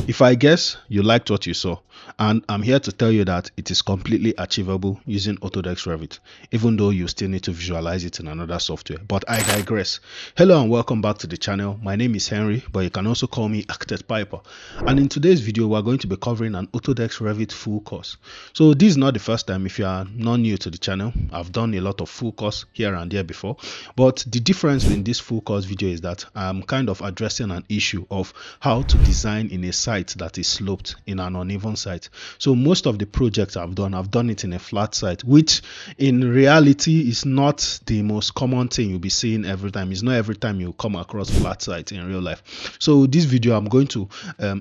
If I guess you liked what you saw, and I'm here to tell you that it is completely achievable using Autodesk Revit, even though you still need to visualize it in another software. But I digress. Hello and welcome back to the channel. My name is Henry, but you can also call me Architect Piper. And in today's video, we're going to be covering an Autodesk Revit full course. So this is not the first time. If you are not new to the channel, I've done a lot of full course here and there before. But the difference in this full course video is that I'm kind of addressing an issue of how to design in a site that is sloped in an uneven site. So most of the projects I've done it in a flat site, which in reality is not the most common thing you'll be seeing every time. It's not every time you come across flat sites in real life. So this video I'm going to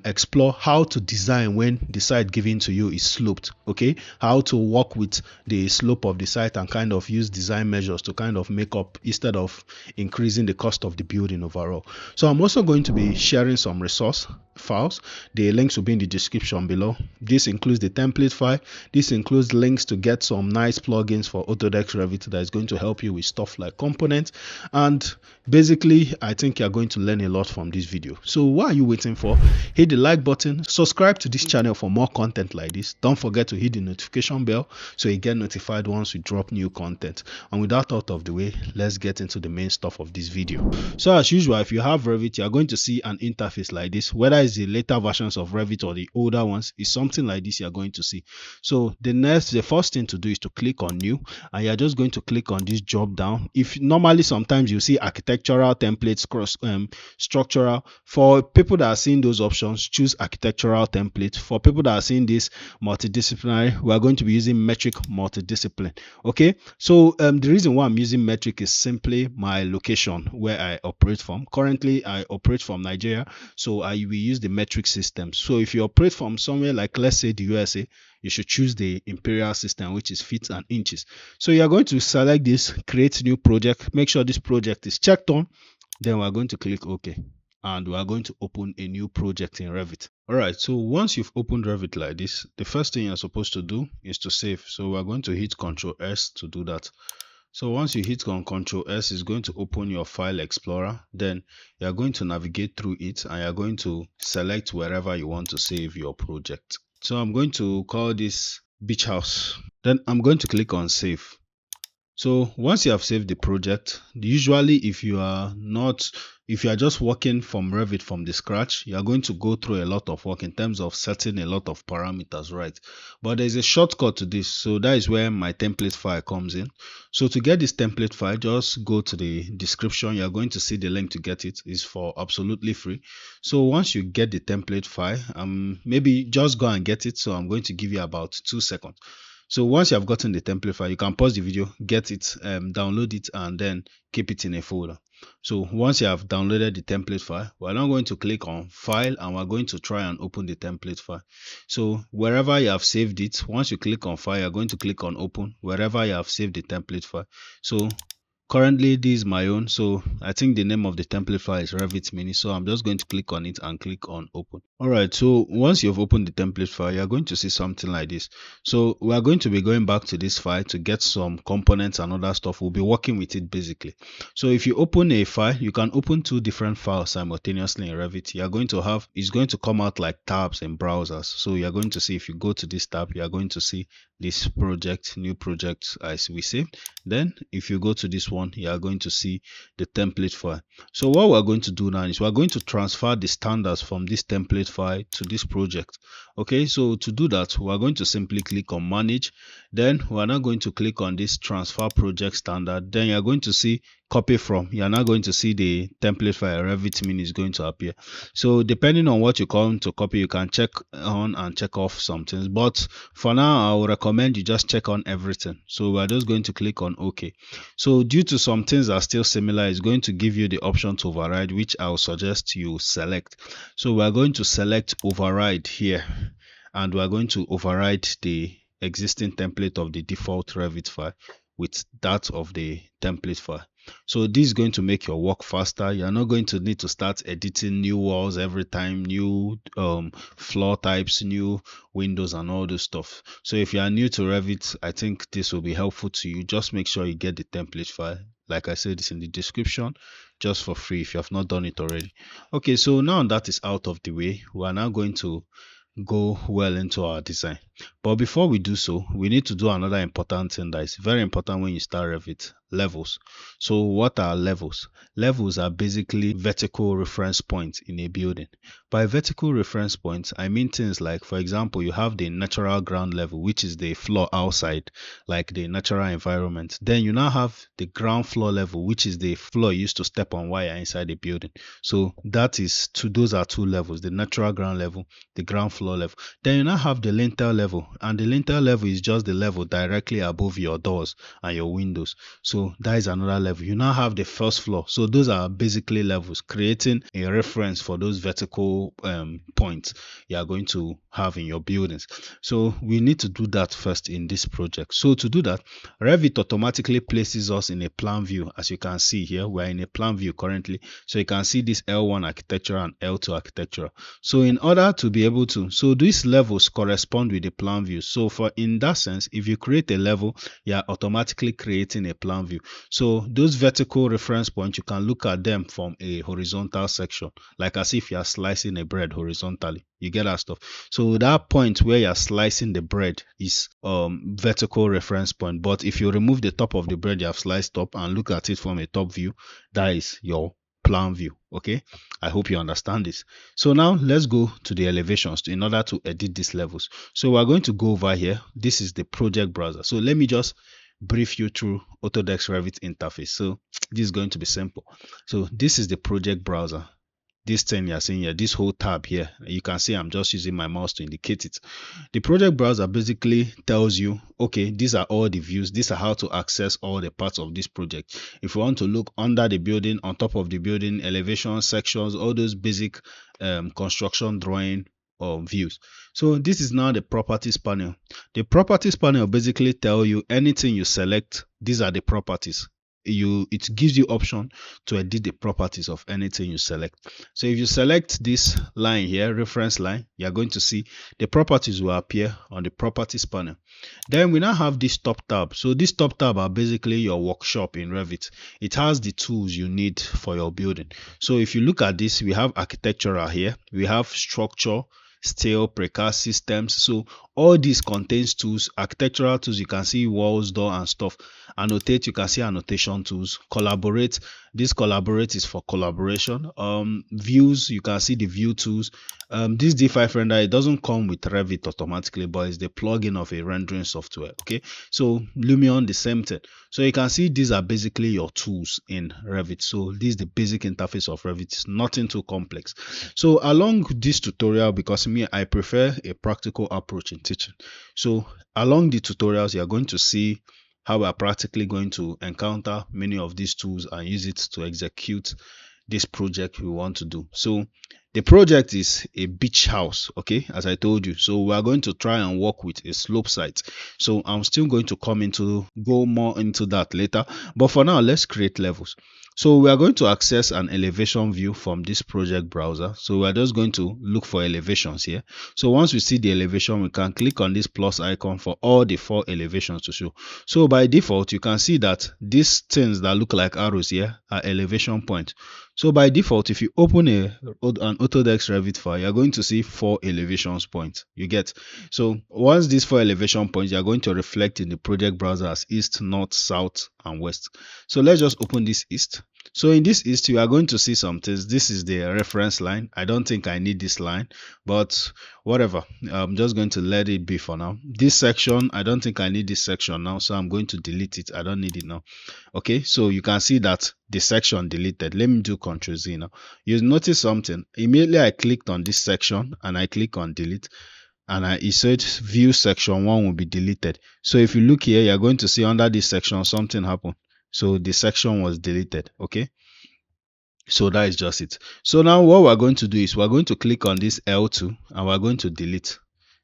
explore how to design when the site given to you is sloped. Okay, how to work with the slope of the site and kind of use design measures to kind of make up instead of increasing the cost of the building overall. So I'm also going to be sharing some resource files. The links will be in the description below. This includes the template file. This includes links to get some nice plugins for Autodesk Revit that is going to help you with stuff like components. And basically, I think you're going to learn a lot from this video. So what are you waiting for? Hit the like button, subscribe to this channel for more content like this. Don't forget to hit the notification bell so you get notified once we drop new content. And with that out of the way, let's get into the main stuff of this video. So as usual, if you have Revit, you're going to see an interface like this. Whether it's the later versions of Revit or the older ones, it's something like this you're going to see. So the first thing to do is to click on new, and you're just going to click on this drop down. If normally sometimes you see architectural templates, structural. For people that are seeing those options, choose architectural template. For people that are seeing this multidisciplinary, we are going to be using metric multidiscipline. Okay, so the reason why I'm using metric is simply my location where I operate from. Currently I operate from Nigeria, so I will use the metric system. So if you operate from somewhere like, let's say, the USA, you should choose the imperial system, which is feet and inches. So you are going to select this, create new project, make sure this project is checked on, then we're going to click OK, and we are going to open a new project in Revit. Alright, so once you've opened Revit like this, the first thing you're supposed to do is to save. So we're going to hit Ctrl S to do that. So once you hit on Ctrl S, it's going to open your file explorer. Then you're going to navigate through it and you're going to select wherever you want to save your project. So I'm going to call this Beach House. Then I'm going to click on Save. So once you have saved the project, usually if you are just working from Revit from the scratch, you are going to go through a lot of work in terms of setting a lot of parameters, right? But there's a shortcut to this, so that is where my template file comes in. So to get this template file, just go to the description. You are going to see the link to get it. It's for absolutely free. So once you get the template file, maybe just go and get it. So I'm going to give you about 2 seconds. So once you have gotten the template file, you can pause the video, get it, download it, and then keep it in a folder. So once you have downloaded the template file, we're now going to click on File, and we're going to try and open the template file. So wherever you have saved it, once you click on File, you're going to click on Open, wherever you have saved the template file. So currently this is my own, so I think the name of the template file is Revit Mini. So I'm just going to click on it and click on Open. Alright, so once you've opened the template file, you're going to see something like this. So we are going to be going back to this file to get some components and other stuff. We'll be working with it basically. So if you open a file, you can open 2 different files simultaneously in Revit. You're going to have, it's going to come out like tabs in browsers. So you're going to see, if you go to this tab, you're going to see this project, new project as we saved. Then if you go to this one, you are going to see the template file. So what we're going to do now is we're going to transfer the standards from this template file to this project. Okay, so to do that, we're going to simply click on Manage. Then we're now going to click on this Transfer Project Standard. Then you're going to see Copy From. You're now going to see the template file Revit Mini is going to appear. So depending on what you want to copy, you can check on and check off some things. But for now, I would recommend you just check on everything. So we're just going to click on OK. So due to some things are still similar, it's going to give you the option to override, which I will suggest you select. So we're going to select Override here, and we're going to override the existing template of the default Revit file with that of the template file. So this is going to make your work faster. You're not going to need to start editing new walls every time, new floor types, new windows and all this stuff. So if you are new to Revit, I think this will be helpful to you. Just make sure you get the template file. Like I said, it's in the description just for free if you have not done it already. Okay, so now that is out of the way, we are now going to go well into our design. But before we do so, we need to do another important thing that is very important when you start Revit: levels. So what are levels? Levels are basically vertical reference points in a building. By vertical reference points, I mean things like, for example, you have the natural ground level, which is the floor outside, like the natural environment. Then you now have the ground floor level, which is the floor used to step on while you're inside the building. So that is two, those are two levels: the natural ground level, the ground floor level. Then you now have the lintel level, and the lintel level is just the level directly above your doors and your windows. So that is another level. You now have the first floor. So those are basically levels, creating a reference for those vertical points you are going to have in your buildings. So we need to do that first in this project. So to do that, Revit automatically places us in a plan view. As you can see here, we're in a plan view currently. So you can see this L1 architecture and L2 architecture. So in order to be able to, so these levels correspond with the plan view. So for in that sense, if you create a level, you are automatically creating a plan view. So those vertical reference points, you can look at them from a horizontal section, like as if you are slicing a bread horizontally. You get that stuff. So that point where you're slicing the bread is vertical reference point. But if you remove the top of the bread you have sliced up and look at it from a top view, that is your plan view. Okay, I hope you understand this. So now let's go to the elevations in order to edit these levels. So we're going to go over here. This is the project browser. So let me just brief you through Autodesk Revit interface. So this is going to be simple. So this is the project browser. This thing you're seeing here, this whole tab here, you can see I'm just using my mouse to indicate it. The project browser basically tells you, okay, these are all the views, these are how to access all the parts of this project. If you want to look under the building, on top of the building, elevation, sections, all those basic construction drawing views. So this is now the properties panel. The properties panel basically tell you anything you select, these are the properties. It gives you option to edit the properties of anything you select. So if you select this line here, reference line, you're going to see the properties will appear on the properties panel. Then we now have this top tab. So this top tab are basically your workshop in Revit. It has the tools you need for your building. So if you look at this, we have architectural here, we have structure, steel, precast systems. So all these contains tools, architectural tools. You can see walls, door and stuff. Annotate, you can see annotation tools. Collaborate, this collaborate is for collaboration. Views, you can see the view tools. This D5 render, it doesn't come with Revit automatically, but it's the plugin of a rendering software. Okay, so Lumion, the same thing. So you can see these are basically your tools in Revit. So this is the basic interface of Revit. It's nothing too complex. So along this tutorial, because me, I prefer a practical approach in teaching. So along the tutorials, you are going to see how we are practically going to encounter many of these tools and use it to execute this project we want to do. So the project is a beach house, okay, as I told you. So we are going to try and work with a slope site. So I'm still going to go more into that later, but for now let's create levels. So we are going to access an elevation view from this project browser. So we are just going to look for elevations here. So once we see the elevation, we can click on this plus icon for all the 4 elevations to show. So by default, you can see that these things that look like arrows here are elevation points. So by default, if you open an Autodesk Revit file, you're going to see 4 elevations points. You get. So once these 4 elevation points, you're going to reflect in the project browser as east, north, south, and west. So let's just open this east. So in this east, you are going to see some things. This is the reference line. I don't think I need this line, but whatever. I'm just going to let it be for now. This section, I don't think I need this section now, so I'm going to delete it. I don't need it now. Okay, so you can see that the section deleted. Let me do Ctrl Z now. You notice something. Immediately I clicked on this section and I click on delete, and it said view section 1 will be deleted. So if you look here, you're going to see under this section something happened. So the section was deleted. Okay, so that is just it. So now what we're going to do is we're going to click on this L2 and we're going to delete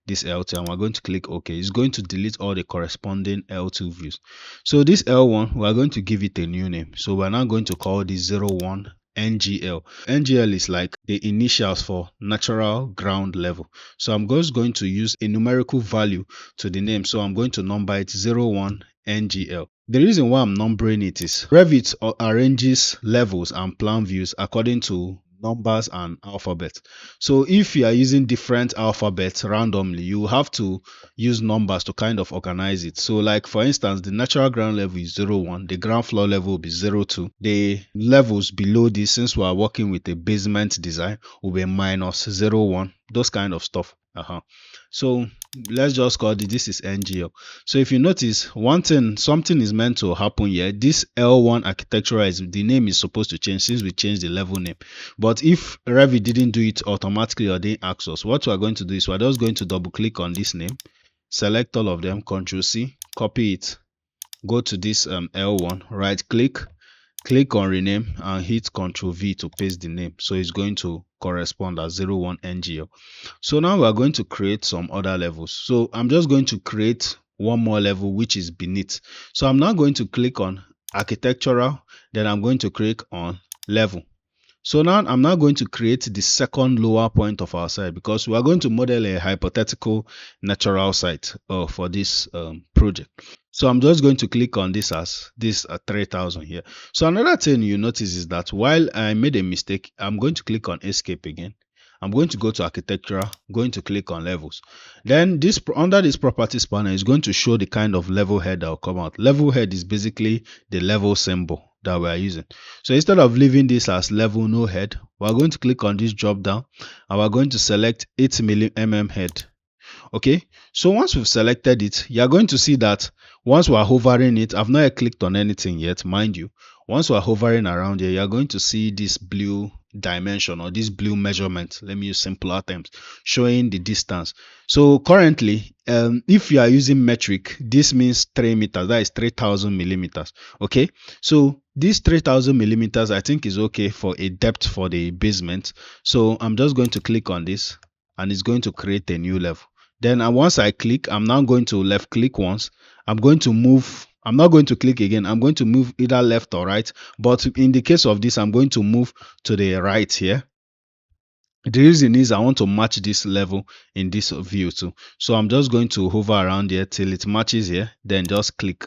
this L2 and we're going to click OK. It's going to delete all the corresponding L2 views. So this L1, we're going to give it a new name. So we're now going to call this 01 NGL. NGL is like the initials for natural ground level. So I'm just going to use a numerical value to the name. So I'm going to number it 01 NGL. The reason why I'm numbering it is Revit arranges levels and plan views according to numbers and alphabet. So if you are using different alphabets randomly, you have to use numbers to kind of organize it. So like for instance, the natural ground level is 01, the ground floor level will be 02. The levels below this, since we are working with a basement design, will be minus 01, those kind of stuff. So let's just call this is NGL. So if you notice one thing, something is meant to happen here. This L1 architectural is the name is supposed to change since we changed the level name. But if Revit didn't do it automatically or didn't ask us, what we're going to do is we're just going to double click on this name, select all of them, Ctrl C, copy it, go to this L1, right click on rename and hit Ctrl V to paste the name. So it's going to correspond as 01 NGL. So now we are going to create some other levels. So I'm just going to create one more level which is beneath. So I'm now going to click on architectural, then I'm going to click on level. So now I'm now going to create the second lower point of our site because we are going to model a hypothetical natural site for this project. So I'm just going to click on this as this 3000 here. So another thing you notice is that while I made a mistake, I'm going to click on escape again. I'm going to go to architectural, going to click on levels. Then this under this properties panel is going to show the kind of level head that will come out. Level head is basically the level symbol that we are using. So instead of leaving this as level no head, we're going to click on this drop down and we're going to select 8 mm head. Okay, so once we've selected it, you're going to see that once we're hovering it, I've not yet clicked on anything yet, mind you. Once we're hovering around here, you're going to see this blue dimension or this blue measurement, let me use simpler terms, showing the distance. So currently, if you are using metric, this means 3 meters, that is 3000 millimeters. Okay, so this 3000 millimeters I think is okay for a depth for the basement. So I'm just going to click on this and it's going to create a new level. Then once I click, I'm now going to left click once. I'm going to move. I'm not going to click again. I'm going to move either left or right. But in the case of this, I'm going to move to the right here. The reason is I want to match this level in this view too. So I'm just going to hover around here till it matches here. Then just click.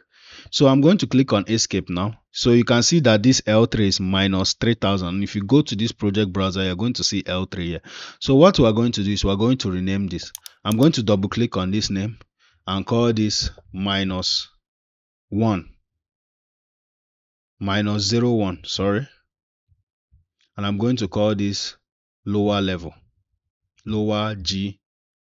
So I'm going to click on escape now. So you can see that this L3 is minus 3000. If you go to this project browser, you're going to see L3 here. So what we're going to do is we're going to rename this. I'm going to double click on this name and call this minus 1. Minus 01, sorry. And I'm going to call this lower level. Lower GL.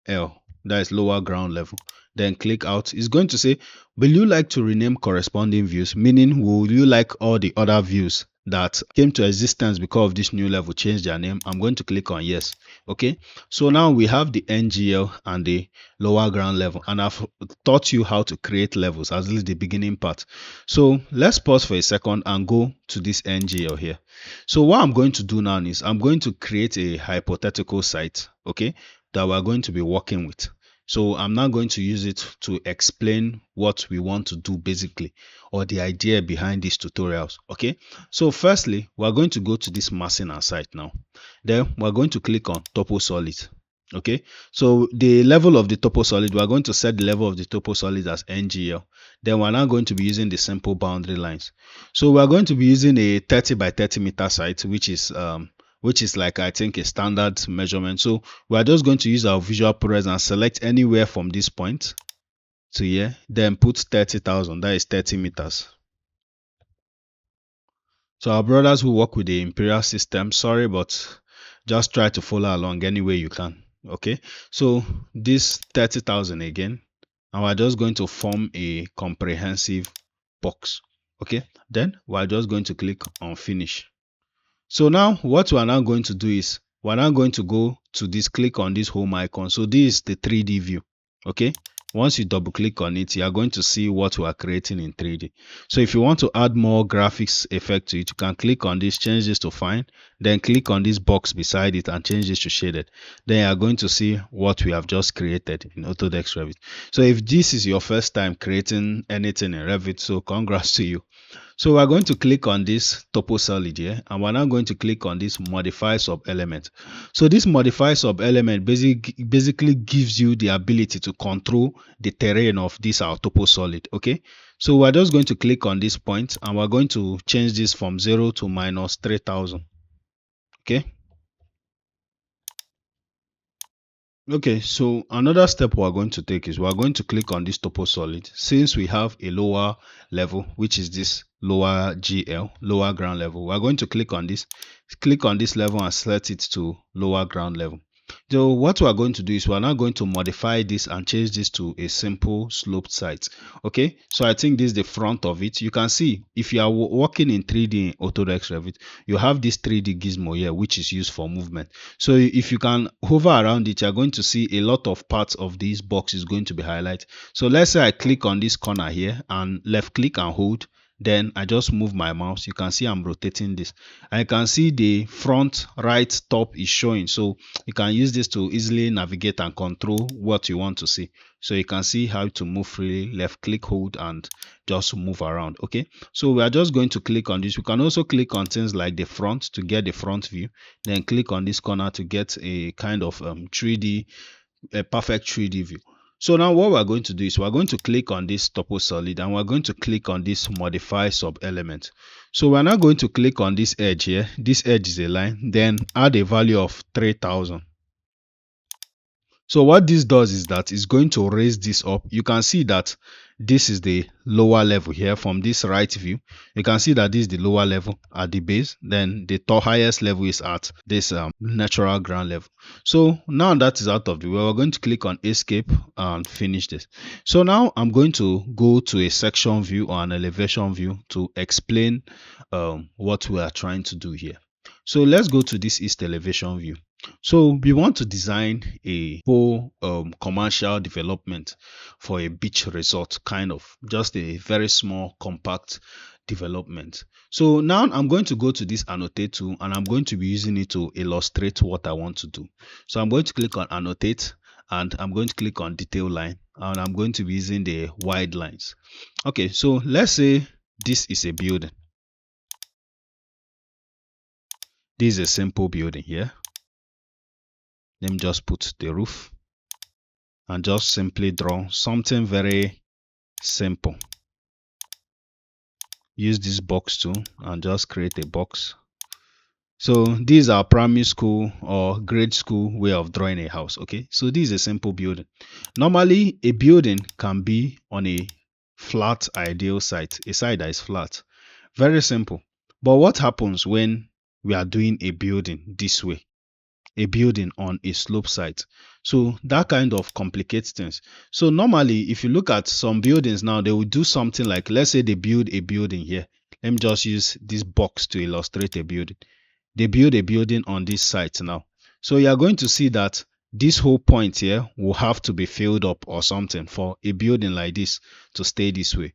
That is lower ground level. Then click out. It's going to say, will you like to rename corresponding views? Meaning, will you like all the other views that came to existence because of this new level change their name? I'm going to click on yes. Okay, so now we have the NGL and the lower ground level, and I've taught you how to create levels as the beginning part. So let's pause for a second and go to this NGL here. So what I'm going to do now is I'm going to create a hypothetical site, okay, that we're going to be working with. So I'm now going to use it to explain what we want to do basically, or the idea behind these tutorials. Okay, so firstly, we're going to go to this massing and site now. Then we're going to click on topo solid. Okay, so the level of the topo solid, we're going to set the level of the topo solid as NGL. Then we're now going to be using the simple boundary lines. So we're going to be using a 30 by 30 meter site, which is like I think a standard measurement. So we are just going to use our visual progress and select anywhere from this point to here, then put 30,000, that is 30 meters. So our brothers who work with the imperial system, sorry, but just try to follow along any way you can. Okay, so this 30,000 again, and we're just going to form a comprehensive box. Okay, then we're just going to click on finish. So now what we're now going to do is we're now going to go to this, click on this home icon. So this is the 3D view. Okay, once you double click on it, you are going to see what we are creating in 3D. So if you want to add more graphics effect to it, you can click on this, change this to fine, then click on this box beside it and change this to shaded. Then you are going to see what we have just created in Autodesk Revit. So if this is your first time creating anything in Revit, so congrats to you. So we're going to click on this topo solid here, and we're now going to click on this modify sub element. So this modify sub element basically gives you the ability to control the terrain of this our topo solid. Okay, so we're just going to click on this point, and we're going to change this from 0 to minus 3000. Okay. Okay, so another step we're going to take is we're going to click on this topo solid. Since we have a lower level, which is this lower GL, lower ground level, we're going to click on this level and set it to lower ground level. So what we're going to do is we're now going to modify this and change this to a simple sloped site. Okay, so I think this is the front of it. You can see if you are working in 3D in Autodesk Revit, you have this 3D gizmo here, which is used for movement. So if you can hover around it, you're going to see a lot of parts of this box is going to be highlighted. So let's say I click on this corner here and left click and hold, then I just move my mouse. You can see I'm rotating this. I can see the front right top is showing, so you can use this to easily navigate and control what you want to see. So you can see how to move freely, left click, hold, and just move around. Okay, so we are just going to click on this. We can also click on things like the front to get the front view, then click on this corner to get a kind of 3D, a perfect 3D view. So now what we're going to do is we're going to click on this topo solid, and we're going to click on this modify sub element. So we're now going to click on this edge here. This edge is a line, then add a value of 3000. So what this does is that it's going to raise this up. You can see that this is the lower level here from this right view. You can see that this is the lower level at the base. Then the highest level is at this natural ground level. So now that is out of the way, we're going to click on escape and finish this. So now I'm going to go to a section view or an elevation view to explain what we are trying to do here. So let's go to this east elevation view. So we want to design a whole commercial development for a beach resort, kind of just a very small compact development. So now I'm going to go to this annotate tool, and I'm going to be using it to illustrate what I want to do. So I'm going to click on annotate, and I'm going to click on detail line, and I'm going to be using the wide lines. Okay, so let's say this is a building. This is a simple building here. Let me just put the roof and just simply draw something very simple. Use this box tool and just create a box. So these are primary school or grade school way of drawing a house. Okay, so this is a simple building. Normally a building can be on a flat ideal site, a site that is flat. Very simple. But what happens when we are doing a building this way? A building on a slope site? So that kind of complicates things. So normally if you look at some buildings now, they will do something like, let's say they build a building here. Let me just use this box to illustrate a building. They build a building on this site now. So you are going to see that this whole point here will have to be filled up or something for a building like this to stay this way.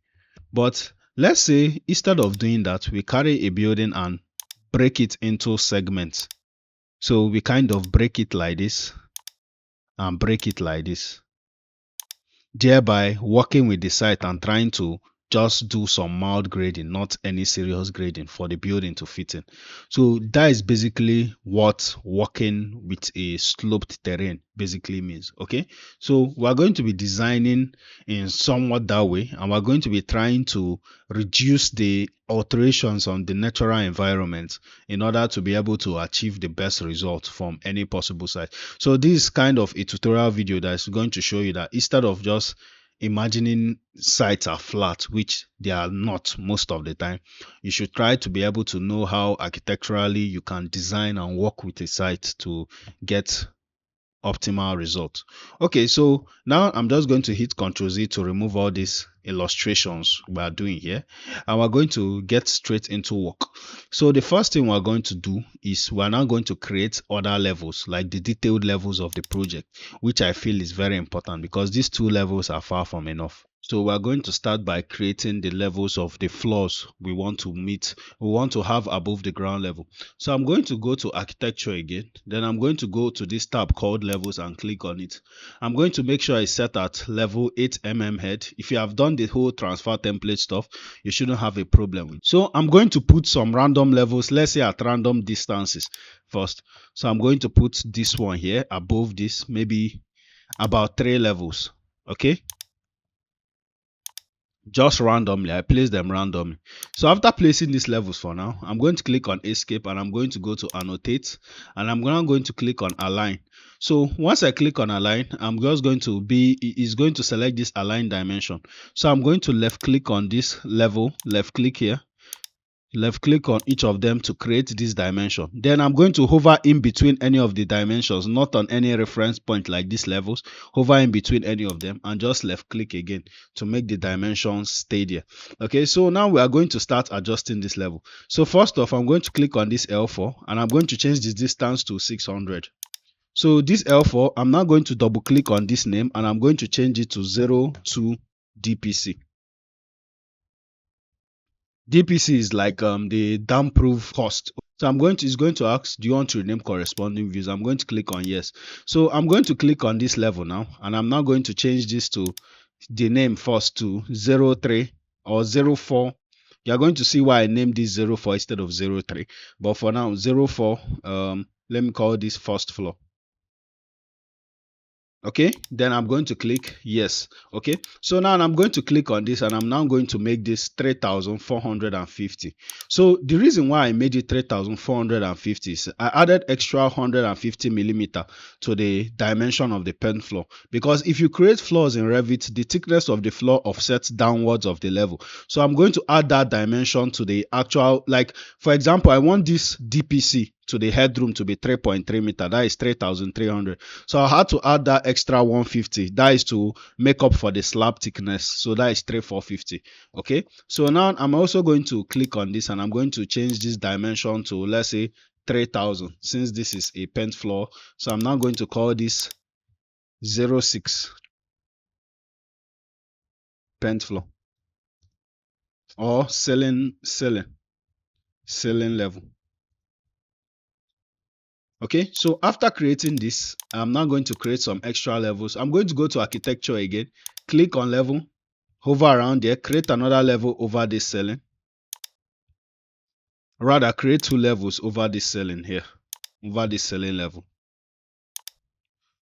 But let's say instead of doing that, we carry a building and break it into segments. So we kind of break it like this and break it like this, thereby working with the site and trying to just do some mild grading, not any serious grading for the building to fit in. So that is basically what working with a sloped terrain basically means. Okay, so we're going to be designing in somewhat that way, and we're going to be trying to reduce the alterations on the natural environment in order to be able to achieve the best result from any possible site. So this is kind of a tutorial video that is going to show you that instead of just imagining sites are flat, which they are not most of the time, you should try to be able to know how architecturally you can design and work with a site to get optimal result. Okay, so now I'm just going to hit Ctrl Z to remove all these illustrations we are doing here, and we're going to get straight into work. So the first thing we're going to do is we're now going to create other levels, like the detailed levels of the project, which I feel is very important because these two levels are far from enough. So we're going to start by creating the levels of the floors we want to meet, we want to have above the ground level. So I'm going to go to architecture again. Then I'm going to go to this tab called levels and click on it. I'm going to make sure it's set at level 8 head. If you have done the whole transfer template stuff, you shouldn't have a problem with it. So I'm going to put some random levels, let's say at random distances first. So I'm going to put this one here above this, maybe about 3 levels. Okay, just randomly. I place them randomly. So after placing these levels for now, I'm going to click on escape and I'm going to go to annotate, and I'm now going to click on align. So once I click on align, I'm just going to is going to select this align dimension. So I'm going to left click on this level, left click here, left click on each of them to create this dimension. Then I'm going to hover in between any of the dimensions, not on any reference point like these levels. Hover in between any of them and just left click again to make the dimensions stay there. Okay, so now we are going to start adjusting this level. So first off, I'm going to click on this L4 and I'm going to change the distance to 600. So this L4, I'm now going to double click on this name and I'm going to change it to 02 DPC. DPC is like the damp proof cost. So it's going to ask, do you want to rename corresponding views? I'm going to click on yes. So I'm going to click on this level now, and I'm now going to change this to the name first to 03 or 04. You're going to see why I named this 04 instead of 03. But for now, 04, let me call this first floor. Okay, then I'm going to click yes. Okay, so now I'm going to click on this and I'm now going to make this 3450. So the reason why I made it 3450 is I added extra 150 millimeter to the dimension of the PENT floor, because if you create floors in Revit, the thickness of the floor offsets downwards of the level. So I'm going to add that dimension to the actual, like for example, I want this DPC to the headroom to be 3.3 meter, that is 3300. So I had to add that extra 150, that is to make up for the slab thickness, so that is 3450. Okay, so now I'm also going to click on this and I'm going to change this dimension to, let's say, 3000, since this is a PENT floor. So I'm now going to call this 06 PENT floor, or ceiling level. Okay, so after creating this, I'm now going to create some extra levels. I'm going to go to architecture again, click on level, hover around there, create another level over this ceiling. Rather, create 2 levels over this ceiling here, over this ceiling level.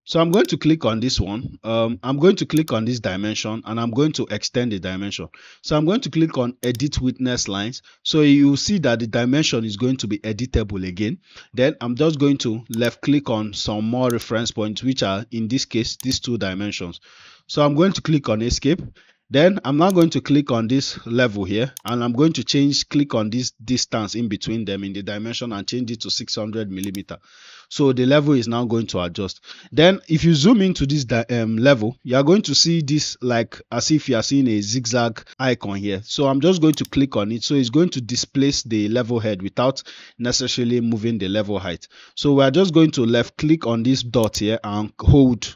So I'm going to click on this one. I'm going to click on this dimension and I'm going to extend the dimension. So I'm going to click on edit witness lines. So you see that the dimension is going to be editable again. Then I'm just going to left click on some more reference points, which are in this case these 2 dimensions. So I'm going to click on escape. Then I'm now going to click on this level here and I'm going to click on this distance in between them in the dimension and change it to 600 millimeter. So the level is now going to adjust. Then if you zoom into this level, you are going to see this like as if you are seeing a zigzag icon here. So I'm just going to click on it. So it's going to displace the level head without necessarily moving the level height. So we're just going to left click on this dot here and hold,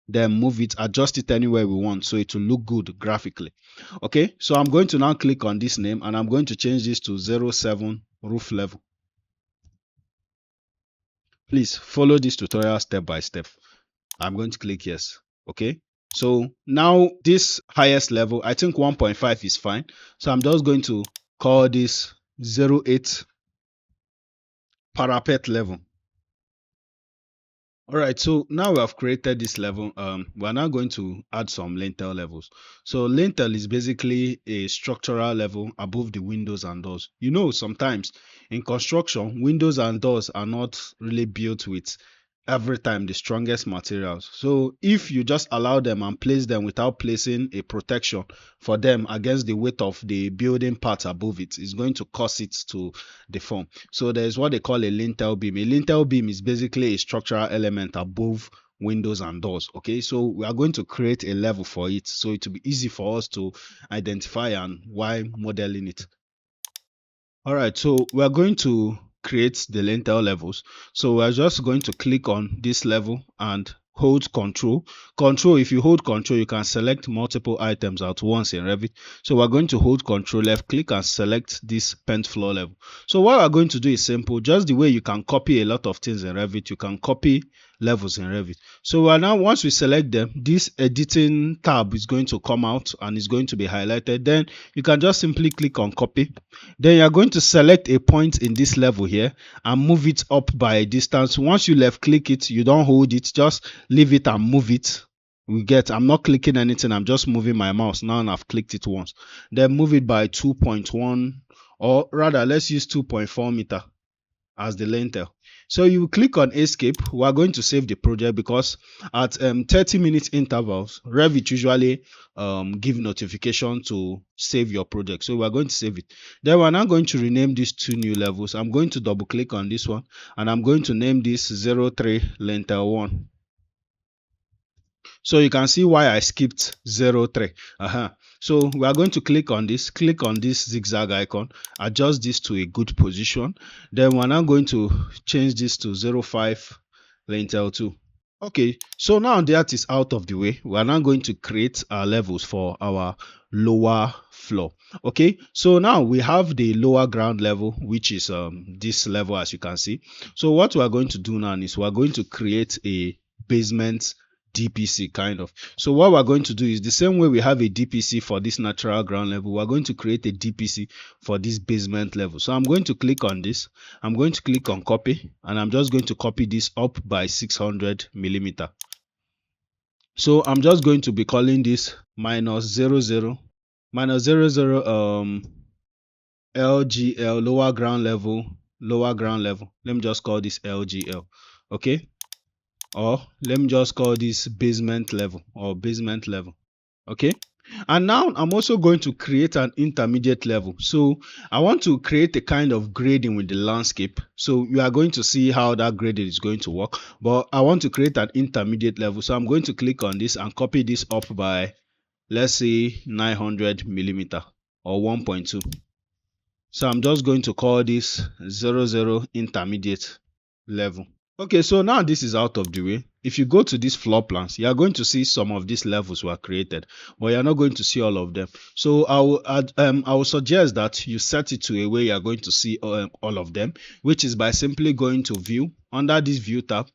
then move it, adjust it anywhere we want so it will look good graphically. Okay, so I'm going to now click on this name and I'm going to change this to 07 roof level. Please follow this tutorial step by step. I'm going to click yes. Okay, so now this highest level, I think 1.5 is fine, so I'm just going to call this 08 parapet level. All right, so now we have created this level. We're now going to add some lintel levels. So lintel is basically a structural level above the windows and doors. You know, sometimes in construction, windows and doors are not really built with every time the strongest materials. So if you just allow them and place them without placing a protection for them against the weight of the building parts above it, it's going to cause it to deform. So there's what they call a lintel beam. A lintel beam is basically a structural element above windows and doors. Okay, so we are going to create a level for it so it will be easy for us to identify and while modeling it. All right, so we're going to create the lintel levels. So we're just going to click on this level and hold control. If you hold control, you can select multiple items at once in Revit. So we're going to hold control, left click, and select this paint floor level. So what we're going to do is simple. Just the way you can copy a lot of things in Revit, you can copy levels in Revit. So we're now, once we select them, this editing tab is going to come out and is going to be highlighted. Then you can just simply click on copy. Then you're going to select a point in this level here and move it up by a distance. Once you left click it, you don't hold it, just leave it and move it. We get, I'm not clicking anything, I'm just moving my mouse now, and I've clicked it once. Then move it by 2.1, or rather let's use 2.4 meter as the lintel. So you click on escape. We are going to save the project because at 30-minute intervals, Revit usually give notification to save your project. So we are going to save it. Then we're now going to rename these two new levels. I'm going to double click on this one and I'm going to name this 03 lintel 1. So you can see why I skipped 03. So we are going to click on this zigzag icon, adjust this to a good position. Then we're now going to change this to 05 lintel 2. Okay, so now that is out of the way, we are now going to create our levels for our lower floor. Okay, so now we have the lower ground level, which is this level, as you can see. So what we are going to do now is we are going to create a basement DPC kind of. So what we're going to do is the same way we have a DPC for this natural ground level, we're going to create a DPC for this basement level. So I'm going to click on this, I'm going to click on copy, and I'm just going to copy this up by 600 millimeter. So I'm just going to be calling this minus 00 LGL, lower ground level. Let me just call this LGL. Okay, or let me just call this basement level or basement level. Okay, and now I'm also going to create an intermediate level. So I want to create a kind of grading with the landscape. So you are going to see how that grading is going to work, but I want to create an intermediate level. So I'm going to click on this and copy this up by, let's say, 900 millimeter or 1.2. So I'm just going to call this 00 intermediate level. Okay, so now this is out of the way. If you go to these floor plans, you are going to see some of these levels were created, but you're not going to see all of them. So I will suggest that you set it to a way you are going to see all of them, which is by simply going to view. Under this view tab,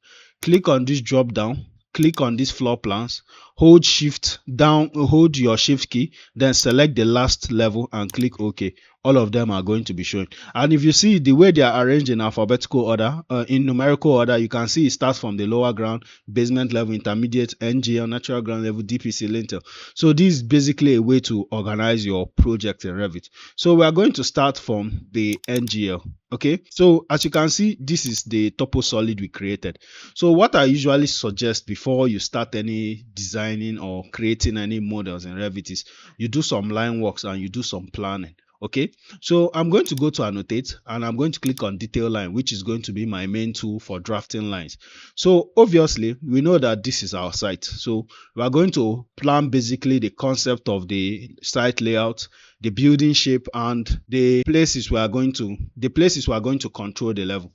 click on this drop down, click on these floor plans, hold shift down, hold your shift key, then select the last level and click OK. All of them are going to be shown. And if you see the way they are arranged in alphabetical order, in numerical order, you can see it starts from the lower ground, basement level, intermediate, NGL, natural ground level, DPC, lintel. So this is basically a way to organize your project in Revit. So we are going to start from the NGL. Okay, so as you can see, this is the topo solid we created. So what I usually suggest before you start any designing or creating any models in Revit is you do some line works and you do some planning. Okay, so I'm going to go to annotate and I'm going to click on detail line, which is going to be my main tool for drafting lines. So obviously we know that this is our site, so we are going to plan basically the concept of the site layout, the building shape, and the places we are going to control the level.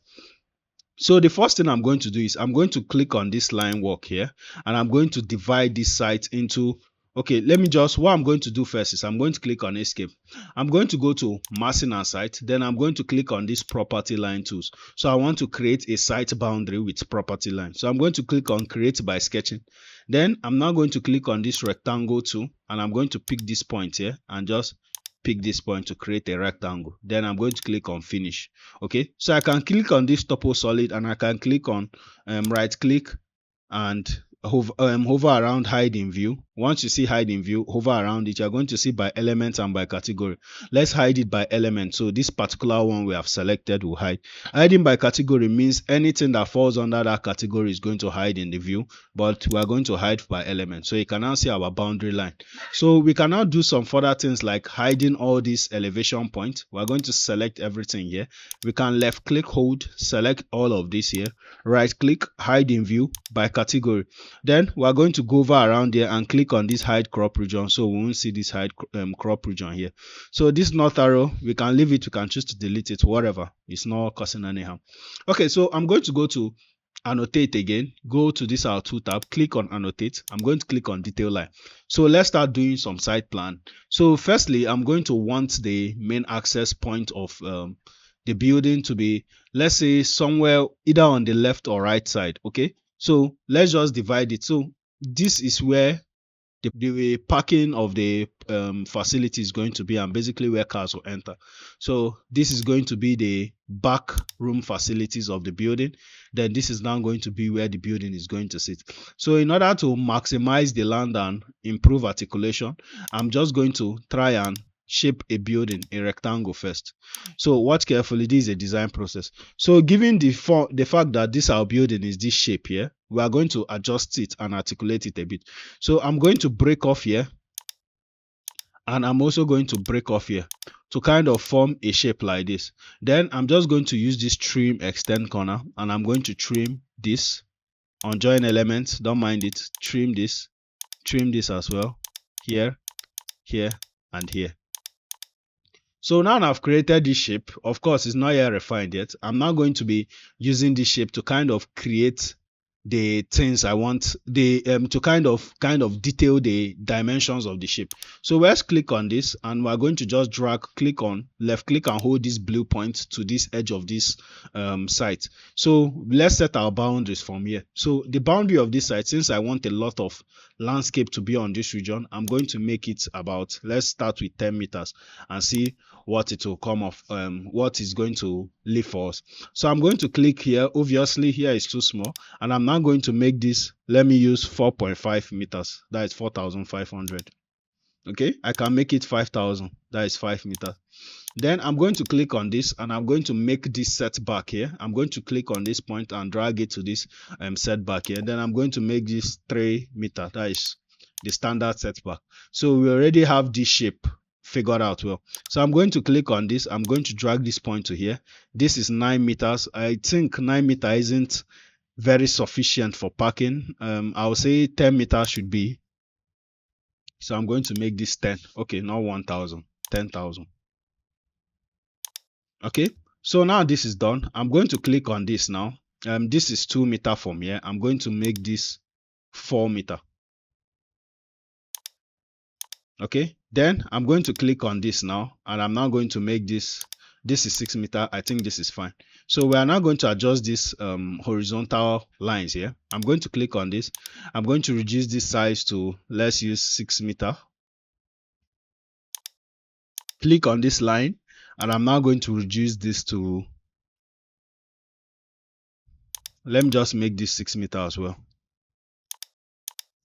So the first thing I'm going to do is I'm going to click on this line work here and I'm going to divide this site into, okay, what I'm going to do first is I'm going to click on escape. I'm going to go to massing and site, then I'm going to click on this property line tools. So I want to create a site boundary with property line. So I'm going to click on create by sketching. Then I'm now going to click on this rectangle tool and I'm going to pick this point here and just pick this point to create a rectangle. Then I'm going to click on finish. Okay, so I can click on this topo solid and I can click on right click and hover around hide in view. Once you see hide in view, hover around it. You're going to see by element and by category. Let's hide it by element. So this particular one we have selected will hide. Hiding by category means anything that falls under that category is going to hide in the view, but we are going to hide by element. So you can now see our boundary line. So we can now do some further things like hiding all these elevation points. We're going to select everything here. We can left click, hold, select all of this here, right click, hide in view by category. Then we're going to go over around here and click on this hide crop region, so we won't see this hide crop region here. So this north arrow, we can leave it, we can choose to delete it, whatever, it's not causing any harm. Okay, so I'm going to go to annotate again, go to this our tool tab, click on annotate. I'm going to click on detail line. So let's start doing some site plan. So firstly, I'm going to want the main access point of the building to be, let's say, somewhere either on the left or right side. Okay, so let's just divide it. So this is where the parking of the facility is going to be, and basically where cars will enter. So this is going to be the back room facilities of the building. Then this is now going to be where the building is going to sit. So in order to maximize the land and improve articulation, I'm just going to try and shape a building, a rectangle first. So watch carefully, this is a design process. So given the fact that this our building is this shape here, we are going to adjust it and articulate it a bit. So I'm going to break off here, and I'm also going to break off here to kind of form a shape like this. Then I'm just going to use this trim extend corner, and I'm going to trim this on join elements. Don't mind it. Trim this as well, here, here, and here. So now I've created this shape. Of course, it's not yet refined yet. I'm now going to be using this shape to kind of create the things I want, the to kind of detail the dimensions of the shape. So let's click on this, and we're going to just drag, click on left click and hold this blue point to this edge of this site. So let's set our boundaries from here. So the boundary of this site, since I want a lot of landscape to be on this region, I'm going to make it about, let's start with 10 meters and see what it will come off, what is going to leave for us. So I'm going to click here. Obviously here is too small, and I'm now going to make this, let me use 4.5 meters, that is 4,500. Okay, I can make it 5,000, that is 5 meters. Then I'm going to click on this, and I'm going to make this setback here. I'm going to click on this point and drag it to this setback here. Then I'm going to make this 3 meters, that is the standard setback. So we already have this shape figured out well. So I'm going to click on this. I'm going to drag this point to here. This is 9 meters. I think 9 meters isn't very sufficient for parking. I'll say 10 meters should be. So I'm going to make this 10. Okay, not 1,000, 10,000. Okay, so now this is done. I'm going to click on this now. This is 2 meters from here. I'm going to make this 4 meters. Okay, then I'm going to click on this now, and I'm now going to make this is 6 meters. I think this is fine. So we are now going to adjust this horizontal lines here. I'm going to click on this. I'm going to reduce this size to, let's use 6 meters. Click on this line, and I'm now going to reduce this to, let me just make this 6 meters as well.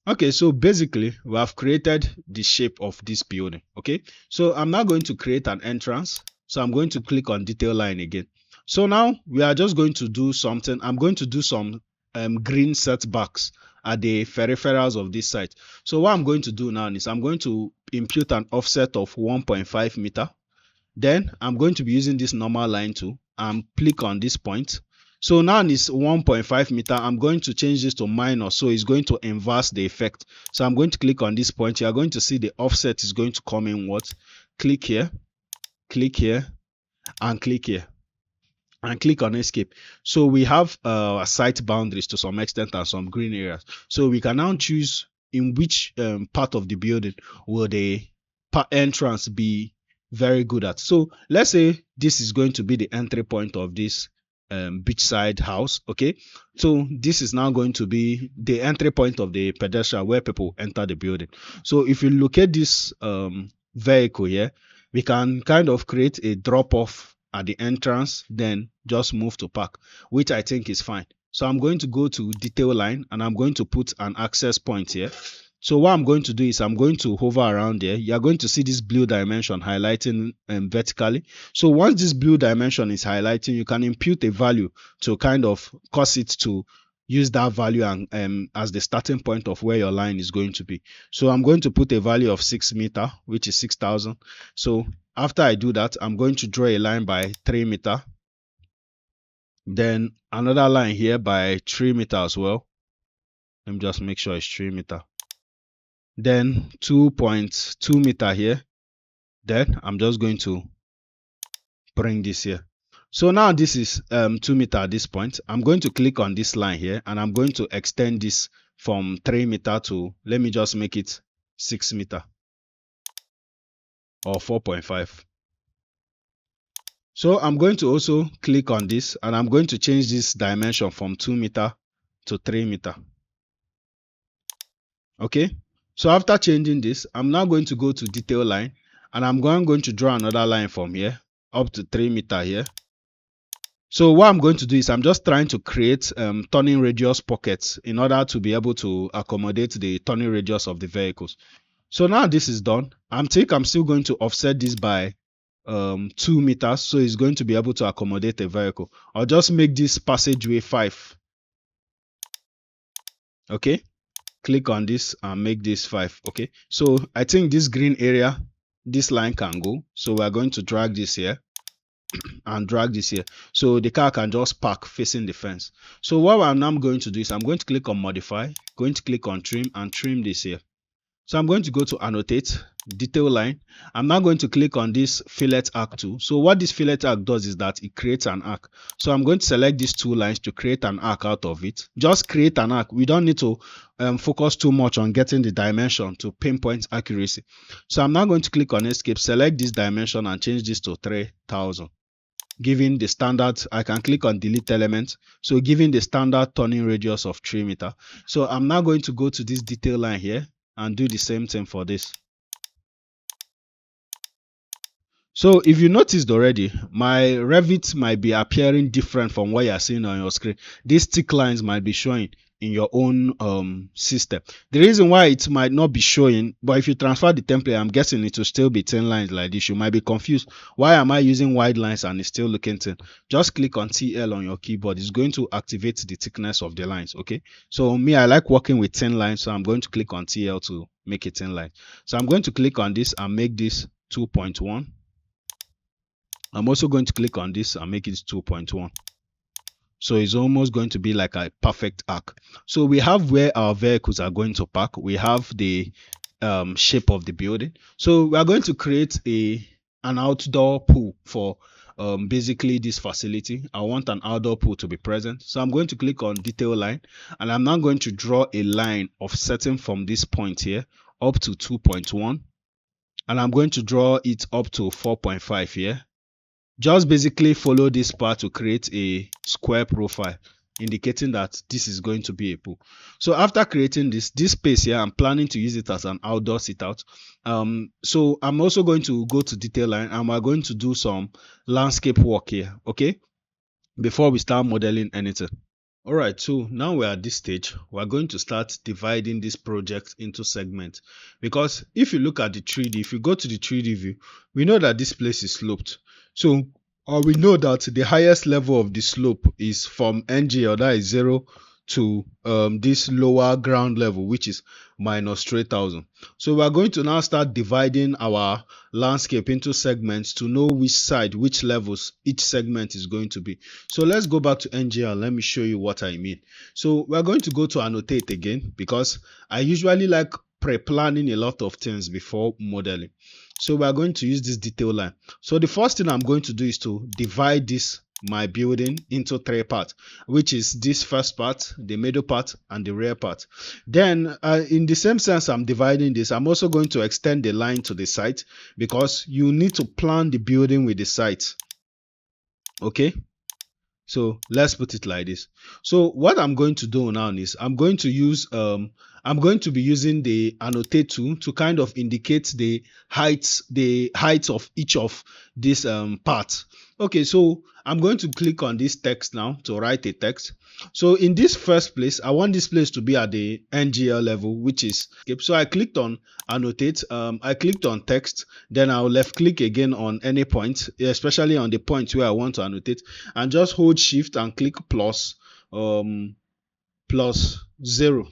Okay, so basically we have created the shape of this building. Okay, so I'm now going to create an entrance. So I'm going to click on detail line again. So now we are just going to do something. I'm going to do some green setbacks at the peripherals of this site. So what I'm going to do now is I'm going to impute an offset of 1.5 meter. Then I'm going to be using this normal line tool and click on this point. So now it's 1.5 meter. I'm going to change this to minus, so it's going to inverse the effect. So I'm going to click on this point. You are going to see the offset is going to come in what? Click here, and click here, and click on escape. So we have site boundaries to some extent and some green areas. So we can now choose in which part of the building will the entrance be very good at. So let's say this is going to be the entry point of this beachside house. Okay, so this is now going to be the entry point of the pedestrian where people enter the building. So if you look at this vehicle here, we can kind of create a drop off at the entrance, then just move to park, which I think is fine. So I'm going to go to detail line, and I'm going to put an access point here. So what I'm going to do is I'm going to hover around there. You're going to see this blue dimension highlighting vertically. So once this blue dimension is highlighting, you can impute a value to kind of cause it to use that value and as the starting point of where your line is going to be. So I'm going to put a value of 6 meter, which is 6,000. So after I do that, I'm going to draw a line by 3 meter. Then another line here by 3 meter as well. Let me just make sure it's 3 meter. Then 2.2 meter here. Then I'm just going to bring this here. So now this is 2 meter at this point. I'm going to click on this line here and I'm going to extend this from 3 meter to, let me just make it 6 meter or 4.5. So I'm going to also click on this and I'm going to change this dimension from 2 meter to 3 meter. Okay. So after changing this, I'm now going to go to detail line and I'm going to draw another line from here up to 3 meter here. So what I'm going to do is I'm just trying to create turning radius pockets in order to be able to accommodate the turning radius of the vehicles. So now this is done. I'm still going to offset this by 2 meters, so it's going to be able to accommodate a vehicle. I'll just make this passageway 5. Okay, click on this and make this 5. Okay, so I think this green area, this line can go, so we're going to drag this here and drag this here so the car can just park facing the fence. So what I'm now going to do is I'm going to click on modify, going to click on trim and trim this here. So I'm going to go to annotate, detail line. I'm now going to click on this fillet arc tool. So what this fillet arc does is that it creates an arc. So I'm going to select these two lines to create an arc out of it. Just create an arc. We don't need to focus too much on getting the dimension to pinpoint accuracy. So I'm now going to click on escape, select this dimension and change this to 3000. Giving the standard, I can click on delete element, so giving the standard turning radius of 3 meter. So I'm now going to go to this detail line here and do the same thing for this. So if you noticed already, my Revit might be appearing different from what you're seeing on your screen. These thick lines might be showing in your own system. The reason why it might not be showing, but if you transfer the template, I'm guessing it will still be thin lines like this. You might be confused. Why am I using wide lines and it's still looking thin? Just click on TL on your keyboard. It's going to activate the thickness of the lines. Okay. So me, I like working with thin lines, so I'm going to click on TL to make it thin line. So I'm going to click on this and make this 2.1. I'm also going to click on this and make it 2.1. So it's almost going to be like a perfect arc. So we have where our vehicles are going to park. We have the shape of the building. So we are going to create an outdoor pool for basically this facility. I want an outdoor pool to be present. So I'm going to click on detail line and I'm now going to draw a line offsetting from this point here up to 2.1. And I'm going to draw it up to 4.5 here. Just basically follow this part to create a square profile indicating that this is going to be a pool. So after creating this space here, I'm planning to use it as an outdoor sit out. So I'm also going to go to detail line and we're going to do some landscape work here, okay, before we start modeling anything. All right, so now we're at this stage. We're going to start dividing this project into segments, because if you look at the 3D, if you go to the 3D view, we know that this place is sloped. So we know that the highest level of the slope is from NG, or that is 0 to this lower ground level, which is minus 3000. So we are going to now start dividing our landscape into segments to know which side, which levels each segment is going to be. So let's go back to NGL. Let me show you what I mean. So we're going to go to annotate again, because I usually like pre-planning a lot of things before modeling. So we are going to use this detail line. So the first thing I'm going to do is to divide my building into 3 parts, which is this first part, the middle part, and the rear part. Then in the same sense I'm dividing this, I'm also going to extend the line to the site, because you need to plan the building with the site. Okay, so let's put it like this. So what I'm going to do now is I'm going to be using the annotate tool to kind of indicate the height of each of these parts. Okay, so I'm going to click on this text now to write a text. So in this first place, I want this place to be at the NGL level, which is okay. So I clicked on annotate, I clicked on text, then I'll left click again on any point, especially on the point where I want to annotate, and just hold shift and click plus 0,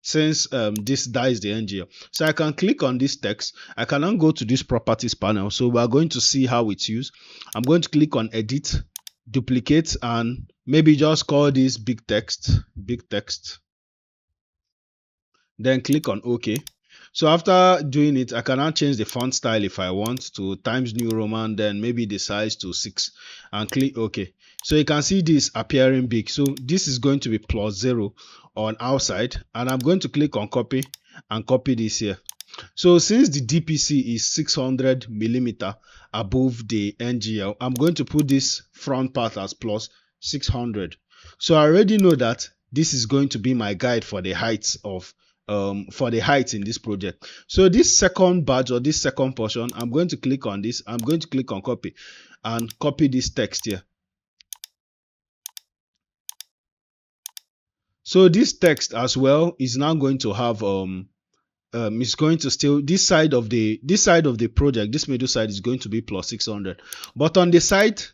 since that is the NGL. So I can click on this text. I can now go to this properties panel. So we are going to see how it's used. I'm going to click on edit, duplicate, and maybe just call this big text, then click on OK. So after doing it, I can now change the font style if I want to Times New Roman, then maybe the size to 6 and click OK. So you can see this appearing big. So this is going to be +0 on outside, and I'm going to click on copy and copy this here. So since the DPC is 600 millimeter above the NGL, I'm going to put this front part as plus 600. So I already know that this is going to be my guide for the heights of for the height in this project. So this second badge or this second portion, I'm going to click on this. I'm going to click on copy and copy this text here. So this text as well is now going to have is going to still this side of the project, this middle side is going to be plus 600, but on the site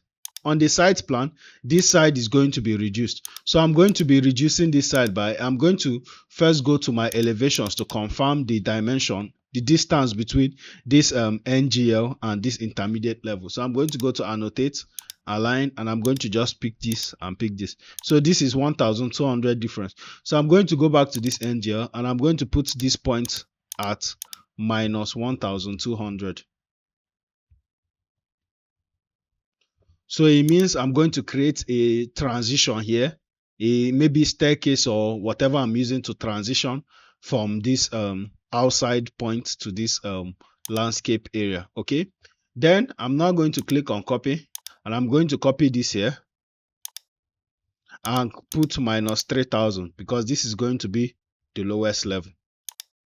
plan, this side is going to be reduced. So I'm going to be reducing this side by, I'm going to first go to my elevations to confirm the dimension, the distance between this NGL and this intermediate level. So I'm going to go to annotate, align, and I'm going to just pick this and pick this. So this is 1200 difference. So I'm going to go back to this NGL and I'm going to put this point at minus 1200. So it means I'm going to create a transition here, a maybe staircase or whatever I'm using to transition from this outside point to this landscape area. Okay, then I'm now going to click on copy and I'm going to copy this here and put minus 3000 because this is going to be the lowest level.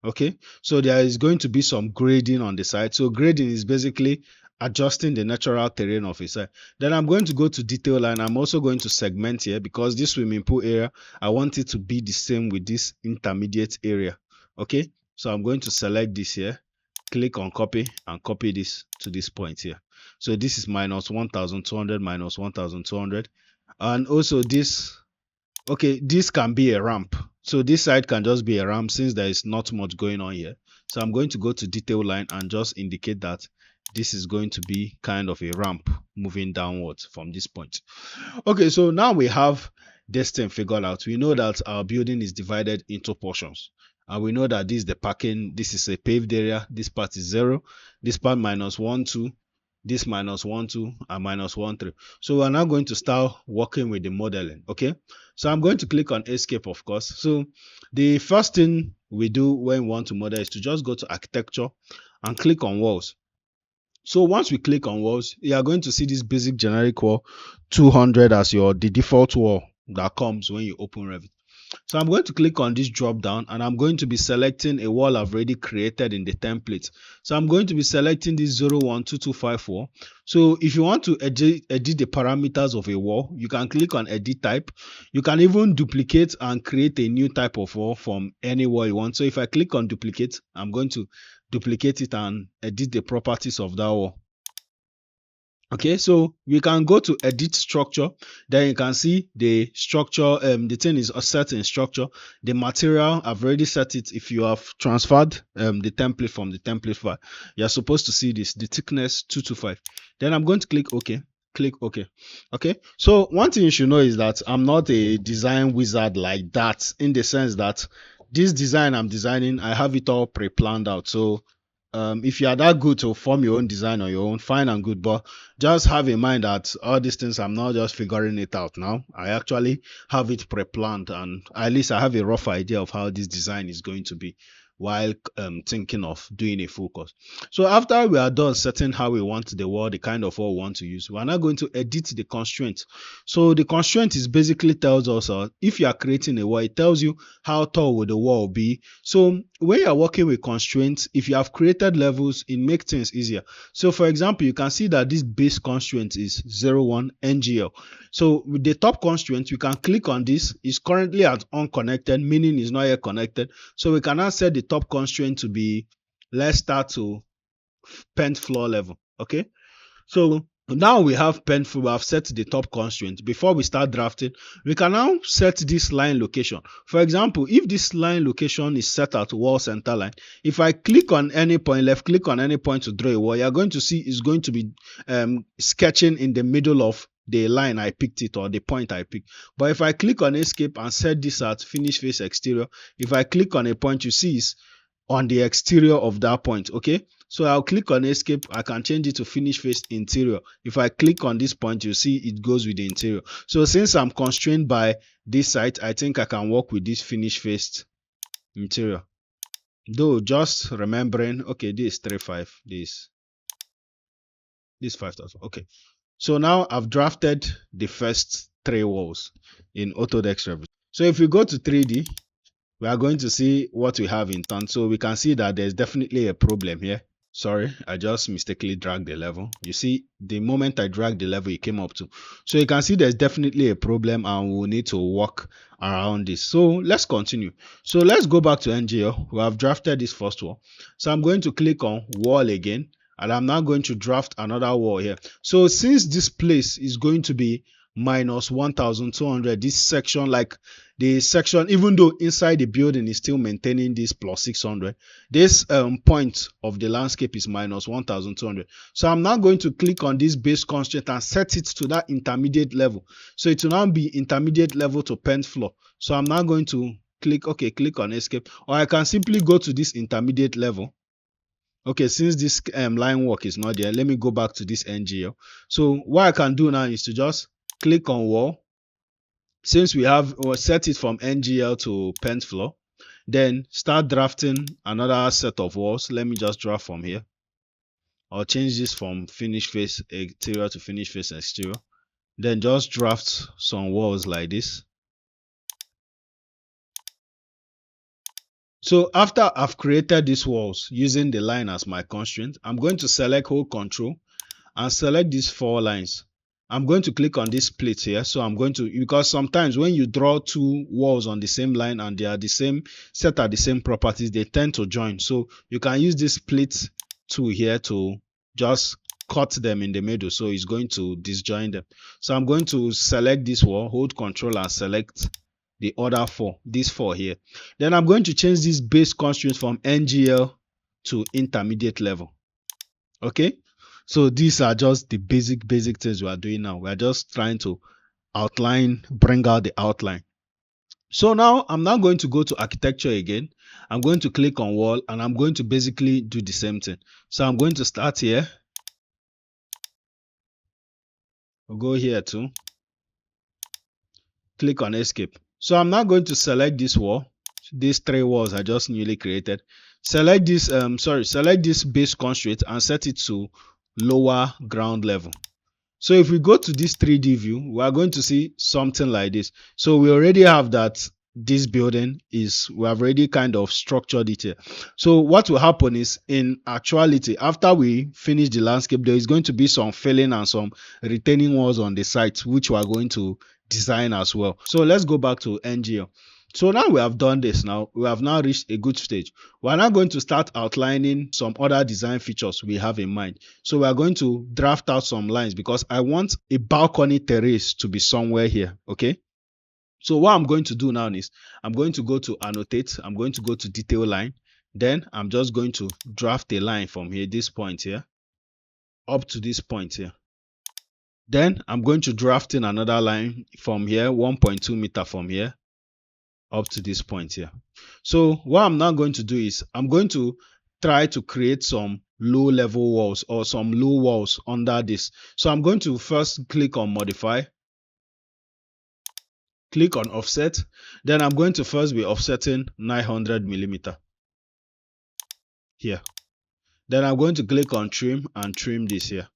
Okay, so there is going to be some grading on the side. So grading is basically adjusting the natural terrain of a site. Then I'm going to go to detail line. I'm also going to segment here because this swimming pool area, I want it to be the same with this intermediate area. Okay, so I'm going to select this here, click on copy and copy this to this point here. So this is minus 1200 minus 1200, and also this, okay, this can be a ramp. So this side can just be a ramp since there is not much going on here. So I'm going to go to detail line and just indicate that this is going to be kind of a ramp moving downwards from this point. Okay, so now we have this thing figured out. We know that our building is divided into portions. And we know that this is the parking, this is a paved area, this part is 0, this part minus 1, 2, this minus 1, 2, and minus 1, 3. So we're now going to start working with the modeling. Okay, so I'm going to click on escape, of course. So the first thing we do when we want to model is to just go to architecture and click on walls. So once we click on walls, you are going to see this basic generic wall 200 as the default wall that comes when you open Revit. So I'm going to click on this drop down and I'm going to be selecting a wall I've already created in the template. So I'm going to be selecting this 012254. So if you want to edit the parameters of a wall, you can click on edit type. You can even duplicate and create a new type of wall from any wall you want. So if I click on duplicate, I'm going to duplicate it and edit the properties of that wall. Okay, so we can go to edit structure. Then you can see the structure, the thing is set in structure. The material, I've already set it. If you have transferred the template from the template file, you're supposed to see this, the thickness 225. Then I'm going to click OK. Click OK. Okay, so one thing you should know is that I'm not a design wizard like that, in the sense that this design I'm designing, I have it all pre-planned out. So if you are that good to form your own design on your own, fine and good, but just have in mind that all these things, I'm not just figuring it out now. I actually have it pre-planned, and at least I have a rough idea of how this design is going to be while thinking of doing a full course. So after we are done setting how we want the wall, the kind of wall we want to use, we are now going to edit the constraint. So the constraint is basically tells us if you are creating a wall, it tells you how tall will the wall be. So when you are working with constraints, if you have created levels, it makes things easier. So for example, you can see that this base constraint is 01 NGL. So with the top constraint, you can click on this. It's currently at unconnected, meaning it's not yet connected. So we can now set the top constraint to be, let's start to PENT floor level. Okay, so now we have PENT floor, we have set the top constraint. Before we start drafting, we can now set this line location. For example, if this line location is set at wall center line, if I click on any point, left click on any point to draw a wall, you're going to see it's going to be sketching in the middle of the line I picked it, or the point I picked. But if I click on escape and set this at finish face exterior, if I click on a point, you see on the exterior of that point. Okay, so I'll click on escape. I can change it to finish face interior. If I click on this point, you see it goes with the interior. So since I'm constrained by this site, I think I can work with this finish face interior. Though just remembering, okay, this 3.5, this 5,000. Okay, so now I've drafted the first 3 walls in Autodesk Revit. So if we go to 3D, we are going to see what we have in turn. So we can see that there's definitely a problem here. Sorry, I just mistakenly dragged the level. You see, the moment I dragged the level, it came up to. So you can see there's definitely a problem and we'll need to work around this. So let's continue. So let's go back to NGL. We have drafted this first wall. So I'm going to click on wall again. And I'm now going to draft another wall here. So since this place is going to be minus 1,200, this section, like the section, even though inside the building is still maintaining this plus 600, this point of the landscape is minus 1,200. So I'm now going to click on this base constraint and set it to that intermediate level. So it will now be intermediate level to PENT floor. So I'm now going to click on escape, or I can simply go to this intermediate level. Okay, since this line work is not there, let me go back to this NGL. So what I can do now is to just click on wall. Since we have set it from NGL to PENT floor, then start drafting another set of walls. Let me just draft from here. I'll change this from finish face interior to finish face exterior. Then just draft some walls like this. So after I've created these walls using the line as my constraint, I'm going to select hold control and select these 4 lines. I'm going to click on this split here. So I'm going to, because sometimes when you draw 2 walls on the same line and they are the same, set at the same properties, they tend to join. So you can use this split tool here to just cut them in the middle. So it's going to disjoin them. So I'm going to select this wall, hold control and select the other 4, these 4 here. Then I'm going to change this base constraint from NGL to intermediate level. Okay, so these are just the basic things we are doing now. We are just trying to bring out the outline. So now I'm now going to go to architecture again. I'm going to click on wall and I'm going to basically do the same thing. So I'm going to start here. We'll go here too. Click on escape. So I'm now going to select this wall, these 3 walls I just newly created. Select this select this base constraint and set it to lower ground level. So if we go to this 3D view, we are going to see something like this. So we already have that this building is, we have already kind of structured it here. So what will happen is, in actuality, after we finish the landscape, there is going to be some filling and some retaining walls on the site, which we are going to design as well. So let's go back to NGL. So now we have done this. Now we have now reached a good stage. We are now going to start outlining some other design features we have in mind. So we are going to draft out some lines because I want a balcony terrace to be somewhere here. Okay. So what I'm going to do now is I'm going to go to annotate. I'm going to go to detail line. Then I'm just going to draft a line from here, this point here, up to this point here. Then I'm going to draft in another line from here, 1.2 meter from here, up to this point here. So what I'm now going to do is I'm going to try to create some low level walls or some low walls under this. So I'm going to first click on modify, click on offset. Then I'm going to first be offsetting 900 millimeter here. Then I'm going to click on trim and trim this here.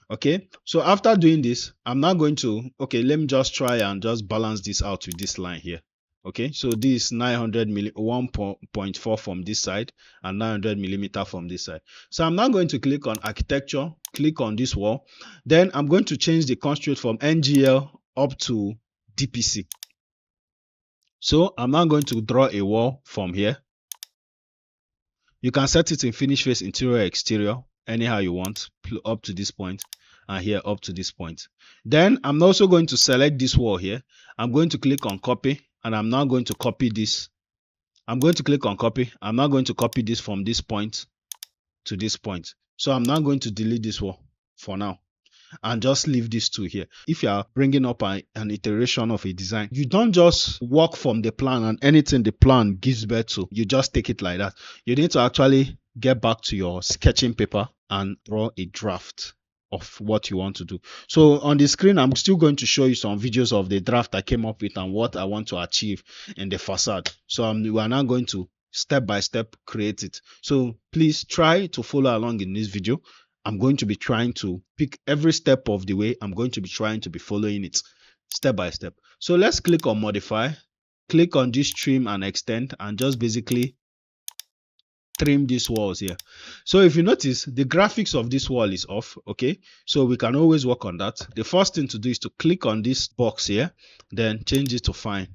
Okay, so after doing this, I'm now going to, okay, let me just try and just balance this out with this line here. Okay, so this 900 1.4 from this side and 900 millimeter from this side. So I'm now going to click on architecture, click on this wall. Then I'm going to change the constraint from NGL up to DPC. So I'm now going to draw a wall from here. You can set it in finish face interior exterior anyhow you want, up to this point, and here up to this point. Then I'm also going to select this wall here. I'm going to click on copy and I'm now going to copy this. I'm going to click on copy. I'm now going to copy this from this point to this point. So I'm now going to delete this wall for now. and just leave these two here. If you are bringing up an iteration of a design, you don't just work from the plan and anything the plan gives birth to, you just take it like that. You need to actually get back to your sketching paper and draw a draft of what you want to do. So on the screen, I'm still going to show you some videos of the draft I came up with and what I want to achieve in the facade. So we are now going to step by step create it. So please try to follow along in this video. I'm going to be trying to pick every step of the way. I'm going to be trying to be following it step by step. So let's click on modify, click on this trim and extend, and just basically trim these walls here. So if you notice, the graphics of this wall is off. Okay, so we can always work on that. The first thing to do is to click on this box here, then change it to fine.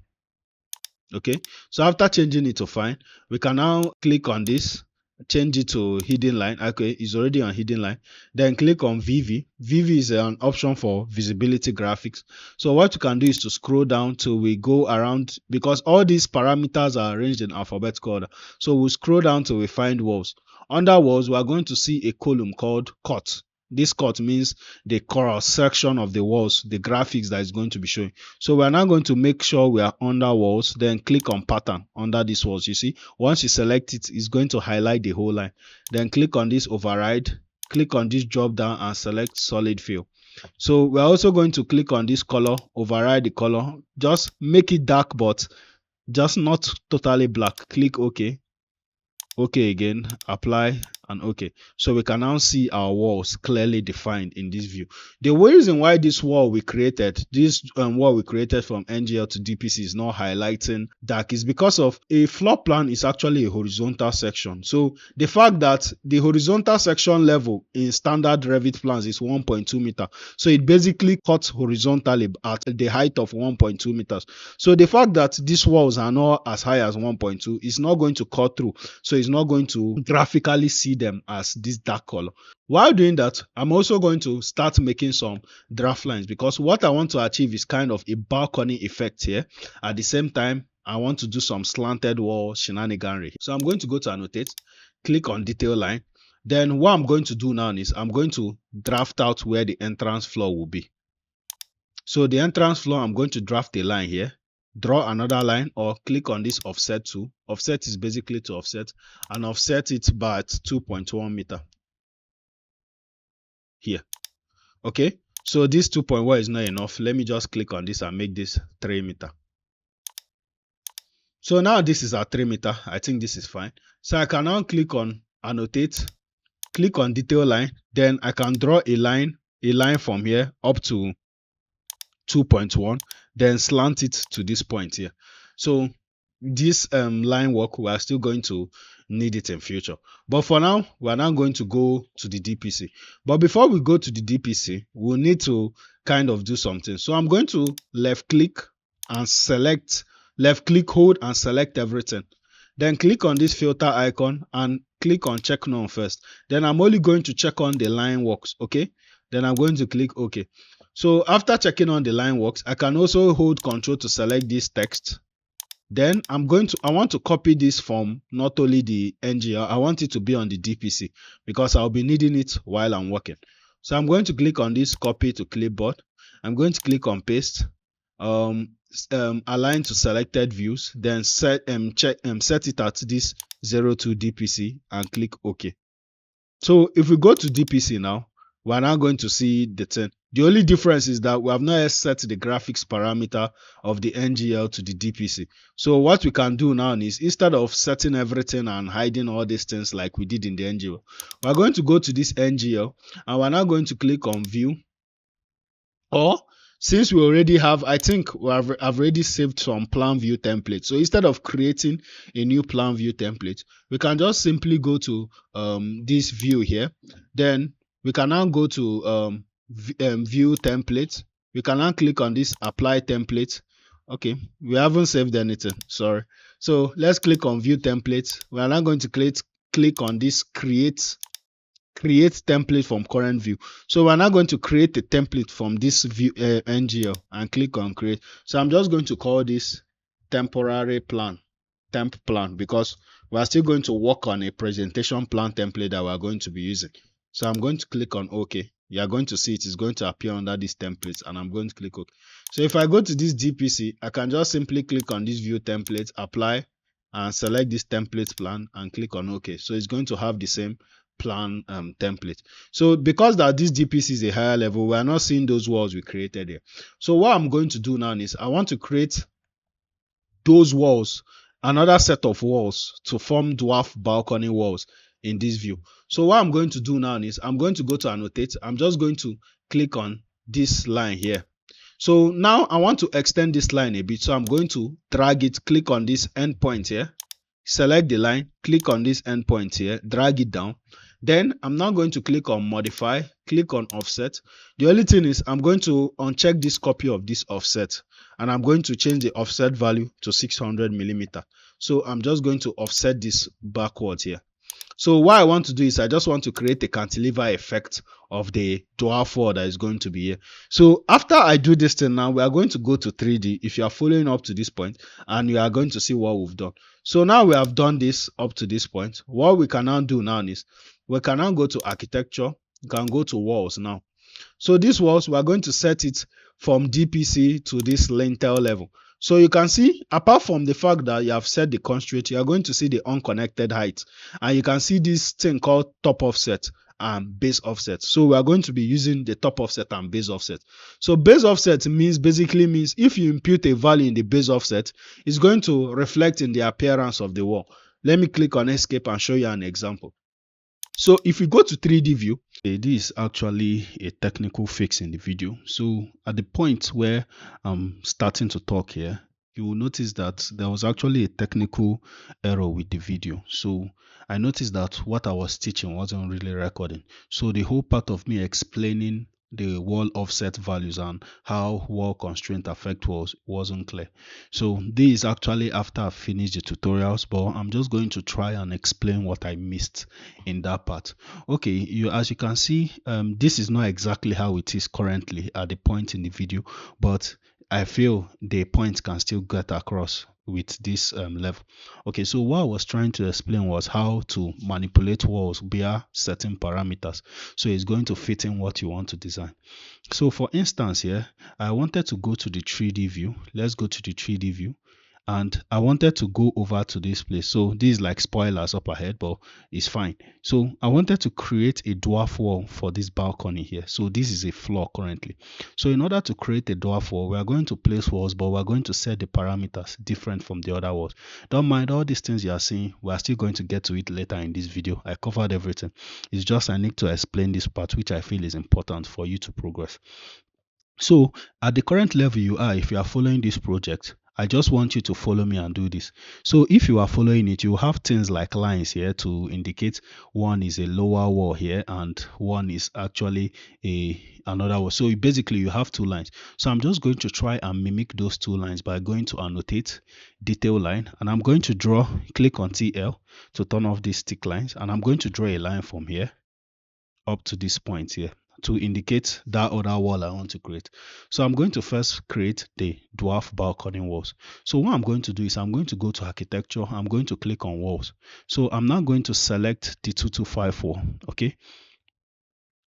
Okay, so after changing it to fine, we can now click on this, change it to hidden line. Okay, it's already on hidden line. Then click on VV. VV is an option for visibility graphics. So what you can do is to scroll down till we go around, because all these parameters are arranged in alphabetical order. So we'll scroll down till we find walls. Under walls, we are going to see a column called cut. This cut means the cross section of the walls, the graphics that is going to be showing. So we are now going to make sure we are under walls, then click on pattern under these walls. You see, once you select it, it's going to highlight the whole line. Then click on this override, click on this drop down and select solid fill. So we're also going to click on this color, override the color, just make it dark, but just not totally black. Click OK. OK again, apply and OK. So we can now see our walls clearly defined in this view. The reason why this wall we created, wall we created from NGL to DPC is not highlighting dark is because of a floor plan is actually a horizontal section. So the fact that the horizontal section level in standard Revit plans is 1.2 meter. So it basically cuts horizontally at the height of 1.2 meters. So the fact that these walls are not as high as 1.2 is not going to cut through. So it's not going to graphically see them as this dark color. While doing that, I'm also going to start making some draft lines, because what I want to achieve is kind of a balcony effect here. At the same time, I want to do some slanted wall shenaniganry. So I'm going to go to annotate, click on detail line. Then what I'm going to do now is I'm going to draft out where the entrance floor will be. So the entrance floor, I'm going to draft a line here, draw another line, or click on this offset tool. Offset is basically to offset, and offset it by 2.1 meter here. Okay, so this 2.1 is not enough. Let me just click on this and make this 3 meter. So now this is at 3 meter. I think this is fine. So I can now click on annotate, click on detail line, then I can draw a line from here up to 2.1, then slant it to this point here. So this line work, we are still going to need it in future, but for now we are now going to go to the DPC. But before we go to the DPC, we'll need to kind of do something. So I'm going to left click and select, left click, hold and select everything, then click on this filter icon and click on check none first. Then I'm only going to check on the line works. Okay, then I'm going to click OK. So after checking on the line works, I can also hold Control to select this text. Then I want to copy this from not only the NGL, I want it to be on the DPC because I'll be needing it while I'm working. So I'm going to click on this copy to clipboard. I'm going to click on paste, align to selected views, then set it at this 02 DPC and click OK. So if we go to DPC now, we're now going to see the thing. The only difference is that we have not yet set the graphics parameter of the NGL to the DPC. So what we can do now is, instead of setting everything and hiding all these things like we did in the NGL, we're going to go to this NGL and we're now going to click on view. Or since we already have, I think I've already saved some plan view template. So instead of creating a new plan view template, we can just simply go to this view here. Then we can now go to view template. We can now click on this apply template. Okay, we haven't saved anything, sorry. So let's click on view template. We are now going to click on this create template from current view. So we're now going to create a template from this view NGL and click on create. So I'm just going to call this temporary plan, temp plan, because we are still going to work on a presentation plan template that we're going to be using. So I'm going to click on OK. you are going to see it is going to appear under these templates, and I'm going to click OK. So if I go to this DPC, I can just simply click on this view template, apply, and select this template plan and click on OK. So it's going to have the same plan template. So because that this DPC is a higher level, we are not seeing those walls we created here. So what I'm going to do now is I want to create those walls, another set of walls to form dwarf balcony walls in this view. So what I'm going to do now is I'm going to go to annotate. I'm just going to click on this line here. So now I want to extend this line a bit. So I'm going to drag it, click on this endpoint here, select the line, click on this endpoint here, drag it down. Then I'm now going to click on modify, click on offset. The only thing is I'm going to uncheck this copy of this offset, and I'm going to change the offset value to 600 millimeter. So I'm just going to offset this backwards here. So what I want to do is I just want to create a cantilever effect of the dwarf wall that is going to be here. So after I do this thing now, we are going to go to 3D if you are following up to this point, and you are going to see what we've done. So now we have done this up to this point. What we can now do now is we can now go to architecture. You can go to walls now. So these walls, we are going to set it from DPC to this lintel level. So you can see, apart from the fact that you have set the constraint, you are going to see the unconnected height, and you can see this thing called top offset and base offset. So we are going to be using the top offset and base offset. So base offset basically means if you impute a value in the base offset, it's going to reflect in the appearance of the wall. Let me click on escape and show you an example. So if we go to 3D view, this is actually a technical fix in the video. So at the point where I'm starting to talk here, you will notice that there was actually a technical error with the video. So I noticed that what I was teaching wasn't really recording. So the whole part of me explaining the wall offset values and how wall constraint affect walls wasn't clear. So this is actually after I finished the tutorials, but I'm just going to try and explain what I missed in that part. Okay, as you can see, this is not exactly how it is currently at the point in the video, but I feel the point can still get across with this level. Okay, so what I was trying to explain was how to manipulate walls via certain parameters, so it's going to fit in what you want to design. So for instance here, I wanted to go to the 3D view. Let's go to the 3D view, and I wanted to go over to this place. So this is like spoilers up ahead, but it's fine. So I wanted to create a dwarf wall for this balcony here. So this is a floor currently. So in order to create a dwarf wall, we are going to place walls, but we're going to set the parameters different from the other walls. Don't mind all these things you are seeing. We are still going to get to it later in this video. I covered everything. It's just I need to explain this part, which I feel is important for you to progress. So at the current level you are, if you are following this project, I just want you to follow me and do this. So if you are following it, you have things like lines here to indicate one is a lower wall here and one is actually another wall. So basically you have two lines. So I'm just going to try and mimic those two lines by going to annotate, detail line, and I'm going to draw, click on TL to turn off these stick lines, and I'm going to draw a line from here up to this point here to indicate that other wall I want to create. So I'm going to first create the dwarf balcony walls. So what I'm going to do is I'm going to go to architecture. I'm going to click on walls. So I'm now going to select the 2254. Okay.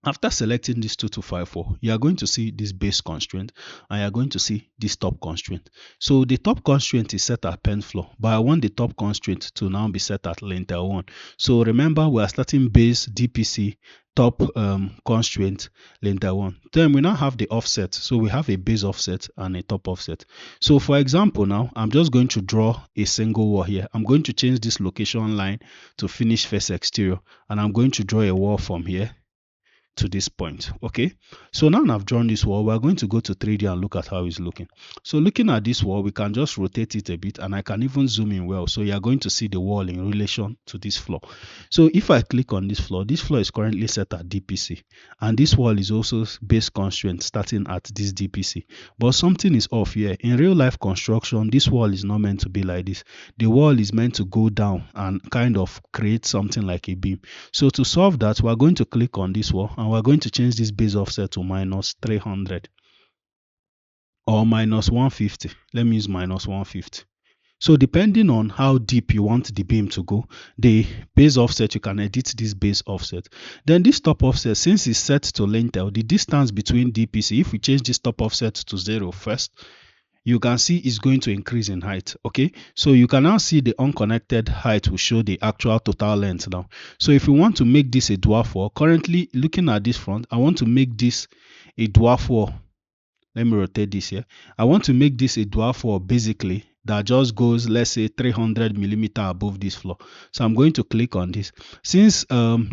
After selecting this 2254, you are going to see this base constraint, and you are going to see this top constraint. So the top constraint is set at PENT floor, but I want the top constraint to now be set at lintel 1. So remember, we are starting base DPC, top constraint lintel 1. Then we now have the offset. So we have a base offset and a top offset. So for example, now I'm just going to draw a single wall here. I'm going to change this location line to finish face exterior, and I'm going to draw a wall from here to this point. Okay, so now I've drawn this wall, we're going to go to 3D and look at how it's looking. So looking at this wall, we can just rotate it a bit, and I can even zoom in well, so you're going to see the wall in relation to this floor. So if I click on this floor is currently set at DPC, and this wall is also base constraint starting at this DPC, but something is off here. In real life construction, this wall is not meant to be like this. The wall is meant to go down and kind of create something like a beam. So to solve that, we're going to click on this wall, and we're going to change this base offset to -300 or -150. Let me use -150. So depending on how deep you want the beam to go, the base offset, you can edit this base offset. Then this top offset, since it's set to lintel, the distance between DPC, if we change this top offset to 0 first, you can see it's going to increase in height. Okay, so you can now see the unconnected height will show the actual total length now. So if we want to make this a dwarf wall, currently looking at this front, I want to make this a dwarf wall. Let me rotate this here. I want to make this a dwarf wall basically that just goes, let's say, 300 millimeter above this floor. So I'm going to click on this. Since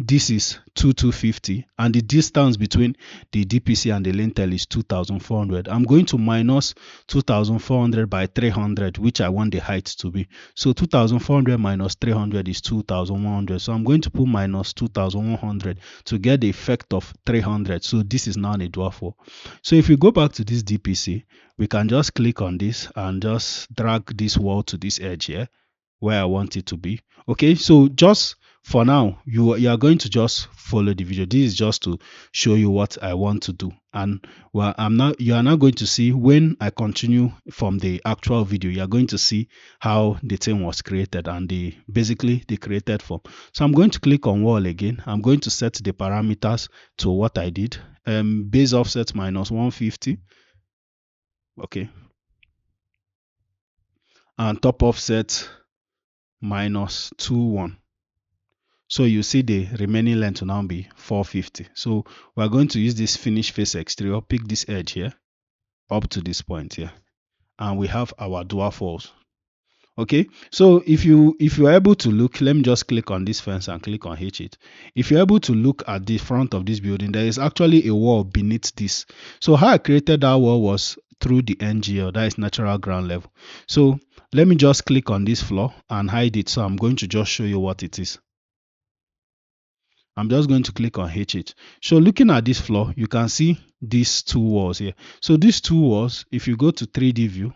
this is 2250 and the distance between the DPC and the lintel is 2400, I'm going to minus 2400 by 300, which I want the height to be. So 2400 minus 300 is 2100. So I'm going to put minus 2100 to get the effect of 300. So this is now a dwarf wall. So if we go back to this DPC, we can just click on this and just drag this wall to this edge here where I want it to be. Okay, so just for now, you are going to just follow the video. This is just to show you what I want to do. And well, you are now going to see when I continue from the actual video, you are going to see how the thing was created and basically the created form. So I'm going to click on wall again. I'm going to set the parameters to what I did. Base offset minus 150. Okay, and top offset minus 21. So you see the remaining length will now be 450. So we're going to use this finish face exterior, pick this edge here up to this point here, and we have our dwarf walls. Okay, so if you're able to look, let me just click on this fence and click on H it. If you're able to look at the front of this building, there is actually a wall beneath this. So how I created that wall was through the NGL, that is natural ground level. So let me just click on this floor and hide it. So I'm going to just show you what it is. I'm just going to click on H it. So looking at this floor, you can see these two walls here. So these two walls, if you go to 3D view,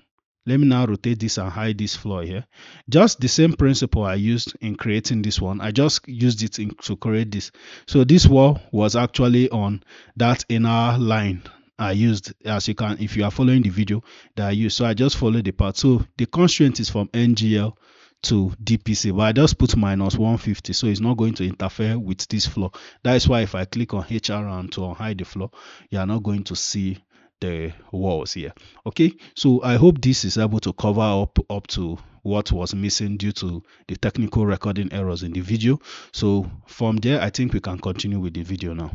let me now rotate this and hide this floor here. Just the same principle I used in creating this one. I just used it to create this. So this wall was actually on that inner line I used, as you can, if you are following the video that I used. So I just followed the path. So the constraint is from NGL to DPC, but I just put minus 150, so it's not going to interfere with this floor. That is why if I click on HR and to unhide the floor, you are not going to see the walls here. Okay, so I hope this is able to cover up to what was missing due to the technical recording errors in the video. So from there, I think we can continue with the video now.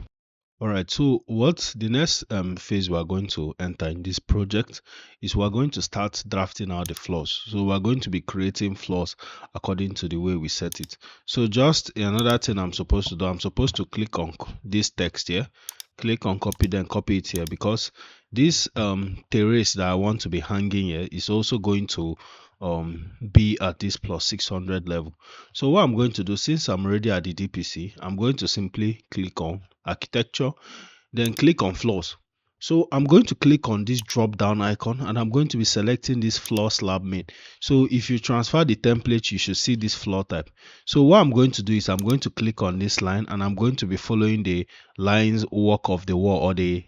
All right, so what the next phase we are going to enter in this project is we're going to start drafting out the floors. So we're going to be creating floors according to the way we set it. So just another thing I'm supposed to do, I'm supposed to click on this text here, click on copy, then copy it here, because this terrace that I want to be hanging here is also going to be at this plus 600 level. So what I'm going to do, since I'm already at the DPC, I'm going to simply click on architecture, then click on floors. So I'm going to click on this drop down icon and I'm going to be selecting this floor slab main. So if you transfer the template, you should see this floor type. So what I'm going to do is I'm going to click on this line and I'm going to be following the lines work of the wall or the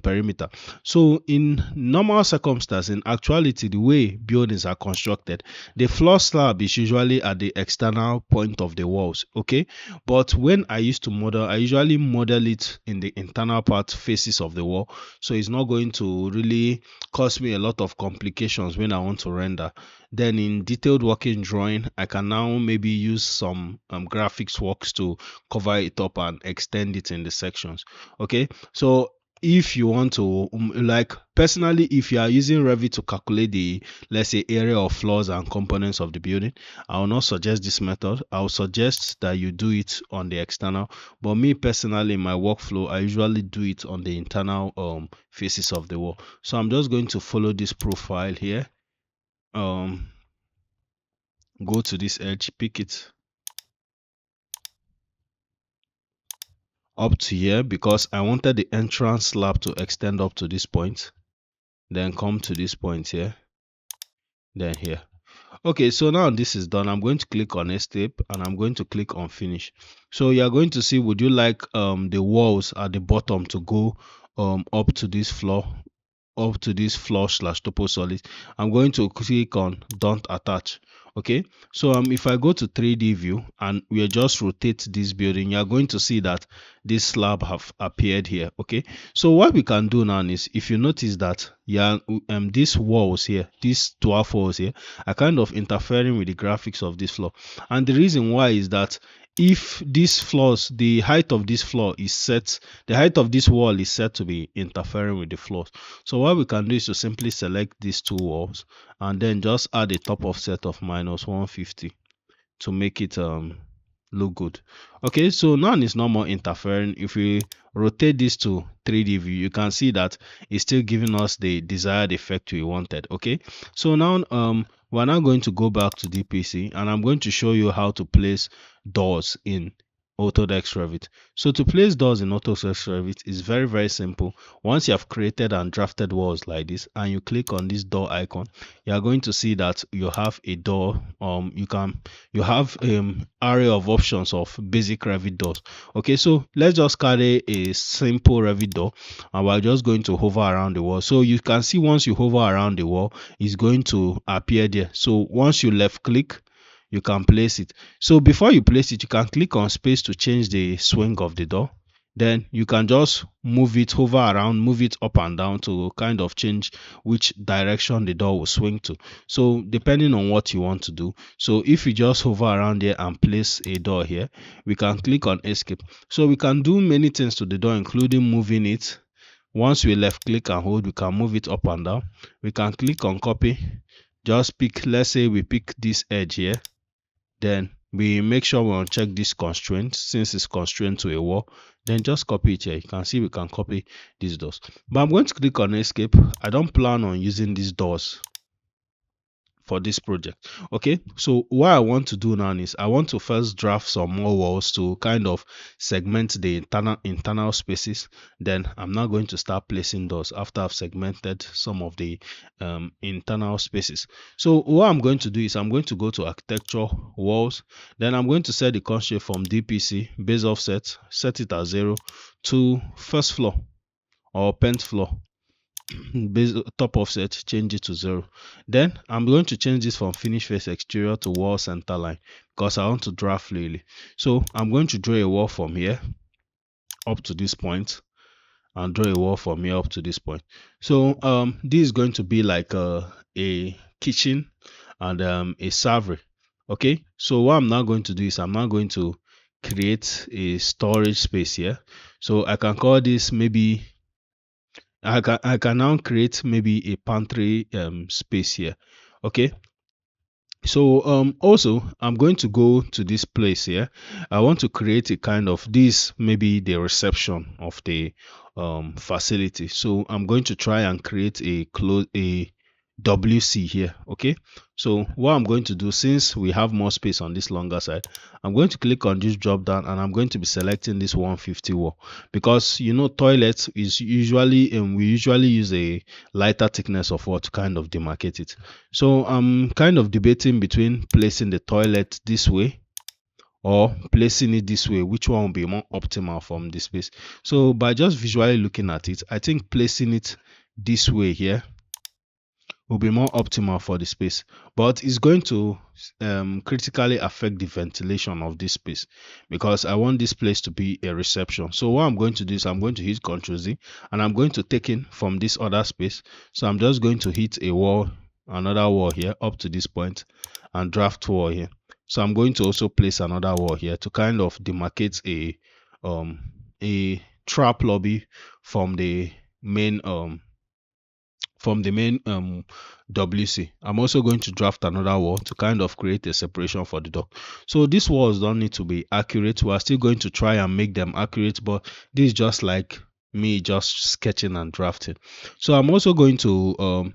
perimeter. So in normal circumstances, in actuality, the way buildings are constructed, the floor slab is usually at the external point of the walls. Okay, but when I used to model, I usually model it in the internal part faces of the wall, so it's not going to really cause me a lot of complications when I want to render. Then in detailed working drawing, I can now maybe use some graphics works to cover it up and extend it in the sections. Okay, so if you want to like personally, if you are using Revit to calculate the, let's say, area of floors and components of the building, I will not suggest this method. I will suggest that you do it on the external, but me personally, in my workflow, I usually do it on the internal faces of the wall. So I'm just going to follow this profile here, go to this edge, pick it up to here because I wanted the entrance slab to extend up to this point, then come to this point here, then here. Okay, so now this is done. I'm going to click on escape and I'm going to click on finish. So you're going to see, would you like the walls at the bottom to go up to this floor up to this floor slash topo solid, I'm going to click on don't attach. Okay, so if I go to 3D view and we just rotate this building, you're going to see that this slab have appeared here. Okay, so what we can do now is, if you notice that these walls here, these 12 walls here, are kind of interfering with the graphics of this floor. And the reason why is that if these floors, the height of this floor is set, the height of this wall is set to be interfering with the floors. So what we can do is to simply select these two walls and then just add a top offset of -150 to make it look good. Okay, so now it's no more interfering. If we rotate this to 3D view, you can see that it's still giving us the desired effect we wanted. Okay, so now we're now going to go back to DPC and I'm going to show you how to place doors in Autodesk Revit. So to place doors in Autodesk Revit is very, very simple. Once you have created and drafted walls like this and you click on this door icon, you are going to see that you have a door. You have array of options of basic Revit doors. Okay, so let's just carry a simple Revit door and we're just going to hover around the wall. So you can see once you hover around the wall, it's going to appear there. So once you left click, you can place it. So before you place it, you can click on space to change the swing of the door. Then you can just move it, hover around, move it up and down to kind of change which direction the door will swing to. So depending on what you want to do. So if you just hover around here and place a door here, we can click on escape. So we can do many things to the door, including moving it. Once we left click and hold, we can move it up and down. We can click on copy. Just pick, let's say we pick this edge here. Then we make sure we uncheck this constraint since it's constrained to a wall. Then just copy it here. You can see we can copy these doors. But I'm going to click on escape. I don't plan on using these doors for this project. Okay, so what I want to do now is I want to first draft some more walls to kind of segment the internal spaces. Then I'm now going to start placing doors after I've segmented some of the internal spaces. So what I'm going to do is I'm going to go to architecture walls. Then I'm going to set the constraint from DPC base offset, set it as 0 to first floor or PENT floor. Base top offset, change it to 0. Then I'm going to change this from finish face exterior to wall center line because I want to draft freely. So I'm going to draw a wall from here up to this point and draw a wall from here up to this point. So this is going to be like a kitchen and a servery. Okay, so what I'm now going to do is I'm now going to create a storage space here. So I can call this, maybe I can now create maybe a pantry space here. Okay, so also I'm going to go to this place here. I want to create a kind of this, maybe the reception of the facility. So I'm going to try and create a WC here. Okay, so what I'm going to do, since we have more space on this longer side, I'm going to click on this drop down and I'm going to be selecting this 150 wall, because you know toilets is usually we usually use a lighter thickness of wall to kind of demarcate it. So I'm kind of debating between placing the toilet this way or placing it this way, which one will be more optimal from this space. So by just visually looking at it, I think placing it this way here will be more optimal for the space, but it's going to critically affect the ventilation of this space because I want this place to be a reception. So what I'm going to do is I'm going to hit Ctrl Z and I'm going to take in from this other space. So I'm just going to hit a wall, another wall here up to this point, and draft wall here. So I'm going to also place another wall here to kind of demarcate a trap lobby from the main WC. I'm also going to draft another wall to kind of create a separation for the door. So these walls don't need to be accurate. We're still going to try and make them accurate, but this is just like me just sketching and drafting. So I'm also going to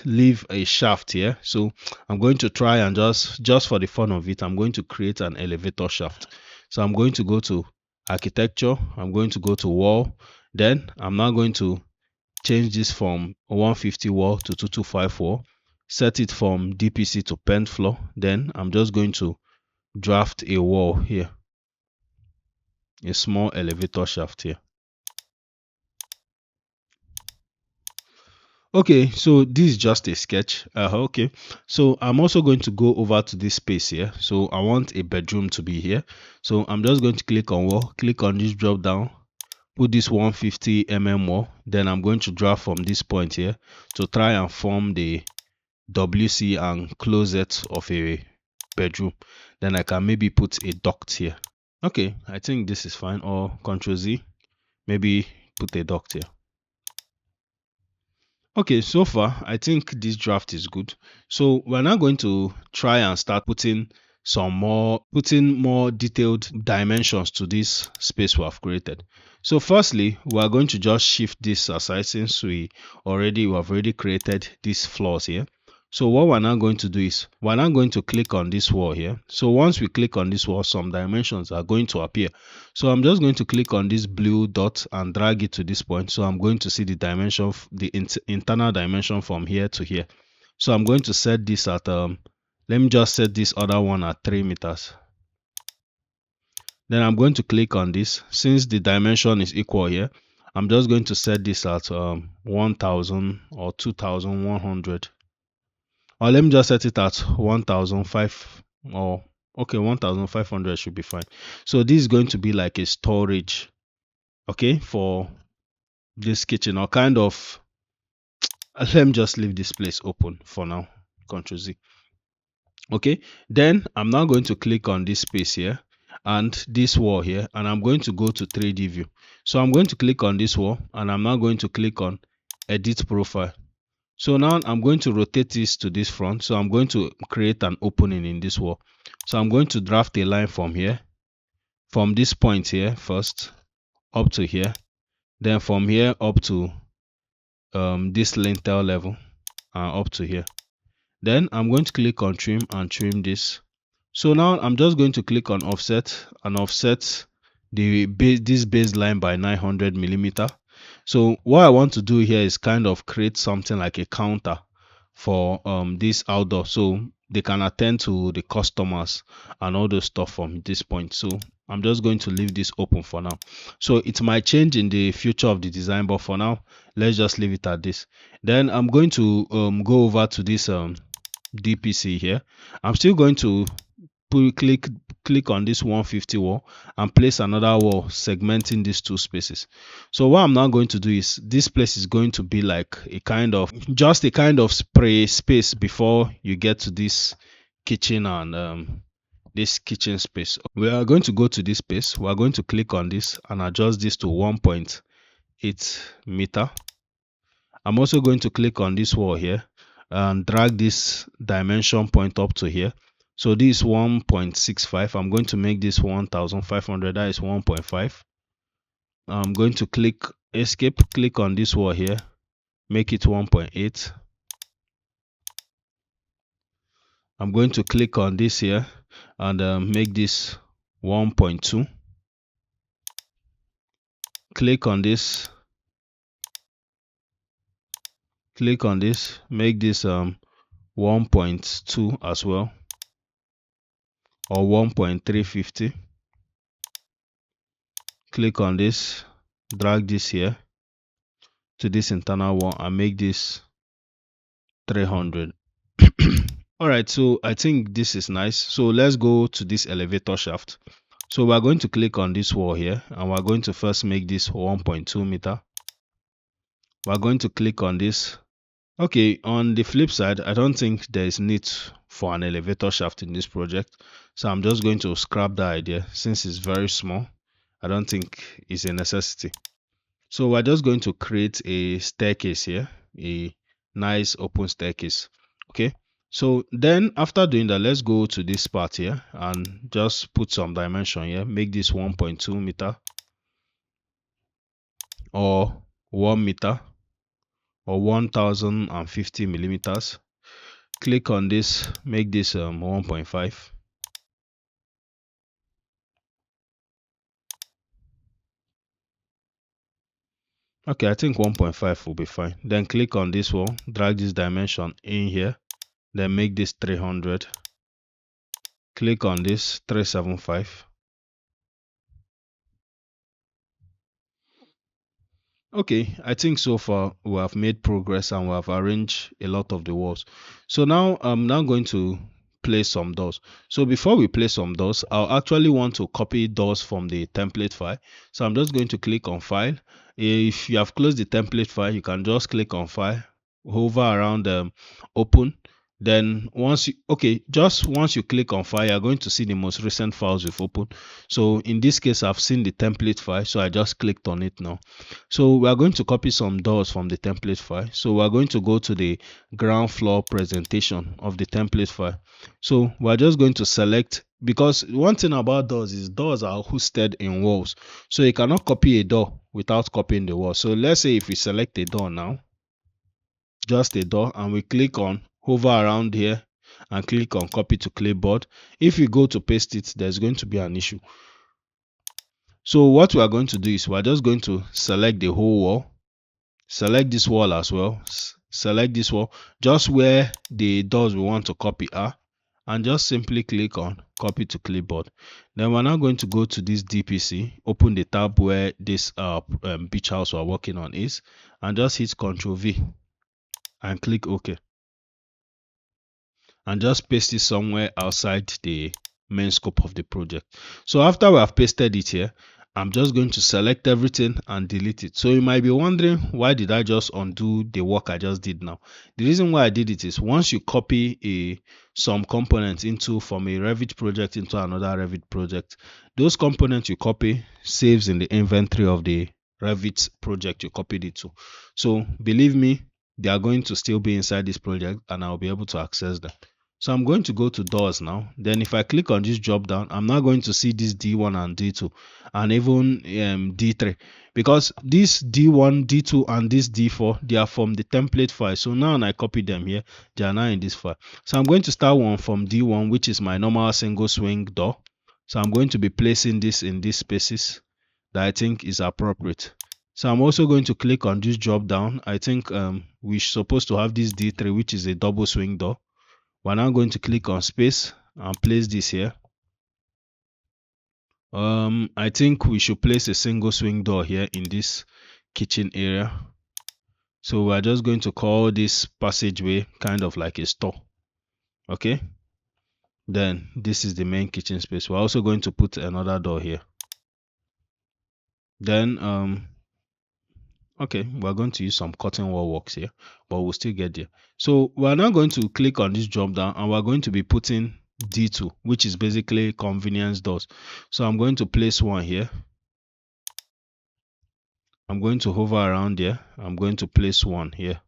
leave a shaft here. So I'm going to try and just for the fun of it, I'm going to create an elevator shaft. So I'm going to go to architecture, I'm going to go to wall, then I'm now going to change this from 150 wall to 225 wall, set it from DPC to PENT floor. Then I'm just going to draft a wall here, a small elevator shaft here. Okay, so this is just a sketch. Okay, so I'm also going to go over to this space here. So I want a bedroom to be here. So I'm just going to click on wall, click on this drop down, put this 150 wall. Then I'm going to draw from this point here to try and form the WC and closet of a bedroom. Then I can maybe put a duct here. Okay, I think this is fine. Or Control Z, maybe put a duct here. Okay, so far I think this draft is good. So we're now going to try and start putting more detailed dimensions to this space we have created. So firstly, we are going to just shift this aside since we have already created these floors here. So what we're now going to do is we're now going to click on this wall here. So once we click on this wall, some dimensions are going to appear. So I'm just going to click on this blue dot and drag it to this point. So I'm going to see the dimension, the internal dimension from here to here. So I'm going to set this at let me just set this other one at 3 meters. Then I'm going to click on this. Since the dimension is equal here, I'm just going to set this at 1000 or 2100. Or let me just set it at 1005, or okay, 1500 should be fine. So this is going to be like a storage, okay, for this kitchen, or kind of let me just leave this place open for now. Control Z. Okay, then I'm now going to click on this space here and this wall here, and I'm going to go to 3D view. So I'm going to click on this wall and I'm now going to click on edit profile. So now I'm going to rotate this to this front. So I'm going to create an opening in this wall. So I'm going to draft a line from here, from this point here first, up to here. Then from here up to this lintel level and up to here. Then I'm going to click on trim and trim this. So now I'm just going to click on offset and offset this baseline by 900 millimeter. So what I want to do here is kind of create something like a counter for this outdoor, so they can attend to the customers and all those stuff from this point. So I'm just going to leave this open for now. So it might change in the future of the design, but for now let's just leave it at this. Then I'm going to go over to this DPC here. I'm still going to click on this 150 wall and place another wall segmenting these two spaces. So what I'm now going to do is this place is going to be like a kind of spray space before you get to this kitchen and this kitchen space. We are going to go to this space. We are going to click on this and adjust this to 1.8 meter. I'm also going to click on this wall here and drag this dimension point up to here. So this is 1.65. I'm going to make this 1500. That is 1.5. I'm going to click escape, click on this wall here, make it 1.8. I'm going to click on this here and make this 1.2. Click on this, make this 1.2 as well, or 1.350. Click on this, drag this here to this internal wall and make this 300. All right, so I think this is nice. So let's go to this elevator shaft. So we're going to click on this wall here and we're going to first make this 1.2 meter. We're going to click on this. Okay, on the flip side, I don't think there is need for an elevator shaft in this project. So I'm just going to scrap that idea since it's very small. I don't think it's a necessity. So we're just going to create a staircase here, a nice open staircase. Okay, so then after doing that, let's go to this part here and just put some dimension here. Make this 1.2 meter or 1 meter or 1050 millimeters. Click on this, make this 1.5. Okay, I think 1.5 will be fine. Then click on this wall, drag this dimension in here, then make this 300. Click on this 375. Okay, I think so far we have made progress and we have arranged a lot of the walls. So now I'm now going to place some doors. So before we place some doors, I'll actually want to copy doors from the template file. So I'm just going to click on file. If you have closed the template file, you can just click on file, hover around open. Then once you just once you click on file, you're going to see the most recent files you've opened. So in this case, I've seen the template file, so I just clicked on it now. So we are going to copy some doors from the template file. So we are going to go to the ground floor presentation of the template file. So we are just going to select, because one thing about doors is doors are hosted in walls. So you cannot copy a door without copying the wall. So let's say if we select a door now, just a door, and we click on hover around here and click on copy to clipboard. If we go to paste it, there's going to be an issue. So what we are going to do is we are just going to select the whole wall, select this wall as well, select this wall just where the doors we want to copy are, and just simply click on copy to clipboard. Then we're now going to go to this DPC, open the tab where this beach house we're working on is, and just hit Ctrl V and click OK, and just paste it somewhere outside the main scope of the project. So after we have pasted it here, I'm just going to select everything and delete it. So you might be wondering, why did I just undo the work I just did now? The reason why I did it is once you copy some components from a Revit project into another Revit project, those components you copy saves in the inventory of the Revit project you copied it to. So believe me, they are going to still be inside this project and I'll be able to access them. So I'm going to go to doors now. Then if I click on this drop down, I'm now going to see this D1 and D2 and even D3, because this D1, D2 and this D4, they are from the template file. So now when I copy them here, they are now in this file. So I'm going to start one from D1, which is my normal single swing door. So I'm going to be placing this in these spaces that I think is appropriate. So I'm also going to click on this drop down. I think we're supposed to have this D3, which is a double swing door. We're now going to click on space and place this here. I think we should place a single swing door here in this kitchen area. So we're just going to call this passageway kind of like a store. Okay. Then this is the main kitchen space. We're also going to put another door here. Then okay, we're going to use some curtain wall works here, but we'll still get there. So we're now going to click on this drop down and we're going to be putting D2, which is basically convenience doors. So I'm going to place one here. I'm going to hover around here. I'm going to place one here.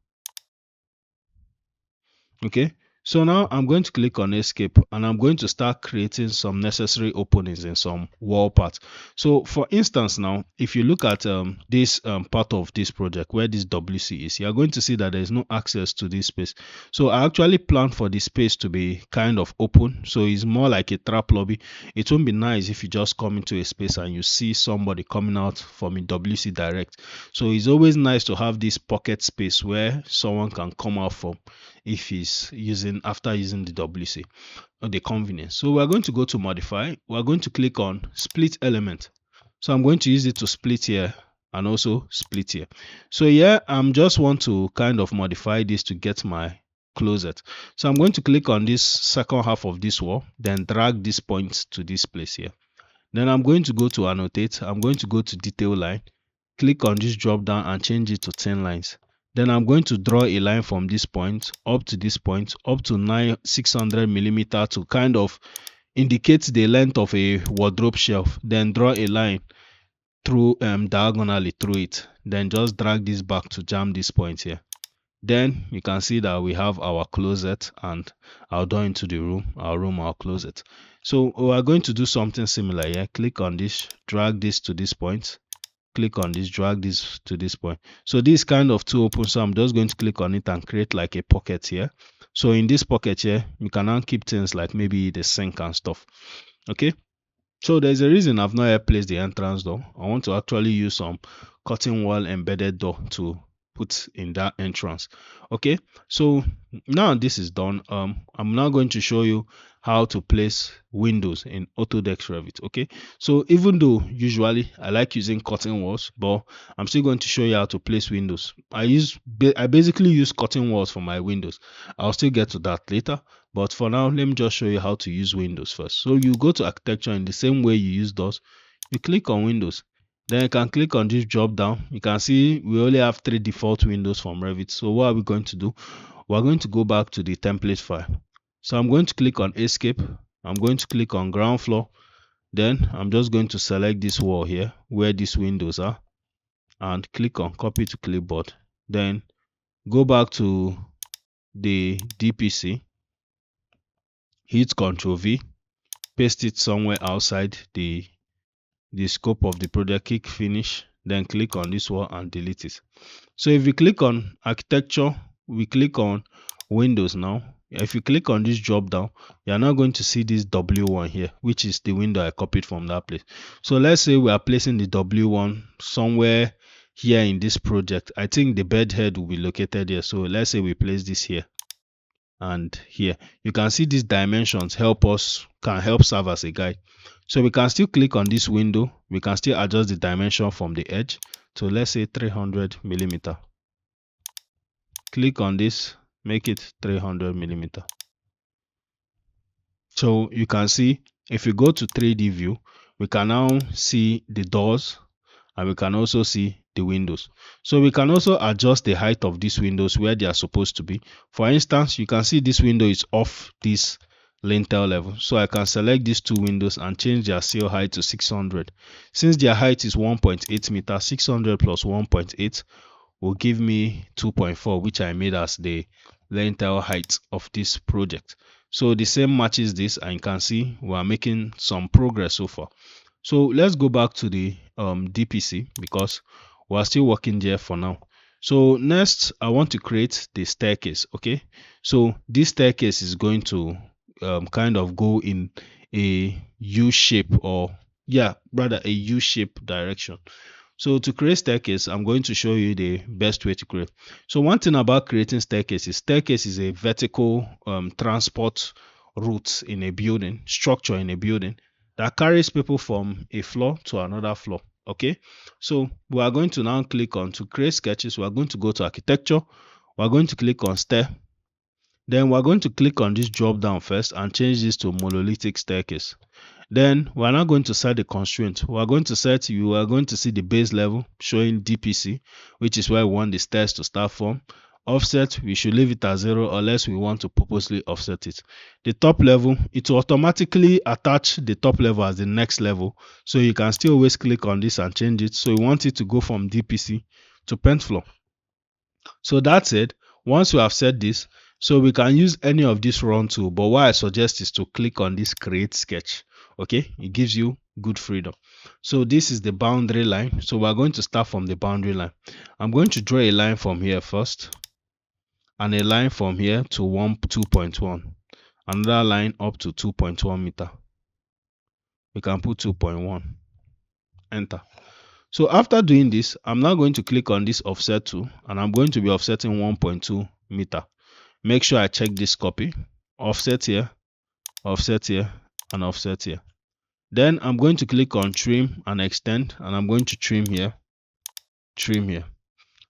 Okay, so now I'm going to click on escape and I'm going to start creating some necessary openings in some wall parts. So for instance, now if you look at this part of this project where this WC is, you're going to see that there's no access to this space. So I actually plan for the space to be kind of open, so it's more like a trap lobby. It won't be nice if you just come into a space and you see somebody coming out from a WC direct. So it's always nice to have this pocket space where someone can come out from if he's using after using the WC or the convenience. So we're going to go to modify. We're going to click on split element. So I'm going to use it to split here and also split here. So here I'm just want to kind of modify this to get my closet. So I'm going to click on this second half of this wall, then drag this point to this place here. Then I'm going to go to annotate. I'm going to go to detail line, click on this drop down and change it to 10 lines. Then I'm going to draw a line from this point up to this point up to 600 millimeter to kind of indicate the length of a wardrobe shelf. Then draw a line through diagonally through it. Then just drag this back to jam this point here. Then you can see that we have our closet and our door into the room, our closet. So we are going to do something similar here. Click on this, drag this to this point, click on this, drag this to this point. So this kind of two open, so I'm just going to click on it and create like a pocket here. So in this pocket here, you can now keep things like maybe the sink and stuff. Okay, so there's a reason I've not yet placed the entrance door. I want to actually use some curtain wall embedded door to put in that entrance. Okay, so now this is done. I'm now going to show you how to place windows in Autodesk Revit. Okay, so even though usually I like using curtain walls, but I'm still going to show you how to place windows. I basically use curtain walls for my windows. I'll still get to that later, but for now let me just show you how to use windows first. So you go to architecture in the same way you use doors. You click on windows, then you can click on this drop down. You can see we only have 3 default windows from Revit. So what are we going to do? We're going to go back to the template file. So I'm going to click on escape. I'm going to click on ground floor. Then I'm just going to select this wall here where these windows are and click on copy to clipboard. Then go back to the DPC, hit Ctrl V, paste it somewhere outside the scope of the project, click finish, then click on this wall and delete it. So if you click on architecture, we click on windows now. If you click on this drop down, you're now going to see this W1 here, which is the window I copied from that place. So let's say we are placing the W1 somewhere here in this project. I think the bed head will be located here. So let's say we place this here and here. You can see these dimensions can help serve as a guide. So we can still click on this window. We can still adjust the dimension from the edge to, let's say, 300 millimeter. Click on this, make it 300 millimeter. So you can see if we go to 3D view, we can now see the doors and we can also see the windows. So we can also adjust the height of these windows where they are supposed to be. For instance, you can see this window is off this lintel level. So I can select these two windows and change their sill height to 600. Since their height is 1.8 meter, 600 plus 1.8 will give me 2.4, which I made as the lintel height of this project. So the same matches this, and you can see we are making some progress so far. So let's go back to the DPC because we are still working there for now. So next I want to create the staircase. Okay, so this staircase is going to kind of go in a U shape, or rather a U shape direction. So to create staircase, I'm going to show you the best way to create. So one thing about creating staircase is a vertical transport route in a building, structure in a building that carries people from a floor to another floor. Okay, so we are going to now click on to create sketches. We are going to go to architecture. We are going to click on stair. Then we're going to click on this drop down first and change this to monolithic staircase. Then we're now going to set the constraint. You are going to see the base level showing DPC, which is where we want the stairs to start from. Offset, we should leave it at 0 unless we want to purposely offset it. The top level, it will automatically attach the top level as the next level. So you can still always click on this and change it. So we want it to go from DPC to PENT floor. So that's it. Once we have set this, so we can use any of this run tool, but what I suggest is to click on this create sketch. Okay, it gives you good freedom. So this is the boundary line. So we're going to start from the boundary line. I'm going to draw a line from here first, and a line from here to 2.1, another line up to 2.1 meter. We can put 2.1, enter. So after doing this, I'm now going to click on this offset tool, and I'm going to be offsetting 1.2 meter. Make sure I check this copy, offset here, and offset here. Then I'm going to click on trim and extend, and I'm going to trim here, trim here.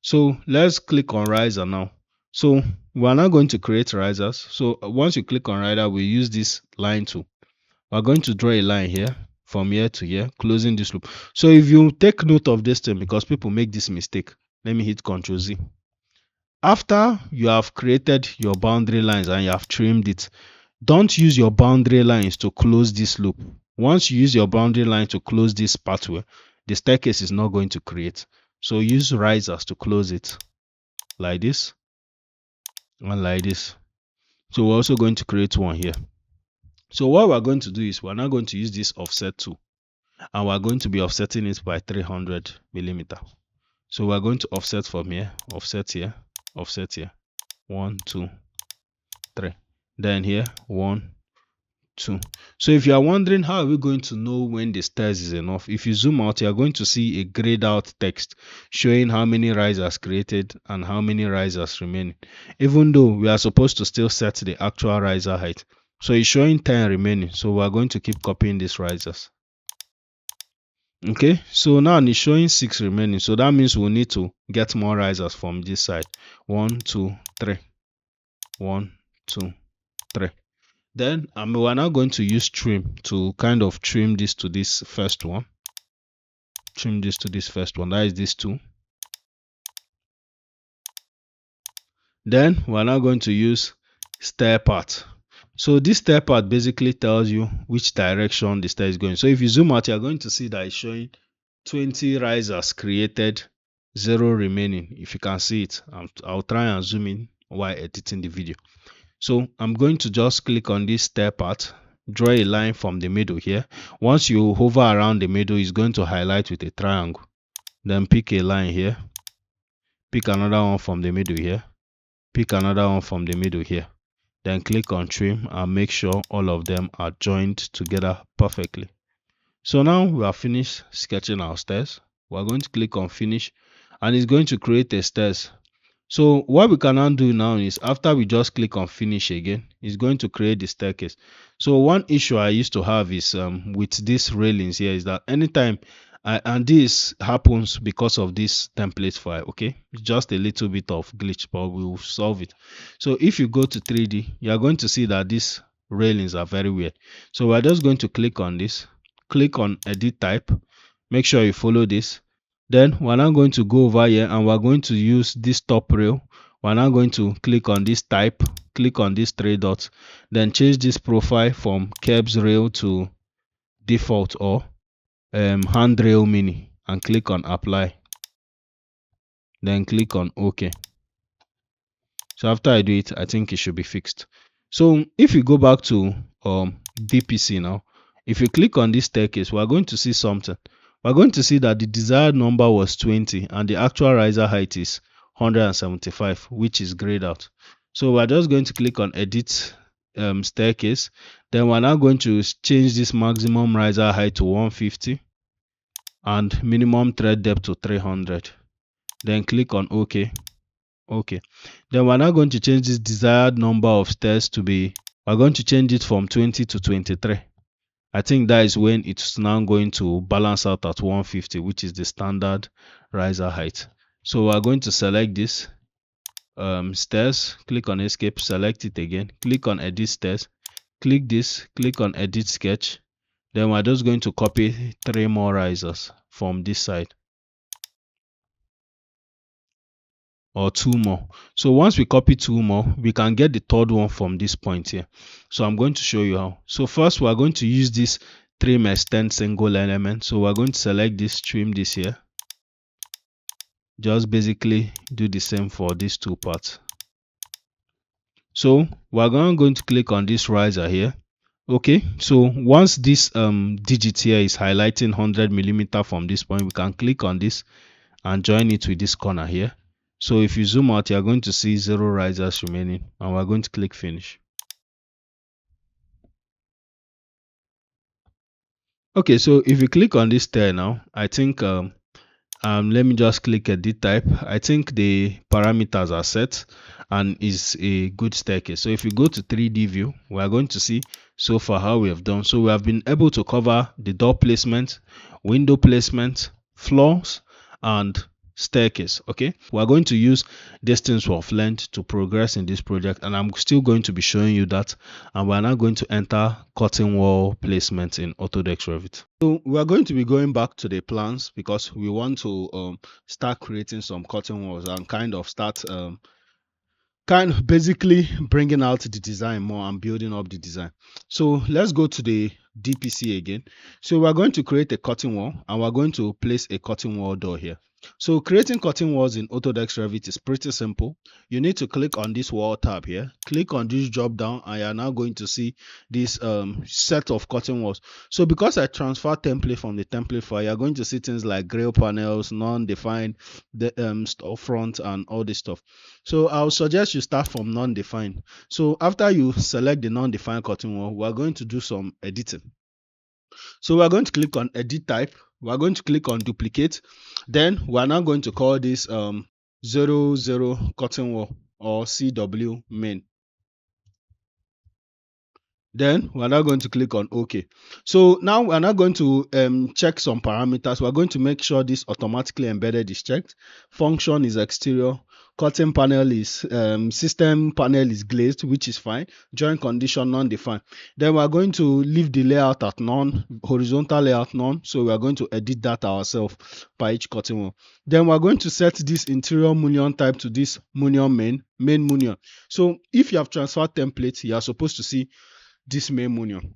So let's click on riser now. So we're now going to create risers. So once you click on riser, we use this line tool. We're going to draw a line here from here to here, closing this loop. So if you take note of this thing, because people make this mistake, let me hit Ctrl Z. After you have created your boundary lines and you have trimmed it, don't use your boundary lines to close this loop. Once you use your boundary line to close this pathway, the staircase is not going to create. So use risers to close it, like this and like this. So we're also going to create one here. So what we're going to do is we're now going to use this offset tool, and we're going to be offsetting it by 300 millimeter. So we're going to offset from here, offset here, offset here, 1, 2, 3. Then here, 1, 2. So if you are wondering how are we going to know when the stairs is enough, if you zoom out, you are going to see a grayed out text showing how many risers created and how many risers remaining, even though we are supposed to still set the actual riser height. So it's showing 10 remaining. So we're going to keep copying these risers. Okay, so now it's showing 6 remaining. So that means we'll need to get more risers from this side. 1, 2, 3. 1, 2, 3. Then we're now going to use trim to kind of trim this to this first one. Trim this to this first one. That is this two. Then we're now going to use stair path. So this stair path basically tells you which direction the stair is going. So if you zoom out, you're going to see that it's showing 20 risers created, 0 remaining. If you can see it, I'll try and zoom in while editing the video. So I'm going to just click on this stair path, draw a line from the middle here. Once you hover around the middle, it's going to highlight with a triangle. Then pick a line here, pick another one from the middle here, pick another one from the middle here. Then click on trim and make sure all of them are joined together perfectly. So now we are finished sketching our stairs. We're going to click on finish and it's going to create a stairs. So what we can now do now is after we just click on finish again, it's going to create the staircase. So one issue I used to have is with these railings here is that anytime and this happens because of this template file. Okay, it's just a little bit of glitch, but we'll solve it. So if you go to 3D, you are going to see that these railings are very weird. So we're just going to click on this, click on edit type, make sure you follow this. Then we're now going to go over here and we're going to use this top rail. We're now going to click on this type, click on these 3 dots, then change this profile from curbs rail to default or handrail mini and click on apply. Then click on OK. So after I do it, I think it should be fixed. So if you go back to BPC now, if you click on this staircase, we're going to see something. We're going to see that the desired number was 20 and the actual riser height is 175, which is grayed out. So we're just going to click on edit staircase. Then we're now going to change this maximum riser height to 150 and minimum thread depth to 300. Then click on OK. Okay. Then we're now going to change this desired number of stairs to be, we're going to change it from 20 to 23. I think that is when it's now going to balance out at 150, which is the standard riser height. So we're going to select this stairs, click on escape, select it again, click on edit stairs, click this, click on edit sketch. Then we're just going to copy 3 more risers from this side. Or 2 more. So once we copy 2 more, we can get the third one from this point here. So I'm going to show you how. So first we're going to use this trim extend single element. So we're going to select this, trim this here. Just basically do the same for these 2 parts. So we're going to click on this riser here. Okay, so once this digit here is highlighting 100 millimeter from this point, we can click on this and join it with this corner here. So if you zoom out, you're going to see 0 risers remaining and we're going to click finish. Okay, so if you click on this stair now, I think let me just click edit type. I think the parameters are set and is a good staircase. So if you go to 3D view, we are going to see so far how we have done. So we have been able to cover the door placement, window placement, floors and staircase. Okay, we're going to use distance of length to progress in this project and I'm still going to be showing you that, and we're now going to enter curtain wall placement in Autodesk Revit. So we're going to be going back to the plans because we want to start creating some curtain walls and kind of start basically bringing out the design more and building up the design. So let's go to the DPC again. So we're going to create a curtain wall and we're going to place a curtain wall door here. So creating curtain walls in Autodesk Revit is pretty simple. You need to click on this wall tab here, click on this drop down, and you're now going to see this set of curtain walls. So because I transfer template from the template file, you're going to see things like grill panels, non-defined, the storefront and all this stuff. So I'll suggest you start from non-defined. So after you select the non-defined curtain wall, we're going to do some editing. So we're going to click on edit type. We're going to click on duplicate. Then we're now going to call this 00 curtain wall or CW main. Then we're now going to click on OK. So now we're now going to check some parameters. We're going to make sure this automatically embedded is checked. Function is exterior. Curtain panel is system panel is glazed, which is fine. Joint condition non-defined. Then we're going to leave the layout at none, horizontal layout none. So we are going to edit that ourselves by each curtain wall. Then we're going to set this interior mullion type to this mullion main mullion. So if you have transferred templates, you are supposed to see this main mullion.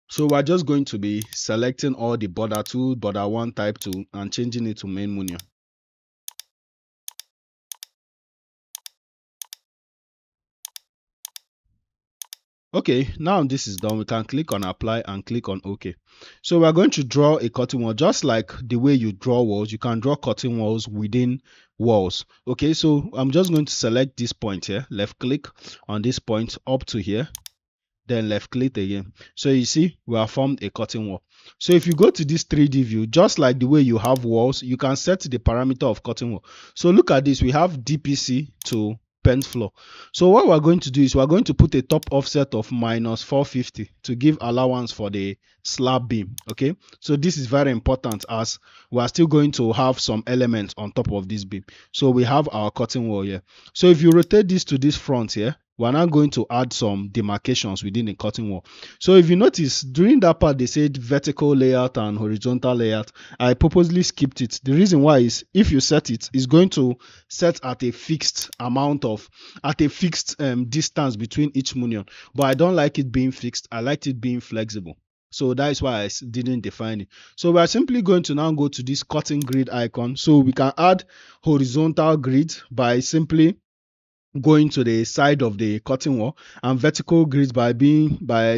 So we're just going to be selecting all the border 2, border 1, type 2 and changing it to main mullion. Okay, now this is done. We can click on apply and click on OK. So we're going to draw a curtain wall just like the way you draw walls. You can draw curtain walls within walls. Okay, so I'm just going to select this point here, left click on this point up to here, then left click again. So you see we have formed a curtain wall. So if you go to this 3D view, just like the way you have walls, you can set the parameter of curtain wall. So look at this, we have DPC to PENT floor. So what we're going to do is we're going to put a top offset of -450 to give allowance for the slab beam. Okay, so this is very important as we are still going to have some elements on top of this beam. So we have our curtain wall here. So if you rotate this to this front here, we're now going to add some demarcations within the curtain wall. So if you notice, during that part, they said vertical layout and horizontal layout. I purposely skipped it. The reason why is if you set it, it's going to set at a fixed amount of, at a fixed distance between each mullion. But I don't like it being fixed. I like it being flexible. So that is why I didn't define it. So we are simply going to now go to this cutting grid icon. So we can add horizontal grid by simply going to the side of the curtain wall, and vertical grids by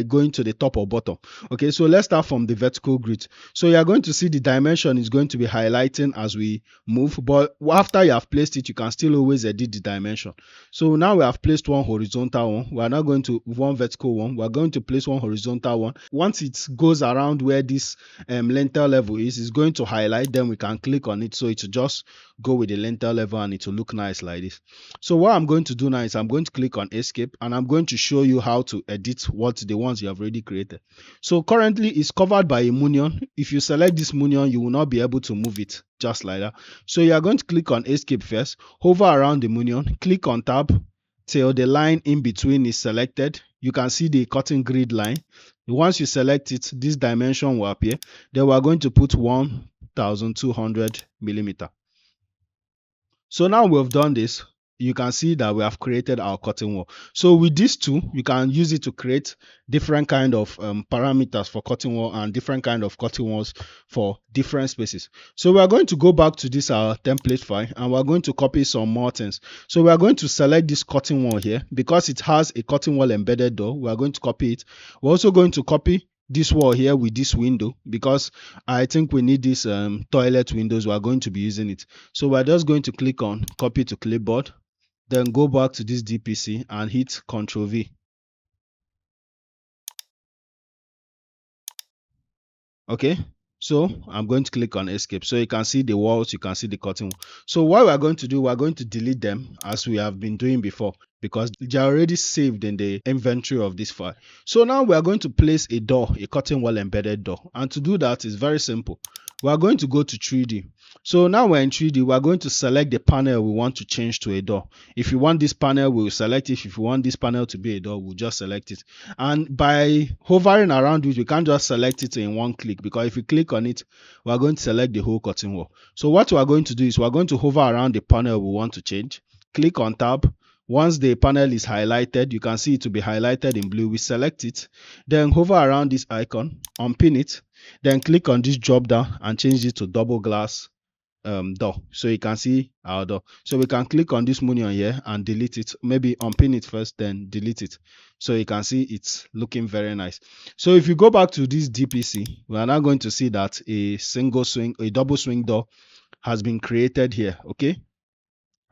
going to the top or bottom. Okay, so let's start from the vertical grid. So you are going to see the dimension is going to be highlighting as we move, but after you have placed it, you can still always edit the dimension. So now we have placed one horizontal one. We are now going to one vertical one. We are going to place one horizontal one. Once it goes around where this lintel level is, it's going to highlight. Then we can click on it, so it will just go with the lintel level and it will look nice like this. So what I'm going to do now is I'm going to click on escape and I'm going to show you how to edit the ones you have already created. So currently it's covered by a mullion. If you select this mullion, you will not be able to move it just like that. So you are going to click on escape first, hover around the mullion, click on tab till the line in between is selected. You can see the cutting grid line. Once you select it, this dimension will appear. Then we are going to put 1200 millimeter. So now we've done this, you can see that we have created our curtain wall. So with these two, you can use it to create different kind of parameters for curtain wall and different kind of curtain walls for different spaces. So we are going to go back to this our template file and we're going to copy some more things. So we are going to select this curtain wall here because it has a curtain wall embedded door. We are going to copy it. We're also going to copy this wall here with this window because I think we need this toilet windows. We are going to be using it. So we're just going to click on copy to clipboard, then go back to this DPC and hit Ctrl V. Okay, so I'm going to click on escape. So you can see the walls, you can see the curtain. So what we're going to do, we're going to delete them as we have been doing before because they're already saved in the inventory of this file. So now we are going to place a door, a curtain wall embedded door. And to do that is very simple. We are going to go to 3D. So now we're in 3D, we're going to select the panel we want to change to a door. If you want this panel, we'll select it. If you want this panel to be a door, we'll just select it. And by hovering around it, we can't just select it in one click because if you click on it, we're going to select the whole curtain wall. So what we're going to do is we're going to hover around the panel we want to change, click on tab. Once the panel is highlighted, you can see it to be highlighted in blue. We select it, then hover around this icon, unpin it, then click on this drop down and change it to double glass door, so you can see our door. So we can click on this mullion here and delete it, maybe unpin it first then delete it, so you can see it's looking very nice. So if you go back to this DPC, we are now going to see that a double swing door has been created here. Okay,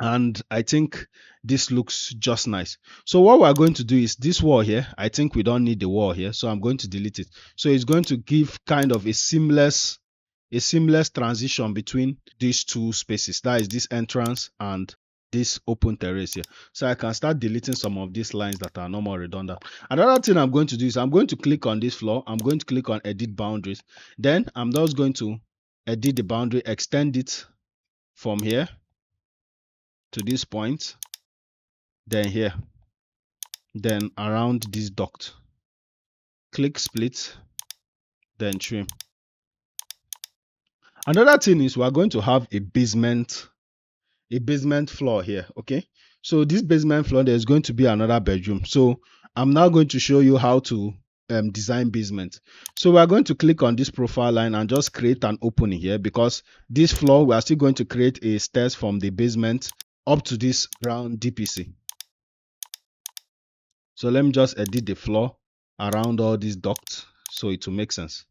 and I think this looks just nice. So what we're going to do is this wall here, I think we don't need the wall here, so I'm going to delete it. So it's going to give kind of a seamless transition between these two spaces, that is this entrance and this open terrace here. So I can start deleting some of these lines that are no more redundant. Another thing I'm going to do is I'm going to click on this floor. I'm going to click on edit boundaries. Then I'm just going to edit the boundary, extend it from here to this point, then here, then around this duct. Click split, then trim. Another thing is we're going to have a basement floor here. Okay, so this basement floor, there's going to be another bedroom. So I'm now going to show you how to design basement. So we're going to click on this profile line and just create an opening here, because this floor we are still going to create a stairs from the basement up to this ground DPC. So let me just edit the floor around all these ducts so it will make sense.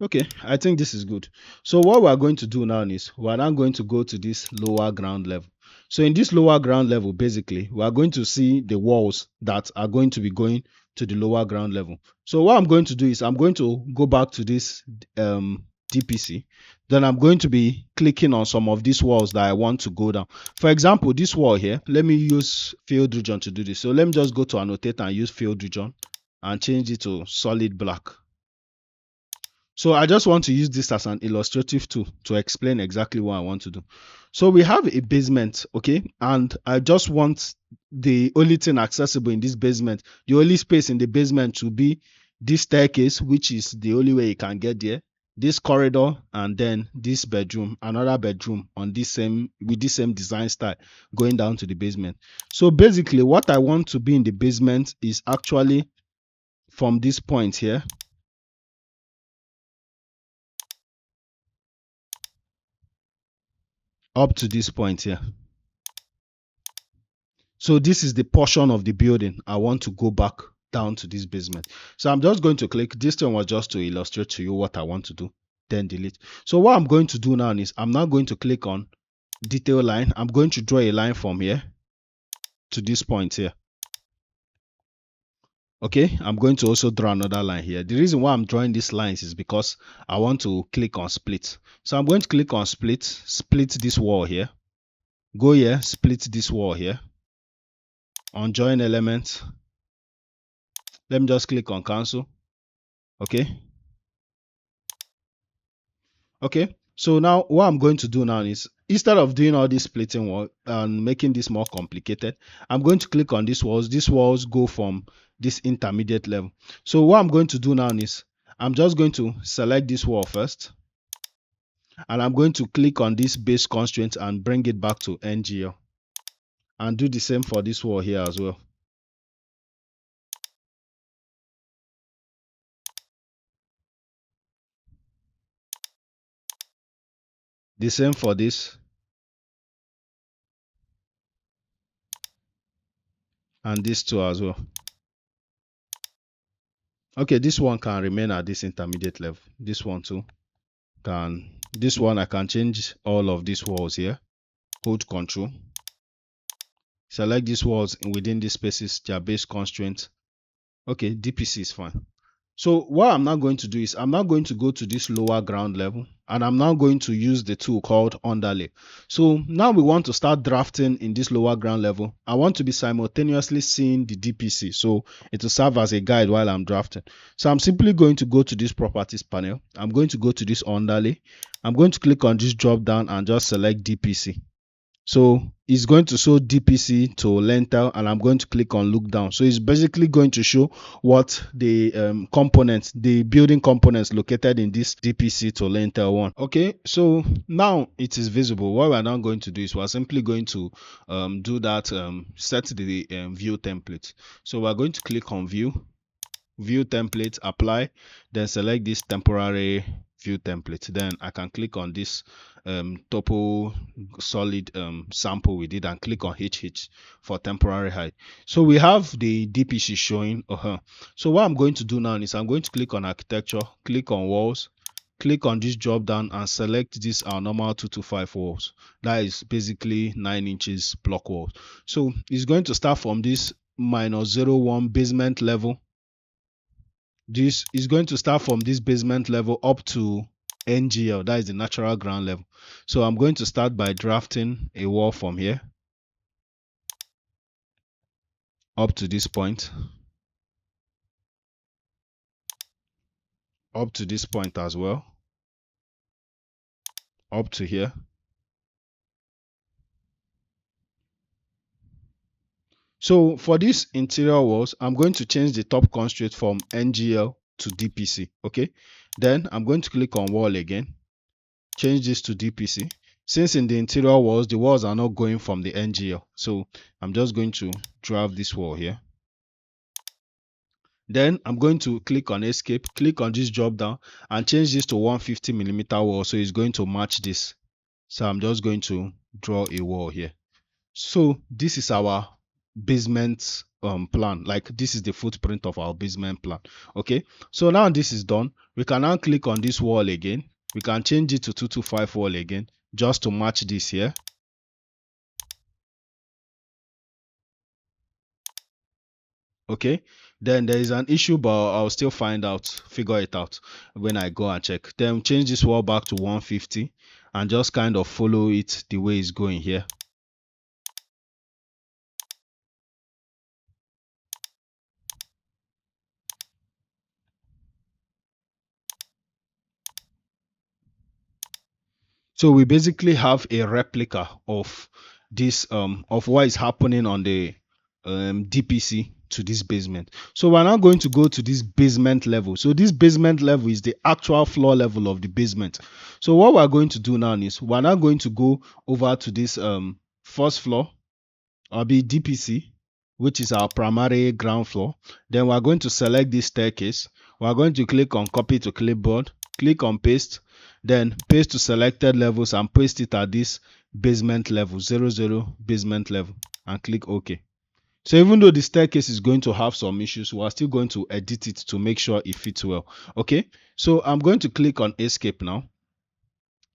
Okay, I think this is good. So what we're going to do now is we're now going to go to this lower ground level. So in this lower ground level, basically, we are going to see the walls that are going to be going to the lower ground level. So what I'm going to do is I'm going to go back to this DPC. Then I'm going to be clicking on some of these walls that I want to go down. For example, this wall here, let me use field region to do this. So let me just go to annotate and use field region and change it to solid black. So I just want to use this as an illustrative tool to explain exactly what I want to do. So we have a basement, okay? And I just want the only thing accessible in this basement, the only space in the basement to be this staircase, which is the only way you can get there, this corridor, and then this bedroom, another bedroom on this same, with this same design style going down to the basement. So basically what I want to be in the basement is actually from this point here up to this point here. So this is the portion of the building I want to go back down to this basement. So I'm just going to click. This one was just to illustrate to you what I want to do, then delete. So what I'm going to do now is I'm now going to click on detail line. I'm going to draw a line from here to this point here. Okay, I'm going to also draw another line here. The reason why I'm drawing these lines is because I want to click on split. So I'm going to click on split this wall here. Go here, split this wall here. On join element, let me just click on cancel. Okay, so now what I'm going to do now is, instead of doing all this splitting work and making this more complicated, I'm going to click on these walls go from this intermediate level. So what I'm going to do now is I'm just going to select this wall first, and I'm going to click on this base constraint and bring it back to NGL, and do the same for this wall here as well. The same for this, and this two as well. Okay, this one can remain at this intermediate level. This one too can. This one I can change all of these walls here. Hold Control. Select these walls within these spaces, their base constraint. Okay, DPC is fine. So what I'm now going to do is I'm now going to go to this lower ground level, and I'm now going to use the tool called underlay. So now we want to start drafting in this lower ground level. I want to be simultaneously seeing the DPC, so it will serve as a guide while I'm drafting. So I'm simply going to go to this properties panel. I'm going to go to this underlay. I'm going to click on this drop down and just select DPC. So it's going to show DPC to lintel, and I'm going to click on look down. So it's basically going to show what the components, the building components located in this DPC to lintel one. Okay, so now it is visible. What we're now going to do is we're simply going to do that, set the view template. So we're going to click on view template, apply, then select this temporary view template. Then I can click on this topo solid sample we did and click on HH for temporary height. So we have the DPC showing. So what I'm going to do now is I'm going to click on architecture, click on walls, click on this drop down and select this our normal 225 walls. That is basically 9 inches block walls. So it's going to start from this -01 basement level This is going to start from this basement level up to NGL, that is the natural ground level. So I'm going to start by drafting a wall from here up to this point, up to this point as well, up to here. So for this interior walls, I'm going to change the top constraint from NGL to DPC. Okay, then I'm going to click on wall again, change this to DPC. Since in the interior walls, the walls are not going from the NGL, so I'm just going to draft this wall here. Then I'm going to click on escape, click on this drop down and change this to 150mm wall, so it's going to match this. So I'm just going to draw a wall here. So this is our basement plan. Like, this is the footprint of our basement plan. Okay, so now this is done. We can now click on this wall again. We can change it to 225 wall again, just to match this here. Okay, then there is an issue, but I'll still figure it out when I go and check. Then change this wall back to 150 and just kind of follow it the way it's going here. So we basically have a replica of this of what is happening on the DPC to this basement. So we're now going to go to this basement level. So this basement level is the actual floor level of the basement. So what we're going to do now is we're now going to go over to this first floor, or be DPC, which is our primary ground floor. Then we're going to select this staircase. We're going to click on copy to clipboard, click on paste, then paste to selected levels and paste it at this basement level, 00 basement level, and click OK. So even though the staircase is going to have some issues, we are still going to edit it to make sure it fits well. Okay, so I'm going to click on escape now.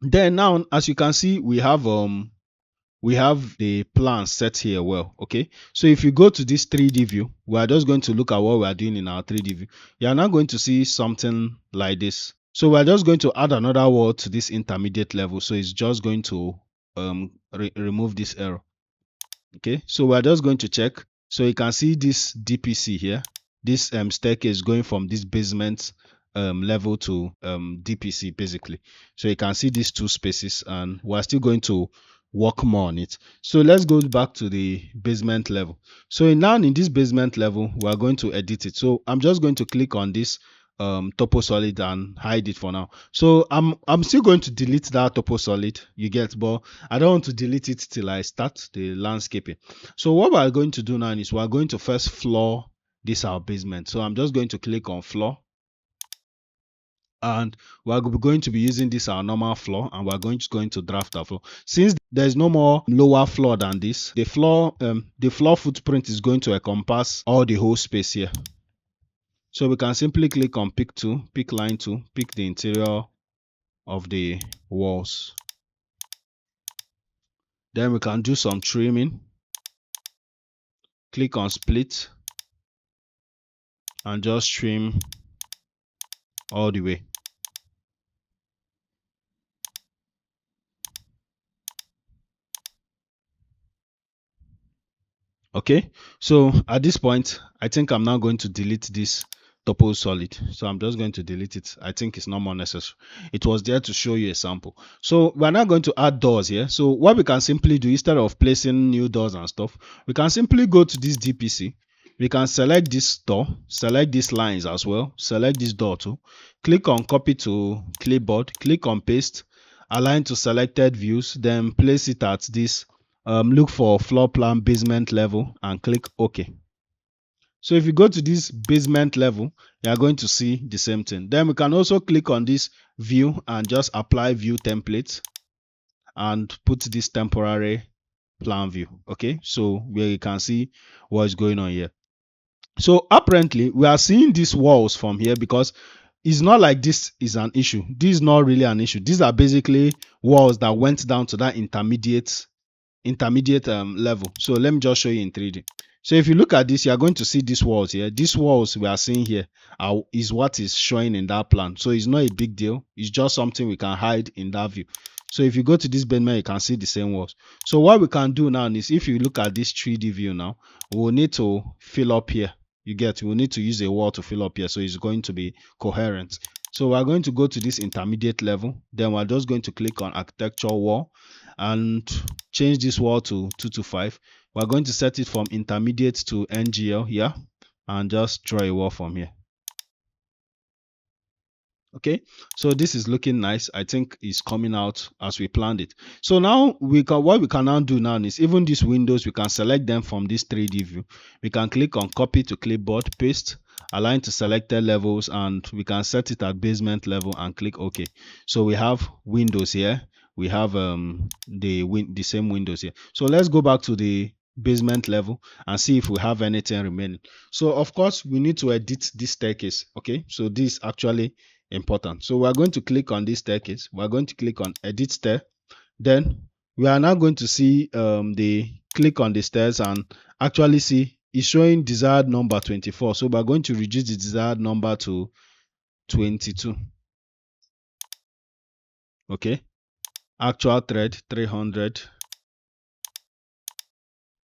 Then now, as you can see, we have the plan set here well. Okay, so if you go to this 3D view, we are just going to look at what we are doing in our 3D view. You are now going to see something like this. So we're just going to add another wall to this intermediate level, so it's just going to remove this error. Okay, so we're just going to check. So you can see this DPC here, this staircase going from this basement level to DPC basically. So you can see these two spaces, and we're still going to work more on it. So let's go back to the basement level. So now in this basement level, we are going to edit it. So I'm just going to click on this topo solid and hide it for now. So I'm still going to delete that topo solid, you get, but I don't want to delete it till I start the landscaping. So what we're going to do now is we're going to first floor this our basement. So I'm just going to click on floor, and we're going to be using this our normal floor, and we're going to draft our floor. Since there's no more lower floor than this, the floor footprint is going to encompass all the whole space here. So we can simply click on pick 2, pick line 2, pick the interior of the walls. Then we can do some trimming. Click on split and just trim all the way. Okay, so at this point, I think I'm now going to delete this topo solid. So I'm just going to delete it. I think it's no more necessary. It was there to show you a sample. So we're now going to add doors here. So what we can simply do, instead of placing new doors and stuff, we can simply go to this DPC. We can select this door, select these lines as well, select this door too, click on copy to clipboard, click on paste, align to selected views, then place it at this look for floor plan basement level and click OK. So if you go to this basement level, you are going to see the same thing. Then we can also click on this view and just apply view template and put this temporary plan view. Okay, so where you can see what is going on here. So apparently we are seeing these walls from here, because it's not like this is an issue. This is not really an issue. These are basically walls that went down to that intermediate level. So let me just show you in 3D. So if you look at this, you are going to see these walls here. These walls we are seeing here is what is showing in that plan. So it's not a big deal. It's just something we can hide in that view. So if you go to this basement, you can see the same walls. So what we can do now is, if you look at this 3D view now, we will need to fill up here. You get, we need to use a wall to fill up here. So it's going to be coherent. So we're going to go to this intermediate level. Then we're just going to click on architectural wall and change this wall to 225. We're going to set it from intermediate to NGL here and just draw a wall from here. Okay, so this is looking nice. I think it's coming out as we planned it. So now what we can now do now is, even these windows, we can select them from this 3D view. We can click on copy to clipboard, paste, align to selected levels, and we can set it at basement level and click OK. So we have windows here. We have the same windows here. So let's go back to the basement level and see if we have anything remaining. So of course we need to edit this staircase. Okay, so this actually important. So we are going to click on this staircase. We are going to click on edit stair. Then we are now going to see the click on the stairs and actually see it's showing desired number 24. So we are going to reduce the desired number to 22. Okay, actual thread 300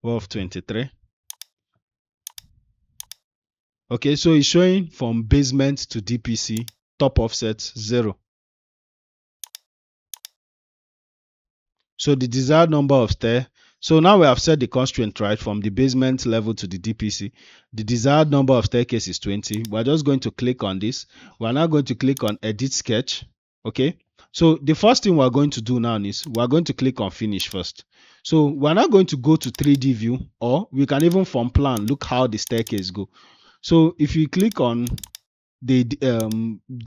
of 23. Okay, so it's showing from basement to DPC, top offset 0. So the desired number of stairs. So now we have set the constraint right from the basement level to the DPC. The desired number of staircase is 20. We're just going to click on this. We're now going to click on edit sketch. Okay. So the first thing we're going to do now is we're going to click on finish first. So we're now going to go to 3D view, or we can even from plan look how the staircase go. So if you click on the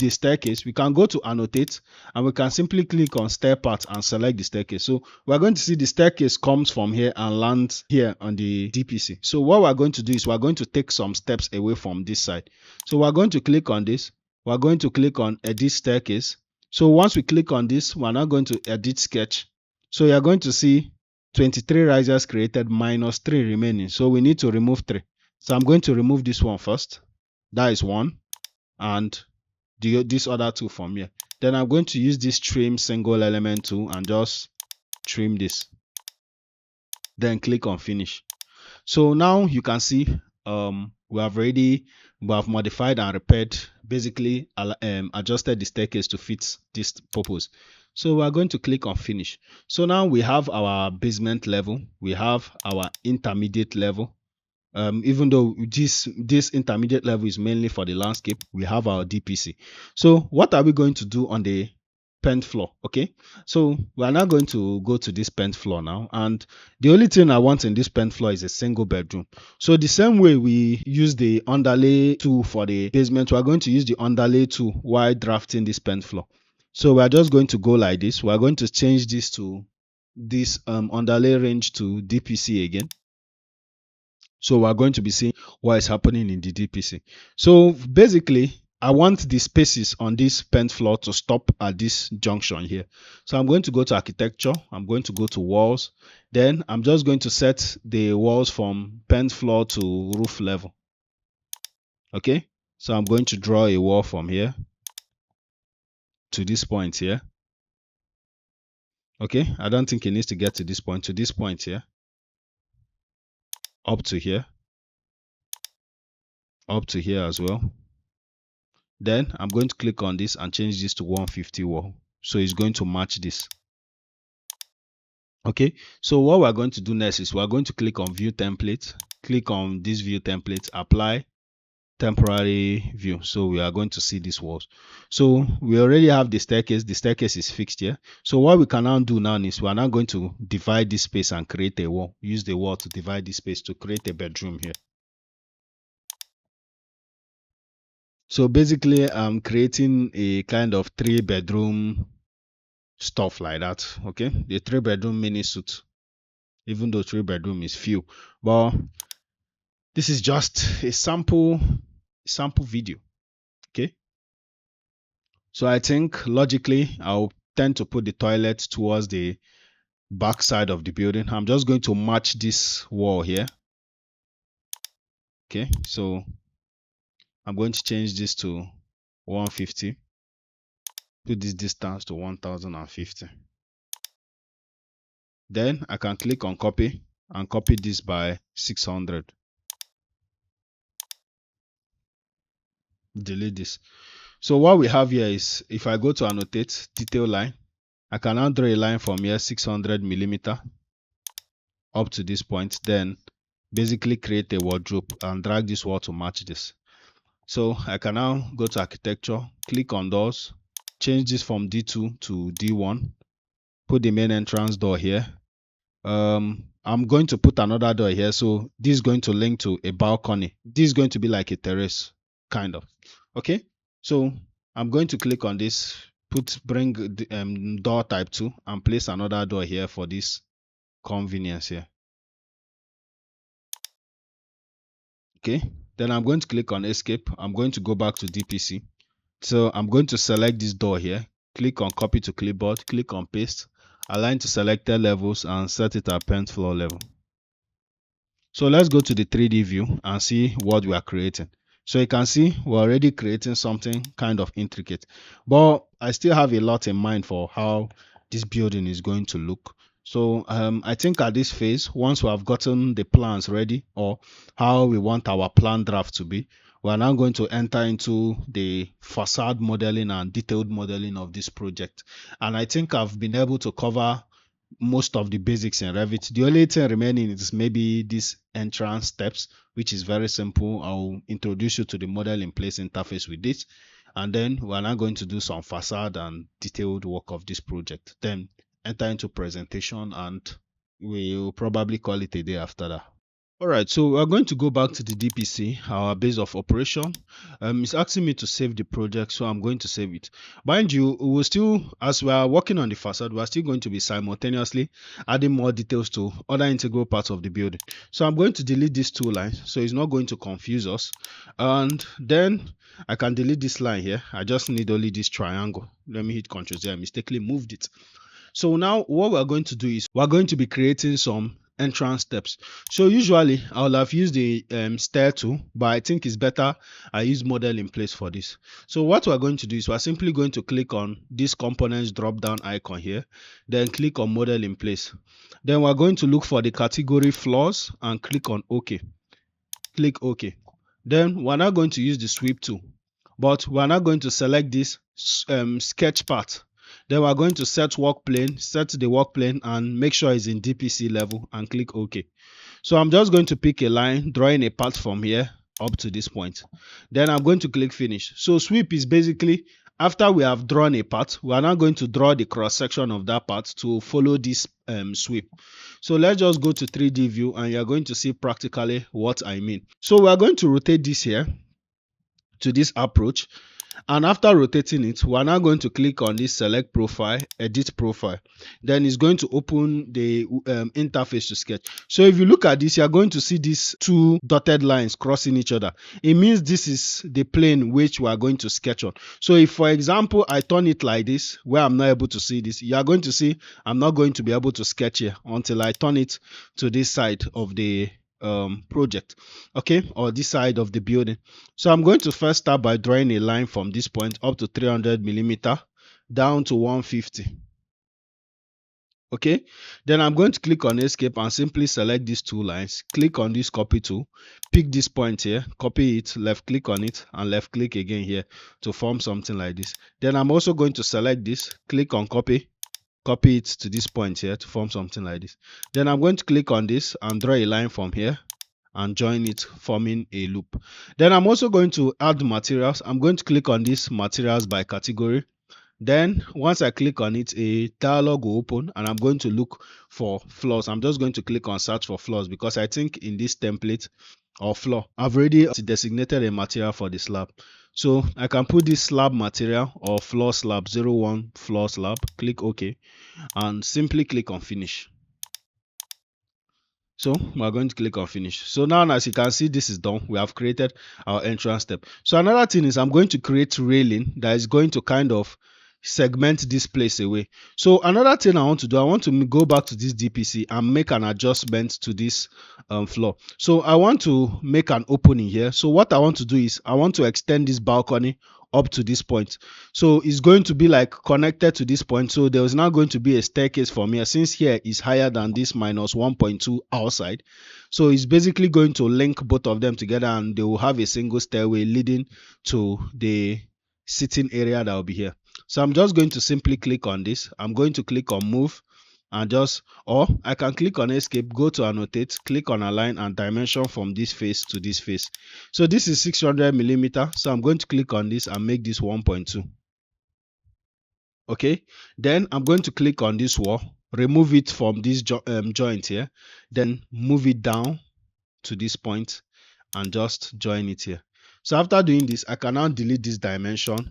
staircase, we can go to annotate and we can simply click on stair path and select the staircase. So we're going to see the staircase comes from here and lands here on the DPC. So what we're going to do is we're going to take some steps away from this side. So we're going to click on this. We're going to click on edit staircase. So once we click on this, we're now going to edit sketch. So you're going to see 23 risers created minus 3 remaining. So we need to remove 3. So I'm going to remove this one first. That is 1. And this other 2 from here. Then I'm going to use this trim single element tool and just trim this. Then click on finish. So now you can see we have modified and repaired, basically adjusted the staircase to fit this purpose. So we are going to click on finish. So now we have our basement level, we have our intermediate level. Even though this intermediate level is mainly for the landscape, we have our DPC. So what are we going to do on the PENT floor? Okay, so we are now going to go to this PENT floor now, and the only thing I want in this PENT floor is a single bedroom. So the same way we use the underlay tool for the basement, we are going to use the underlay tool while drafting this PENT floor. So we are just going to go like this. We are going to change this to this underlay range to DPC again. So we're going to be seeing what is happening in the DPC. So basically, I want the spaces on this PENT floor to stop at this junction here. So I'm going to go to architecture. I'm going to go to walls. Then I'm just going to set the walls from PENT floor to roof level. Okay. So I'm going to draw a wall from here to this point here. Okay. I don't think it needs to get to this point here. Up to here. Up to here as well. Then I'm going to click on this and change this to 150 wall. So it's going to match this. Okay, so what we're going to do next is we're going to click on view template, click on this view template, apply temporary view. So we are going to see these walls. So we already have the staircase is fixed here. So what we can now do now is we are now going to divide this space and create a wall. Use the wall to divide this space to create a bedroom here. So basically I'm creating a kind of 3-bedroom stuff like that. Okay, the 3-bedroom mini suit, even though 3-bedroom is few, but this is just a sample video. Okay, so I think logically I'll tend to put the toilet towards the back side of the building. I'm just going to match this wall here. Okay, so I'm going to change this to 150. Put this distance to 1050. Then I can click on copy and copy this by 600. Delete this. So what we have here is, if I go to annotate detail line, I can now draw a line from here 600 millimeter up to this point, then basically create a wardrobe and drag this wall to match this. So I can now go to architecture, click on doors, change this from D2 to D1, put the main entrance door here. I'm going to put another door here, so this is going to link to a balcony. This is going to be like a terrace, kind of. Okay, so I'm going to click on this, bring the door type 2 and place another door here for this convenience here. Okay, then I'm going to click on escape. I'm going to go back to DPC. So I'm going to select this door here, click on copy to clipboard, click on paste, align to selected levels and set it at PENT floor level. So let's go to the 3D view and see what we are creating. So you can see we're already creating something kind of intricate, but I still have a lot in mind for how this building is going to look. So I think at this phase, once we have gotten the plans ready or how we want our plan draft to be, we are now going to enter into the facade modeling and detailed modeling of this project. And I think I've been able to cover most of the basics in Revit. The only thing remaining is maybe this entrance steps, which is very simple. I'll introduce you to the model in place interface with this, and then we're now going to do some facade and detailed work of this project. Then enter into presentation, and we'll probably call it a day after that. All right, so we're going to go back to the DPC, our base of operation. It's asking me to save the project, so I'm going to save it. Mind you, we will still, as we are working on the facade, we're still going to be simultaneously adding more details to other integral parts of the building. So I'm going to delete these two lines, so it's not going to confuse us. And then I can delete this line here. I just need only this triangle. Let me hit Ctrl Z. I mistakenly moved it. So now what we're going to do is we're going to be creating some entrance steps. So usually I will have used the stair tool, but I think it's better I use model in place for this. So what we're going to do is we're simply going to click on this components drop down icon here, then click on model in place. Then we're going to look for the category floors and click on OK. Click OK. Then we're now going to use the sweep tool, but we're now going to select this sketch part. Then we're going to set work plane, set the work plane and make sure it's in DPC level and click OK. So I'm just going to pick a line, drawing a path from here up to this point. Then I'm going to click finish. So sweep is basically after we have drawn a path, we are now going to draw the cross section of that path to follow this sweep. So let's just go to 3D view and you're going to see practically what I mean. So we are going to rotate this here to this approach. And after rotating it, we are now going to click on this select profile, edit profile. Then it's going to open the interface to sketch. So if you look at this, you are going to see these two dotted lines crossing each other. It means this is the plane which we are going to sketch on. So if, for example, I turn it like this, where I'm not able to see this, you are going to see I'm not going to be able to sketch here until I turn it to this side of the project, okay, or this side of the building. So I'm going to first start by drawing a line from this point up to 300 millimeter down to 150. Okay, then I'm going to click on escape and simply select these two lines, click on this copy tool, pick this point here, copy it, left click on it and left click again here to form something like this. Then I'm also going to select this, click on copy it to this point here to form something like this. Then I'm going to click on this and draw a line from here and join it, forming a loop. Then I'm also going to add materials. I'm going to click on this materials by category. Then once I click on it, a dialog will open and I'm going to look for floors. I'm just going to click on search for floors because I think in this template or floor, I've already designated a material for the slab. So I can put this slab material or floor slab 01 floor slab, click OK and simply click on finish. So we're going to click on finish. So now as you can see, this is done. We have created our entrance step. So another thing is I'm going to create railing that is going to kind of segment this place away. So another thing I want to do, I want to go back to this DPC and make an adjustment to this floor. So I want to make an opening here. So what I want to do is I want to extend this balcony up to this point. So it's going to be like connected to this point. So there is now going to be a staircase from here, since here is higher than this minus 1.2 outside. So it's basically going to link both of them together, and they will have a single stairway leading to the sitting area that will be here. So I'm just going to simply click on this. I'm going to click on move and just, or I can click on escape, go to annotate, click on align and dimension from this face to this face. So this is 600 millimeter. So I'm going to click on this and make this 1.2. Okay, then I'm going to click on this wall, remove it from this joint here, then move it down to this point and just join it here. So after doing this, I can now delete this dimension,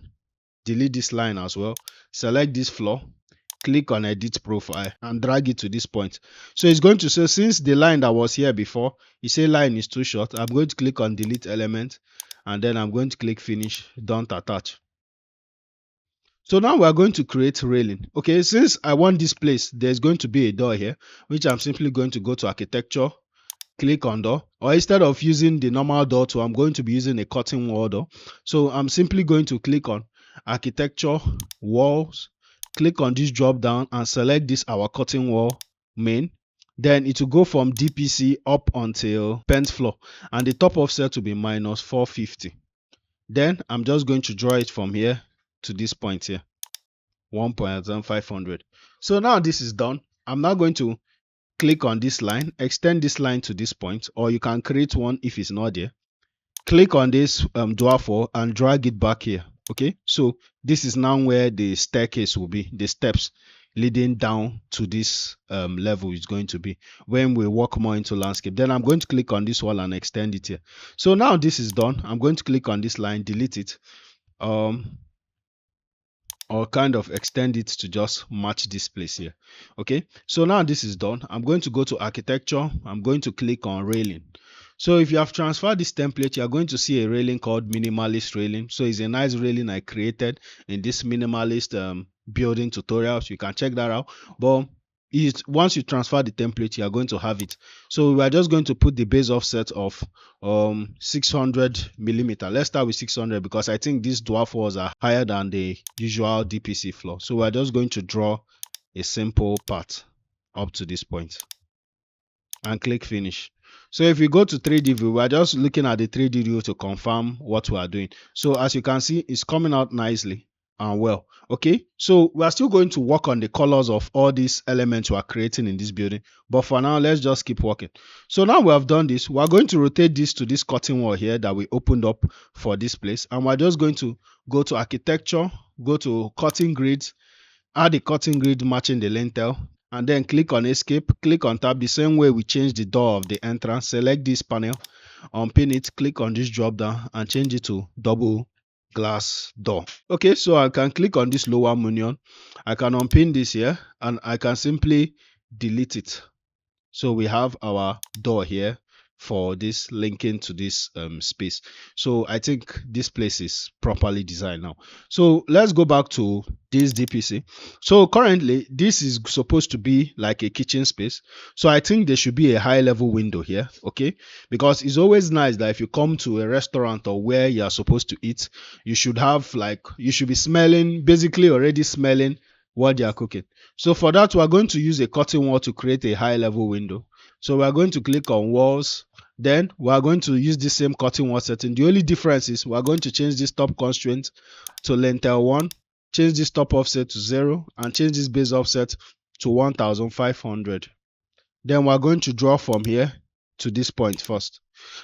delete this line as well, select this floor, click on edit profile and drag it to this point. So it's going to say, since the line that was here before, it say line is too short, I'm going to click on delete element and then I'm going to click finish, don't attach. So now we are going to create railing. Okay, since I want this place, there's going to be a door here, which I'm simply going to go to architecture, click on door, or instead of using the normal door tool, I'm going to be using a curtain wall door. So I'm simply going to click on architecture, walls, click on this drop down and select this our curtain wall main. Then it will go from DPC up until PENT floor, and the top offset will be minus 450. Then I'm just going to draw it from here to this point here, 1.500. So now this is done. I'm now going to click on this line, extend this line to this point, or you can create one if it's not there. Click on this dwarf wall and drag it back here. Okay, so this is now where the staircase will be, the steps leading down to this level is going to be when we walk more into landscape. Then I'm going to click on this wall and extend it here. So now this is done. I'm going to click on this line, delete it, or kind of extend it to just match this place here. Okay, so now this is done. I'm going to go to architecture. I'm going to click on railing. So if you have transferred this template, you are going to see a railing called minimalist railing. So it's a nice railing I created in this minimalist building tutorials. You can check that out. But once you transfer the template, you are going to have it. So we are just going to put the base offset of 600 millimeter. Let's start with 600 because I think these dwarf walls are higher than the usual DPC floor. So we are just going to draw a simple path up to this point and click finish. So if we go to 3D view, we are just looking at the 3D view to confirm what we are doing. So as you can see, it's coming out nicely and well. Okay, so we are still going to work on the colors of all these elements we are creating in this building, but for now let's just keep working. So now we have done this, we are going to rotate this to this curtain wall here that we opened up for this place, and we're just going to go to architecture, go to cutting grids, add the cutting grid matching the lintel, and then click on escape, click on tab the same way we changed the door of the entrance. Select this panel, unpin it, click on this drop down and change it to double glass door. Okay, so I can click on this lower munion, I can unpin this here and I can simply delete it. So we have our door here for this linking to this space. So I think this place is properly designed now. So let's go back to this DPC. So currently this is supposed to be like a kitchen space. So I think there should be a high level window here. Okay, because it's always nice that if you come to a restaurant or where you are supposed to eat, you should have you should be smelling, basically already smelling what they are cooking. So for that, we are going to use a curtain wall to create a high level window. So we are going to click on walls, then we are going to use the same curtain wall setting. The only difference is we are going to change this top constraint to lintel 1, change this top offset to 0, and change this base offset to 1500. Then we are going to draw from here to this point first.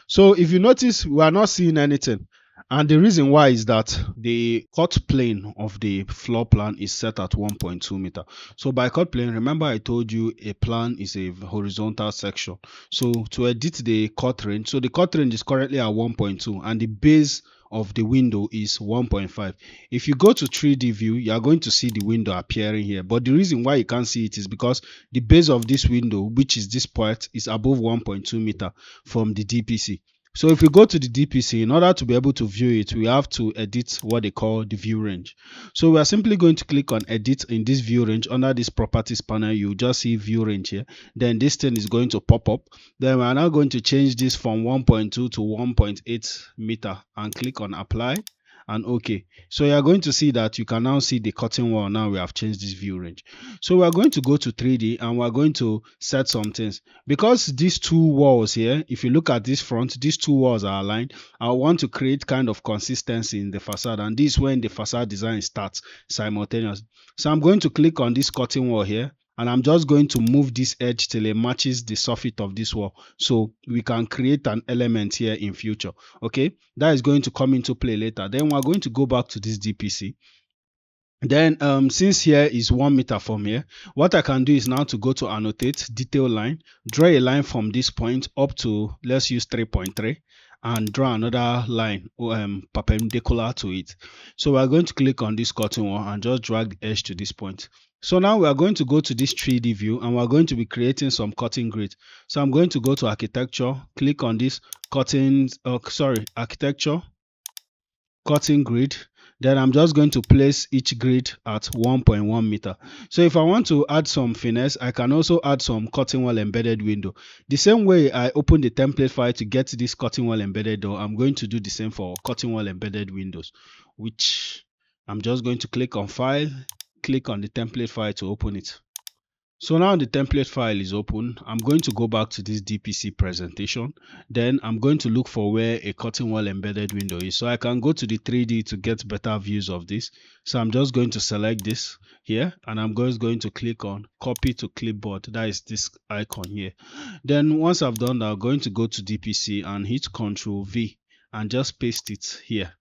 So if you notice, we are not seeing anything. And the reason why is that the cut plane of the floor plan is set at 1.2 meter. So by cut plane, remember I told you a plan is a horizontal section. So to edit the cut range, so the cut range is currently at 1.2 and the base of the window is 1.5. If you go to 3D view, you are going to see the window appearing here. But the reason why you can't see it is because the base of this window, which is this part, is above 1.2 meter from the DPC. So if we go to the DPC, in order to be able to view it, we have to edit what they call the view range. So we are simply going to click on edit in this view range. Under this properties panel, you just see view range here. Then this thing is going to pop up. Then we are now going to change this from 1.2 to 1.8 meter and click on apply and OK. So you are going to see that you can now see the curtain wall. Now we have changed this view range. So we are going to go to 3D and we are going to set some things. Because these two walls here, if you look at this front, these two walls are aligned. I want to create kind of consistency in the facade, and this is when the facade design starts simultaneously. So I'm going to click on this curtain wall here, and I'm just going to move this edge till it matches the surface of this wall, so we can create an element here in future. Okay, that is going to come into play later. Then we're going to go back to this DPC. Then since here is 1 meter from here, what I can do is now to go to annotate detail line, draw a line from this point up to, let's use 3.3, and draw another line perpendicular to it. So we are going to click on this curtain wall and just drag the edge to this point. So now we are going to go to this 3D view and we're going to be creating some cutting grid. So I'm going to go to architecture, click on this architecture cutting grid. Then I'm just going to place each grid at 1.1 meter. So if I want to add some finesse, I can also add some cutting wall embedded window. The same way I open the template file to get this cutting wall embedded door, I'm going to do the same for cutting wall embedded windows, which I'm just going to click on file, click on the template file to open it. So now the template file is open. I'm going to go back to this DPC presentation. Then I'm going to look for where a curtain wall embedded window is. So I can go to the 3D to get better views of this. So I'm just going to select this here and I'm going to click on copy to clipboard. That is this icon here. Then once I've done that, I'm going to go to DPC and hit Ctrl V and just paste it here.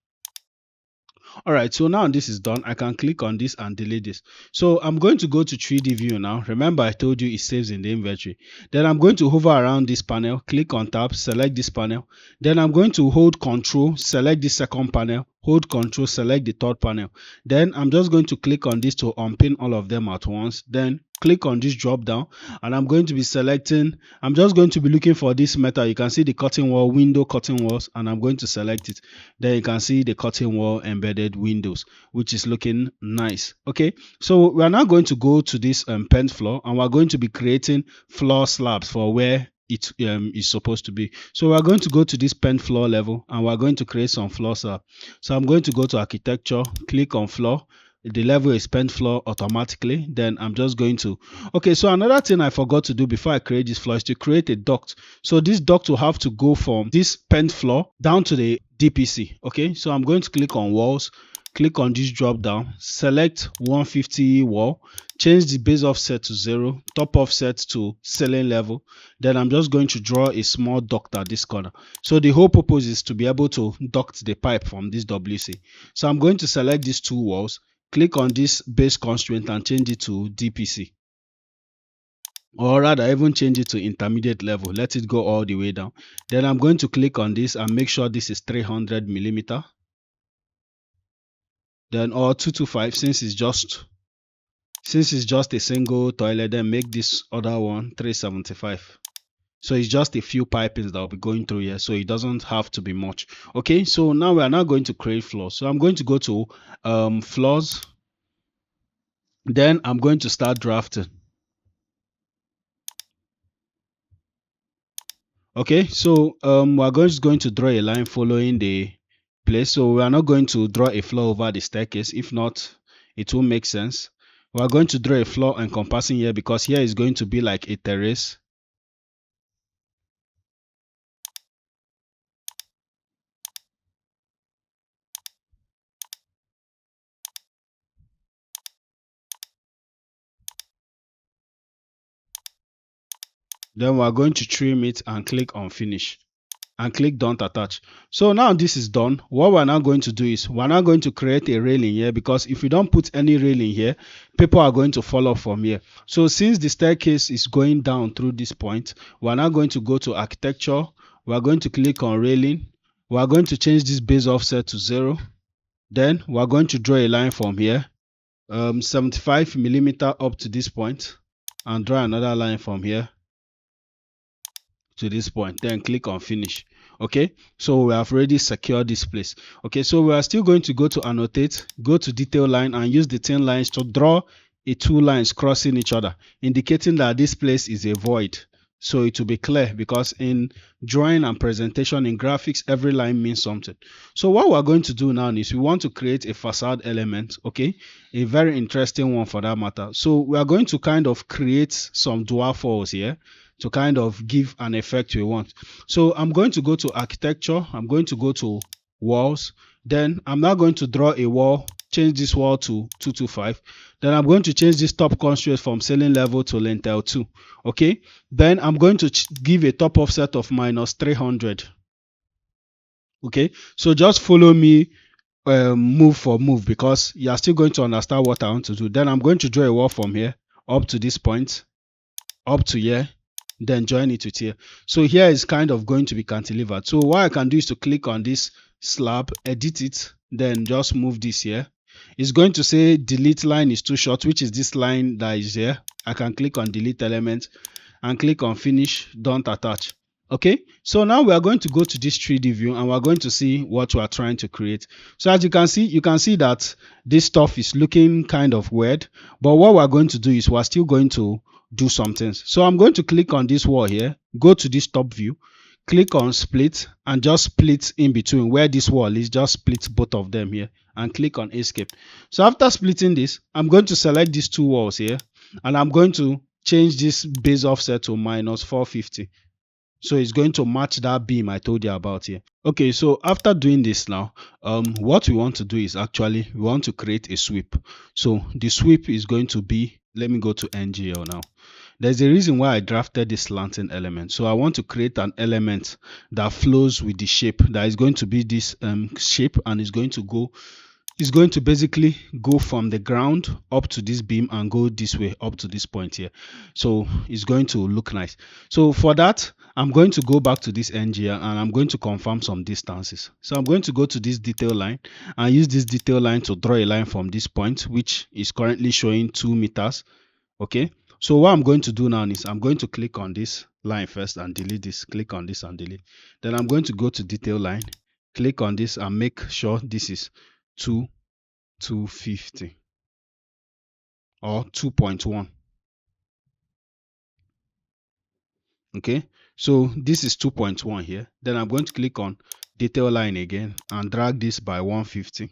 Alright, so now this is done. I can click on this and delete this. So I'm going to go to 3D view now. Remember I told you it saves in the inventory. Then I'm going to hover around this panel, click on tab, select this panel. Then I'm going to hold Ctrl, select the second panel, hold Ctrl, select the third panel. Then I'm just going to click on this to unpin all of them at once. Then click on this drop down and I'm going to be selecting, I'm just going to be looking for this metal. You can see the curtain wall, window curtain walls, and I'm going to select it. Then you can see the curtain wall embedded windows, which is looking nice. Okay, so we are now going to go to this PENT floor and we're going to be creating floor slabs for where it is supposed to be. So we're going to go to this PENT floor level and we're going to create some floor slab. So I'm going to go to architecture, click on floor. The level is PENT floor automatically. Then I'm just going to, okay, so another thing I forgot to do before I create this floor is to create a duct. So this duct will have to go from this PENT floor down to the DPC. Okay, so I'm going to click on walls, click on this drop down, select 150 wall, change the base offset to 0, top offset to ceiling level. Then I'm just going to draw a small duct at this corner. So the whole purpose is to be able to duct the pipe from this WC. So I'm going to select these two walls, click on this base constraint and change it to DPC, or rather even change it to intermediate level. Let it go all the way down. Then I'm going to click on this and make sure this is 300 millimeter. Then or 225, since it's just a single toilet, then make this other one 375. So it's just a few pipings that will be going through here, so it doesn't have to be much. Okay, so now we are now going to create floors. So I'm going to go to floors. Then I'm going to start drafting. Okay, so we're just going to draw a line following the place. So we are not going to draw a floor over the staircase. If not, it won't make sense. We are going to draw a floor encompassing here because here is going to be like a terrace. Then we are going to trim it and click on finish and click don't attach. So now this is done. What we're now going to do is we're now going to create a railing here, because if we don't put any railing here, people are going to follow from here. So since the staircase is going down through this point, we're now going to go to architecture. We're going to click on railing. We're going to change this base offset to 0. Then we're going to draw a line from here, 75 millimeter up to this point, and draw another line from here to this point, then click on finish. Okay, so we have already secured this place. Okay, so we are still going to go to annotate, go to detail line, and use the thin lines to draw two lines crossing each other, indicating that this place is a void. So it will be clear, because in drawing and presentation in graphics, every line means something. So what we're going to do now is we want to create a facade element. Okay, a very interesting one for that matter. So we are going to kind of create some dwarf walls here to kind of give an effect we want. So I'm going to go to architecture, I'm going to go to walls, then I'm now going to draw a wall, change this wall to 225. Then I'm going to change this top constraint from ceiling level to lintel 2. Okay, then I'm going to give a top offset of minus 300. Okay, so just follow me move for move, because you are still going to understand what I want to do. Then I'm going to draw a wall from here up to this point, up to here, then join it with here. So here is kind of going to be cantilevered. So what I can do is to click on this slab, edit it, then just move this here. It's going to say delete line is too short, which is this line that is here. I can click on delete element and click on finish, don't attach. Okay, so now we are going to go to this 3D view and we're going to see what we are trying to create. So as you can see that this stuff is looking kind of weird, but what we're going to do is we're still going to do some things. So I'm going to click on this wall here, go to this top view, click on split, and just split in between where this wall is, just split both of them here and click on escape. So after splitting this, I'm going to select these two walls here and I'm going to change this base offset to minus 450. So it's going to match that beam I told you about here. Okay, so after doing this now, what we want to do is actually we want to create a sweep. So the sweep is going to be, let me go to NGL now. There's a reason why I drafted this slanting element. So I want to create an element that flows with the shape, that is going to be this shape, and is going to basically go from the ground up to this beam and go this way up to this point here. So it's going to look nice. So for that, I'm going to go back to this NGL and I'm going to confirm some distances. So I'm going to go to this detail line and use this detail line to draw a line from this point, which is currently showing 2 meters. Okay, so what I'm going to do now is I'm going to click on this line first and delete this, click on this and delete. Then I'm going to go to detail line, click on this and make sure this is 250 or 2.1. Okay, so this is 2.1 here. Then I'm going to click on detail line again and drag this by 150.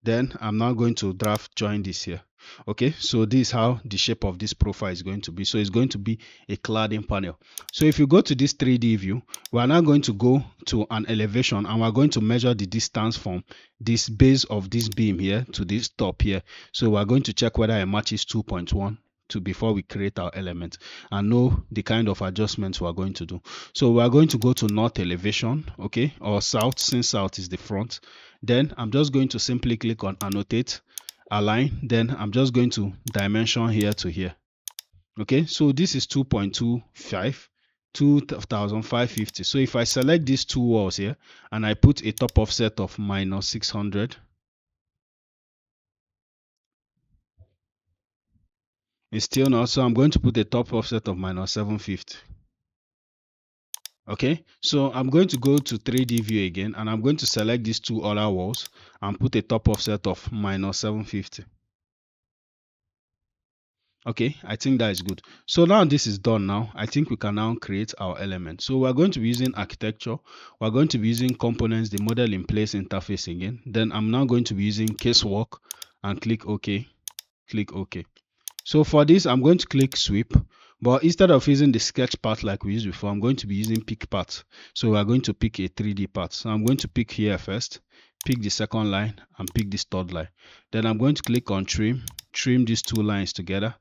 Then I'm now going to draft join this here. Okay, so this is how the shape of this profile is going to be. So it's going to be a cladding panel. So if you go to this 3D view, we are now going to go to an elevation and we're going to measure the distance from this base of this beam here to this top here. So we're going to check whether it matches 2.1 to before we create our element and know the kind of adjustments we are going to do. So we are going to go to north elevation, okay, or south, since south is the front. Then I'm just going to simply click on annotate, align, then I'm just going to dimension here to here. Okay, so this is 2.25, 2550. So if I select these two walls here and I put a top offset of minus 600, it's still not, so I'm going to put a top offset of minus 750. Okay, so I'm going to go to 3D view again and I'm going to select these two other walls and put a top offset of minus 750. Okay, I think that is good. So now this is done now. I think we can now create our element. So we're going to be using architecture. We're going to be using components, the model in place interface again. Then I'm now going to be using casework and click OK. Click OK. So for this, I'm going to click sweep. But instead of using the sketch path like we used before, I'm going to be using pick path. So we are going to pick a 3D path. So I'm going to pick here first, pick the second line, and pick this third line. Then I'm going to click on trim these two lines together.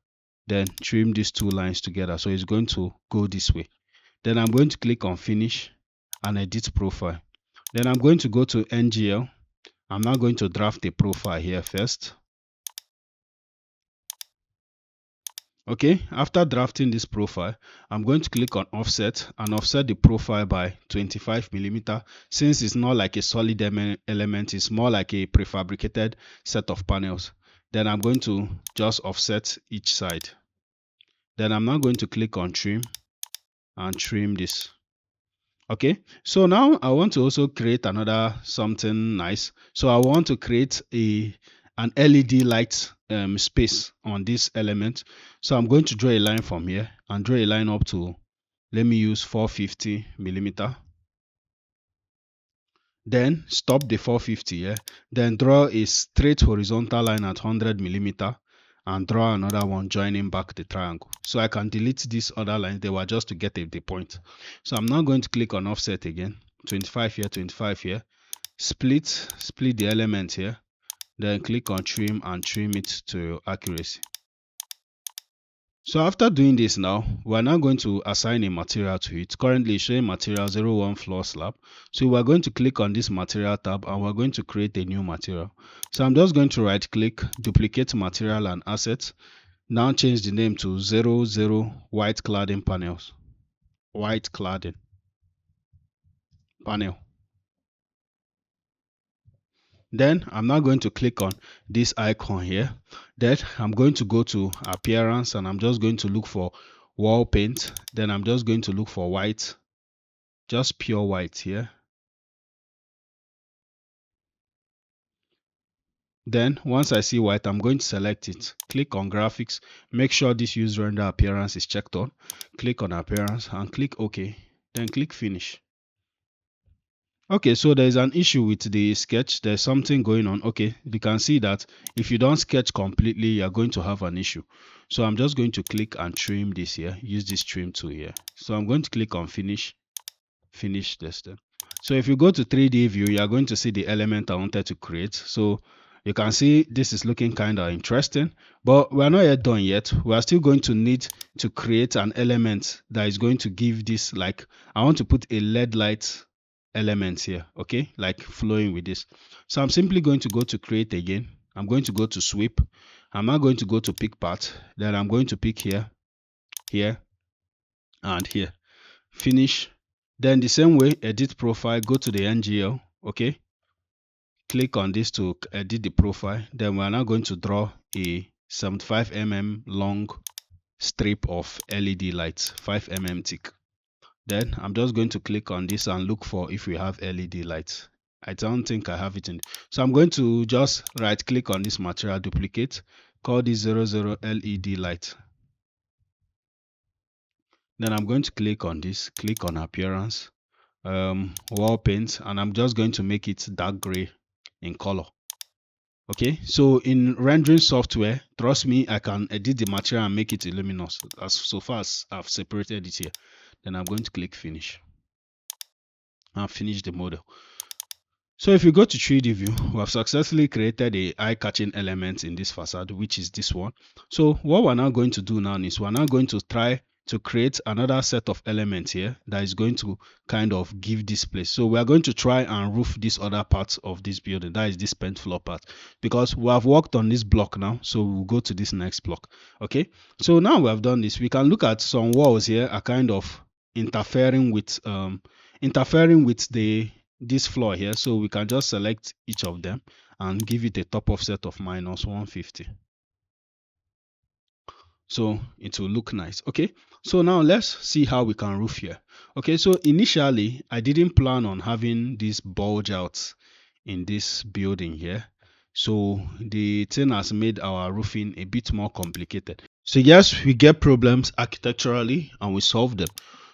Then trim these two lines together. So it's going to go this way. Then I'm going to click on finish and edit profile. Then I'm going to go to NGL. I'm now going to draft a profile here first. Okay, after drafting this profile, I'm going to click on offset and offset the profile by 25 millimeter. Since it's not like a solid element, it's more like a prefabricated set of panels. Then I'm going to just offset each side. Then I'm now going to click on trim and trim this. Okay, so now I want to also create another something nice. So I want to create an LED light space on this element. So I'm going to draw a line from here and draw a line up to, let me use 450 millimeter. Then stop the 450 here. Then draw a straight horizontal line at 100 millimeter and draw another one joining back the triangle. So I can delete these other lines. They were just to get the point. So I'm now going to click on offset again. 25 here, 25 here. Split the element here. Then click on trim and trim it to accuracy. So after doing this now, we're now going to assign a material to it. Currently showing material 01 floor slab. So we're going to click on this material tab and we're going to create a new material. So I'm just going to right click, duplicate material and assets. Now change the name to 00 white cladding panels. White cladding panel. Then I'm now going to click on this icon here. Then I'm going to go to appearance and I'm just going to look for wall paint. Then I'm just going to look for white, just pure white here. Then once I see white, I'm going to select it. Click on graphics. Make sure this use render appearance is checked on. Click on appearance and click OK. Then click finish. Okay, so there's an issue with the sketch. There's something going on. Okay, you can see that if you don't sketch completely, you're going to have an issue. So I'm just going to click and trim this here. Use this trim tool here. So I'm going to click on finish this then. So if you go to 3D view, you're going to see the element I wanted to create. So you can see this is looking kind of interesting, but we're not yet done yet. We are still going to need to create an element that is going to give this, like, I want to put a LED light element here, okay, like flowing with this. So I'm simply going to go to create again. I'm going to go to sweep. I'm now going to go to pick part. Then I'm going to pick here, here, and here. Finish. Then the same way, edit profile, go to the NGL, okay. Click on this to edit the profile. Then we're now going to draw a 75 mm long strip of LED lights, 5 mm thick. Then I'm just going to click on this and look for if we have LED lights. I don't think I have it in. So I'm going to just right click on this material, duplicate, call this 00 LED light. Then I'm going to click on this, click on appearance, wall paint, and I'm just going to make it dark gray in color. Okay, so in rendering software, trust me, I can edit the material and make it luminous as so far as I've separated it here. Then I'm going to click finish and finish the model. So if you go to 3D view, we have successfully created a eye-catching element in this facade, which is this one. So what we're now going to do now is we're now going to try to create another set of elements here that is going to kind of give this place. So we are going to try and roof this other part of this building, that is this paint floor part, because we have worked on this block now. So we'll go to this next block. Okay, so now we have done this, we can look at some walls here are kind of interfering with this floor here. So we can just select each of them and give it a top offset of -150. So it will look nice. Okay, so now let's see how we can roof here. Okay, so initially I didn't plan on having this bulge out in this building here, so the thing has made our roofing a bit more complicated. So yes, we get problems architecturally and we solve them.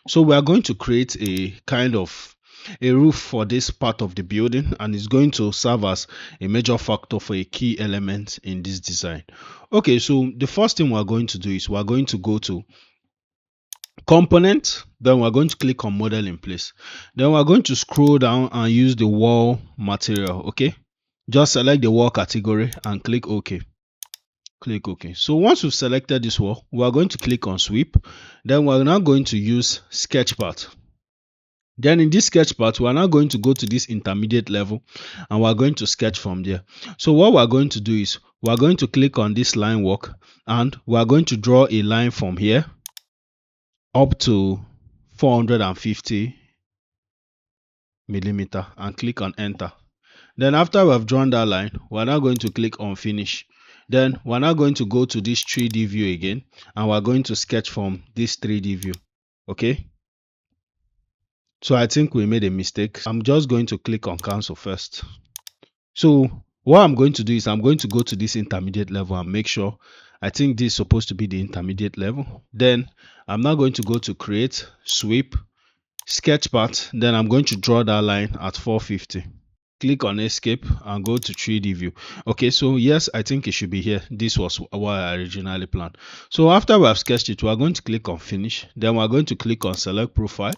So we are going to create a kind of a roof for this part of the building, and it's going to serve as a major factor for a key element in this design. Okay, so the first thing we're going to do is we're going to go to component, then we're going to click on model in place. Then we're going to scroll down and use the wall material. Okay, just select the wall category and click OK. Click OK. So once we've selected this wall, we're going to click on sweep. Then we're now going to use sketch part. Then in this sketch part, we are now going to go to this intermediate level and we're going to sketch from there. So what we're going to do is we're going to click on this line work and we're going to draw a line from here up to 450 millimeter and click on enter. Then after we have drawn that line, we're now going to click on finish. Then we're now going to go to this 3D view again and we're going to sketch from this 3D view. Okay. So I think we made a mistake. I'm just going to click on cancel first. So what I'm going to do is I'm going to go to this intermediate level and make sure I think this is supposed to be the intermediate level. Then I'm now going to go to create, sweep, sketch path. Then I'm going to draw that line at 450. Click on escape and go to 3D view. Okay, so yes, I think it should be here. This was what I originally planned. So after we have sketched it, we are going to click on finish. Then we are going to click on select profile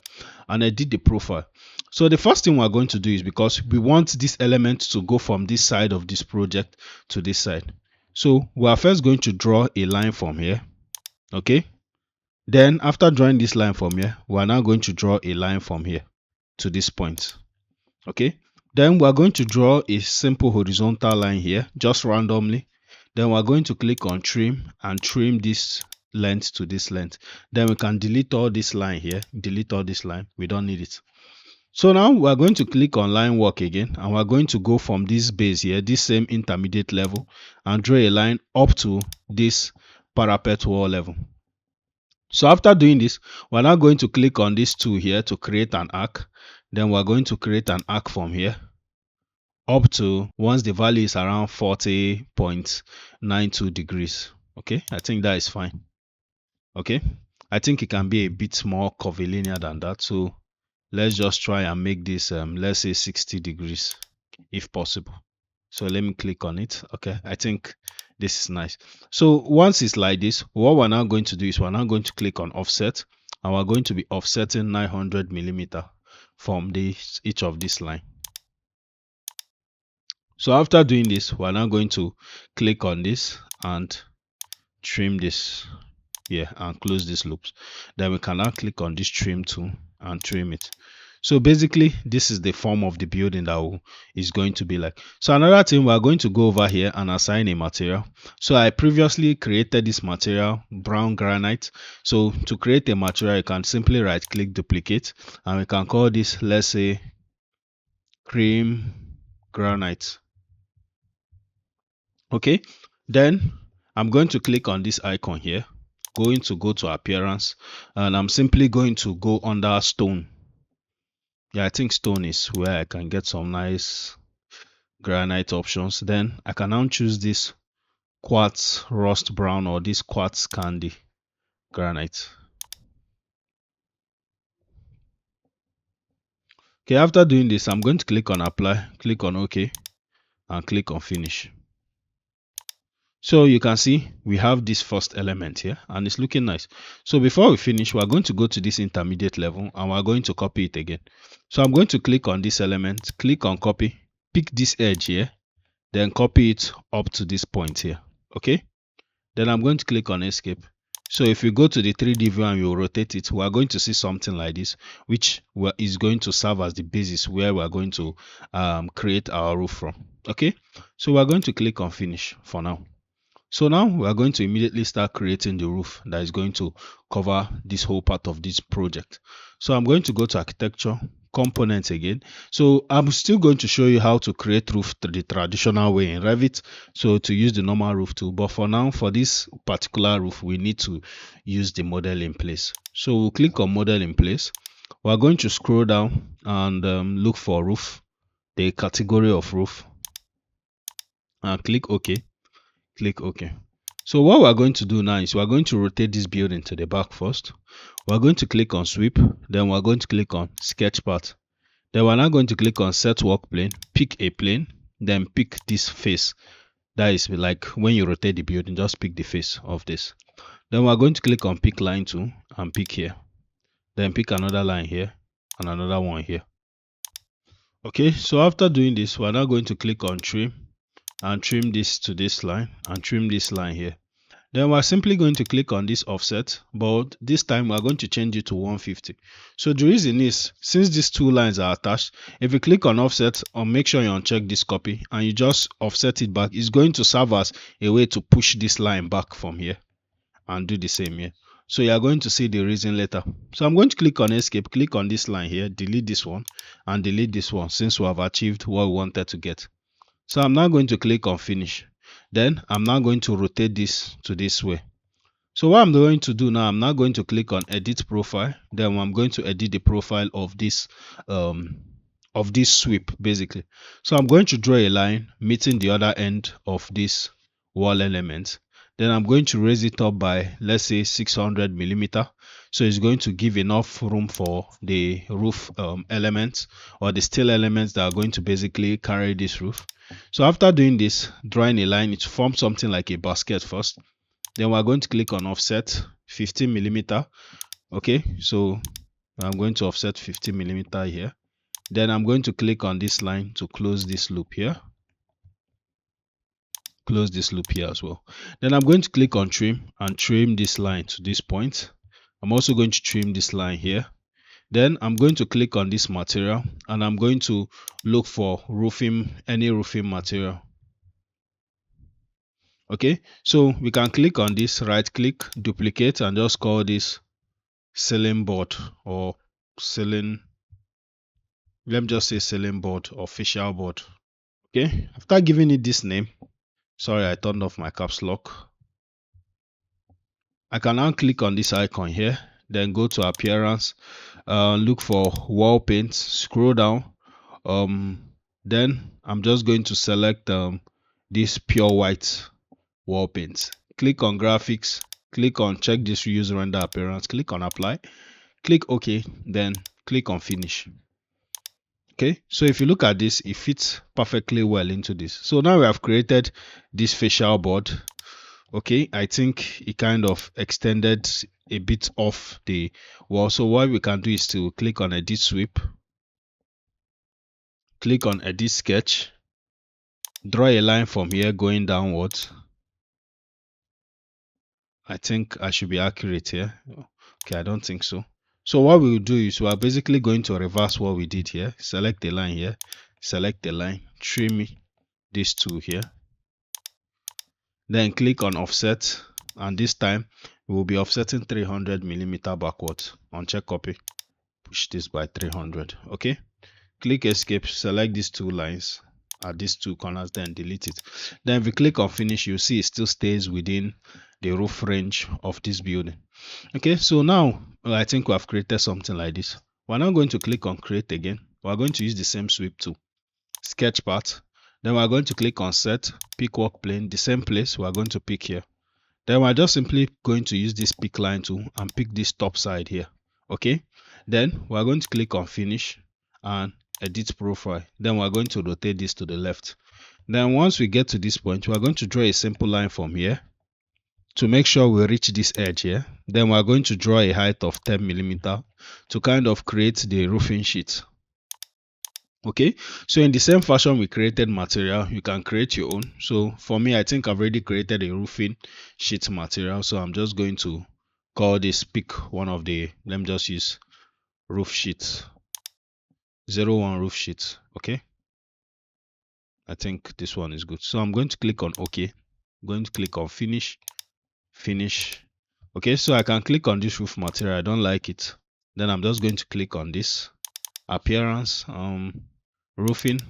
and edit the profile. So the first thing we are going to do is, because we want this element to go from this side of this project to this side, so we are first going to draw a line from here. Okay, then after drawing this line from here, we are now going to draw a line from here to this point. Okay, then we're going to draw a simple horizontal line here just randomly. Then we're going to click on trim and trim this length to this length. Then we can delete all this line here, delete all this line, we don't need it. So now we're going to click on line work again, and we're going to go from this base here, this same intermediate level, and draw a line up to this parapet wall level. So after doing this, we're now going to click on this tool here to create an arc. Then we're going to create an arc from here up to, once the value is around 40.92 degrees. Okay, I think that is fine. Okay, I think it can be a bit more curvilinear than that, so let's just try and make this let's say 60 degrees if possible. So let me click on it. Okay, I think this is nice. So once it's like this, what we're now going to do is we're now going to click on offset, and we're going to be offsetting 900 millimeter from each of this line. So after doing this, we're now going to click on this and trim this here and close these loops. Then we can now click on this trim tool and trim it. So basically, this is the form of the building that is going to be like. So another thing, we're going to go over here and assign a material. So I previously created this material, brown granite. So to create a material, you can simply right click, duplicate, and we can call this, let's say, cream granite. Okay, then I'm going to click on this icon here, going to go to appearance, and I'm simply going to go under stone. Yeah, I think stone is where I can get some nice granite options. Then I can now choose this quartz rust brown or this quartz candy granite. Okay, after doing this, I'm going to click on apply, click on OK, and click on finish. So you can see we have this first element here and it's looking nice. So before we finish, we're going to go to this intermediate level and we're going to copy it again. So I'm going to click on this element, click on copy, pick this edge here, then copy it up to this point here. Okay, then I'm going to click on escape. So if you go to the 3D view and you rotate it, we're going to see something like this, which is going to serve as the basis where we're going to create our roof from. Okay, so we're going to click on finish for now. So now we are going to immediately start creating the roof that is going to cover this whole part of this project. So I'm going to go to architecture, components again. So I'm still going to show you how to create roof the traditional way in Revit, so to use the normal roof tool. But for now, for this particular roof, we need to use the model in place. So we'll click on model in place. We're going to scroll down and look for roof, the category of roof, and click OK. Click OK. So what we're going to do now is we're going to rotate this building to the back first. We're going to click on sweep, then we're going to click on sketch path. Then we're now going to click on set work plane, pick a plane, then pick this face. That is like when you rotate the building, just pick the face of this. Then we're going to click on pick line tool and pick here. Then pick another line here and another one here. Okay, so after doing this, we're now going to click on trim and trim this to this line and trim this line here. Then we're simply going to click on this offset, but this time we're going to change it to 150. So the reason is, since these two lines are attached, if you click on offset or make sure you uncheck this copy and you just offset it back, it's going to serve as a way to push this line back from here and do the same here. So you are going to see the reason later. So I'm going to click on escape, click on this line here, delete this one and delete this one, since we have achieved what we wanted to get. So I'm now going to click on finish. Then I'm now going to rotate this to this way. So what I'm going to do now, I'm now going to click on edit profile. Then I'm going to edit the profile um of this sweep basically. So I'm going to draw a line meeting the other end of this wall element. Then I'm going to raise it up by, let's say, 600 millimeter. So it's going to give enough room for the roof elements or the steel elements that are going to basically carry this roof. So after doing this, drawing a line, it forms something like a basket first. Then we're going to click on offset 15 millimeter. Okay, so I'm going to offset 15 millimeter here. Then I'm going to click on this line to close this loop here. Close this loop here as well. Then I'm going to click on trim and trim this line to this point. I'm also going to trim this line here. Then I'm going to click on this material and I'm going to look for roofing, any roofing material. Okay, so we can click on this, right click, duplicate, and just call this ceiling board or ceiling, let me just say ceiling board or facial board. Okay, after giving it this name, sorry, I turned off my caps lock. I can now click on this icon here, then go to appearance, look for wall paint, scroll down, then I'm just going to select this pure white wall paint. Click on graphics, click on check this use render appearance, click on apply, click OK, then click on finish. Okay, so if you look at this, it fits perfectly well into this. So now we have created this facial board. Okay, I think it kind of extended a bit off the wall. So what we can do is to click on edit sweep, click on edit sketch, draw a line from here going downwards. I think I should be accurate here. Okay, I don't think so. So what we will do is we are basically going to reverse what we did here. Select the line here, select the line, trim these two here. Then click on offset, and this time we will be offsetting 300 millimeter backwards. On check copy, push this by 300. Okay, click escape, select these two lines at these two corners, then delete it. Then if you click on finish, you see it still stays within the roof range of this building. Okay, so now I think we have created something like this. We're now going to click on create again. We're going to use the same sweep tool, sketch part. Then we're going to click on set, pick work plane, the same place we're going to pick here. Then we're just simply going to use this pick line tool and pick this top side here. Okay, then we're going to click on finish and edit profile. Then we're going to rotate this to the left. Then once we get to this point, we're going to draw a simple line from here to make sure we reach this edge here. Then we're going to draw a height of 10 millimeter to kind of create the roofing sheet. Okay, so in the same fashion we created material, you can create your own. So for me, I think I've already created a roofing sheet material, so I'm just going to call this, pick one of the, let me just use roof sheet 01 roof sheet. Okay, I think this one is good, so I'm going to click on OK. I'm going to click on finish. Okay, so I can click on this roof material. I don't like it, then I'm just going to click on this appearance, roofing,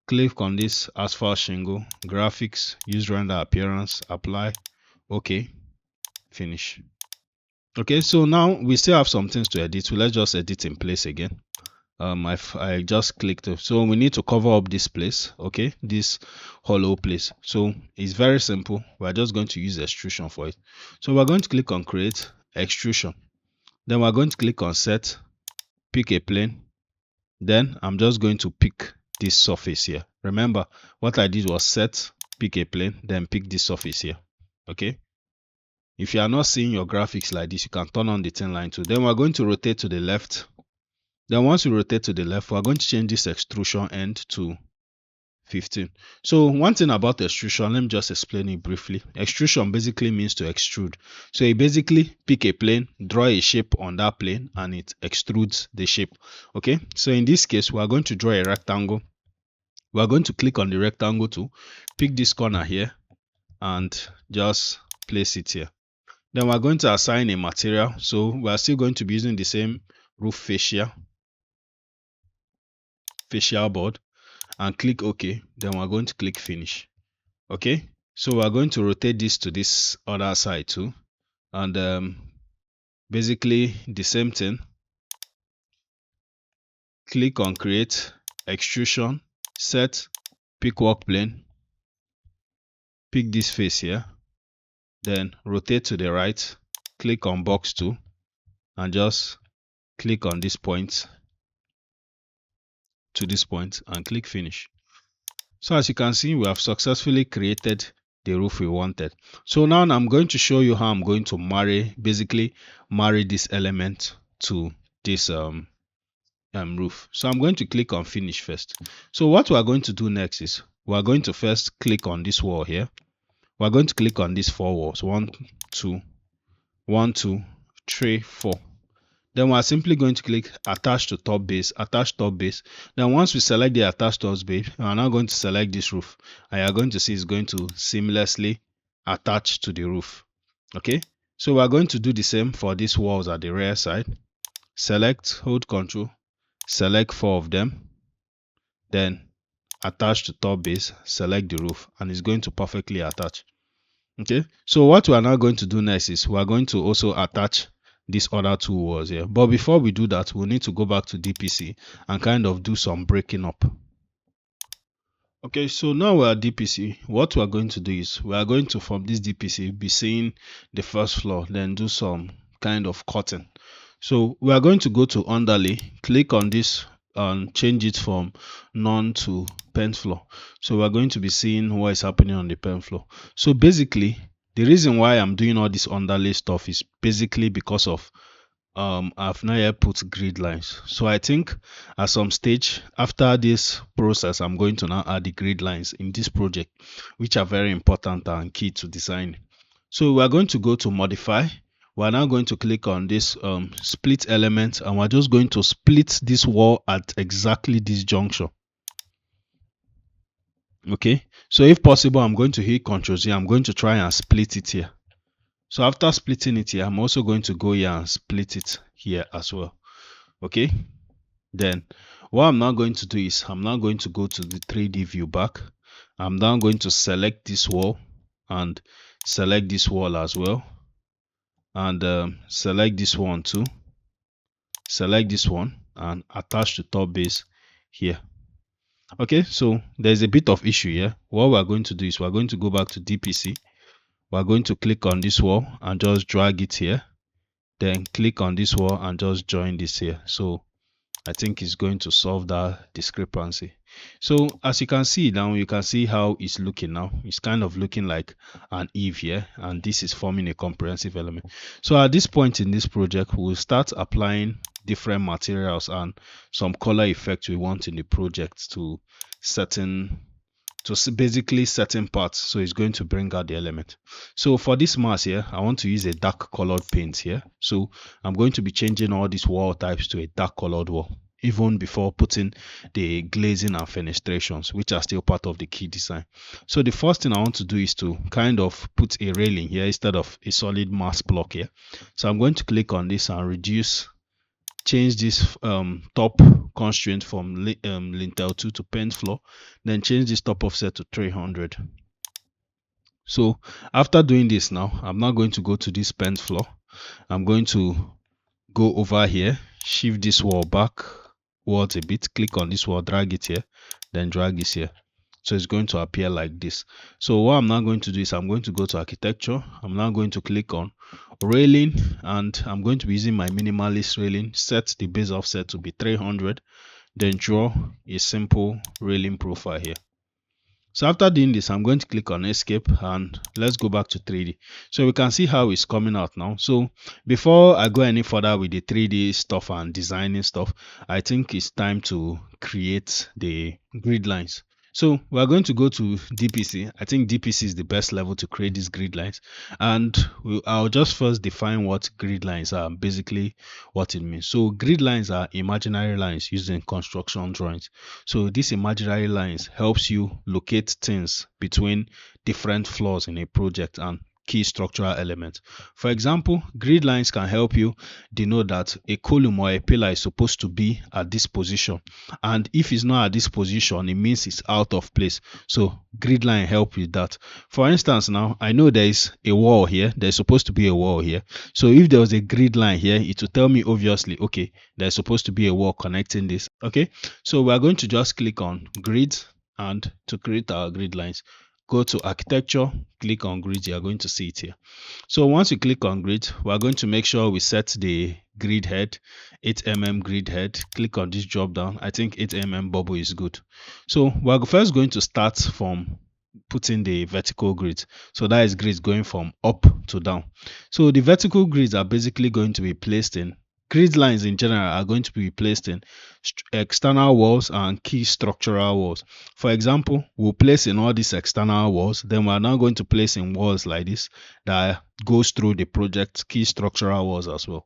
click on this asphalt shingle, graphics, use render appearance, apply, okay, finish. Okay, so now we still have some things to edit. So let's just edit in place again. I just clicked, so we need to cover up this place, okay, this hollow place. So it's very simple. We're just going to use extrusion for it. So we're going to click on create extrusion, then we're going to click on set, pick a plane. Then I'm just going to pick this surface here. Remember, what I did was set, pick a plane, then pick this surface here. Okay, if you are not seeing your graphics like this, you can turn on the thin line tool. Then we're going to rotate to the left. Then once we rotate to the left, we're going to change this extrusion end to 15. So one thing about extrusion, let me just explain it briefly. Extrusion basically means to extrude. So you basically pick a plane, draw a shape on that plane, and it extrudes the shape. Okay, so in this case, we are going to draw a rectangle. We are going to click on the rectangle tool, pick this corner here, and just place it here. Then we're going to assign a material. So we are still going to be using the same roof facial board, and click OK. Then we're going to click finish. Okay, so we're going to rotate this to this other side too. and basically the same thing. Click on create, extrusion, set, pick work plane, pick this face here, then rotate to the right, click on box 2 and just click on this point to this point and click finish. So as you can see, we have successfully created the roof we wanted. So now I'm going to show you how I'm going to basically marry this element to this roof. So I'm going to click on finish first. So what we are going to do next is we are going to first click on this wall here. We are going to click on these 4 walls, 1 2 1 2 3 4. Then we are simply going to click attach to top base, attach top base. Then once we select the attach top base, we are now going to select this roof, and you are going to see it's going to seamlessly attach to the roof. Okay, so we are going to do the same for these walls at the rear side. Select, hold Control, select 4 of them, then attach to top base, select the roof, and it's going to perfectly attach. Okay, so what we are now going to do next is we are going to also attach these other 2 walls here. But before we do that, we'll need to go back to DPC and kind of do some breaking up. Okay, so now we're at DPC. What we are going to do is we are going to, from this DPC, be seeing the first floor, then do some kind of cutting. So we are going to go to underlay, click on this and change it from none to PENT floor. So we are going to be seeing what is happening on the PENT floor. So basically, the reason why I'm doing all this underlay stuff is basically because of I've not yet put grid lines. So I think at some stage after this process, I'm going to now add the grid lines in this project, which are very important and key to design. So we are going to go to modify. We are now going to click on this split element, and we're just going to split this wall at exactly this juncture. Okay, so if possible, I'm going to hit Ctrl Z. I'm going to try and split it here. So after splitting it here, I'm also going to go here and split it here as well. Okay, then what I'm now going to do is I'm now going to go to the 3D view back. I'm now going to select this wall and select this wall as well, and select this one too, select this one and attach to top base here. Okay, so there's a bit of issue here. What we're going to do is we're going to go back to DPC. We're going to click on this wall and just drag it here, then click on this wall and just join this here. So I think it's going to solve that discrepancy. So as you can see now, you can see how it's looking now. It's kind of looking like an eave here, and this is forming a comprehensive element. So at this point in this project, we'll start applying different materials and some color effects we want in the project to basically certain parts. So it's going to bring out the element. So for this mask here, I want to use a dark colored paint here. So I'm going to be changing all these wall types to a dark colored wall, even before putting the glazing and fenestrations, which are still part of the key design. So the first thing I want to do is to kind of put a railing here instead of a solid mass block here. So I'm going to click on this and change this top constraint from lintel 2 to PENT floor, then change this top offset to 300. So after doing this, now I'm now going to go to this PENT floor. I'm going to go over here, shift this wall backwards a bit, click on this wall, drag it here, then drag this here. So it's going to appear like this. So what I'm now going to do is I'm going to go to architecture. I'm now going to click on railing, and I'm going to be using my minimalist railing. Set the base offset to be 300, then draw a simple railing profile here. So after doing this, I'm going to click on escape and let's go back to 3D. So we can see how it's coming out now. So before I go any further with the 3D stuff and designing stuff, I think it's time to create the grid lines. So we're going to go to DPC. I think DPC is the best level to create these grid lines, and I'll just first define what grid lines are, basically what it means. So grid lines are imaginary lines used in construction drawings. So these imaginary lines helps you locate things between different floors in a project and key structural elements. For example, grid lines can help you denote that a column or a pillar is supposed to be at this position, and if it's not at this position, it means it's out of place. So grid line help with that. For instance, now I know there is a wall here, there's supposed to be a wall here. So if there was a grid line here, it will tell me obviously, okay, there's supposed to be a wall connecting this. Okay, so we are going to just click on grid, and to create our grid lines, go to architecture, click on grid. You are going to see it here. So once you click on grid, we are going to make sure we set the grid head 8 mm grid head. Click on this drop down. I think 8 mm bubble is good. So we're first going to start from putting the vertical grid. So that is grids going from up to down. So the vertical grids are basically going to be placed in, grid lines in general are going to be placed in external walls and key structural walls. For example, we'll place in all these external walls, then we're now going to place in walls like this that goes through the project key structural walls as well.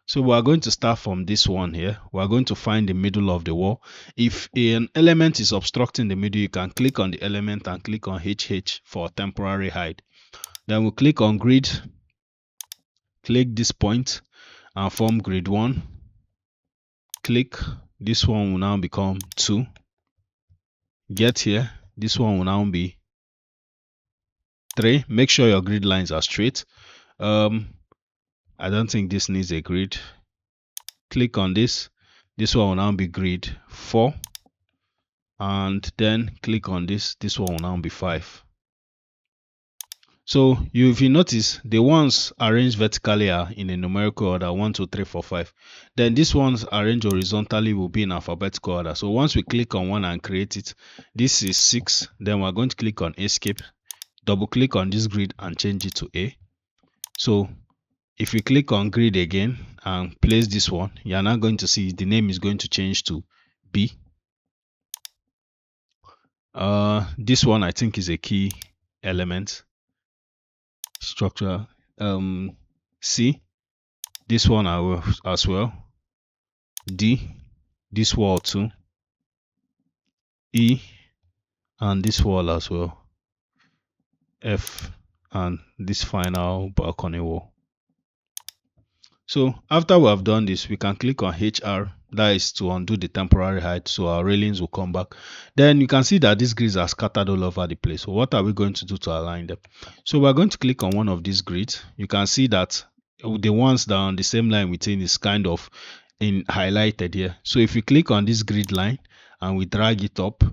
So we are going to start from this one here. We are going to find the middle of the wall. If an element is obstructing the middle, you can click on the element and click on HH for temporary hide. Then we'll click on grid, click this point and form grid 1. Click, this one will now become 2. Get here, this one will now be 3. Make sure your grid lines are straight. I don't think this needs a grid. Click on this, this one will now be grid 4, and then click on this one will now be 5. So if you notice, the ones arranged vertically are in a numerical order 1 2 3 4 5. Then these ones arranged horizontally will be in alphabetical order. So once we click on one and create it, this is 6. Then we're going to click on escape, double click on this grid and change it to A. So if we click on grid again and place this one, you're now going to see the name is going to change to B. This one I think is a key element structure. C, this one as well. D, this wall too. E, and this wall as well. F, and this final balcony wall. So after we have done this, we can click on HR, that is to undo the temporary height, so our railings will come back. Then you can see that these grids are scattered all over the place. So what are we going to do to align them? So we're going to click on one of these grids. You can see that the ones that are on the same line within is kind of highlighted here. So if we click on this grid line and we drag it up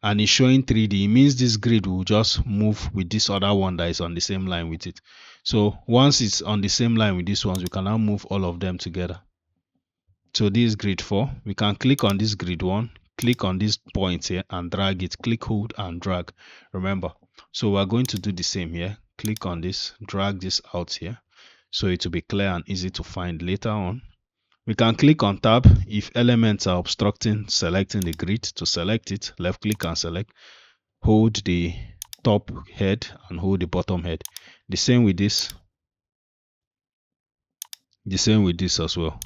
and it's showing 3D, it means this grid will just move with this other one that is on the same line with it. So once it's on the same line with these ones, we can now move all of them together. So this is grid 4. We can click on this grid 1, click on this point here and drag it, click, hold and drag. Remember, so we're going to do the same here. Click on this, drag this out here, so it will be clear and easy to find later on. We can click on tab. If elements are obstructing, selecting the grid, to select it, left click and select, hold the top head and hold the bottom head. The same with this, as well.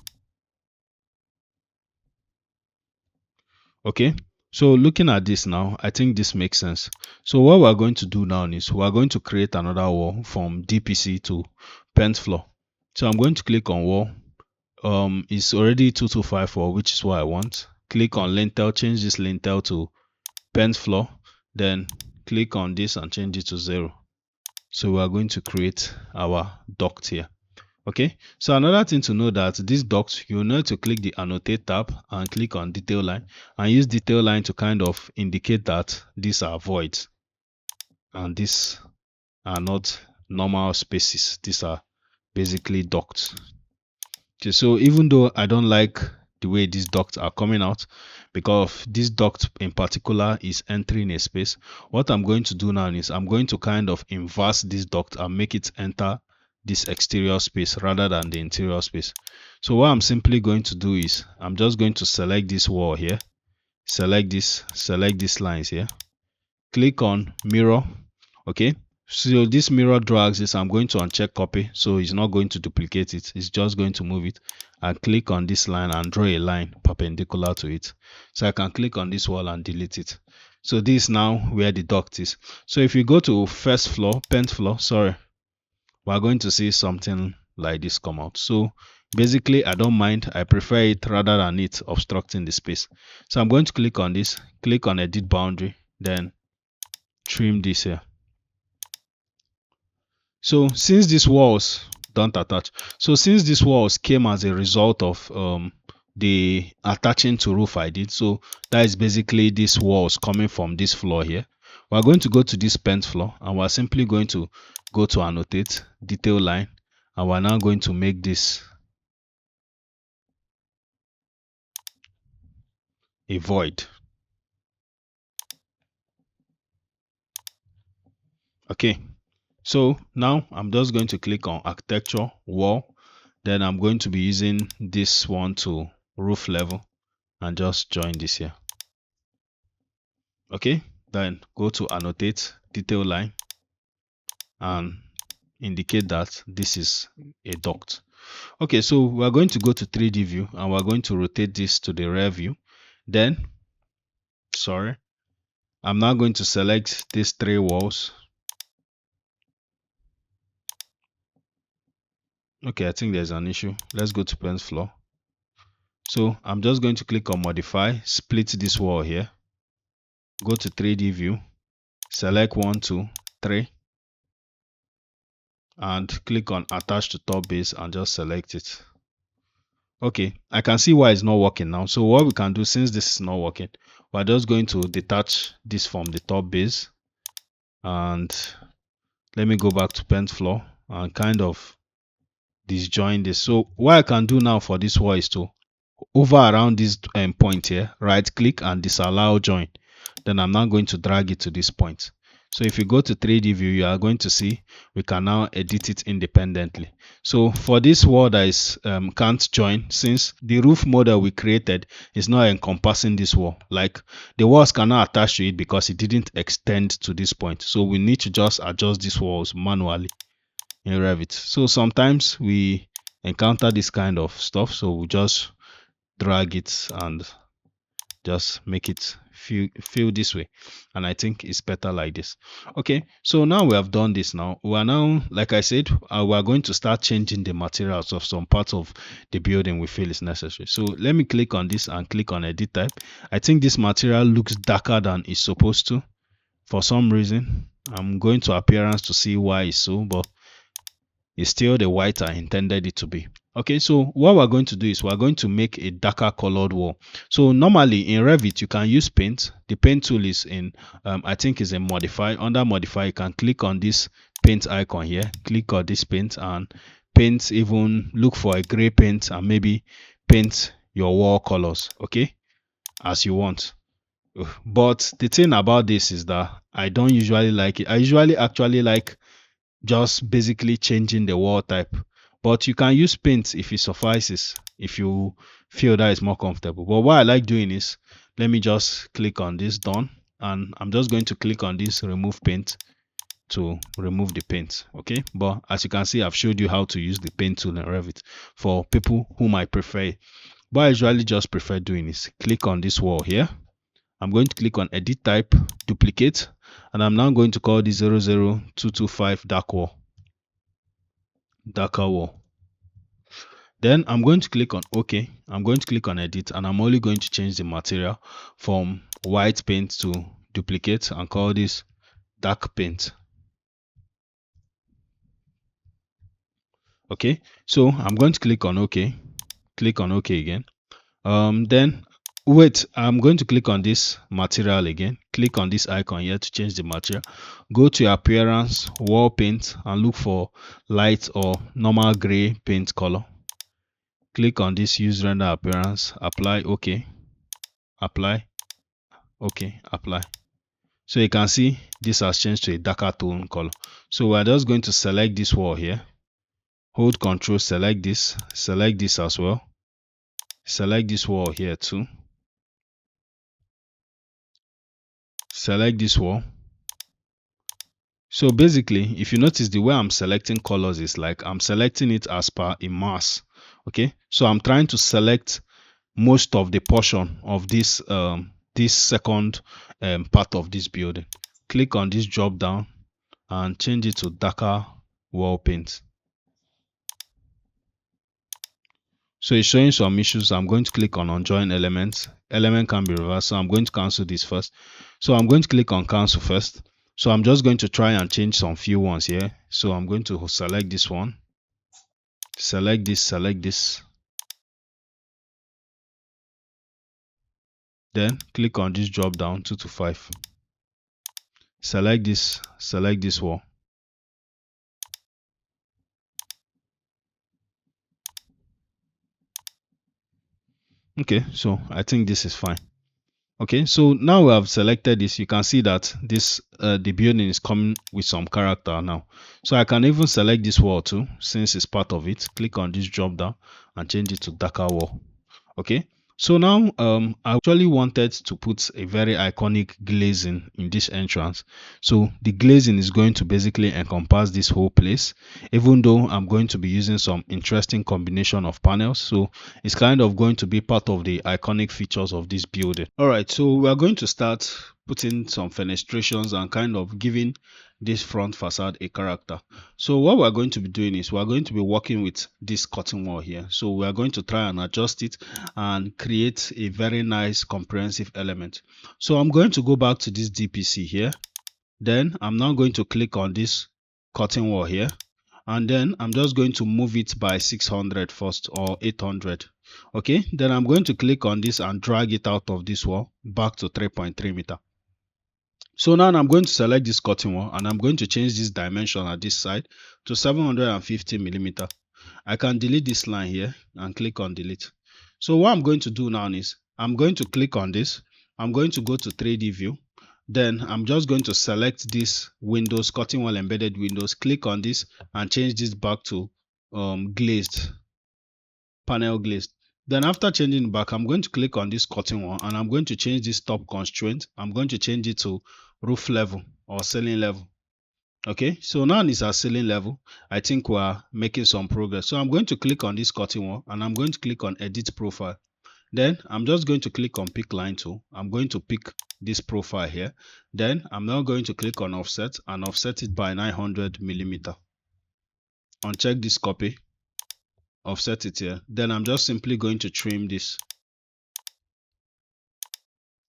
Okay, so looking at this now, I think this makes sense. So what we're going to do now is we're going to create another wall from DPC to PENT floor. So I'm going to click on wall. It's already 2254, which is what I want. Click on lintel, change this lintel to PENT floor, then click on this and change it to 0. So we are going to create our duct here. Okay, so another thing to know that this duct, you need to click the annotate tab and click on detail line and use detail line to kind of indicate that these are voids and these are not normal spaces. These are basically ducts. Okay, so even though I don't like the way these ducts are coming out, because this duct in particular is entering a space, what I'm going to do now is I'm going to kind of inverse this duct and make it enter this exterior space rather than the interior space. So what I'm simply going to do is I'm just going to select this wall here, select these lines here, click on mirror. Okay, so this mirror drags this. I'm going to uncheck copy, so it's not going to duplicate it, it's just going to move it. I click on this line and draw a line perpendicular to it, so I can click on this wall and delete it. So this is now where the duct is. So if you go to first floor, PENT floor, sorry, we're going to see something like this come out. So basically, I don't mind. I prefer it rather than it obstructing the space. So I'm going to click on this, click on edit boundary, then trim this here. So since these walls don't attach, so since these walls came as a result of the attaching to roof I did, so that is basically these walls coming from this floor here. We're going to go to this PENT floor, and we're simply going to go to annotate detail line, and we're now going to make this a void. Okay, so now I'm just going to click on architecture wall, then I'm going to be using this one to roof level and just join this here. Okay, then go to annotate detail line and indicate that this is a duct. Okay, so we're going to go to 3D view and we're going to rotate this to the rear view. Then I'm now going to select these three walls. Okay, I think there's an issue. Let's go to PENT floor. So I'm just going to click on modify, split this wall here, go to 3D view, select 1, 2, 3, and click on attach to top base and just select it. Okay, I can see why it's not working now. So what we can do, since this is not working, we're just going to detach this from the top base, and let me go back to PENT floor and kind of disjoin this. So what I can do now for this wall is to hover around this point here, right click and disallow join. Then I'm now going to drag it to this point. So if you go to 3D view, you are going to see we can now edit it independently. So for this wall that is can't join, since the roof model we created is not encompassing this wall, like the walls cannot attach to it because it didn't extend to this point. So we need to just adjust these walls manually in Revit. So sometimes we encounter this kind of stuff, so we just drag it and just make it feel this way, and I think it's better like this. Okay, so now we have done this. Now we are now, like I said, we are going to start changing the materials of some parts of the building we feel is necessary. So let me click on this and click on edit type. I think this material looks darker than it's supposed to for some reason. I'm going to appearance to see why it's so, but it's still the white I intended it to be. Okay, so what we're going to do is we're going to make a darker colored wall. So normally in Revit, you can use paint. The paint tool is in, I think is in modify. Under modify, you can click on this paint icon here. Click on this paint and paint, even look for a gray paint and maybe paint your wall colors, okay, as you want. But the thing about this is that I don't usually like it. I usually actually like just basically changing the wall type, but you can use paint if it suffices, if you feel that is more comfortable. But what I like doing is, let me just click on this done, and I'm just going to click on this remove paint to remove the paint. Okay, but as you can see, I've showed you how to use the paint tool in Revit for people who might prefer it. But I usually just prefer doing is click on this wall here. I'm going to click on edit type, duplicate, and I'm now going to call this 00225 darker wall. Then I'm going to click on OK. I'm going to click on edit, and I'm only going to change the material from white paint to duplicate and call this dark paint. Okay, so I'm going to click on OK. Click on OK again. Then wait, I'm going to click on this material again. Click on this icon here to change the material. Go to your appearance, wall paint, and look for light or normal gray paint color. Click on this use render appearance, apply, OK, apply, OK, apply. So you can see this has changed to a darker tone color. So we're just going to select this wall here, hold Control, select this as well, select this wall here too, select this wall. So basically, if you notice, the way I'm selecting colors is like I'm selecting it as per a mass. Okay, so I'm trying to select most of the portion of this this second part of this building. Click on this drop down and change it to darker wall paint. So it's showing some issues. I'm going to click on unjoin elements. Element can be reversed. So I'm going to cancel this first. So I'm going to click on cancel first. So I'm just going to try and change some few ones here. So I'm going to select this one. Select this. Then click on this drop down 2 to 5. Select this wall. Okay, so I think this is fine. Okay, so now we have selected this. You can see that this the building is coming with some character now. So I can even select this wall too, since it's part of it. Click on this drop down and change it to darker wall. Okay, so now I actually wanted to put a very iconic glazing in this entrance. So the glazing is going to basically encompass this whole place, even though I'm going to be using some interesting combination of panels. So it's kind of going to be part of the iconic features of this building. All right, so we are going to start putting some fenestrations and kind of giving this front facade a character. So what we're going to be doing is we're going to be working with this curtain wall here. So we are going to try and adjust it and create a very nice comprehensive element. So I'm going to go back to this DPC here. Then I'm now going to click on this curtain wall here. And then I'm just going to move it by 600 first, or 800. Okay, then I'm going to click on this and drag it out of this wall back to 3.3 meter. So now I'm going to select this curtain wall and I'm going to change this dimension at this side to 750 millimeter. I can delete this line here and click on delete. So what I'm going to do now is I'm going to click on this. I'm going to go to 3D view. Then I'm just going to select this windows, curtain wall embedded windows, click on this and change this back to glazed, panel glazed. Then after changing it back, I'm going to click on this curtain wall and I'm going to change this top constraint. I'm going to change it to roof level or ceiling level. Okay, so now it's at ceiling level. I think we're making some progress. So I'm going to click on this curtain wall and I'm going to click on edit profile. Then I'm just going to click on pick line tool. I'm going to pick this profile here. Then I'm now going to click on offset and offset it by 900 millimeter. Uncheck this copy, offset it here. Then I'm just simply going to trim this.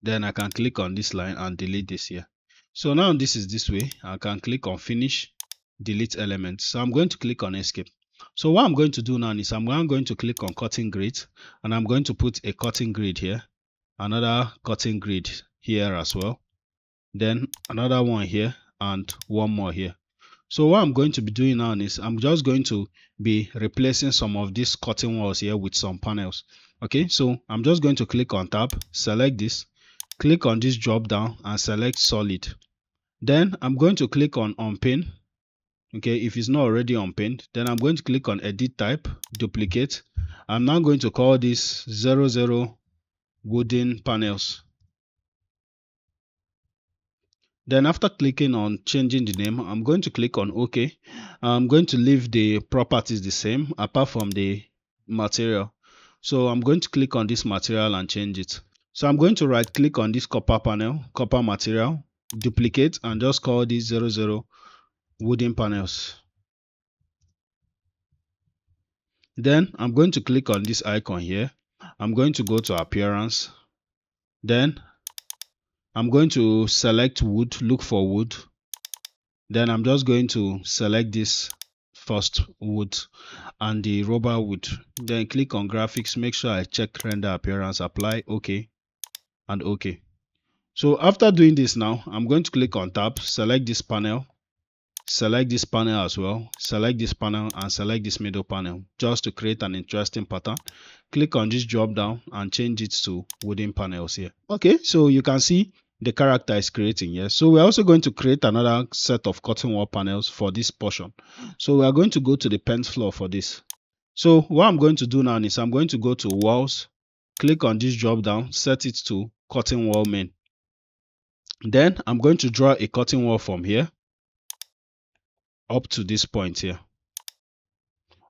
Then I can click on this line and delete this here. So now this is this way. I can click on finish, delete element. So I'm going to click on escape. So what I'm going to do now is I'm going to click on cutting grid and I'm going to put a cutting grid here, another cutting grid here as well, then another one here and one more here. So what I'm going to be doing now is I'm just going to be replacing some of these curtain walls here with some panels. Okay, so I'm just going to click on tab, select this, click on this drop down and select solid. Then I'm going to click on unpin. Okay, if it's not already unpinned, then I'm going to click on edit type, duplicate. I'm now going to call this 00 wooden panels. Then after clicking on changing the name, I'm going to click on OK. I'm going to leave the properties the same apart from the material. So I'm going to click on this material and change it. So I'm going to right click on this copper panel, copper material, duplicate and just call this 00 wooden panels. Then I'm going to click on this icon here. I'm going to go to appearance. Then I'm going to select wood, look for wood. Then I'm just going to select this first wood and the rubber wood. Then click on graphics, make sure I check render appearance, apply, OK and OK. So after doing this now, I'm going to click on tab, select this panel as well, select this panel and select this middle panel just to create an interesting pattern. Click on this drop down and change it to wooden panels here. Okay, so you can see the character is creating here. So we're also going to create another set of curtain wall panels for this portion. So we are going to go to the PENT floor for this. So what I'm going to do now is I'm going to go to walls, click on this drop down, set it to curtain wall main. Then I'm going to draw a curtain wall from here up to this point here.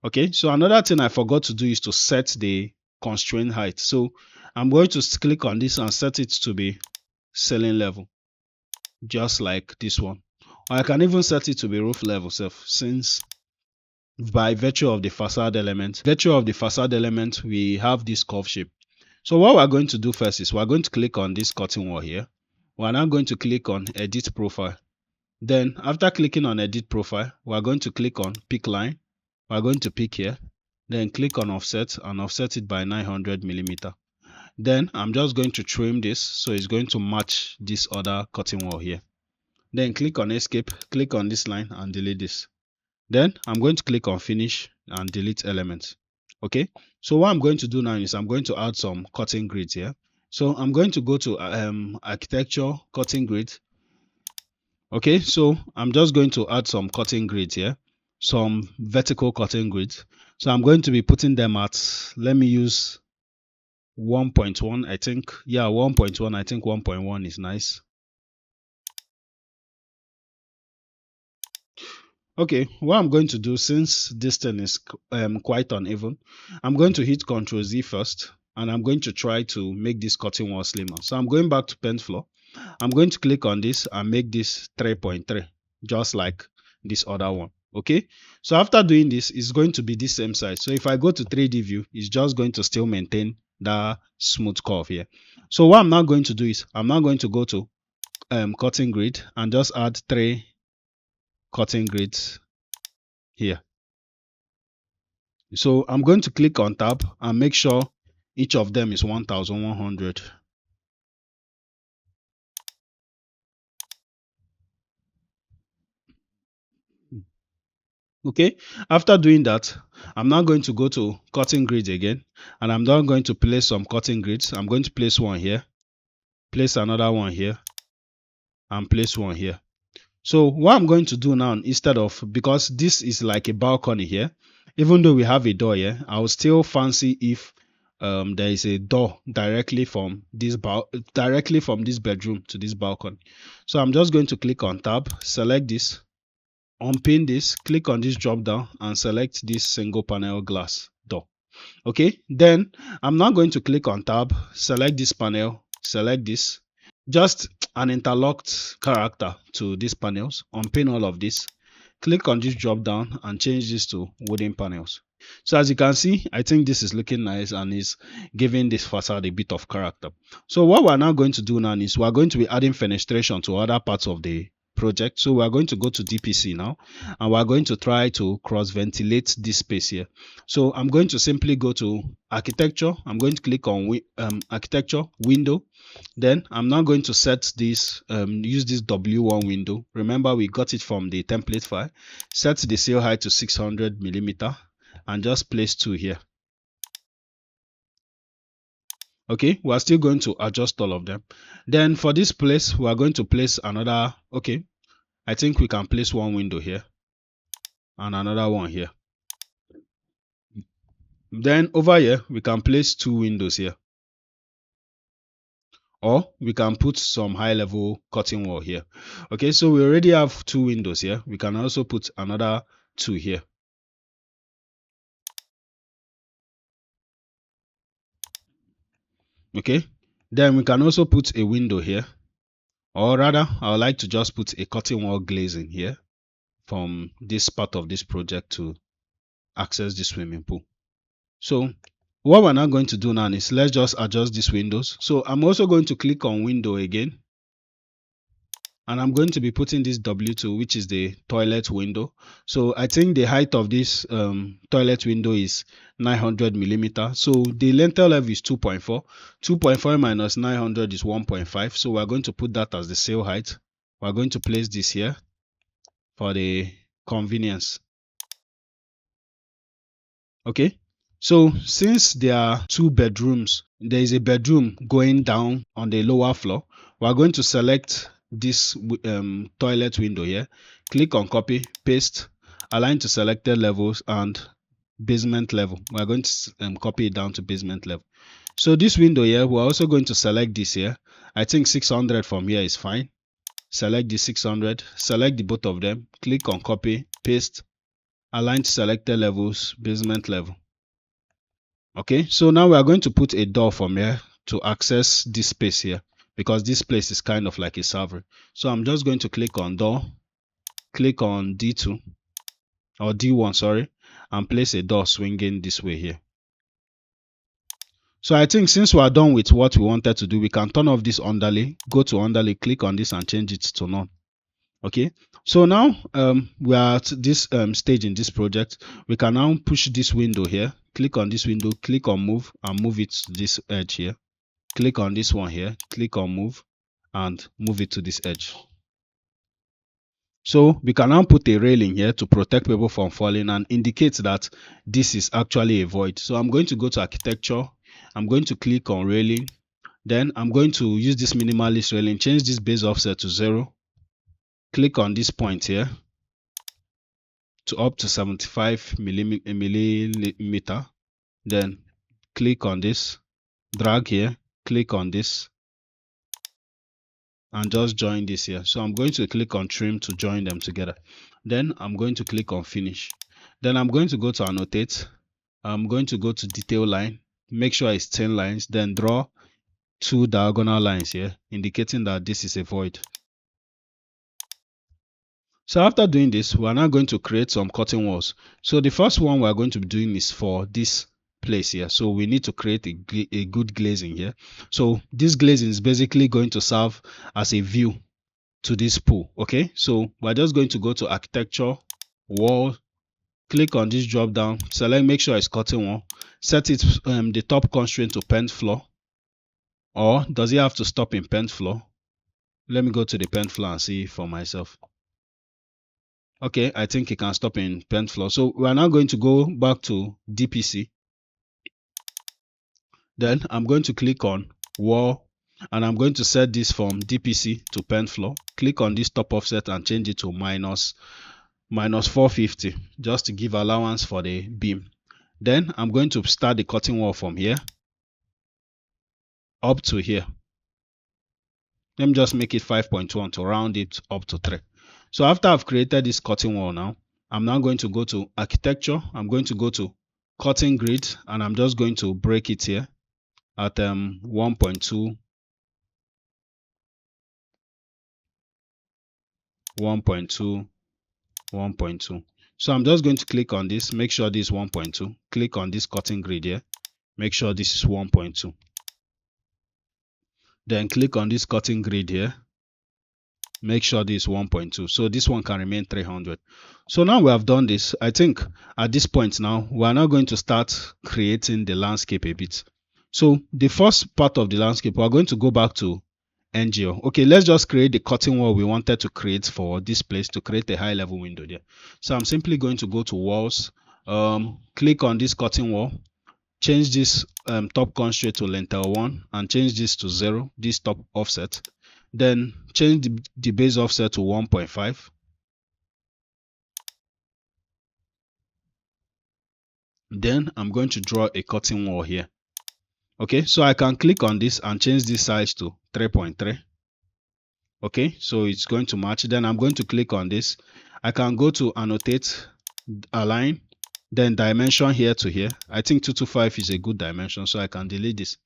Okay, so another thing I forgot to do is to set the constraint height. So I'm going to click on this and set it to be ceiling level, just like this one. Or I can even set it to be roof level since by virtue of the facade element. Virtue of the facade element, we have this curve shape. So what we're going to do first is we're going to click on this cutting wall here. We're now going to click on edit profile. Then after clicking on edit profile, we're going to click on pick line. We're going to pick here. Then click on offset and offset it by 900 millimeter. Then I'm just going to trim this so it's going to match this other cutting wall here. Then click on escape, click on this line and delete this. Then I'm going to click on finish and delete elements. Okay, so what I'm going to do now is I'm going to add some cutting grids here. So I'm going to go to architecture cutting grid. Okay, so I'm just going to add some cutting grids here, some vertical cutting grids. So I'm going to be putting them at, let me use 1.1, I think. Yeah, 1.1. I think 1.1 is nice. Okay, what I'm going to do, since this thing is quite uneven, I'm going to hit Ctrl Z first, and I'm going to try to make this cutting wall slimmer. So I'm going back to paint floor. I'm going to click on this and make this 3.3, just like this other one. Okay, so after doing this, it's going to be the same size. So if I go to 3D view, it's just going to still maintain that smooth curve here. So what I'm now going to do is I'm now going to go to cutting grid and just add 3 cutting grids here. So I'm going to click on tab and make sure each of them is 1100. Okay, after doing that, I'm now going to go to cutting grids again, and I'm now going to place some cutting grids. I'm going to place one here, place another one here, and place one here. So what I'm going to do now, instead of, because this is like a balcony here, even though we have a door here, I will still fancy if there is a door directly from this bedroom to this balcony. So I'm just going to click on tab, select this, unpin this, click on this drop down and select this single panel glass door. Okay, then I'm now going to click on tab, select this panel, select this, just an interlocked character to these panels, unpin all of this, click on this drop down and change this to wooden panels. So as you can see, I think this is looking nice and is giving this facade a bit of character. So what we're now going to do now is we're going to be adding fenestration to other parts of the project. So we're going to go to DPC now, and we're going to try to cross ventilate this space here. So I'm going to simply go to architecture. I'm going to click on architecture window. Then I'm now going to set this, use this W1 window. Remember, we got it from the template file. Set the sail height to 600 millimeter and just place 2 here. Okay, we're still going to adjust all of them. Then for this place, we are going to place another. Okay, I think we can place one window here and another one here. Then over here, we can place 2 windows here. Or we can put some high level cutting wall here. Okay, so we already have 2 windows here. We can also put another 2 here. Okay, then we can also put a window here, or rather I would like to just put a cutting wall glazing here from this part of this project to access the swimming pool. So what we're now going to do now is let's just adjust these windows. So I'm also going to click on window again, and I'm going to be putting this W2, which is the toilet window. So I think the height of this toilet window is 900 millimeter. So the lintel level is 2.4. 2.4 minus 900 is 1.5. So we're going to put that as the sail height. We're going to place this here for the convenience. Okay, so since there are 2 bedrooms, there is a bedroom going down on the lower floor. We're going to select this toilet window here, click on copy, paste, align to selected levels and basement level. We're going to copy it down to basement level. So this window here, we're also going to select this here. I think 600 from here is fine. Select the 600, select the both of them, click on copy, paste, align to selected levels, basement level. Okay, so now we are going to put a door from here to access this space here, because this place is kind of like a server. So I'm just going to click on door, click on D2 or D1, sorry, and place a door swinging this way here. So I think since we are done with what we wanted to do, we can turn off this underlay, go to underlay, click on this and change it to none. Okay, so now we are at this stage in this project. We can now push this window here, click on this window, click on move and move it to this edge here. Click on this one here, click on move and move it to this edge. So we can now put a railing here to protect people from falling and indicate that this is actually a void. So I'm going to go to architecture. I'm going to click on railing. Then I'm going to use this minimalist railing, change this base offset to 0. Click on this point here to up to 75 millimeter. Then click on this, drag here, click on this and just join this here. So I'm going to click on trim to join them together. Then I'm going to click on finish. Then I'm going to go to annotate. I'm going to go to detail line, make sure it's 10 lines, then draw 2 diagonal lines here, indicating that this is a void. So after doing this, we are now going to create some curtain walls. So the first one we are going to be doing is for this place here. So we need to create a good glazing here. So this glazing is basically going to serve as a view to this pool. Okay, so we're just going to go to architecture, wall, click on this drop down, select, make sure it's curtain wall, set it the top constraint to PENT floor, or does it have to stop in PENT floor? Let me go to the PENT floor and see for myself. Okay, I think it can stop in PENT floor. So we are now going to go back to DPC. Then I'm going to click on wall and I'm going to set this from DPC to PENT floor. Click on this top offset and change it to minus 450 just to give allowance for the beam. Then I'm going to start the cutting wall from here up to here. Let me just make it 5.1 to round it up to 3. So after I've created this cutting wall now, I'm now going to go to architecture. I'm going to go to cutting grid and I'm just going to break it here at 1.2, 1.2, 1.2. So I'm just going to click on this, make sure this is 1.2. Click on this cutting grid here, make sure this is 1.2. Then click on this cutting grid here, make sure this is 1.2. So this one can remain 300. So now we have done this. I think at this point now, we are now going to start creating the landscape a bit. So the first part of the landscape, we are going to go back to NGO. Okay, let's just create the cutting wall we wanted to create for this place to create a high level window there. So I'm simply going to go to walls, click on this cutting wall, change this top constraint to lintel 1 and change this to 0, this top offset. Then change the base offset to 1.5. Then I'm going to draw a cutting wall here. Okay, so I can click on this and change this size to 3.3. Okay, so it's going to match. Then I'm going to click on this. I can go to annotate, align, then dimension here to here. I think 225 is a good dimension, so I can delete this.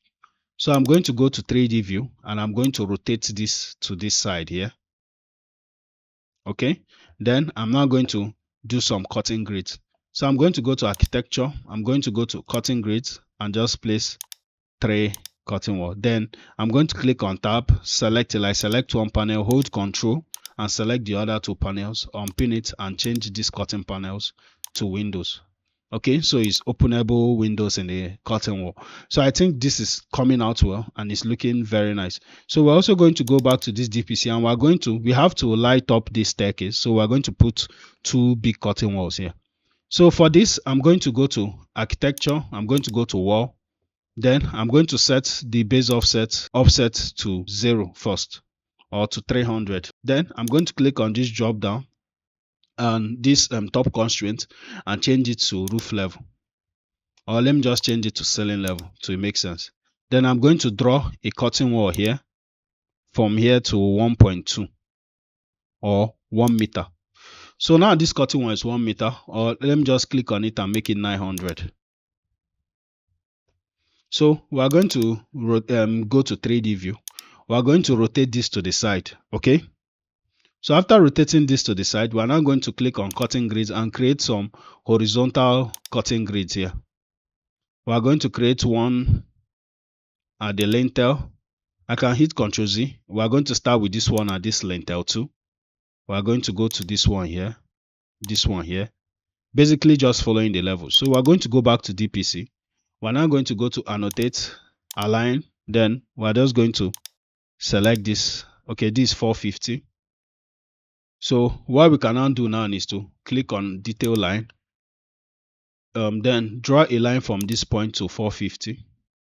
So I'm going to go to 3D view and I'm going to rotate this to this side here. Okay, then I'm now going to do some cutting grids. So I'm going to go to architecture. I'm going to go to cutting grids and just place 3 cutting wall. Then I'm going to click on tab, select till I select one panel, hold control and select the other 2 panels, unpin it and change these cutting panels to windows. Okay, so it's openable windows in the curtain wall. So I think this is coming out well and it's looking very nice. So we're also going to go back to this DPC and we have to light up this staircase. So we're going to put 2 big curtain walls here. So for this, I'm going to go to architecture. I'm going to go to wall. Then I'm going to set the base offset to 0 first, or to 300. Then I'm going to click on this drop down and this top constraint and change it to roof level, or let me just change it to ceiling level to make sense. Then I'm going to draw a cutting wall here from here to 1.2 or 1 meter. So now this cutting wall is 1 meter, or let me just click on it and make it 900. So we are going to go to 3D view. We are going to rotate this to the side. Okay, So after rotating this to the side, we're now going to click on cutting grids and create some horizontal cutting grids here. We are going to create one at the lintel. I can hit Ctrl Z. We are going to start with this one at this lintel too. We are going to go to this one here, basically just following the level. So we are going to go back to DPC. We're now going to go to annotate, align, then we're just going to select this. Okay, this is 450. So what we can now do now is to click on detail line, then draw a line from this point to 450,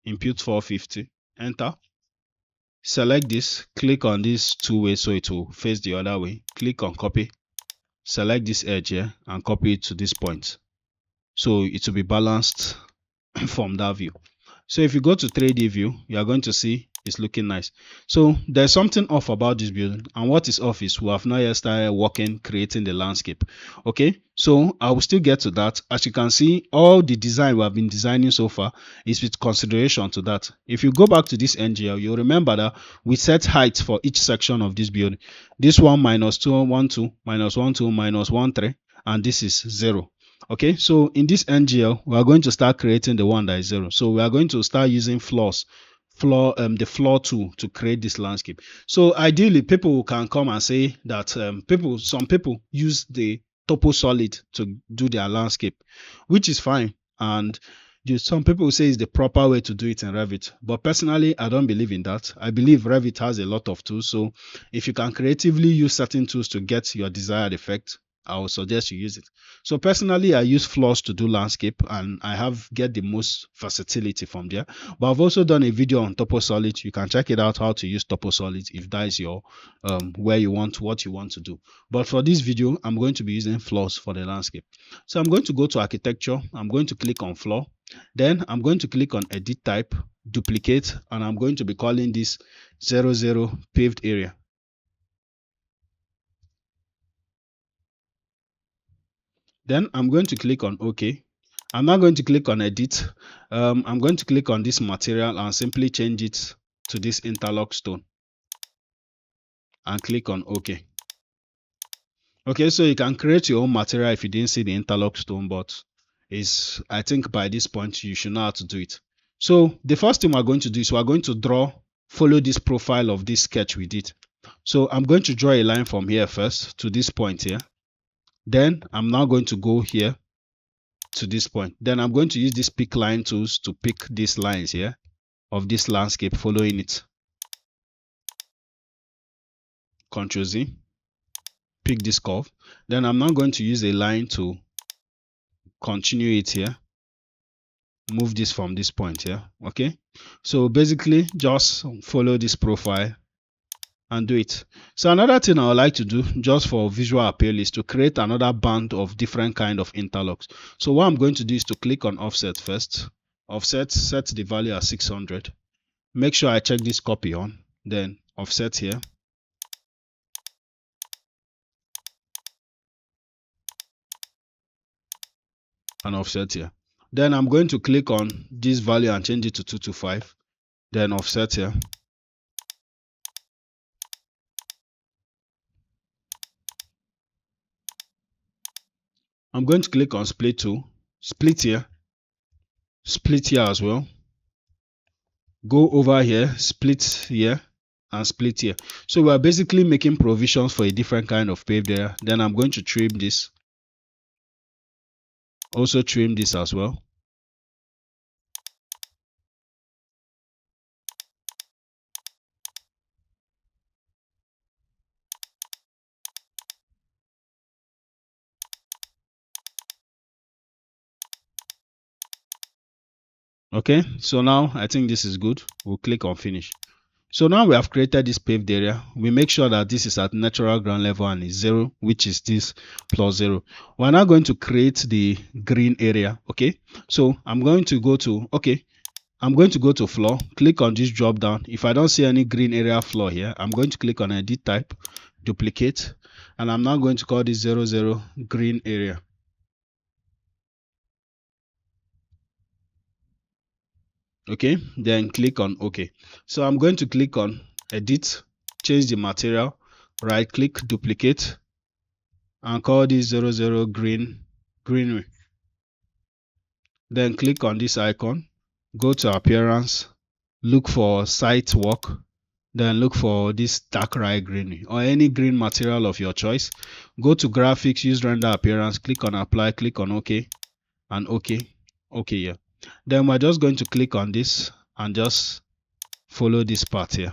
input 450, enter. Select this, click on this two ways so it will face the other way. Click on copy, select this edge here and copy it to this point. So it will be balanced from that view. So if you go to 3D view, you are going to see it's looking nice. So there's something off about this building, and what is off is we have not yet started working, creating the landscape. Okay, so I will still get to that. As you can see, all the design we have been designing so far is with consideration to that. If you go back to this NGL, you'll remember that we set heights for each section of this building. This one -2 1 2, -1 2, -1 3, and this is 0. Okay, so in this NGL, we are going to start creating the one that is 0. So we are going to start using the floor tool to create this landscape. So ideally, people can come and say that some people use the topo solid to do their landscape, which is fine. And some people say it's the proper way to do it in Revit. But personally, I don't believe in that. I believe Revit has a lot of tools. So if you can creatively use certain tools to get your desired effect, I would suggest you use it. So personally, I use floors to do landscape, and I get the most versatility from there. But I've also done a video on Topo Solid. You can check it out, how to use Topo Solid if that is your what you want to do. But for this video, I'm going to be using floors for the landscape. So I'm going to go to architecture. I'm going to click on floor. Then I'm going to click on edit type, duplicate, and I'm going to be calling this 00 paved area. Then I'm going to click on OK. I'm now going to click on edit. I'm going to click on this material and simply change it to this interlock stone and click on OK. Okay, so you can create your own material if you didn't see the interlock stone, but I think by this point you should know how to do it. So the first thing we're going to do is we're going to follow this profile of this sketch we did. So I'm going to draw a line from here first to this point here. Then I'm now going to go here to this point. Then I'm going to use this pick line tools to pick these lines here of this landscape following it. Ctrl Z, pick this curve. Then I'm now going to use a line to continue it here. Move this from this point here. Okay, so basically just follow this profile and do it. So another thing I would like to do just for visual appeal is to create another band of different kind of interlocks. So what I'm going to do is to click on offset first. Offset, set the value at 600. Make sure I check this copy on, then offset here. And offset here. Then I'm going to click on this value and change it to 225. Then offset here. I'm going to click on split tool, split here as well. Go over here, split here, and split here. So we are basically making provisions for a different kind of paved area. Then I'm going to trim this. Also trim this as well. Okay, so now I think this is good. We'll click on finish. So now we have created this paved area. We make sure that this is at natural ground level and is 0, which is this plus 0. We're now going to create the green area. Okay, so I'm going to go to floor, click on this drop down. If I don't see any green area floor here, I'm going to click on edit type, duplicate, and I'm now going to call this 00 green area. Okay, then click on OK. So I'm going to click on edit, change the material, right click, duplicate, and call this 00 greenery. Then click on this icon, go to appearance, look for site work, then look for this dark rye green or any green material of your choice. Go to graphics, use render appearance, click on apply, click on OK, and OK. Okay, yeah. Then we're just going to click on this and just follow this part here.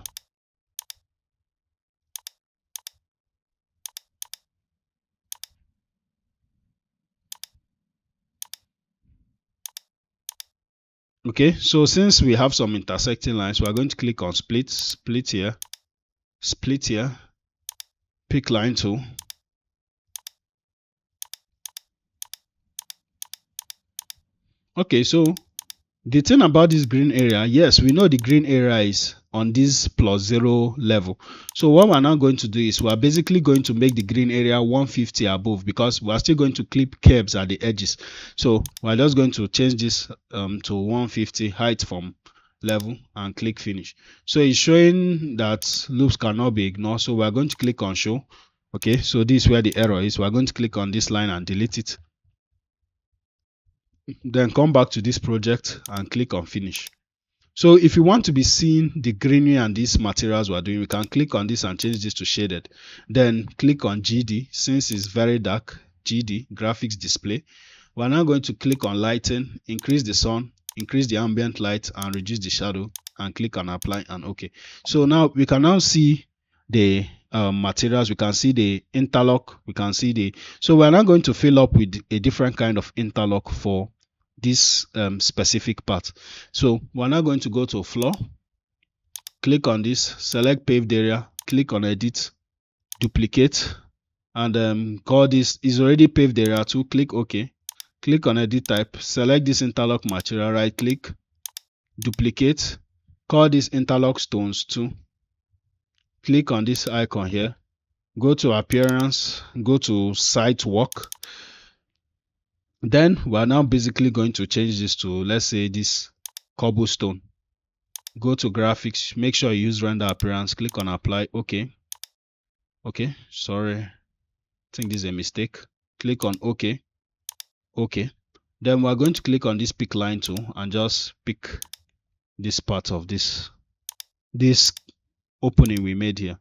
Okay, so since we have some intersecting lines, we're going to click on split here, pick line tool. Okay, so the thing about this green area, yes, we know the green area is on this +0 level. So what we're now going to do is we're basically going to make the green area 150 above, because we're still going to clip curves at the edges. So we're just going to change this to 150 height from level and click finish. So it's showing that loops cannot be ignored. So we're going to click on show. Okay, so this is where the error is. We're going to click on this line and delete it. Then come back to this project and click on finish. So if you want to be seeing the greenery and these materials we're doing, we can click on this and change this to shaded. Then click on GD. Since it's very dark, GD, graphics display. We're now going to click on lighting, increase the sun, increase the ambient light, and reduce the shadow, and click on apply and OK. So now we can now see the materials. We can see the interlock. We can see the, so we're now going to fill up with a different kind of interlock for this specific part. So we're now going to go to floor, click on this, select paved area, click on edit, duplicate, and call this is already paved area 2. Click OK, click on edit type, select this interlock material, right click, duplicate, call this interlock stones 2. Click on this icon here, go to appearance, go to site work. Then we are now basically going to change this to, let's say, this cobblestone. Go to graphics, make sure you use render appearance, click on apply. Okay, sorry, I think this is a mistake. Click on OK. Then we're going to click on this pick line tool and just pick this part of this opening we made here.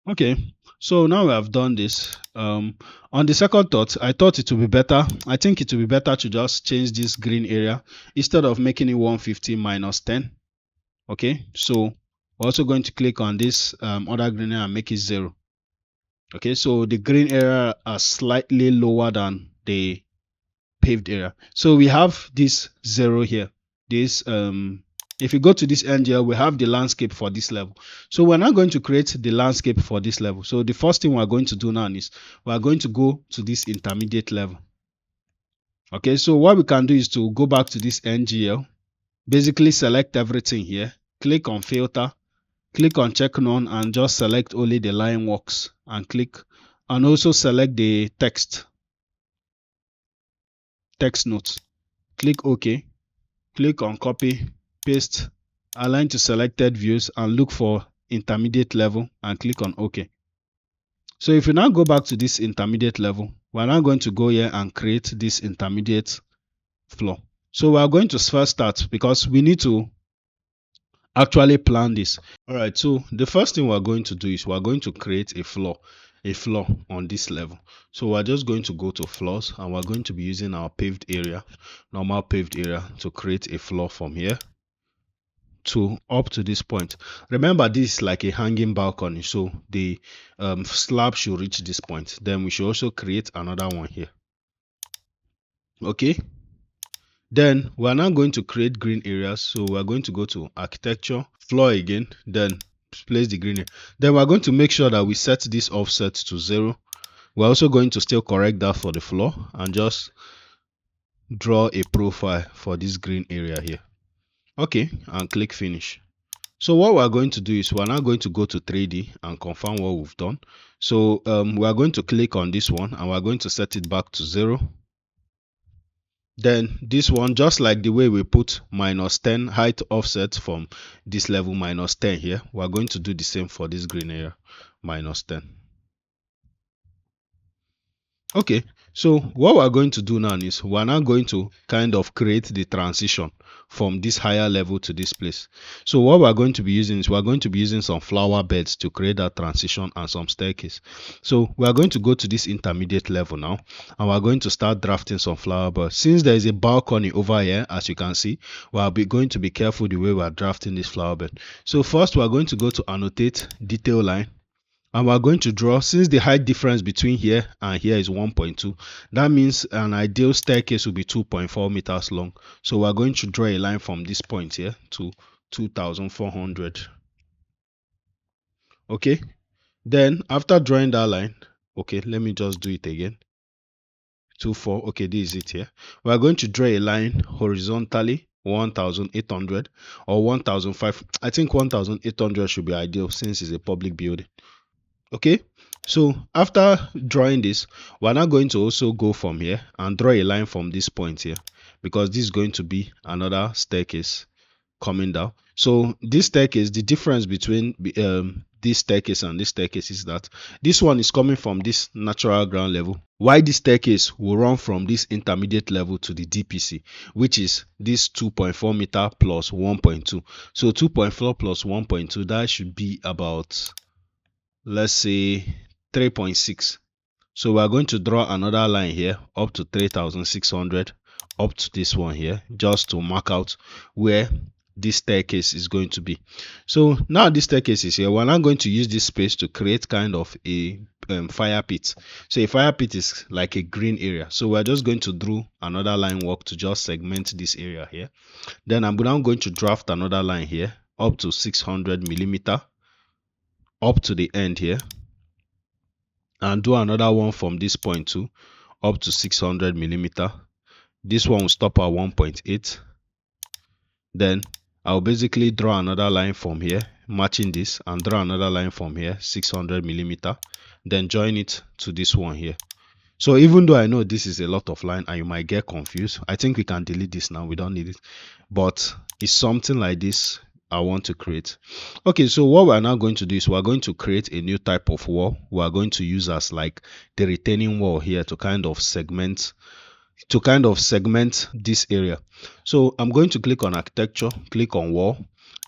Okay, so now we have done this. On the second thought, I thought it would be better. I think it would be better to just change this green area instead of making it 150 minus 10. Okay, so we're also going to click on this other green area and make it 0. Okay, so the green area are slightly lower than the paved area. So we have this 0 here. This if you go to this end here, we have the landscape for this level. So we're now going to create the landscape for this level. So the first thing we're going to do now is we're going to go to this intermediate level. Okay, so what we can do is to go back to this NGL, basically select everything here, click on filter, click on check none, and just select only the line works and click, and also select the text notes. Click OK, click on copy, paste, align to selected views, and look for intermediate level and click on OK. So if you now go back to this intermediate level, we're now going to go here and create this intermediate floor. So we are going to first start, because we need to actually plan this. All right, so the first thing we're going to do is we're going to create a floor on this level. So we're just going to go to floors, and we're going to be using our paved area, normal paved area, to create a floor from here to up to this point. Remember, this is like a hanging balcony, so the slab should reach this point. Then we should also create another one here. Okay, then we're now going to create green areas. So we're going to go to architecture, floor again, then place the green area. Then we're going to make sure that we set this offset to 0. We're also going to still correct that for the floor and just draw a profile for this green area here. Okay, and click finish. So what we're going to do is we're now going to go to 3D and confirm what we've done. So we are going to click on this one and we're going to set it back to 0. Then this one, just like the way we put -10 height offset from this level -10 here, we're going to do the same for this green area, -10. Okay, so what we're going to do now is we're now going to kind of create the transition from this higher level to this place. So what we're going to be using is we're going to be using some flower beds to create that transition and some staircase. So we're going to go to this intermediate level now and we're going to start drafting some flower beds. Since there is a balcony over here, as you can see, we're going to be careful the way we're drafting this flower bed. So first we're going to go to annotate detail line. And we're going to draw, since the height difference between here and here is 1.2, that means an ideal staircase will be 2.4 meters long. So we're going to draw a line from this point here to 2400. Okay, then after drawing that line, okay, let me just do it again. 24, okay, this is it here. We're going to draw a line horizontally 1800 or 1005. I think 1800 should be ideal since it's a public building. Okay, so after drawing this, we're now going to also go from here and draw a line from this point here, because this is going to be another staircase coming down. So this staircase, the difference between this staircase and this staircase is that this one is coming from this natural ground level, while this staircase will run from this intermediate level to the DPC, which is this 2.4 meter plus 1.2. So 2.4 plus 1.2, that should be about, let's say, 3.6. So we are going to draw another line here up to 3600 up to this one here, just to mark out where this staircase is going to be. So now this staircase is here. We're now going to use this space to create kind of a fire pit. So a fire pit is like a green area, so we're just going to draw another line work to just segment this area here. Then I'm now going to draft another line here up to 600 millimeter up to the end here, and do another one from this point too up to 600 millimeter. This one will stop at 1.8. Then I'll basically draw another line from here matching this, and draw another line from here 600 millimeter, then join it to this one here. So even though I know this is a lot of line and you might get confused, I think we can delete this now, we don't need it, but it's something like this I want to create. Okay, so what we're now going to do is we're going to create a new type of wall. We're going to use as like the retaining wall here to kind of segment this area. So I'm going to click on architecture, click on wall,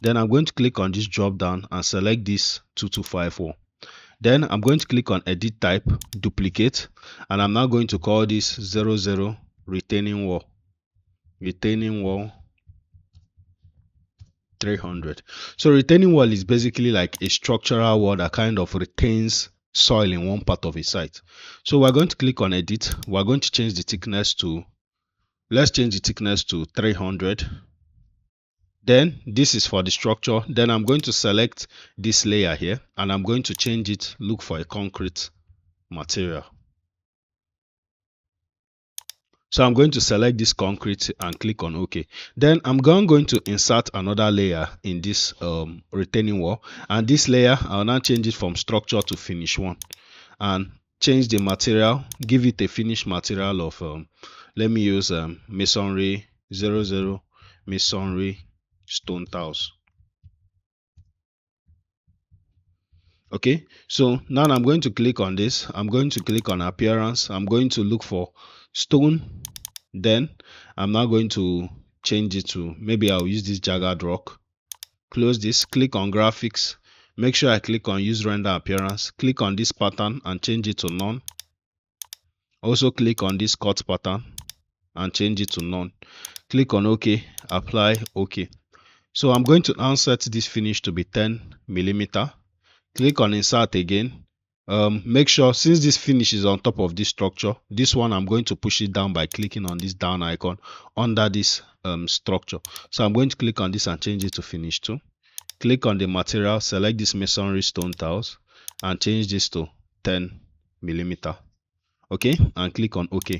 then I'm going to click on this drop down and select this 225 wall. Then I'm going to click on edit type, duplicate, and I'm now going to call this 00 retaining wall 300. So retaining wall is basically like a structural wall that kind of retains soil in one part of a site. So we're going to click on edit. We're going to change the thickness to, let's change the thickness to 300. Then this is for the structure. Then I'm going to select this layer here and I'm going to change it, look for a concrete material. So I'm going to select this concrete and click on OK. Then I'm going to insert another layer in this retaining wall, and this layer I'll now change it from structure to finish one and change the material, give it a finish material of let me use masonry 00 masonry stone tiles. Okay, so now I'm going to click on this. I'm going to click on appearance. I'm going to look for stone. Then I'm now going to change it to, maybe I'll use this jagged rock. Close this, click on graphics, make sure I click on use render appearance, click on this pattern and change it to none. Also click on this cut pattern and change it to none. Click on OK, apply OK. So I'm going to now set this finish to be 10 millimeter. Click on insert again. Make sure, since this finish is on top of this structure, this one I'm going to push it down by clicking on this down icon under this structure. So I'm going to click on this and change it to finish 2. Click on the material, select this masonry stone tiles and change this to 10 millimeter. Okay, and click on OK.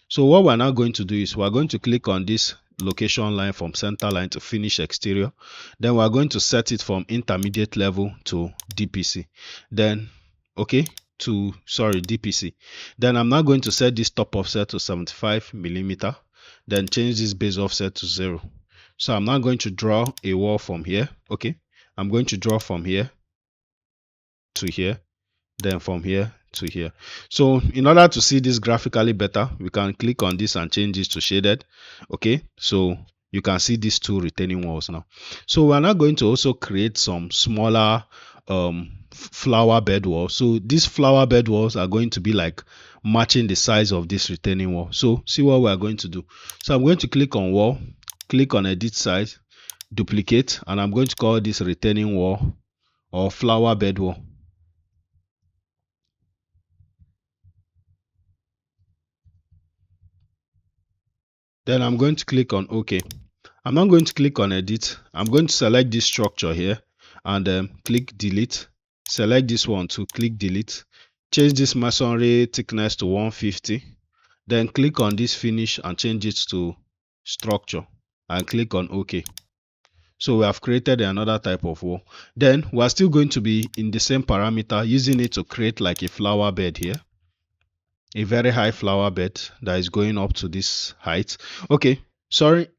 So what we're now going to do is we're going to click on this location line from center line to finish exterior. Then we're going to set it from intermediate level to DPC. Then, okay, to, sorry, DPC. Then I'm now going to set this top offset to 75 millimeter. Then change this base offset to 0. So I'm now going to draw a wall from here. Okay, I'm going to draw from here to here, then from here to here. So in order to see this graphically better, we can click on this and change this to shaded. Okay, so you can see these two retaining walls now. So we're now going to also create some smaller flower bed walls. So these flower bed walls are going to be like matching the size of this retaining wall. So see what we're going to do. So I'm going to click on wall, click on edit size, duplicate, and I'm going to call this retaining wall or flower bed wall. Then I'm going to click on OK. I'm not going to click on edit. I'm going to select this structure here and click delete. Select this one to click delete. Change this masonry thickness to 150. Then click on this finish and change it to structure and click on OK. So we have created another type of wall. Then we're still going to be in the same parameter, using it to create like a flower bed here. A very high flower bed that is going up to this height. Okay, sorry,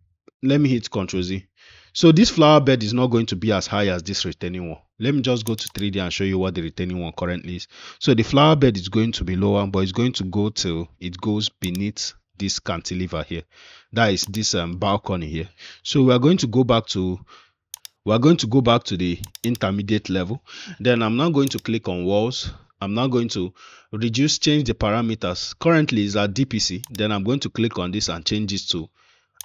let me hit Ctrl Z. So this flower bed is not going to be as high as this retaining wall. Let me just go to 3D and show you what the retaining wall currently is. So the flower bed is going to be lower, but it's going to go till it goes beneath this cantilever here. That is this balcony here. So we are going to go back to the intermediate level. Then I'm now going to click on walls. I'm now going to change the parameters. Currently is at DPC. Then I'm going to click on this and change it to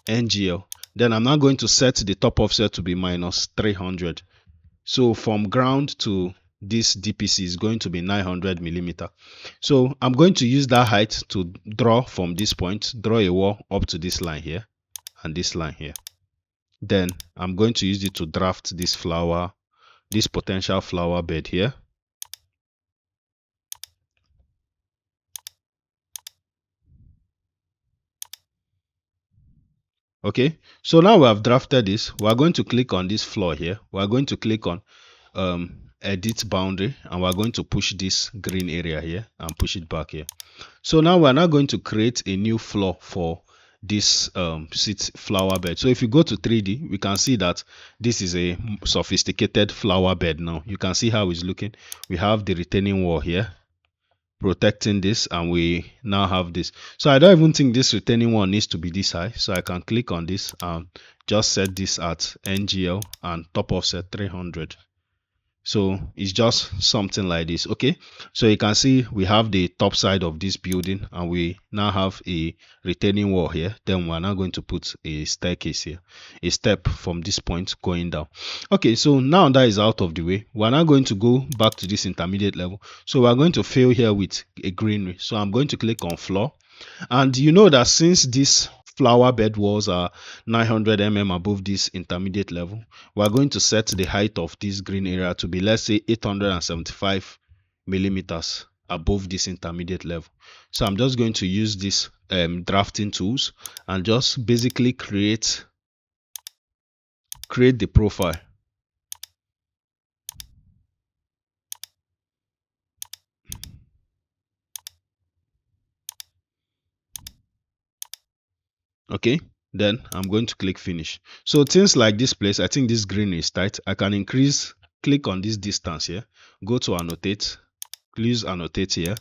NGL. Then I'm now going to set the top offset to be minus 300. So from ground to this DPC is going to be 900 millimeter. So I'm going to use that height to draw from this point, draw a wall up to this line here and this line here. Then I'm going to use it to draft this potential flower bed here. Okay, so now we have drafted this. We are going to click on this floor here. We are going to click on edit boundary, and we are going to push this green area here and push it back here. So now we are now going to create a new floor for this flower bed. So if you go to 3D, we can see that this is a sophisticated flower bed. Now you can see how it's looking. We have the retaining wall here protecting this, and we now have this. So I don't even think this retaining wall needs to be this high, so I can click on this and just set this at NGL and top offset 300. So it's just something like this. Okay, so you can see we have the top side of this building, and we now have a retaining wall here. Then we're now going to put a staircase here, a step from this point going down. Okay, so now that is out of the way, we're now going to go back to this intermediate level. So we're going to fill here with a greenery. So I'm going to click on floor, and you know that since this flower bed walls are 900 mm above this intermediate level, we are going to set the height of this green area to be, let's say, 875 millimeters above this intermediate level. So I'm just going to use this drafting tools and just basically create the profile. Okay, then I'm going to click finish. So things like this place, I think this green is tight. I can increase, click on this distance here, go to annotate, please annotate here,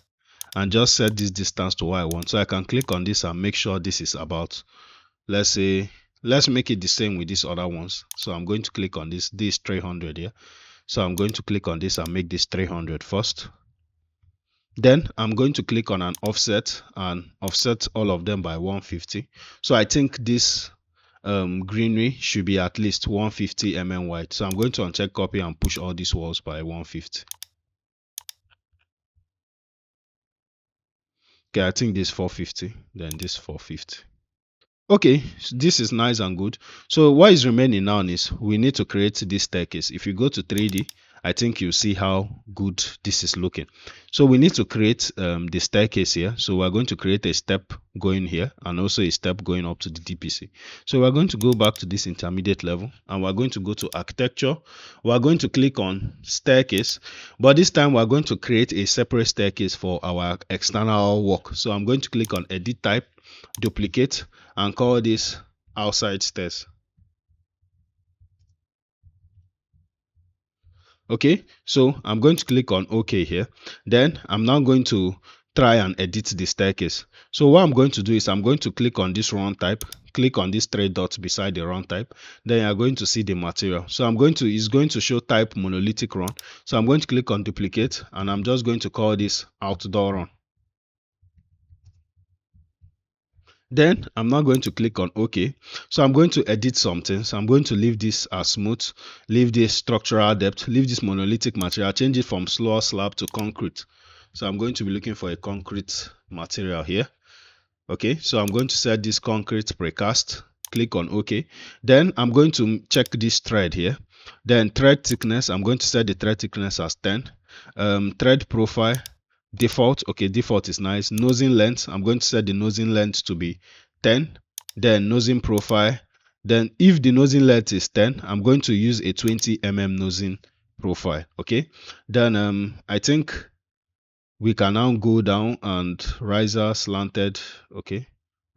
and just set this distance to what I want. So I can click on this and make sure this is about, let's say, let's make it the same with these other ones. So I'm going to click on this 300 here. So I'm going to click on this and make this 300 first. Then I'm going to click on an offset and offset all of them by 150. So I think this greenery should be at least 150 mm wide. So I'm going to uncheck copy and push all these walls by 150. Okay, I think this 450, then this 450. Okay, so this is nice and good. So what is remaining now is we need to create this staircase. If you go to 3D I think you see how good this is looking. So we need to create the staircase here. So we're going to create a step going here and also a step going up to the DPC. So we're going to go back to this intermediate level and we're going to go to architecture. We're going to click on staircase, but this time we're going to create a separate staircase for our external work. So I'm going to click on edit type, duplicate, and call this outside stairs. Okay, so I'm going to click on OK here. Then I'm now going to try and edit the staircase. So what I'm going to do is I'm going to click on this run type, click on these three dots beside the run type. Then you're going to see the material. So it's going to show type monolithic run. So I'm going to click on duplicate and I'm just going to call this outdoor run. Then I'm now going to click on OK. So I'm going to edit something. So I'm going to leave this as smooth, leave this structural depth, leave this monolithic material, change it from slow slab to concrete. So I'm going to be looking for a concrete material here. Okay, so I'm going to set this concrete precast, click on OK. Then I'm going to check this thread here. Then thread thickness, I'm going to set the thread thickness as 10. Thread profile, default, okay, default is nice. Nosing length, I'm going to set the nosing length to be 10. Then nosing profile, then if the nosing length is 10, I'm going to use a 20 nosing profile. Okay, then I think we can now go down and riser slanted. Okay,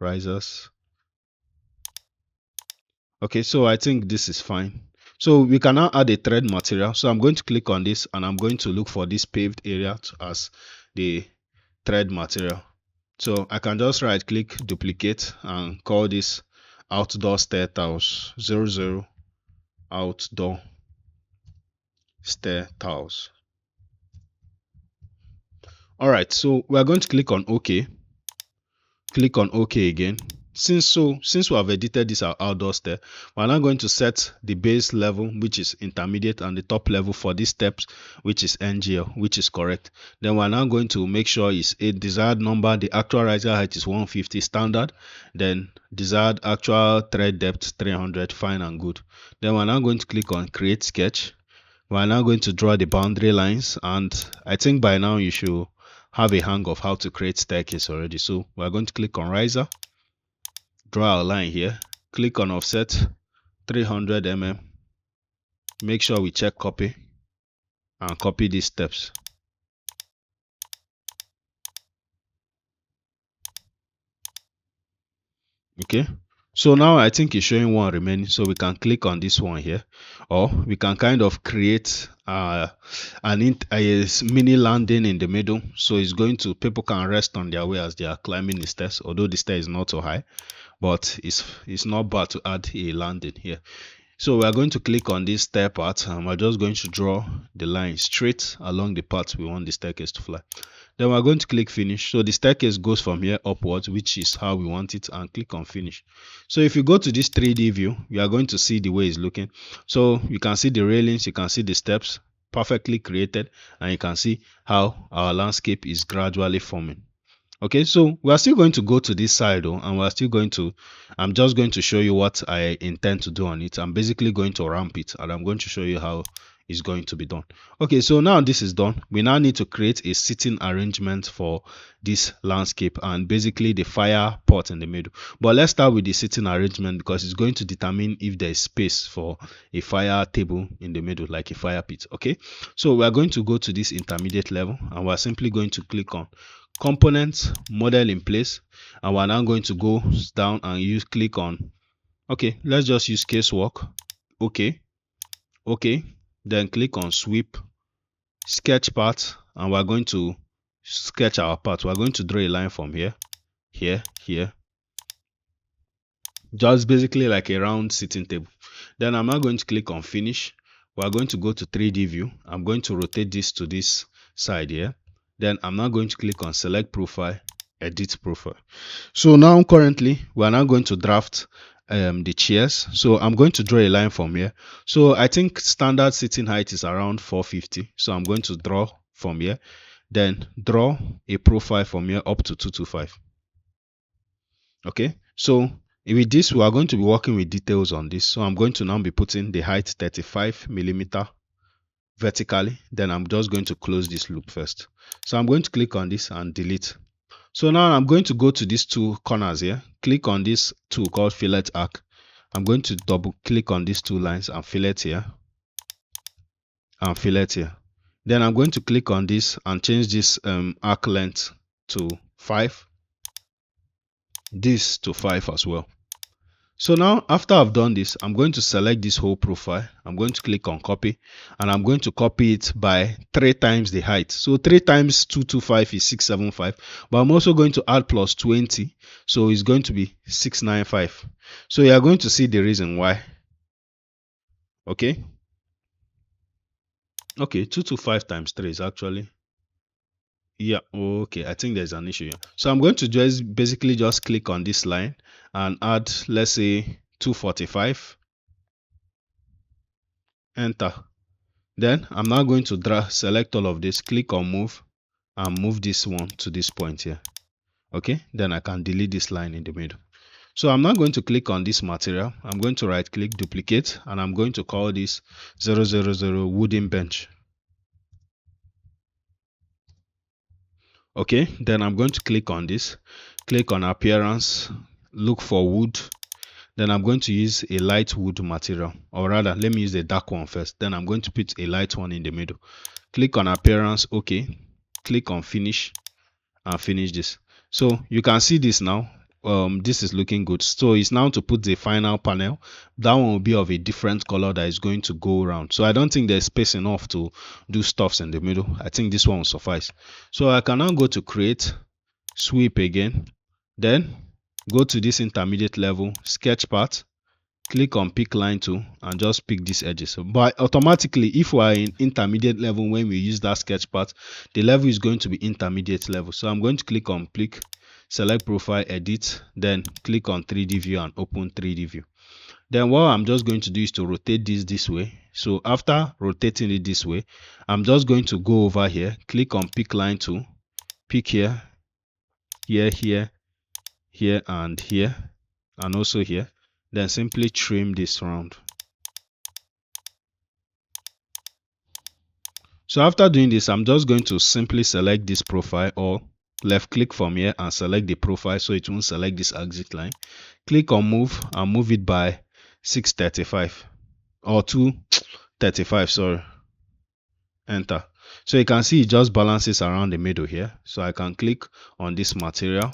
risers. Okay, so I think this is fine. So we can now add a thread material. So I'm going to click on this and I'm going to look for this paved area as the thread material. So I can just right click, duplicate, and call this outdoor stair tiles 00 outdoor stair tiles. All right, so we're going to click on OK. Click on OK again. Since we have edited this outdoor stair, we're now going to set the base level, which is intermediate, and the top level for these steps, which is NGL, which is correct. Then we're now going to make sure it's a desired number. The actual riser height is 150 standard. Then desired actual thread depth 300, fine and good. Then we're now going to click on create sketch. We're now going to draw the boundary lines, and I think by now you should have a hang of how to create staircase already. So we're going to click on riser, draw a line here, click on offset 300 make sure we check copy and copy these steps. Okay, so now I think it's showing one remaining, so we can click on this one here, or we can kind of create a mini landing in the middle, so it's going to, people can rest on their way as they are climbing the stairs, although the stair is not so high, but it's not bad to add a landing here. So we are going to click on this stair part and we're just going to draw the line straight along the path we want the staircase to fly. Then we're going to click finish. So the staircase goes from here upwards, which is how we want it, and click on finish. So if you go to this 3D view, you are going to see the way it's looking. So you can see the railings, you can see the steps perfectly created, and you can see how our landscape is gradually forming. Okay, so we are still going to go to this side though, and we're still going to, I'm just going to show you what I intend to do on it. I'm basically going to ramp it and I'm going to show you how it's going to be done. Okay, so now this is done. We now need to create a seating arrangement for this landscape and basically the fire pot in the middle. But let's start with the seating arrangement because it's going to determine if there is space for a fire table in the middle, like a fire pit. Okay, so we're going to go to this intermediate level and we're simply going to click on components, model in place, and we're now going to go down and click on, okay, let's just use casework. Okay, then click on sweep, sketch part, and we're going to sketch our part. We're going to draw a line from here, here, just basically like a round sitting table. Then I'm now going to click on finish. We're going to go to 3D view. I'm going to rotate this to this side here. Then I'm now going to click on select profile, edit profile. So now currently we are now going to draft the chairs. So I'm going to draw a line from here. So I think standard sitting height is around 450. So I'm going to draw from here, then draw a profile from here up to 225. Okay, so with this we are going to be working with details on this. So I'm going to now be putting the height 35 millimeter vertically, then I'm just going to close this loop first. So I'm going to click on this and delete. So now I'm going to go to these two corners here, click on this tool called fillet arc. I'm going to double click on these two lines and fillet here and fillet here. Then I'm going to click on this and change this arc length to 5, this to 5 as well. So now after I've done this, I'm going to select this whole profile. I'm going to click on copy, and I'm going to copy it by 3 times the height. So 3 times 225 is 675, but I'm also going to add plus 20, so it's going to be 695. So you are going to see the reason why. Okay, 225 times 3 is actually, yeah, okay, I think there's an issue here. So I'm going to just basically just click on this line and add, let's say, 245, enter. Then I'm now going to select all of this, click on move, and move this one to this point here. Okay, then I can delete this line in the middle. So I'm now going to click on this material. I'm going to right click, duplicate, and I'm going to call this 000 wooden bench. Okay, then I'm going to click on this, click on appearance, look for wood. Then I'm going to use a light wood material, or rather let me use a dark one first. Then I'm going to put a light one in the middle. Click on appearance, okay, click on finish, and finish this. So you can see this now. This is looking good. So it's now to put the final panel. That one will be of a different color that is going to go around. So I don't think there's space enough to do stuffs in the middle. I think this one will suffice. So I can now go to create, sweep again, then go to this intermediate level, sketch part, click on pick line tool, and just pick these edges. But automatically, if we are in intermediate level, when we use that sketch part, the level is going to be intermediate level. So I'm going to click on pick, select profile, edit, then click on 3D view and open 3D view. Then what I'm just going to do is to rotate this way. So after rotating it this way, I'm just going to go over here, click on pick line tool, pick here, here, and here, and also here. Then simply trim this round. So after doing this, I'm just going to simply select this profile, or left click from here and select the profile so it won't select this exit line. Click on move and move it by 635 or 235, sorry, enter. So you can see it just balances around the middle here. So I can click on this material,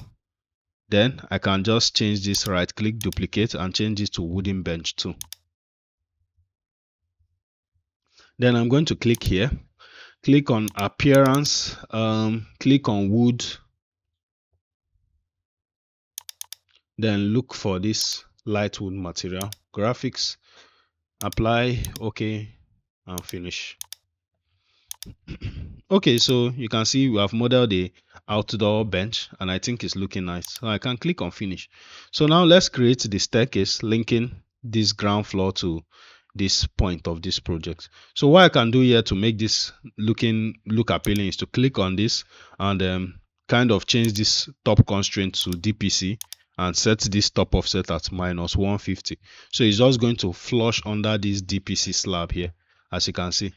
then I can just change this, right click, duplicate, and change it to wooden bench too. Then I'm going to click here, click on appearance, click on wood, then look for this light wood material, graphics, apply, okay, and finish. Okay, so you can see we have modeled the outdoor bench, and I think it's looking nice. So I can click on finish. So now let's create the staircase linking this ground floor to this point of this project. So what I can do here to make this look appealing is to click on this and kind of change this top constraint to DPC and set this top offset at -150. So it's just going to flush under this DPC slab here, as you can see.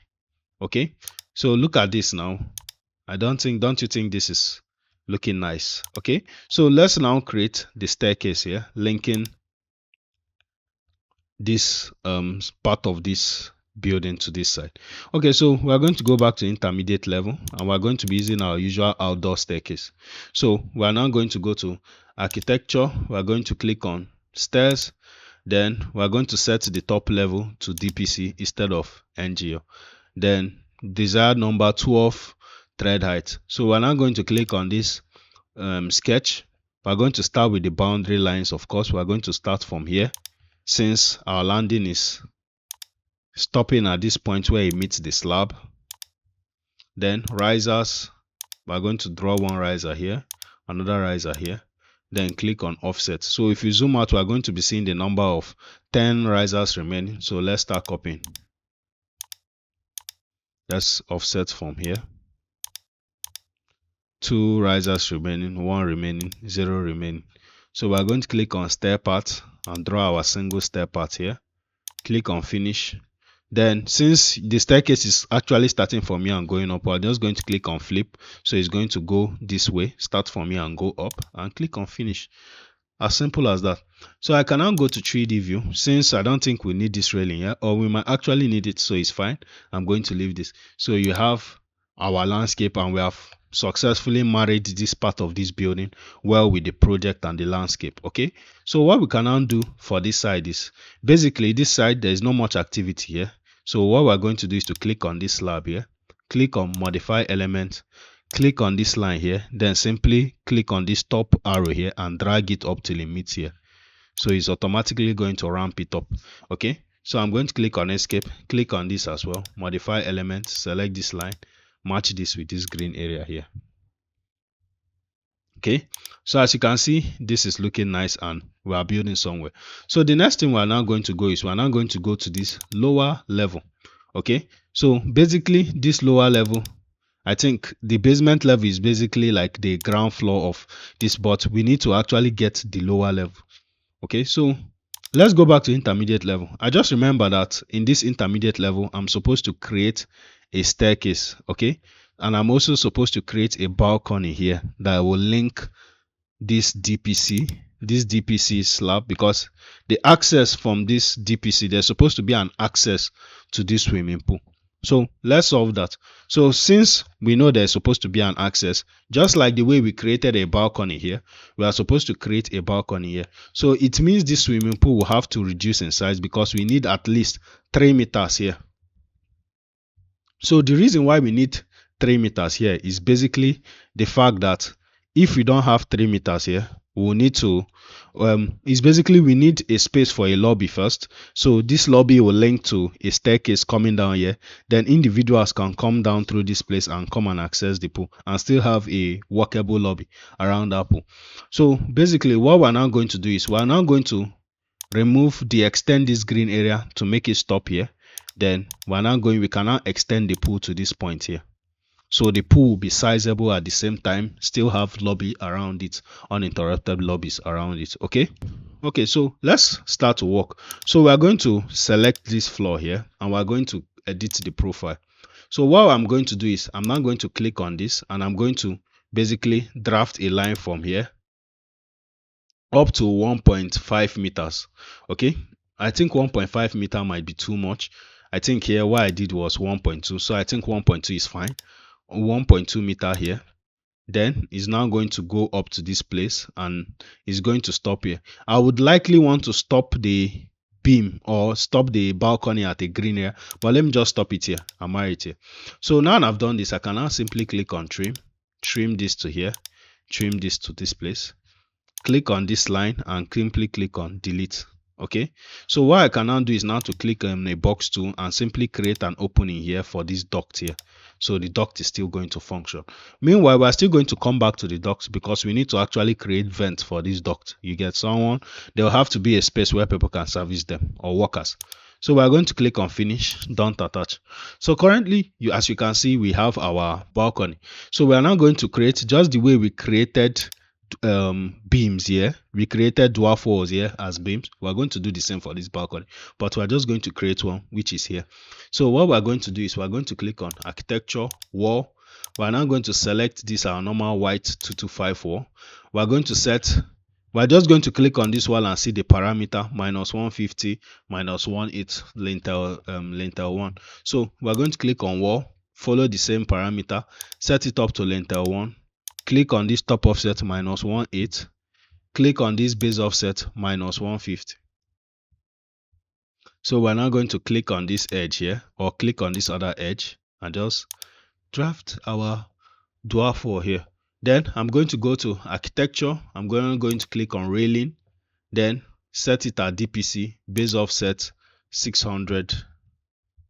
Okay, so look at this now. Don't you think this is looking nice? Okay, so let's now create the staircase here, linking this part of this building to this side. Okay, so we're going to go back to intermediate level, and we're going to be using our usual outdoor staircase. So we're now going to go to architecture. We're going to click on stairs, then we're going to set the top level to DPC instead of NGO. Then desired number 12 thread height. So we're now going to click on this sketch. We're going to start with the boundary lines. Of course, we're going to start from here, since our landing is stopping at this point where it meets the slab. Then risers, we're going to draw one riser here, another riser here, then click on offset. So if you zoom out, we're going to be seeing the number of 10 risers remaining. So let's start copying. Let's offset from here. 2 risers remaining, 1 remaining, 0 remaining. So we're going to click on stair part and draw our single stair part here. Click on finish. Then since the staircase is actually starting from here and going up, I'm just going to click on flip. So it's going to go this way, start from here and go up, and click on finish. As simple as that. So I can now go to 3D view. Since I don't think we need this railing here, or we might actually need it, so it's fine. I'm going to leave this. So you have our landscape, and we have successfully married this part of this building well with the project and the landscape. Okay, so what we can now do for this side is basically this side there is not much activity here. So what we're going to do is to click on this slab here, click on modify element, click on this line here, then simply click on this top arrow here and drag it up till it meets here. So it's automatically going to ramp it up. Okay, so I'm going to click on escape, click on this as well, modify element, select this line, match this with this green area here. Okay, so as you can see, this is looking nice and we are building somewhere. So the next thing we're now going to go is we're now going to go to this lower level. Okay, so basically this lower level, I think the basement level is basically like the ground floor of this, but we need to actually get the lower level. Okay, so let's go back to intermediate level. I just remember that in this intermediate level, I'm supposed to create a staircase. Okay, and I'm also supposed to create a balcony here that will link this DPC slab, because the access from this DPC, there's supposed to be an access to this swimming pool. So let's solve that. So since we know there's supposed to be an access, just like the way we created a balcony here, we are supposed to create a balcony here. So it means this swimming pool will have to reduce in size because we need at least 3 meters here. So the reason why we need 3 meters here is basically the fact that if we don't have 3 meters here, we'll need to it's basically we need a space for a lobby first. So this lobby will link to a staircase coming down here. Then individuals can come down through this place and come and access the pool and still have a walkable lobby around that pool. So basically what we're now going to do is we're now going to extend this green area to make it stop here. Then we can now extend the pool to this point here. So the pool will be sizable at the same time, still have lobby around it, uninterrupted lobbies around it. Okay, so let's start to work. So we're going to select this floor here and we're going to edit the profile. So what I'm going to do is I'm now going to click on this and I'm going to basically draft a line from here up to 1.5 meters. Okay, I think 1.5 meter might be too much. I think here what I did was 1.2, so I think 1.2 is fine. 1.2 meter here, then is now going to go up to this place and is going to stop here. I would likely want to stop the beam or stop the balcony at a green area, but let me just stop it here and marry it here. So now I've done this, I can now simply click on trim this to here, trim this to this place, click on this line and simply click on delete. Okay, so what I can now do is now to click on a box tool and simply create an opening here for this duct here. So the duct is still going to function. Meanwhile, we're still going to come back to the duct because we need to actually create vents for this duct. You get someone, there'll have to be a space where people can service them or workers. So we're going to click on finish, don't attach. So currently, as you can see, we have our balcony. So we are now going to create just the way we created beams here. We created dwarf walls here as beams. We're going to do the same for this balcony, but we're just going to create one which is here. So what we're going to do is we're going to click on architecture wall. We're now going to select this our normal white 225 wall. We're just going to click on this wall and see the parameter -150 -18 lintel 1. So we're going to click on wall, follow the same parameter, set it up to lintel 1. Click on this top offset -18. Click on this base offset -150. So we're now going to click on this edge here or click on this other edge and just draft our dwarf wall here. Then I'm going to go to architecture. I'm going to click on railing, then set it at DPC, base offset 600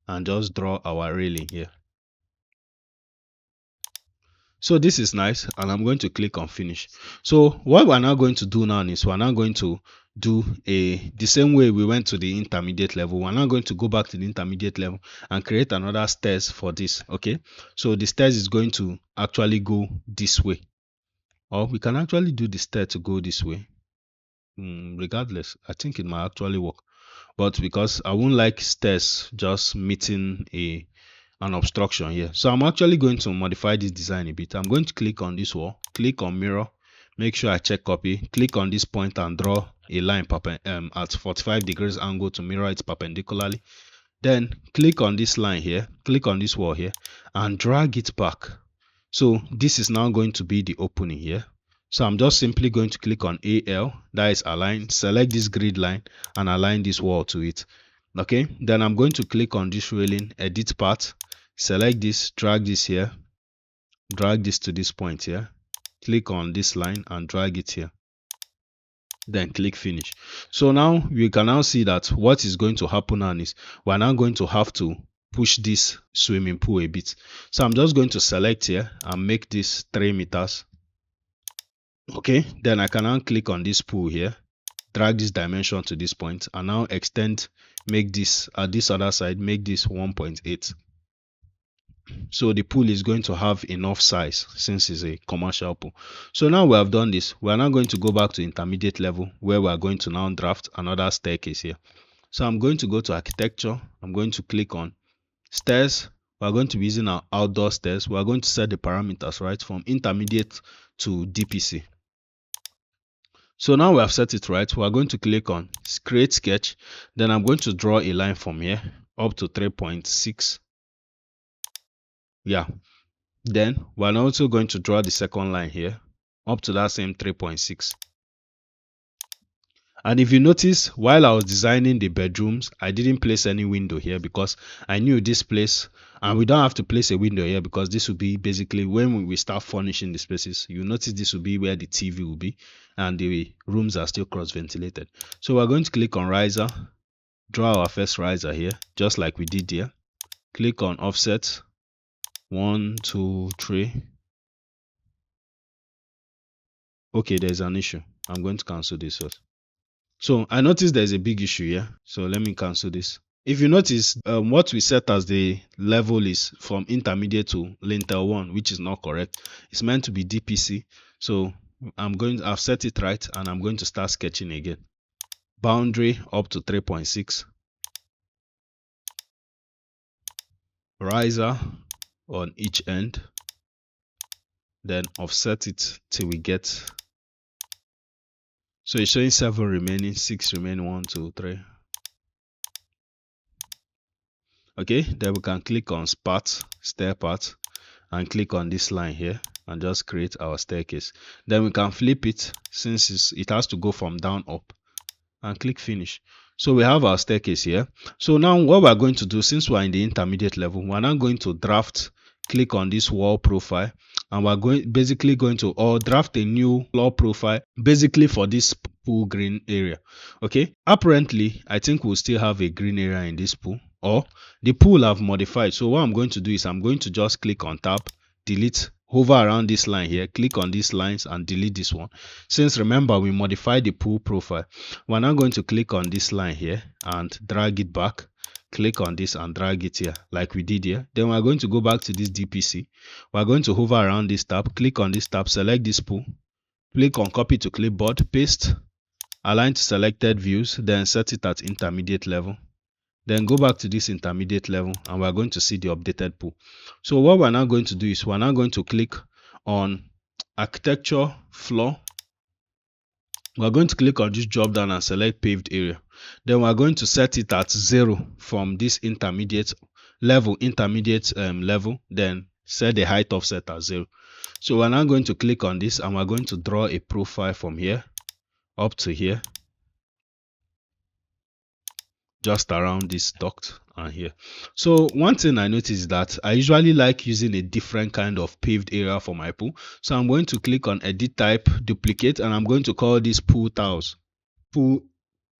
and just draw our railing here. So this is nice and I'm going to click on finish. So what we're now going to do now is we're now going to do the same way we went to the intermediate level. We're now going to go back to the intermediate level and create another stairs for this. Okay, so the stairs is going to actually go this way, or we can actually do the stair to go this way. Regardless, I think it might actually work. but because I won't like stairs just meeting an obstruction here. So I'm actually going to modify this design a bit. I'm going to click on this wall, click on mirror, make sure I check copy, click on this point and draw a line at 45 degrees angle to mirror it perpendicularly. Then click on this line here, click on this wall here and drag it back. So this is now going to be the opening here. So I'm just simply going to click on AL, that is align, select this grid line and align this wall to it. Okay, then I'm going to click on this railing, edit path, select this, drag this here, drag this to this point here, click on this line and drag it here, then click finish. So now you can now see that what is going to happen now is we're now going to have to push this swimming pool a bit. So I'm just going to select here and make this 3 meters. Okay, then I can now click on this pool here, drag this dimension to this point and now extend, make this at this other side, make this 1.8. So the pool is going to have enough size since it's a commercial pool. So now we have done this, we are now going to go back to intermediate level where we are going to now draft another staircase here. So I'm going to go to architecture, I'm going to click on stairs. We are going to be using our outdoor stairs. We are going to set the parameters right from intermediate to DPC. So now we have set it right. We are going to click on create sketch. Then I'm going to draw a line from here up to 3.6. Yeah. Then we're also going to draw the second line here up to that same 3.6. And if you notice, while I was designing the bedrooms, I didn't place any window here because I knew this place, and we don't have to place a window here because this will be basically when we start furnishing the spaces. You notice this will be where the TV will be and the rooms are still cross ventilated. So we're going to click on riser, draw our first riser here just like we did here. Click on offset 1, 2, 3. Okay, there's an issue. I'm going to cancel this first. So I noticed there's a big issue here. So let me cancel this. If you notice, what we set as the level is from intermediate to lintel 1, which is not correct. It's meant to be DPC. So I've set it right and I'm going to start sketching again. Boundary up to 3.6. Riser on each end. Then offset it till we get. So it's showing 7 remaining, 6 remaining, 1, 2, 3. Okay, then we can click on stair path, and click on this line here and just create our staircase. Then we can flip it since it has to go from down up and click finish. So we have our staircase here. So now what we're going to do, since we're in the intermediate level, we're now going to draft, click on this wall profile, and we're going to draft a new floor profile basically for this pool green area. Okay, apparently I think we'll still have a green area in this pool, or the pool I've modified. So what I'm going to do is I'm going to just click on tab, delete, hover around this line here, click on these lines and delete this one. Since remember we modified the pool profile, we're now going to click on this line here and drag it back, click on this and drag it here like we did here. Then we're going to go back to this DPC. We're going to hover around this tab, click on this tab, select this pool, click on copy to clipboard, paste, align to selected views, then set it at intermediate level. Then go back to this intermediate level and we're going to see the updated pool. So what we're now going to do is we're now going to click on architecture floor. We're going to click on this drop down and select paved area. Then we're going to set it at 0 from this intermediate level, then set the height offset at 0. So we're now going to click on this and we're going to draw a profile from here up to here, just around this duct and here. So one thing I noticed is that I usually like using a different kind of paved area for my pool. So I'm going to click on edit type, duplicate, and I'm going to call this pool tiles, pool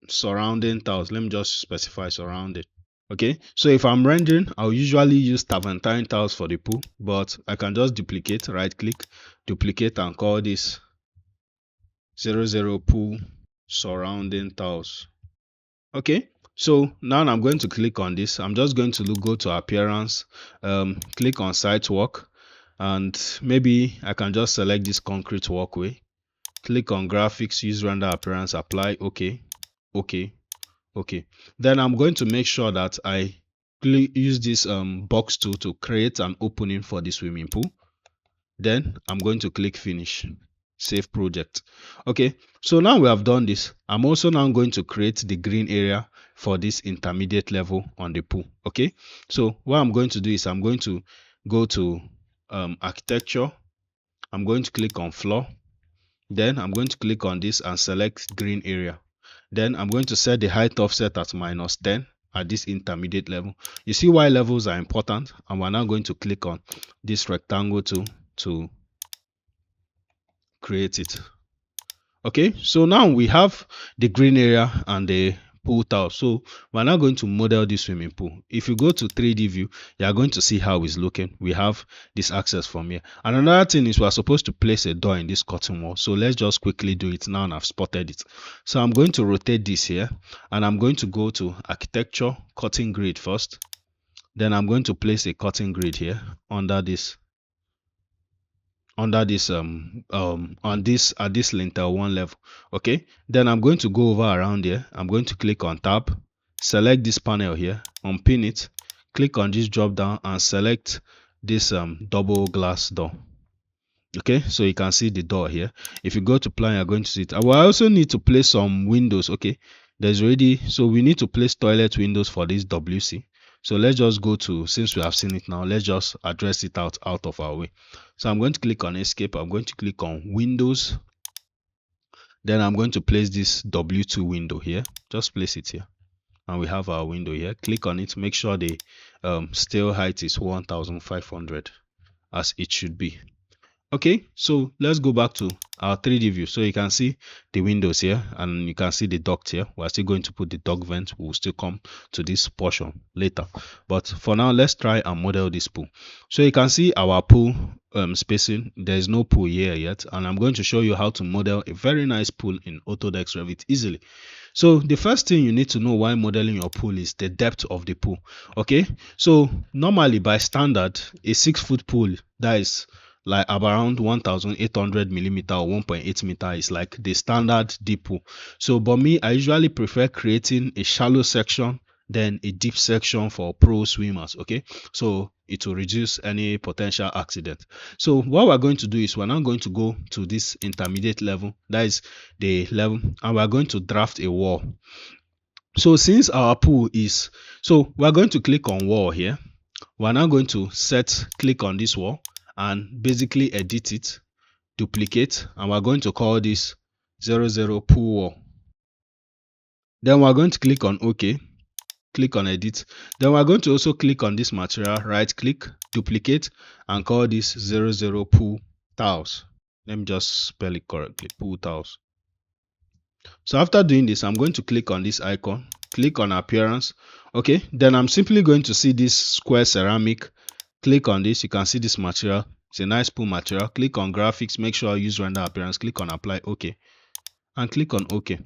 surrounding tiles. Let me just specify surrounded. Okay, so if I'm rendering, I'll usually use Tavantine tiles for the pool, but I can just duplicate, right click, duplicate, and call this 00 pool surrounding tiles. Okay, so now I'm going to click on this. I'm just going to go to appearance, click on site work, and maybe I can just select this concrete walkway. Click on graphics, use render appearance, apply, okay, Okay, then I'm going to make sure that I use this box tool to create an opening for the swimming pool. Then I'm going to click finish, save project. Okay, so now we have done this. I'm also now going to create the green area for this intermediate level on the pool. Okay, so what I'm going to do is I'm going to go to architecture. I'm going to click on floor. Then I'm going to click on this and select green area. Then I'm going to set the height offset at -10 at this intermediate level. You see why levels are important, and we're now going to click on this rectangle tool to create it. Okay, so now we have the green area and the pool tile. So we're now going to model this swimming pool. If you go to 3D view, you are going to see how it's looking. We have this access from here. And another thing is we're supposed to place a door in this curtain wall. So let's just quickly do it now, and I've spotted it. So I'm going to rotate this here, and I'm going to go to architecture, curtain grid first. Then I'm going to place a curtain grid here under this on this at this lintel one level. Okay, then I'm going to go over around here. I'm going to click on tab, select this panel here, unpin it, click on this drop down and select this double glass door. Okay, so you can see the door here. If you go to plan, you're going to see it. I will also need to place some windows. Okay, there's already, so we need to place toilet windows for this WC. So let's just go to, since we have seen it now, let's just address it out of our way. So I'm going to click on escape. I'm going to click on windows. Then I'm going to place this W2 window here. Just place it here. And we have our window here. Click on it. Make sure the stale height is 1500 as it should be. Okay, so let's go back to our 3D view. So you can see the windows here, and you can see the duct here. We're still going to put the duct vent. We'll still come to this portion later, but for now let's try and model this pool. So you can see our pool spacing. There is no pool here yet, and I'm going to show you how to model a very nice pool in Autodesk Revit easily. So the first thing you need to know while modeling your pool is the depth of the pool. Okay, so normally by standard, a 6-foot pool, that is like around 1800 millimeter or 1.8 meter, is like the standard deep pool. So but me, I usually prefer creating a shallow section then a deep section for pro swimmers. Okay, so it will reduce any potential accident. So what we're going to do is we're now going to go to this intermediate level, that is the level, and we're going to draft a wall. So since our pool is, so we're going to click on wall here. We're now going to click on this wall and basically edit it, duplicate, and we're going to call this 00 pool wall. Then we're going to click on OK, click on edit. Then we're going to also click on this material, right click, duplicate, and call this 00 pool tiles. Let me just spell it correctly, pool tiles. So after doing this, I'm going to click on this icon, click on appearance. Okay, then I'm simply going to see this square ceramic. Click on this. You can see this material. It's a nice pool material. Click on graphics, make sure I use render appearance, click on apply, OK, and click on OK.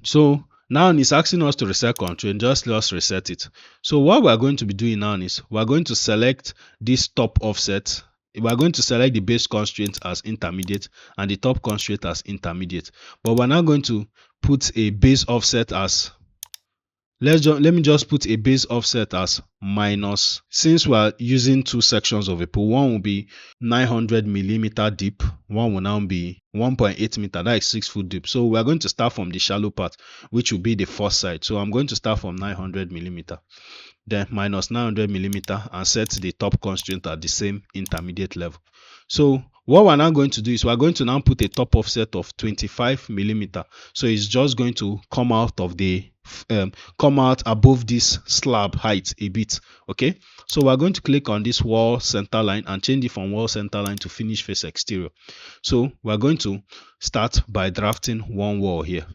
So now it's asking us to reset constraint. Just let's reset it. So what we're going to be doing now is we're going to select this top offset. We're going to select the base constraint as intermediate and the top constraint as intermediate, but we're now going to put a base offset as, let me just put a base offset as minus, since we're using two sections of a pool. One will be 900 millimeter deep, one will now be 1.8 meter, that is 6-foot deep. So we're going to start from the shallow part, which will be the first side. So I'm going to start from 900 millimeter, then minus 900 millimeter, and set the top constraint at the same intermediate level. So what we're now going to do is we're going to now put a top offset of 25 millimeter. So it's just going to come out of the come out above this slab height a bit. Okay, so we're going to click on this wall center line and change it from wall center line to finish face exterior. So we're going to start by drafting one wall here.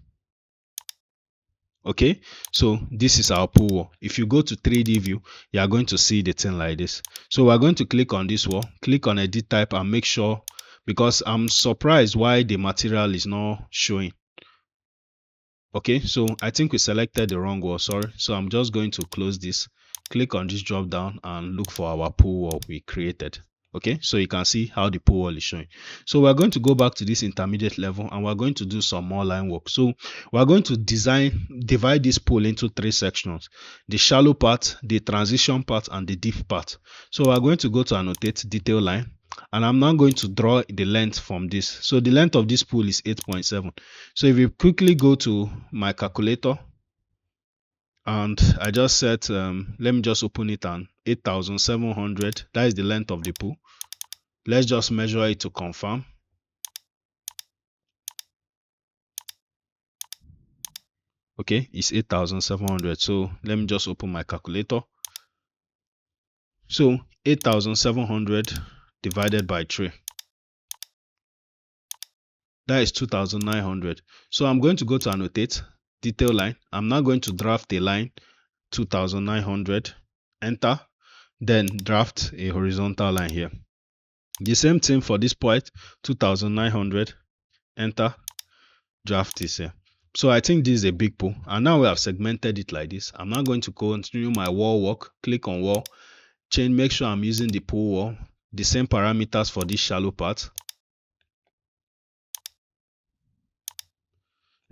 Okay, so this is our pool wall. If you go to 3D view, you are going to see the thing like this. So we're going to click on this wall, click on edit type, and make sure, because I'm surprised why the material is not showing. Okay, so I think we selected the wrong wall, sorry. So I'm just going to close this, click on this drop down and look for our pool wall we created. Okay, so you can see how the pool wall is showing. So we're going to go back to this intermediate level and we're going to do some more line work. So we're going to divide this pool into 3 sections: the shallow part, the transition part, and the deep part. So we're going to go to annotate detail line, and I'm now going to draw the length from this. So the length of this pool is 8.7. So if you quickly go to my calculator, and I just set let me just open it, and 8,700, that is the length of the pool. Let's just measure it to confirm. Okay, it's 8,700. So let me just open my calculator. So 8,700 divided by 3, that is 2,900. So I'm going to go to annotate detail line. I'm now going to draft a line 2,900, enter, then draft a horizontal line here. The same thing for this point, 2,900, enter, draft this here. So I think this is a big pool, and now we have segmented it like this. I'm now going to continue my wall work, click on wall, change, make sure I'm using the pool wall, the same parameters for this shallow part.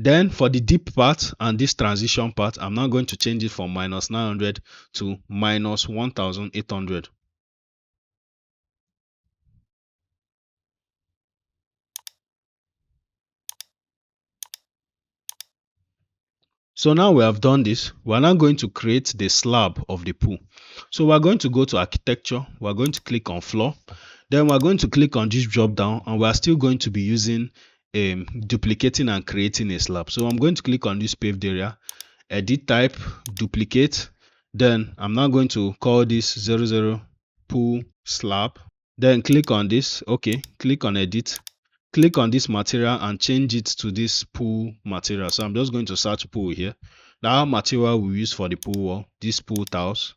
Then for the deep part and this transition part, I'm now going to change it from -900 to -1800. So now we have done this, we're now going to create the slab of the pool. So we're going to go to architecture, we're going to click on floor, then we're going to click on this drop down, and we're still going to be using duplicating and creating a slab. So I'm going to click on this paved area, edit type, duplicate, then I'm now going to call this 00 pool slab, then click on this. Okay, click on edit, click on this material and change it to this pool material. So I'm just going to search pool here. Now material we use for the pool wall, this pool tiles.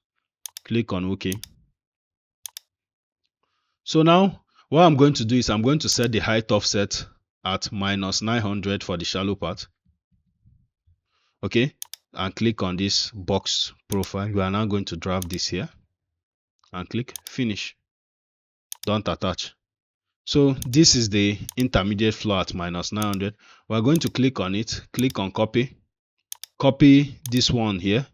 Click on OK. So now what I'm going to do is I'm going to set the height offset at -900 for the shallow part. Okay, and click on this box profile. We are now going to draft this here and click finish. Don't attach. So this is the intermediate floor at -900. We're going to click on it, click on copy, copy this one here,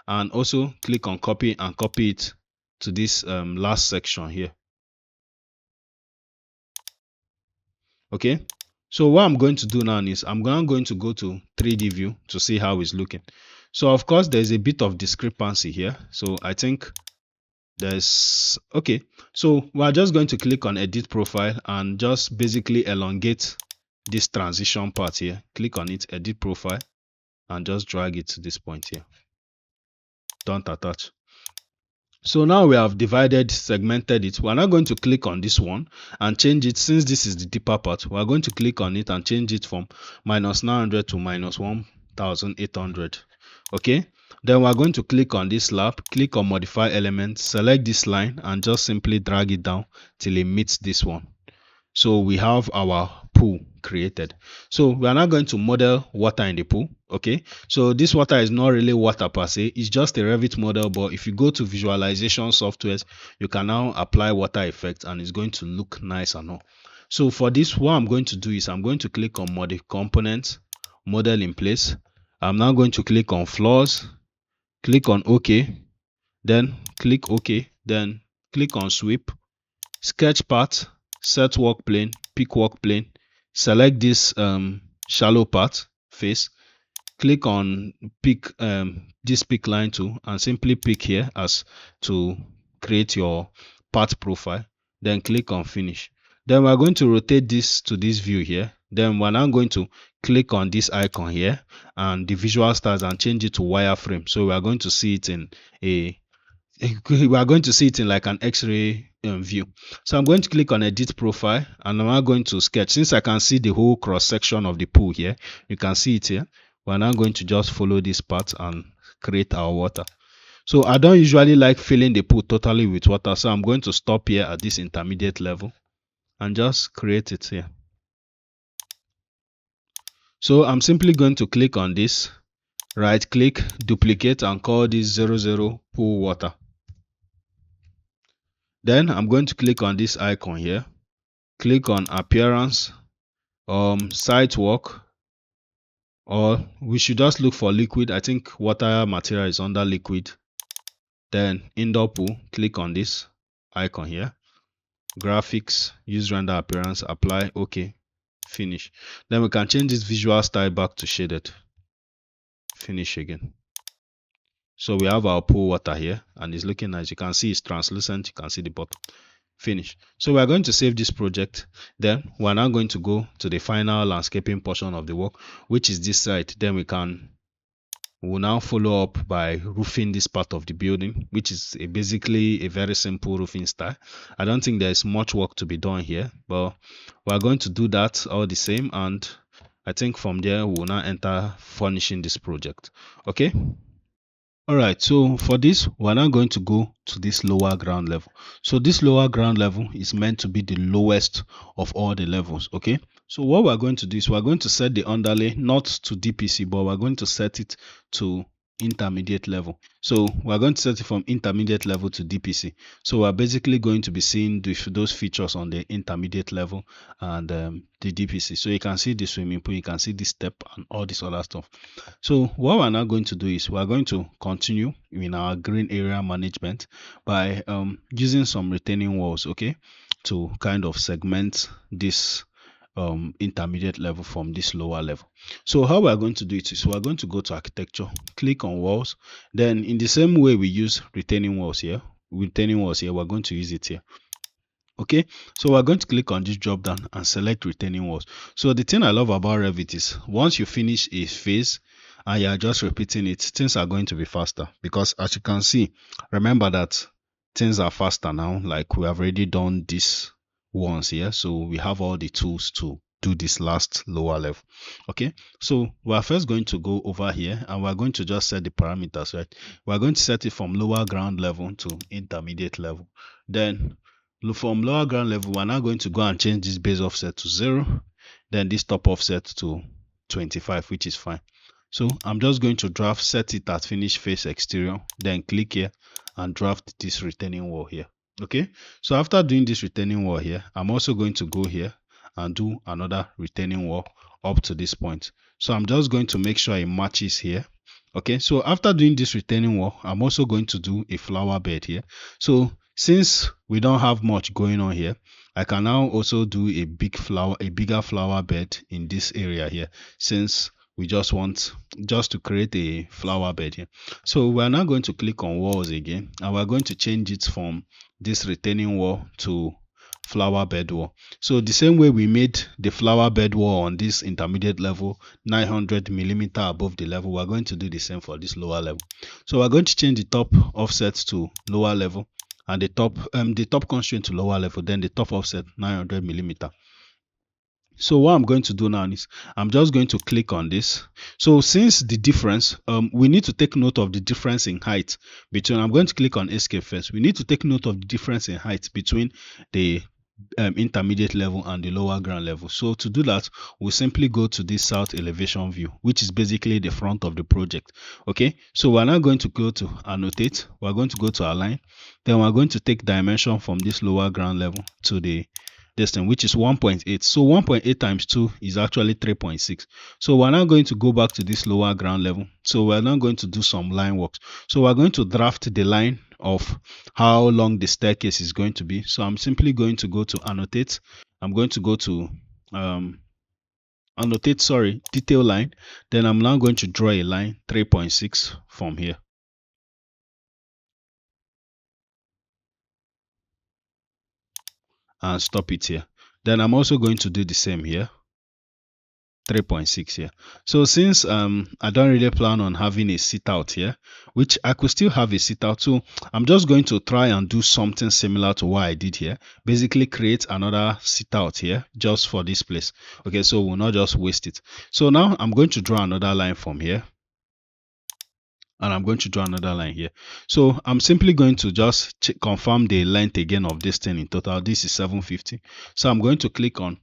and also click on copy and copy it to this last section here. Okay, so what I'm going to do now is I'm going to go to 3D view to see how it's looking. So of course there's a bit of discrepancy here, so I think there's okay, so we're just going to click on edit profile and just basically elongate this transition part here. Click on it, edit profile, and just drag it to this point here. Don't attach. So now we have divided, segmented it. We're now going to click on this one and change it. Since this is the deeper part, we're going to click on it and change it from -900 to -1800. Okay, then we're going to click on this slab, click on modify element, select this line and just simply drag it down till it meets this one. So we have our pool created. So we are now going to model water in the pool. Okay, so this water is not really water per se, it's just a Revit model, but if you go to visualization softwares, you can now apply water effects and it's going to look nice and all. So for this, what I'm going to do is I'm going to click on model components, model in place. I'm now going to click on floors, click on OK, then click OK, then click on sweep, sketch path, set work plane, pick work plane, select this shallow part face, click on pick this pick line tool and simply pick here as to create your path profile, then click on finish. Then we're going to rotate this to this view here. Then we're now going to click on this icon here and the visual styles and change it to wireframe. So we are going to see it in we are going to see it in like an x-ray view. So I'm going to click on edit profile and I'm now going to sketch. Since I can see the whole cross section of the pool here, you can see it here. We're now going to just follow this path and create our water. So I don't usually like filling the pool totally with water, so I'm going to stop here at this intermediate level and just create it here. So I'm simply going to click on this, right click, duplicate and call this 00 pool water. Then I'm going to click on this icon here, click on appearance, site work, or we should just look for liquid. I think water material is under liquid. Then indoor pool, click on this icon here, graphics, use render appearance, apply, okay, finish. Then we can change this visual style back to shaded, finish again. So we have our pool water here, and it's looking nice. You can see it's translucent, you can see the bottom. Finish. So we are going to save this project. Then we're now going to go to the final landscaping portion of the work, which is this side. Then we'll now follow up by roofing this part of the building, which is basically a very simple roofing style. I don't think there's much work to be done here, but we're going to do that all the same, and I think from there we'll now enter furnishing this project. Okay. All right, so for this, we're now going to go to this lower ground level. So this lower ground level is meant to be the lowest of all the levels, okay? So what we're going to do is we're going to set the underlay not to DPC, but we're going to set it to intermediate level. So we're going to set it from intermediate level to DPC. So we're basically going to be seeing those features on the intermediate level and the DPC. So you can see the swimming pool, you can see this step and all this other stuff. So what we're now going to do is we're going to continue in our green area management by using some retaining walls, okay, to kind of segment this intermediate level from this lower level. So how we are going to do it is we are going to go to architecture, click on walls, then in the same way we use retaining walls here, we're going to use it here. Okay, so we're going to click on this drop down and select retaining walls. So the thing I love about Revit is once you finish a phase and you're just repeating it, things are going to be faster, because as you can see, remember that things are faster now. Like we have already done this once here, so we have all the tools to do this last lower level. Okay, so we're first going to go over here and we're going to just set the parameters, right? We're going to set it from lower ground level to intermediate level. Then from lower ground level, we're now going to go and change this base offset to 0, then this top offset to 25, which is fine. So I'm just going to set it at finish face exterior, then click here and draft this retaining wall here. Okay, so after doing this retaining wall here, I'm also going to go here and do another retaining wall up to this point. So I'm just going to make sure it matches here. Okay, so after doing this retaining wall, I'm also going to do a flower bed here. So since we don't have much going on here, I can now also do a bigger flower bed in this area here, since we just want to create a flower bed here. So we're now going to click on walls again, and we're going to change it from this retaining wall to flower bed wall. So the same way we made the flower bed wall on this intermediate level 900 millimeter above the level, we're going to do the same for this lower level. So we're going to change the top offset to lower level and the top constraint to lower level, then the top offset 900 millimeter. So what I'm going to do now is I'm just going to click on this. So since the difference, we need to take note of the difference in height between, I'm going to click on escape first. We need to take note of the difference in height between the intermediate level and the lower ground level. So to do that, we'll simply go to this south elevation view, which is basically the front of the project. Okay, so we're now going to go to annotate, we're going to go to align, then we're going to take dimension from this lower ground level to the distance, which is 1.8. so 1.8 times 2 is actually 3.6. so we're now going to go back to this lower ground level. So we're now going to do some line works. So we're going to draft the line of how long the staircase is going to be. So I'm simply going to go to annotate. I'm going to go to detail line. Then I'm now going to draw a line 3.6 from here. And stop it here. Then I'm also going to do the same here, 3.6 here. So since I don't really plan on having a sit out here, which I could still have a sit out, so I'm just going to try and do something similar to what I did here. Basically create another sit out here just for this place. Okay, so we'll not just waste it. So now I'm going to draw another line from here, and I'm going to draw another line here. So I'm simply going to just confirm the length again of this thing in total. This is 750. So I'm going to click on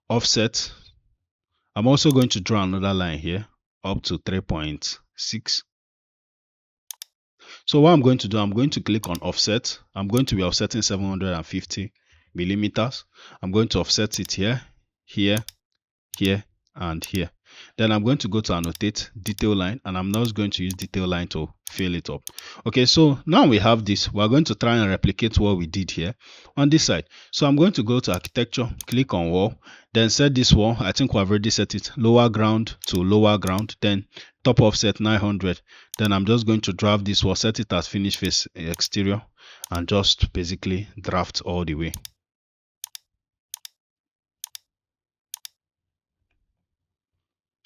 offset. I'm also going to draw another line here up to 3.6. So what I'm going to do, I'm going to click on offset. I'm going to be offsetting 750 millimeters. I'm going to offset it here, here, here, and here. Then I'm going to go to annotate detail line, and I'm now going to use detail line to fill it up. Okay, so now we have this. We're going to try and replicate what we did here on this side. So I'm going to go to architecture, click on wall, then set this wall. I think we've already set it lower ground to lower ground, then top offset 900. Then I'm just going to draft this wall, set it as finish face exterior, and just basically draft all the way.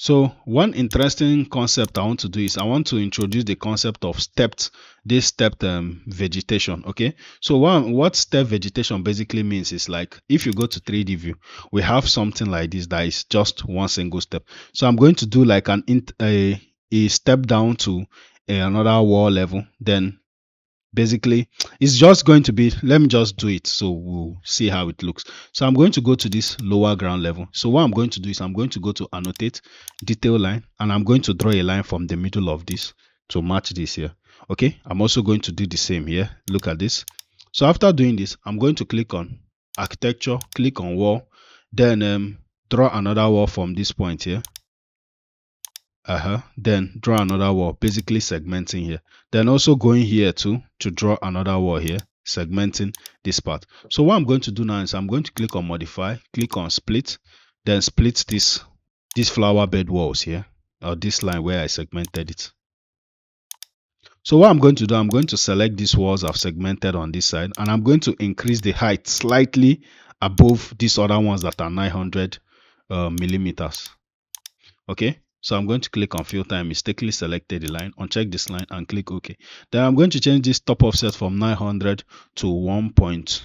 So one interesting concept I want to do is I want to introduce the concept of stepped vegetation. Okay, so what step vegetation basically means is like if you go to 3D view, we have something like this that is just one single step. So I'm going to do like a step down to another wall level, then basically it's just going to be, let me just do it so we'll see how it looks. So I'm going to go to this lower ground level. So what I'm going to do is I'm going to go to annotate detail line, and I'm going to draw a line from the middle of this to match this here. Okay, I'm also going to do the same here. Look at this. So after doing this, I'm going to click on architecture, click on wall, then draw another wall from this point here. Then draw another wall, basically segmenting here. Then also going here too to draw another wall here, segmenting this part. So what I'm going to do now is I'm going to click on modify, click on split, then split these flower bed walls here, or this line where I segmented it. So what I'm going to do, I'm going to select these walls I've segmented on this side, and I'm going to increase the height slightly above these other ones that are 900 millimeters. Okay, so I'm going to click on filter. I mistakenly selected the line, uncheck this line and click OK. Then I'm going to change this top offset from 900 to 1 point,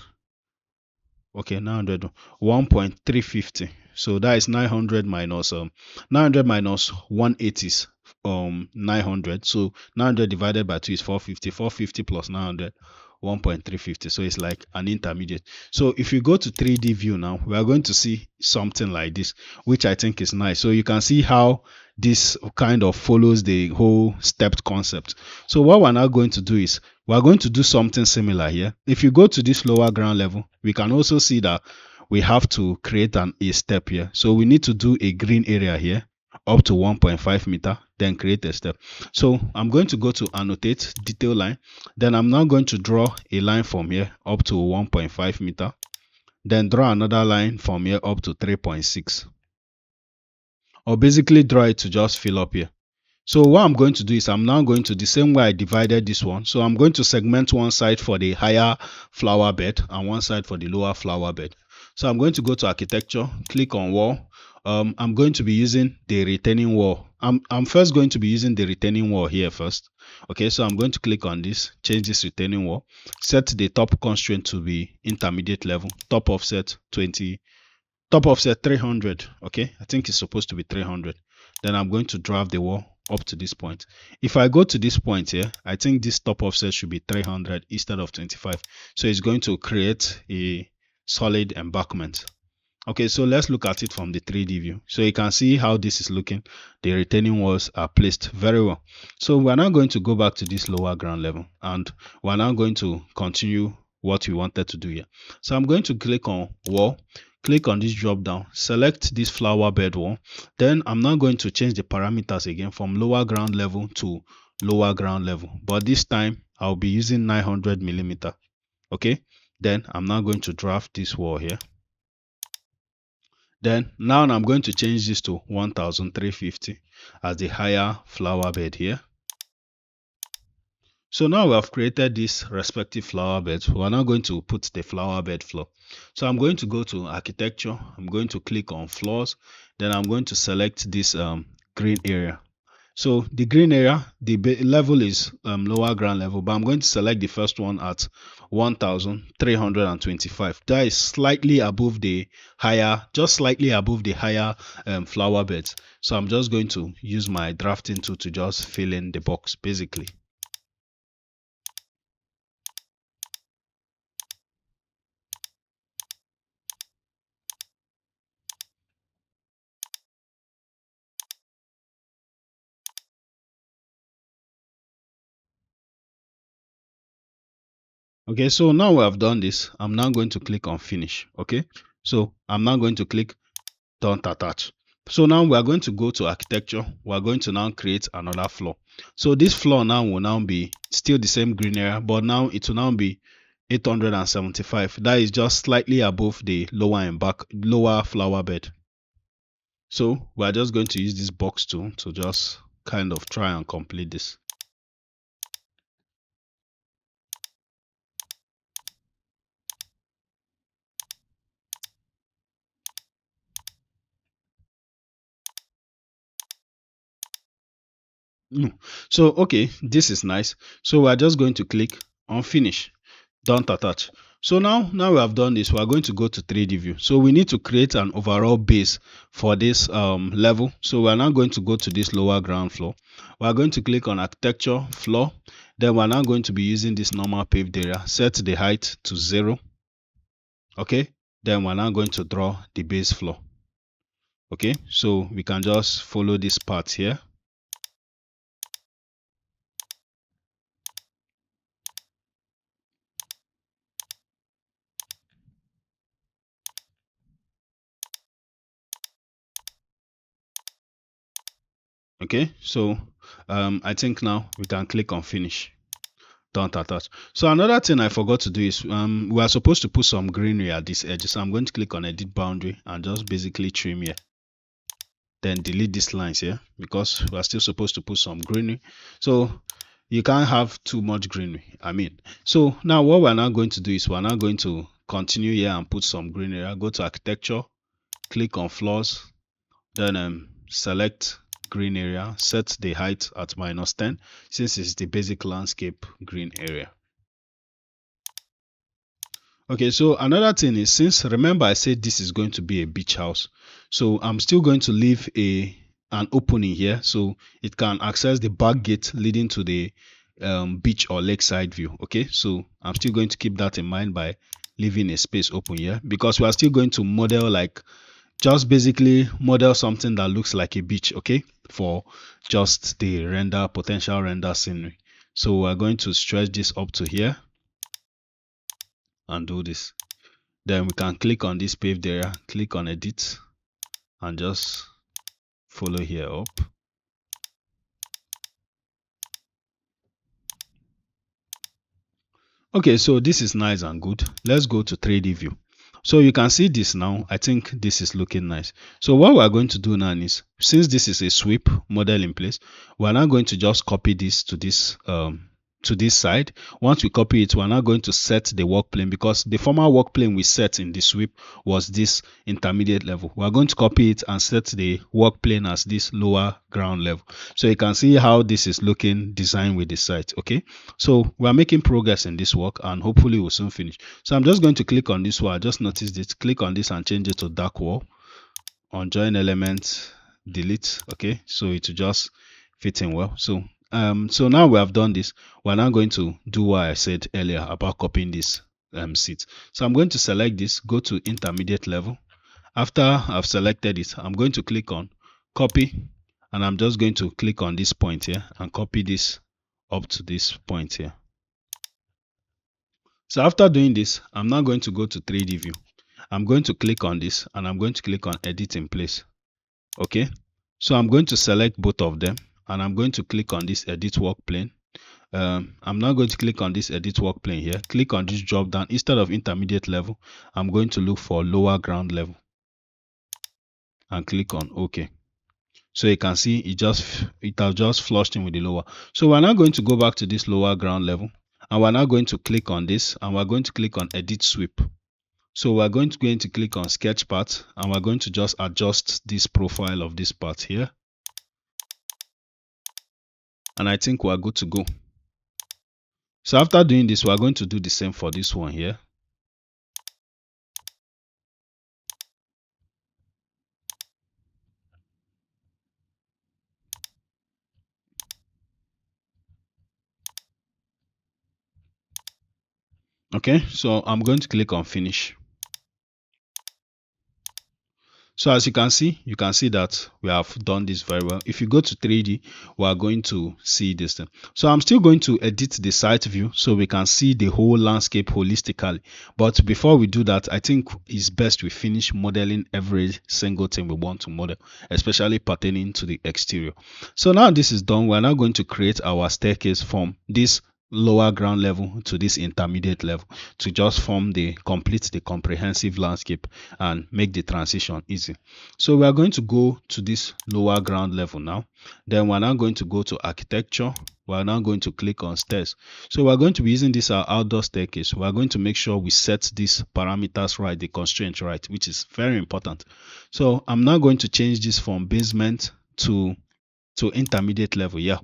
okay, 900 1.350. So that is 900 minus 900 minus 180 is 900. So 900 divided by 2 is 450. 450 plus 900, 1.350. So it's like an intermediate. So if you go to 3D view now, we are going to see something like this, which I think is nice. So you can see how this kind of follows the whole stepped concept. So what we're now going to do is we're going to do something similar here. If you go to this lower ground level, we can also see that we have to create a step here. So we need to do a green area here up to 1.5 meter, then create a step. So I'm going to go to annotate detail line, then I'm now going to draw a line from here up to 1.5 meter, then draw another line from here up to 3.6, or basically draw it to just fill up here. So what I'm going to do is I'm now going to, the same way I divided this one, so I'm going to segment one side for the higher flower bed and one side for the lower flower bed. So I'm going to go to architecture, click on wall. I'm going to be using the retaining wall. I'm first going to be using the retaining wall here first. Okay, so I'm going to click on this, change this retaining wall, set the top constraint to be intermediate level, top offset 20, top offset 300. Okay, I think it's supposed to be 300. Then I'm going to draft the wall up to this point. If I go to this point here, I think this top offset should be 300 instead of 25. So it's going to create a solid embankment. Okay, so let's look at it from the 3D view. So you can see how this is looking. The retaining walls are placed very well. So we're now going to go back to this lower ground level, and we're now going to continue what we wanted to do here. So I'm going to click on wall, click on this drop down, select this flower bed wall. Then I'm now going to change the parameters again from lower ground level to lower ground level, but this time I'll be using 900 millimeter. Okay, then I'm now going to draft this wall here. Then now I'm going to change this to 1350 as the higher flower bed here. So now we have created this respective flower beds. We're now going to put the flower bed floor. So I'm going to go to architecture. I'm going to click on floors. Then I'm going to select this green area. So the green area, the level is lower ground level, but I'm going to select the first one at 1325. That is slightly above the higher, just slightly above the higher flower beds. So I'm just going to use my drafting tool to just fill in the box basically. Okay, so now we have done this. I'm now going to click on finish. Okay, so I'm now going to click don't attach. So now we are going to go to architecture. We are going to now create another floor. So this floor now will now be still the same green area, but now it will now be 875. That is just slightly above the lower and back lower flower bed. So we are just going to use this box tool to just kind of try and complete this. So okay, this is nice. So we are just going to click on finish. Don't attach. So now we have done this, we are going to go to 3D view. So we need to create an overall base for this level. So we are now going to go to this lower ground floor. We are going to click on architecture floor. Then we are now going to be using this normal paved area. Set the height to 0. Okay. Then we are now going to draw the base floor. Okay. So we can just follow this part here. Okay, so I think now we can click on finish. Don't attach. So another thing I forgot to do is we are supposed to put some greenery at this edge. So I'm going to click on edit boundary and just basically trim here. Then delete these lines here because we are still supposed to put some greenery. So you can't have too much greenery. So now what we're now going to do is we're now going to continue here and put some greenery. I'll go to architecture, click on floors, then select green area, set the height at -10 since it's the basic landscape green area. Okay, so another thing is, since remember I said this is going to be a beach house, so I'm still going to leave an opening here so it can access the back gate leading to the beach or lakeside view. Okay, so I'm still going to keep that in mind by leaving a space open here because we are still going to model, like, just basically model something that looks like a beach, okay, for just the potential render scenery. So we're going to stretch this up to here and do this. Then we can click on this paved area, click on edit, and just follow here up. Okay, so this is nice and good. Let's go to 3D view. So you can see this now. I think this is looking nice. So what we're going to do now is, since this is a sweep model in place, we're now going to just copy this to this side. Once we copy it, we're now going to set the work plane because the former work plane we set in the sweep was this intermediate level. We're going to copy it and set the work plane as this lower ground level. So you can see how this is looking designed with the site. Okay, so we're making progress in this work and hopefully we'll soon finish. So I'm just going to click on this wall. I just noticed it. Click on this and change it to dark wall. On join element, delete. Okay, so it will just fit in well. So now we have done this, we're now going to do what I said earlier about copying this seat. So I'm going to select this, go to intermediate level. After I've selected it, I'm going to click on copy, and I'm just going to click on this point here and copy this up to this point here. So after doing this, I'm now going to go to 3D view. I'm going to click on this and I'm going to click on edit in place. Okay, so I'm going to select both of them and I'm going to click on this edit work plane. I'm now going to click on this edit work plane here. Click on this drop down. Instead of intermediate level, I'm going to look for lower ground level and click on OK. So you can see it has just flushed in with the lower. So we're now going to go back to this lower ground level and we're now going to click on this and we're going to click on edit sweep. So we're going to click on sketch part and we're going to just adjust this profile of this part here. And I think we're good to go. So after doing this, we're going to do the same for this one here. Okay, so I'm going to click on finish. So as you can see that we have done this very well. If you go to 3D, we are going to see this thing. So I'm still going to edit the site view so we can see the whole landscape holistically. But before we do that, I think it's best we finish modeling every single thing we want to model, especially pertaining to the exterior. So now this is done, we're now going to create our staircase from this lower ground level to this intermediate level to just form the comprehensive landscape and make the transition easy. So we are going to go to this lower ground level now. Then we're now going to go to architecture. We're now going to click on stairs. So we're going to be using this outdoor staircase. We're going to make sure we set these parameters right, the constraints right, which is very important. So I'm now going to change this from basement to intermediate level. Yeah,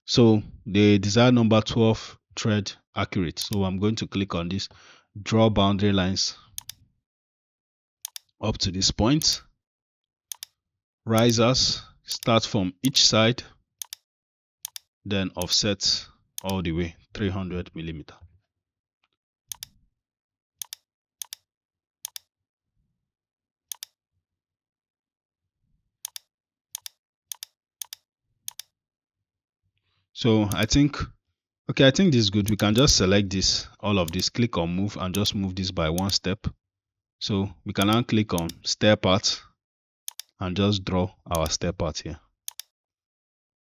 so the desired number 12 thread accurate. So I'm going to click on this, draw boundary lines up to this point. Risers start from each side, then offset all the way 300 millimeter. So I think this is good. We can just select this, all of this, click on move and just move this by one step. So we can now click on stair path and just draw our stair path here.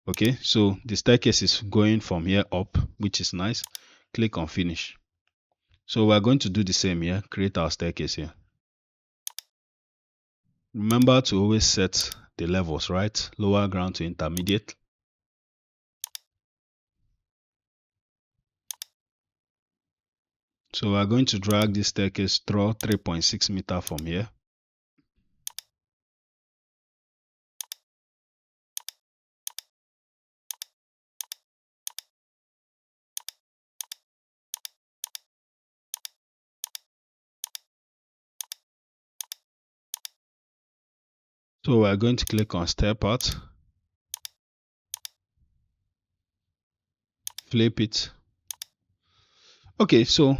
Okay, so the staircase is going from here up, which is nice. Click on finish. So we're going to do the same here, create our staircase here. Remember to always set the levels, right? Lower ground to intermediate. So we're going to drag this staircase through 3.6 meter from here. So we're going to click on stair path, flip it. Okay, so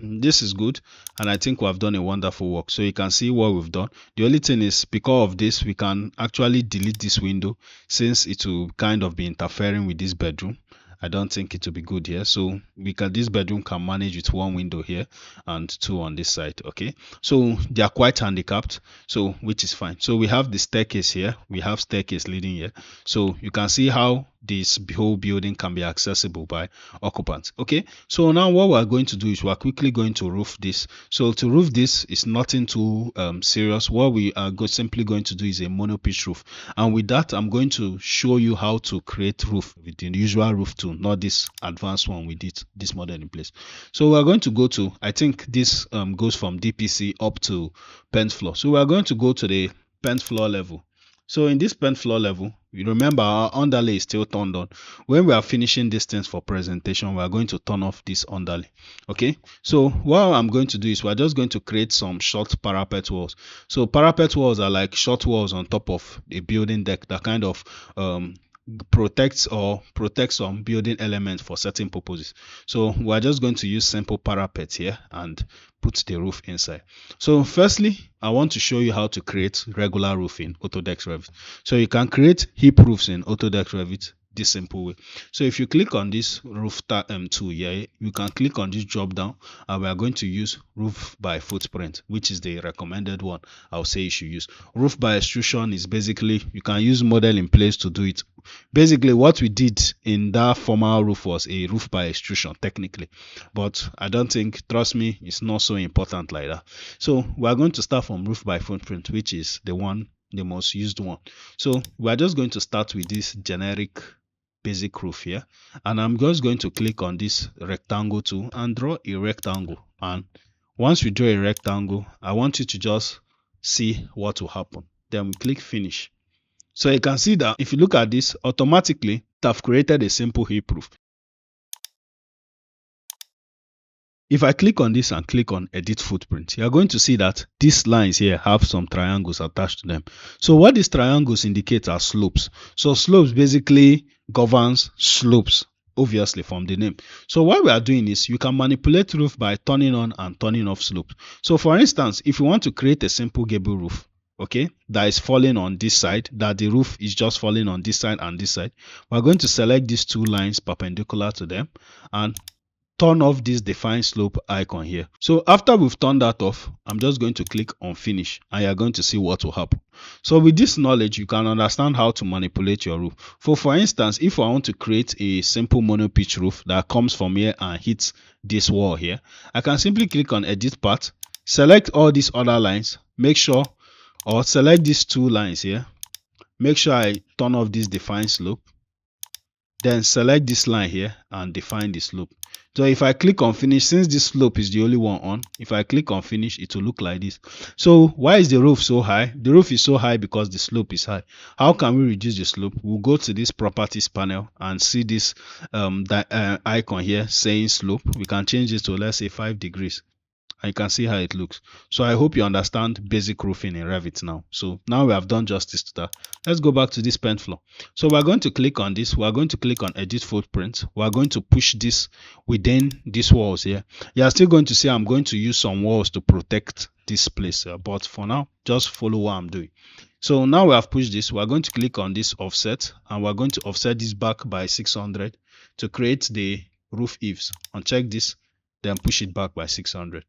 this is good, and I think we have done a wonderful work. So you can see what we've done. The only thing is, because of this, we can actually delete this window since it will kind of be interfering with this bedroom. I don't think it will be good here. So this bedroom can manage with one window here and two on this side. Okay, so they are quite handicapped, so which is fine. So we have the staircase here, we have staircase leading here. So you can see how this whole building can be accessible by occupants. Okay, so now what we're going to do is we're quickly going to roof this. So to roof this is nothing too serious. What we are simply going to do is a mono pitch roof, and with that I'm going to show you how to create roof with the usual roof tool, not this advanced one we did this model in place. So we're going to go to, I think this goes from DPC up to PENT floor. So we're going to go to the PENT floor level. So in this PENT floor level, you remember our underlay is still turned on. When we are finishing distance for presentation, we are going to turn off this underlay. Okay, so what I'm going to do is we're just going to create some short parapet walls. So parapet walls are like short walls on top of a building deck that kind of protects some building elements for certain purposes. So we're just going to use simple parapet here and put the roof inside. So firstly, I want to show you how to create regular roof in Autodesk Revit. So you can create hip roofs in Autodesk Revit this simple way. So if you click on this roof tool here, you can click on this drop down, and we are going to use roof by footprint, which is the recommended one. I'll say you should use. Roof by extrusion is basically, you can use model in place to do it. Basically what we did in that former roof was a roof by extrusion technically, but I don't think, trust me, it's not so important like that. So we are going to start from roof by footprint, which is the most used one. So we are just going to start with this generic basic roof here, and I'm just going to click on this rectangle tool and draw a rectangle. And once we draw a rectangle, I want you to just see what will happen. Then we click finish. So you can see that if you look at this, automatically I've created a simple hip roof. If I click on this and click on edit footprint, you are going to see that these lines here have some triangles attached to them. So what these triangles indicate are slopes. So slopes basically governs slopes, obviously from the name. So what we are doing is you can manipulate roof by turning on and turning off slopes. So for instance, if you want to create a simple gable roof, okay, that is falling on this side, that the roof is just falling on this side and this side, we're going to select these two lines perpendicular to them and turn off this define slope icon here. So after we've turned that off, I'm just going to click on finish and you're going to see what will happen. So with this knowledge, you can understand how to manipulate your roof. For instance, if I want to create a simple mono pitch roof that comes from here and hits this wall here, I can simply click on edit path, select all these other lines, make sure, or select these two lines here, make sure I turn off this define slope, then select this line here and define the slope. So if I click on finish, since this slope is the only one on, if I click on finish, it will look like this. So why is the roof so high? The roof is so high because the slope is high. How can we reduce the slope? We'll go to this properties panel and see this icon here saying slope. We can change this to, let's say, 5 degrees. And you can see how it looks. So I hope you understand basic roofing in Revit now. So now we have done justice to that. Let's go back to this paint floor. So we're going to click on this. We're going to click on edit footprint. We're going to push this within these walls here. You are still going to see I'm going to use some walls to protect this place. But for now, just follow what I'm doing. So now we have pushed this. We're going to click on this offset and we're going to offset this back by 600 to create the roof eaves. Uncheck this, then push it back by 600.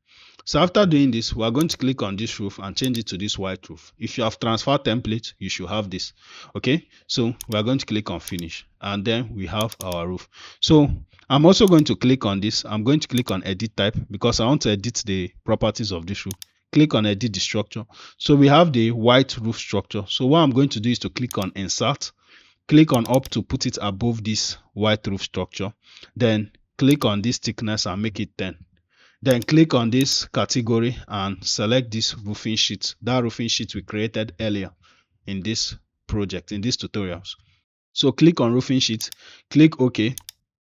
So after doing this, we are going to click on this roof and change it to this white roof. If you have transfer template, you should have this. Okay, so we are going to click on finish and then we have our roof. So I'm also going to click on this. I'm going to click on edit type because I want to edit the properties of this roof. Click on edit the structure. So we have the white roof structure. So what I'm going to do is to click on insert, click on up to put it above this white roof structure, then click on this thickness and make it 10. Then click on this category and select this roofing sheet, that roofing sheet we created earlier in this project, in these tutorials. So click on roofing sheet, click OK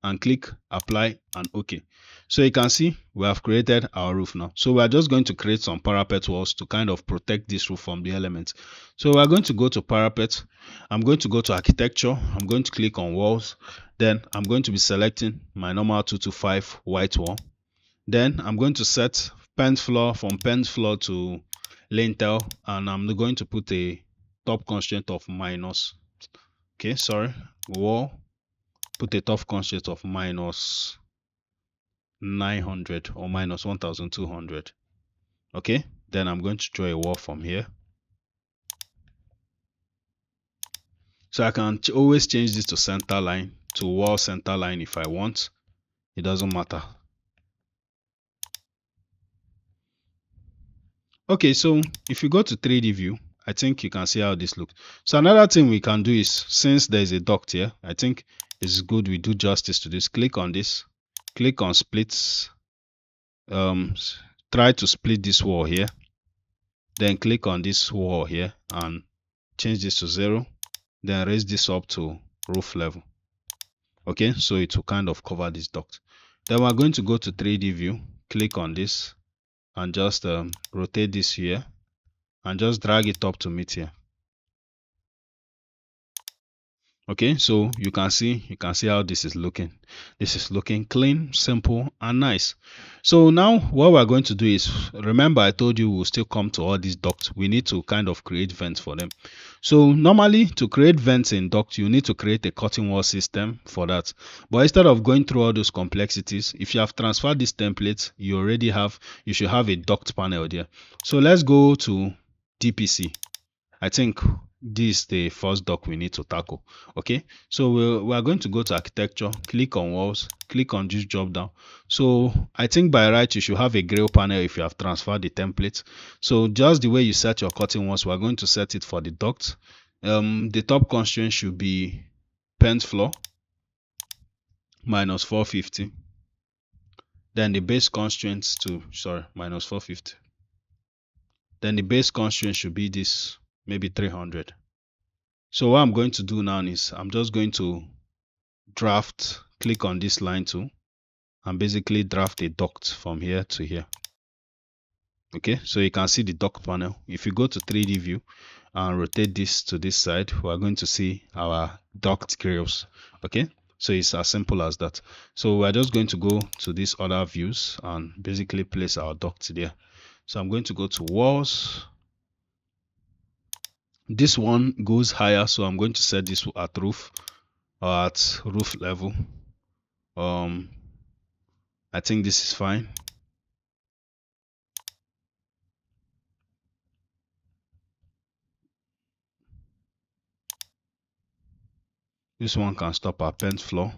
and click apply and OK. So you can see we have created our roof now. So we are just going to create some parapet walls to kind of protect this roof from the elements. So we are going to go to parapet. I'm going to go to architecture. I'm going to click on walls. Then I'm going to be selecting my normal 225 white wall. Then I'm going to set paint floor from paint floor to lintel and I'm going to put a top constraint of minus, okay, sorry, wall, put a top constraint of minus 900 or minus 1200. Okay, then I'm going to draw a wall from here. So I can always change this to center line, to wall center line if I want. It doesn't matter. Okay, so if you go to 3D view, I think you can see how this looks. So another thing we can do is, since there is a duct here, I think it's good we do justice to this. Click on this, click on splits, try to split this wall here, then click on this wall here and change this to 0, then raise this up to roof level. Okay, so it will kind of cover this duct. Then we're going to go to 3D view, click on this and just rotate this here and just drag it up to meet here. Okay, so you can see how this is looking. This is looking clean, simple and nice. So now what we're going to do is, remember I told you we'll still come to all these ducts. We need to kind of create vents for them. So normally to create vents in duct, you need to create a curtain wall system for that. But instead of going through all those complexities, if you have transferred this template, you should have a duct panel there. So let's go to DPC. I think this is the first dock we need to tackle. Okay, so we are going to go to architecture, click on walls, click on this drop down. So I think by right you should have a grill panel if you have transferred the template. So just the way you set your curtain walls, we are going to set it for the duct. The top constraint should be paint floor minus 450. Then the base constraints to minus 450. Then the base constraint should be this, maybe 300. So what I'm going to do now is I'm just going to click on this line tool and basically draft a duct from here to here. Okay, so you can see the duct panel. If you go to 3D view and rotate this to this side, we're going to see our duct grills. Okay, so it's as simple as that. So we're just going to go to these other views and basically place our duct there. So I'm going to go to walls, This one goes higher, so I'm going to set this at roof or at roof level. I think this is fine. This one can stop at PENT floor.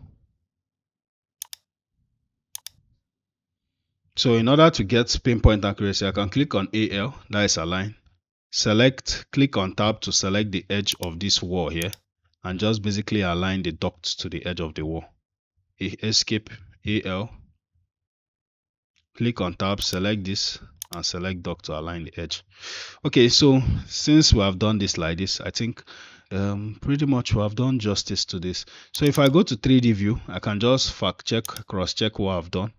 So in order to get pinpoint accuracy, I can click on AL, that is align. Click on tab to select the edge of this wall here and just basically align the duct to the edge of the wall. Escape AL, click on tab, select this and select duct to align the edge. Okay, so since we have done this like this, I think pretty much we have done justice to this. So if I go to 3D view, I can just fact check, cross check what I've done.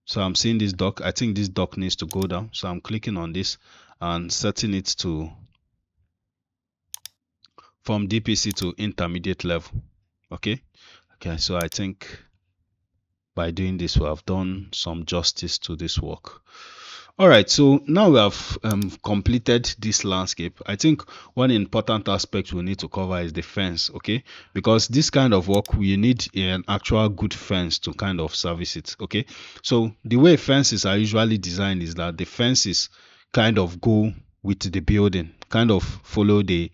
So I'm seeing this duct. I think this duct needs to go down, so I'm clicking on this and setting it to from DPC to intermediate level. Okay, so I think by doing this we have done some justice to this work. All right, so now we have completed this landscape. I think one important aspect we need to cover is the fence, okay? Because this kind of work, we need an actual good fence to kind of service it, okay? So the way fences are usually designed is that the fences kind of go with the building, kind of follow the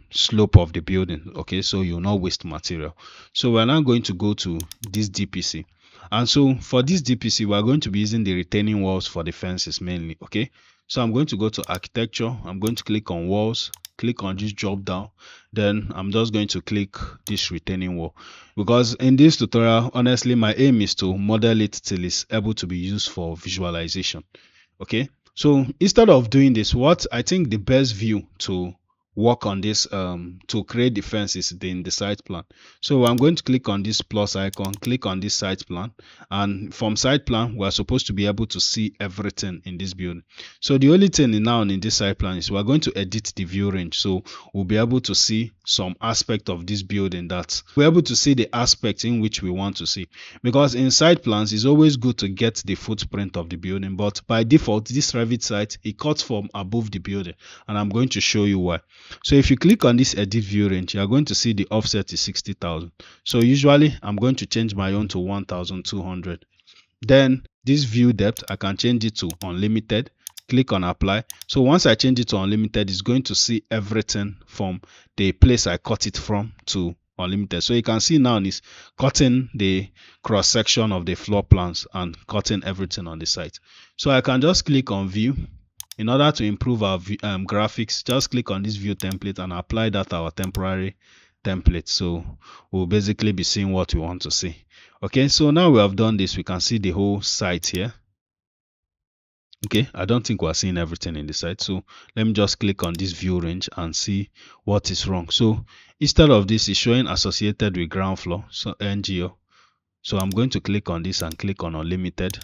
slope of the building, okay? So you'll not waste material. So we're now going to go to this DPC. And so for this DPC, we are going to be using the retaining walls for the fences mainly, okay? So I'm going to go to architecture. I'm going to click on walls, click on this drop down. Then I'm just going to click this retaining wall. Because in this tutorial, honestly, my aim is to model it till it's able to be used for visualization, okay? So instead of doing this, what I think the best view to work on this to create the fence is in the site plan. So I'm going to click on this plus icon, click on this site plan, and from site plan we're supposed to be able to see everything in this building. So the only thing now in this site plan is we're going to edit the view range, so we'll be able to see some aspect of this building that we're able to see the aspect in which we want to see, because in site plans it's always good to get the footprint of the building, but by default this Revit site it cuts from above the building, and I'm going to show you why. So if you click on this edit view range, you are going to see the offset is 60,000. So usually I'm going to change my own to 1,200. Then this view depth, I can change it to unlimited. Click on apply. So once I change it to unlimited, it's going to see everything from the place I cut it from to unlimited. So you can see now it's cutting the cross section of the floor plans and cutting everything on the site. So I can just click on view. In order to improve our graphics, just click on this view template and apply that to our temporary template. So we'll basically be seeing what we want to see. Okay, so now we have done this, we can see the whole site here. Okay, I don't think we're seeing everything in the site. So let me just click on this view range and see what is wrong. So instead of this, it's showing associated with ground floor, so NGO. So I'm going to click on this and click on unlimited.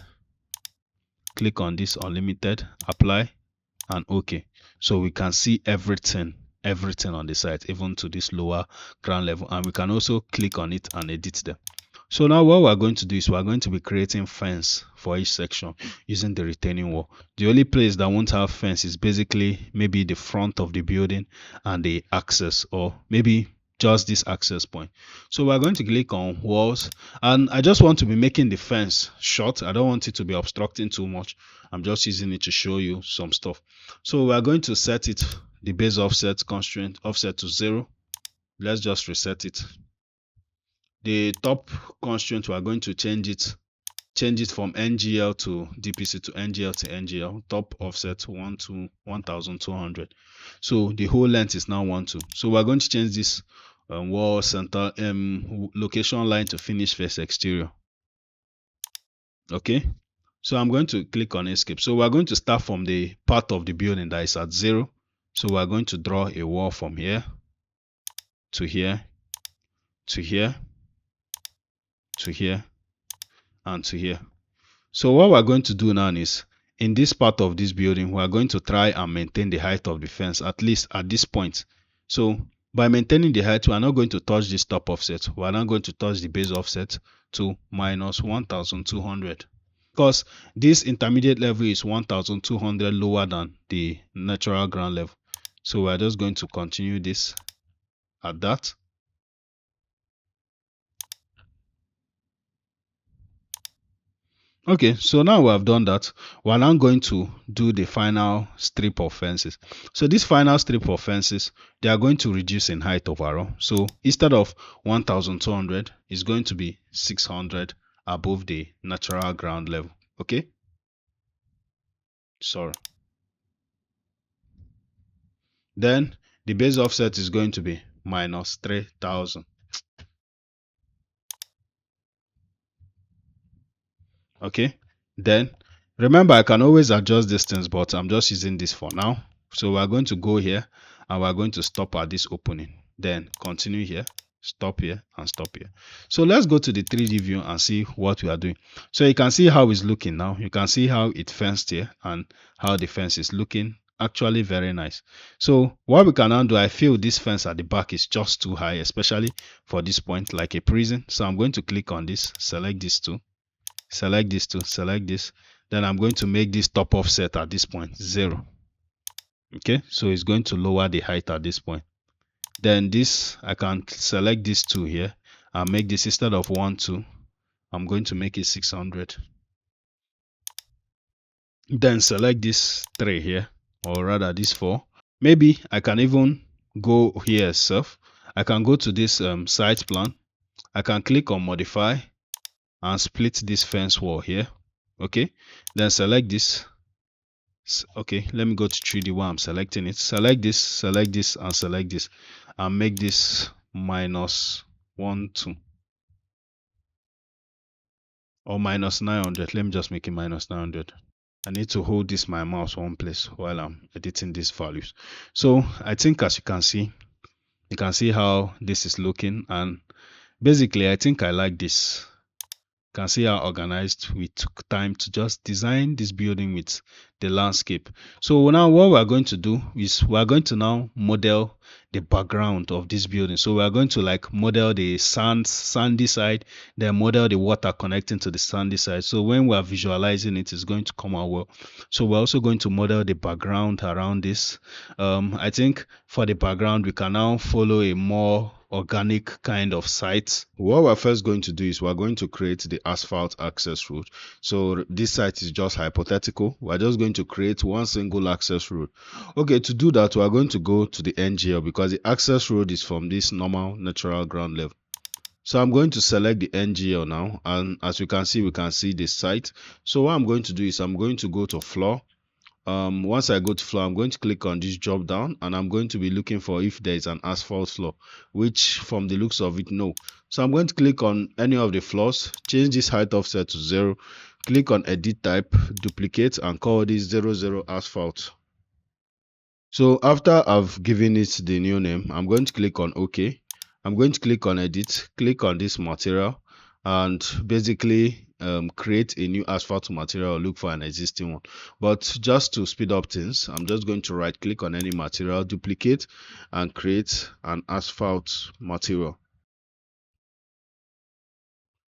Click on this unlimited, apply, and okay. So we can see everything on the site, even to this lower ground level, and we can also click on it and edit them. So now what we're going to do is we're going to be creating fence for each section using the retaining wall. The only place that won't have fence is basically maybe the front of the building and the access, or maybe just this access point. So we're going to click on walls, and I just want to be making the fence short. I don't want it to be obstructing too much. I'm just using it to show you some stuff. So we're going to set it, the base offset constraint offset to 0. Let's just reset it. The top constraint, we're going to change it from NGL to DPC to NGL to NGL. Top offset 1 to 1,200. So the whole length is now 1 2. So we're going to change this wall center location line to finish face exterior. Okay, so I'm going to click on escape. So we're going to start from the part of the building that is at 0. So we're going to draw a wall from here to here to here to here and to here. So what we're going to do now is, in this part of this building, we are going to try and maintain the height of the fence, at least at this point. So by maintaining the height, we are not going to touch this top offset. We are not going to touch the base offset to minus 1,200, because this intermediate level is 1,200 lower than the natural ground level. So we're just going to continue this at that. Okay, so now we have done that. We're now going to do the final strip of fences. So this final strip of fences, they are going to reduce in height overall. So instead of 1,200, it's going to be 600 above the natural ground level. Okay, sorry. Then the base offset is going to be minus 3,000. Okay, then remember I can always adjust distance, but I'm just using this for now. So we're going to go here and we're going to stop at this opening, then continue here, stop here and stop here. So let's go to the 3D view and see what we are doing. So you can see how it's looking now. You can see how it fenced here and how the fence is looking. Actually very nice. So what we can now do, I feel this fence at the back is just too high, especially for this point, like a prison. So I'm going to click on this, select these two, select this to select this, then I'm going to make this top offset at this point 0. Okay, so it's going to lower the height at this point. Then this, I can select this 2 here and make this, instead of 1 2, I'm going to make it 600. Then select this 3 here, or rather this 4. Maybe I can even go here itself. I can go to this site plan. I can click on modify and split this fence wall here. Okay, then select this. Okay, let me go to 3D while I'm selecting it. Select this, and select this, and make this minus 1 2 or minus 900. Let me just make it minus 900. I need to hold this my mouse one place while I'm editing these values. So I think, as you can see how this is looking, and basically I think I like this. Can see how organized we took time to just design this building with the landscape. So now what we're going to do is we're going to now model the background of this building. So we're going to like model the sandy side, then model the water connecting to the sandy side. So when we're visualizing it, it's going to come out well. So we're also going to model the background around this. I think for the background we can now follow a more organic kind of site. What we're first going to do is we're going to create the asphalt access road. So this site is just hypothetical. We're just going to create one single access road. Okay, to do that we're going to go to the NGL, because the access road is from this normal natural ground level. So I'm going to select the NGL now, and as you can see, we can see the site. So what I'm going to do is I'm going to go to floor. Once I go to floor, I'm going to click on this drop down, and I'm going to be looking for if there is an asphalt floor, which from the looks of it, no. So I'm going to click on any of the floors, change this height offset to 0, click on edit type, duplicate, and call this 00 asphalt. So after I've given it the new name, I'm going to click on OK. I'm going to click on edit, click on this material, and basically create a new asphalt material or look for an existing one. But just to speed up things, I'm just going to right click on any material, duplicate, and create an asphalt material.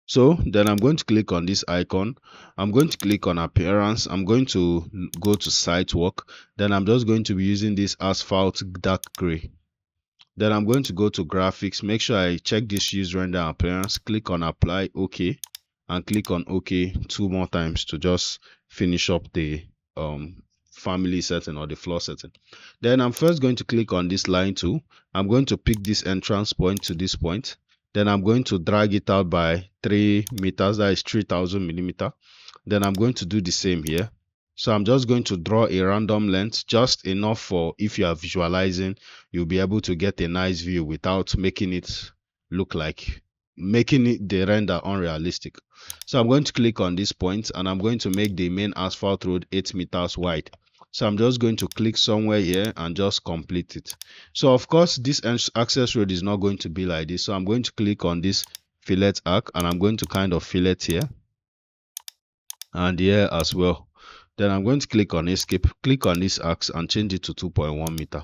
So then I'm going to click on this icon. I'm going to click on appearance. I'm going to go to site work. Then I'm just going to be using this asphalt dark gray. Then I'm going to go to graphics. Make sure I check this use render appearance. Click on apply, OK, and click on OK 2 more times to just finish up the family setting or the floor setting. Then I'm first going to click on this line tool. I'm going to pick this entrance point to this point. Then I'm going to drag it out by 3 meters, that is 3000 millimeter. Then I'm going to do the same here. So I'm just going to draw a random length, just enough for if you are visualizing, you'll be able to get a nice view without making it look like, making it the render unrealistic. So I'm going to click on this point, and I'm going to make the main asphalt road 8 meters wide. So I'm just going to click somewhere here and just complete it. So of course this access road is not going to be like this. So I'm going to click on this fillet arc, and I'm going to kind of fillet here and here as well. Then I'm going to click on escape, click on this axe and change it to 2.1 meter.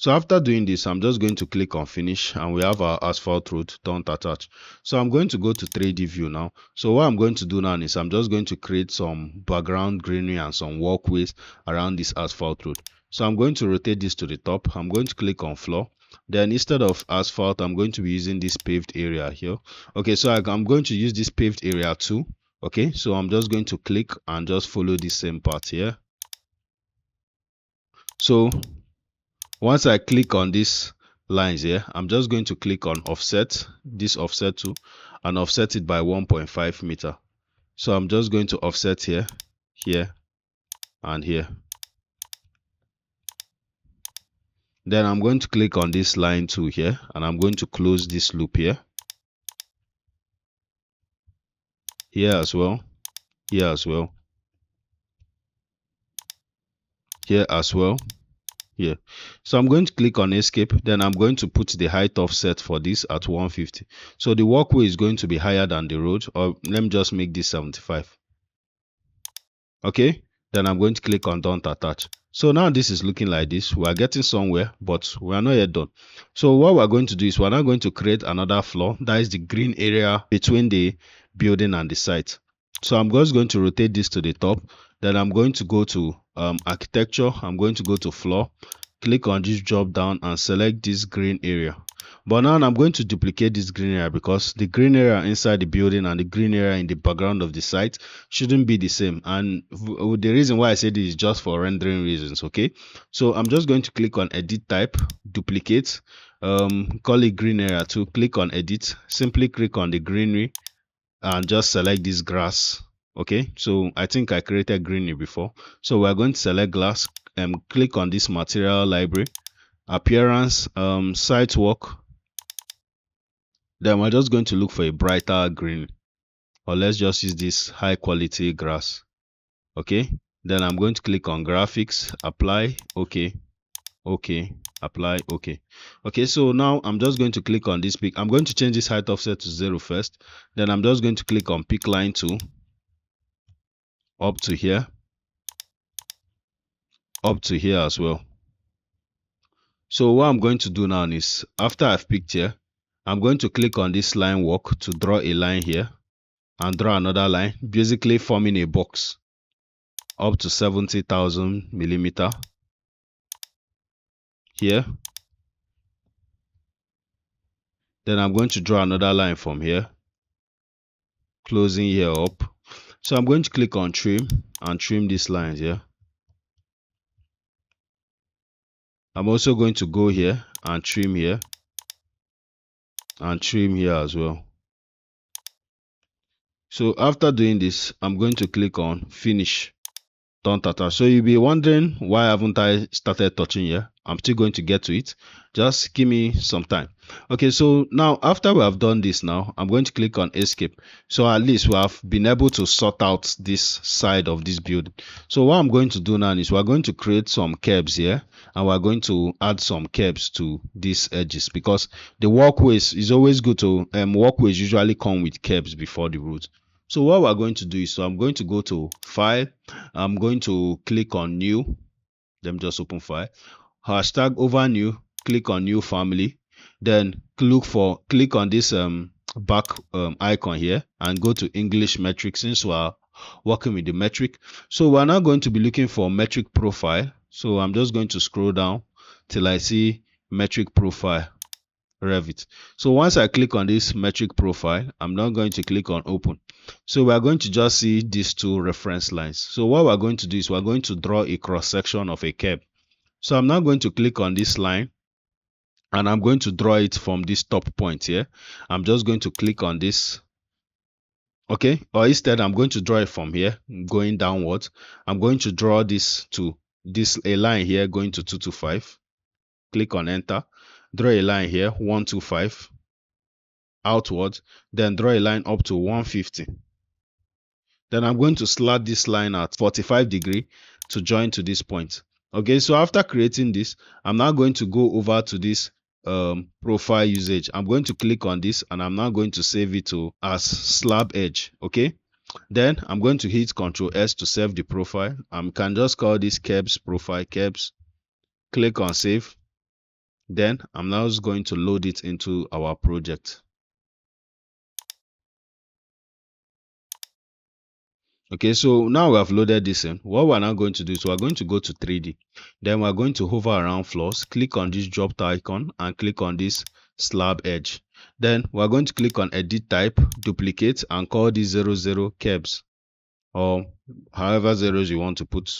So after doing this, I'm just going to click on finish, and we have our asphalt road don't attach. So I'm going to go to 3D view now. So what I'm going to do now is I'm just going to create some background greenery and some walkways around this asphalt road. So I'm going to rotate this to the top. I'm going to click on floor. Then instead of asphalt, I'm going to be using this paved area here. Okay, so I'm going to use this paved area too. Okay, so I'm just going to click and just follow the same path here. So once I click on these lines here, I'm just going to click on offset, this offset to, and offset it by 1.5 meter. So I'm just going to offset here, here, and here. Then I'm going to click on this line 2 here, and I'm going to close this loop here. Here as well, here as well, here as well, here. So I'm going to click on escape. Then I'm going to put the height offset for this at 150. So the walkway is going to be higher than the road, or let me just make this 75. Okay, then I'm going to click on don't attach. So now this is looking like this. We are getting somewhere, but we are not yet done. So what we're going to do is we're now going to create another floor, that is the green area between the building and the site. So I'm just going to rotate this to the top. Then I'm going to go to architecture. I'm going to go to floor, click on this drop down and select this green area. But now I'm going to duplicate this green area, because the green area inside the building and the green area in the background of the site shouldn't be the same. And the reason why I say this is just for rendering reasons. Okay, so I'm just going to click on edit type, duplicate, call it green area too, click on edit, simply click on the greenery and just select this grass. Okay, so I think I created greenery before, so we're going to select glass and click on this material library, appearance, site work. Then we're just going to look for a brighter green, or let's just use this high quality grass. Okay, then I'm going to click on graphics, apply, okay, okay, apply, okay. Okay, so now I'm just going to click on this peak. I'm going to change this height offset to 0 first. Then I'm just going to click on pick line 2 up to here, up to here as well. So what I'm going to do now is, after I've picked here, I'm going to click on this line walk to draw a line here and draw another line, basically forming a box up to 70,000 millimeter here. Then I'm going to draw another line from here, closing here up. So I'm going to click on trim and trim these lines here. I'm also going to go here and trim here and trim here as well. So after doing this, I'm going to click on finish, don't attach. So you'll be wondering, why haven't I started touching here? I'm still going to get to it. Just give me some time. Okay, so now after we have done this, now I'm going to click on escape. So at least we have been able to sort out this side of this building. So what I'm going to do now is we're going to create some curbs here, and we're going to add some curbs to these edges, because the walkways is always good to walkways usually come with curbs before the road. So what we're going to do is, so I'm going to go to file, I'm going to click on new, let me just open file, hashtag over new, click on new family, then click on this back icon here and go to English metric, since we are working with the metric. So we're now going to be looking for metric profile. So I'm just going to scroll down till I see metric profile, Revit. So once I click on this metric profile, I'm now going to click on open. So we're going to just see these two reference lines. So what we're going to do is we're going to draw a cross section of a curve. So I'm now going to click on this line and I'm going to draw it from this top point here. I'm just going to click on this. Okay, or instead I'm going to draw it from here going downwards. I'm going to draw this to a line here going to 225. Click on enter. Draw a line here 125 outwards, then draw a line up to 150. Then I'm going to slat this line at 45 degree to join to this point. Okay, so after creating this, I'm now going to go over to this profile usage. I'm going to click on this and I'm now going to save it to as slab edge. Okay, then I'm going to hit Ctrl S to save the profile. I can just call this curbs profile curbs. Click on save. Then I'm now just going to load it into our project. Okay, so now we have loaded this in. What we're now going to do is we're going to go to 3D. Then we're going to hover around floors, click on this dropped icon and click on this slab edge. Then we're going to click on edit type, duplicate, and call this 00 kebs, or however zeros you want to put.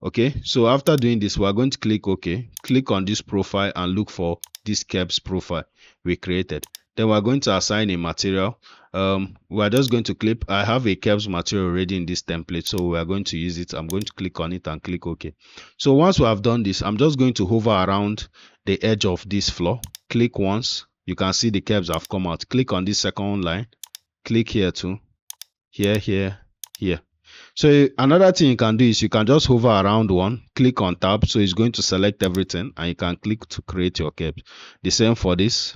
Okay, so after doing this, we're going to click OK, click on this profile and look for this kebs profile we created. Then we're going to assign a material. We're just going to click. I have a kebs material already in this template, so we're going to use it. I'm going to click on it and click OK. So once we have done this, I'm just going to hover around the edge of this floor, click once. You can see the kebs have come out. Click on this second line, click here too, here, here. So another thing you can do is you can just hover around one, click on tab, so it's going to select everything, and you can click to create your kebs. The same for this.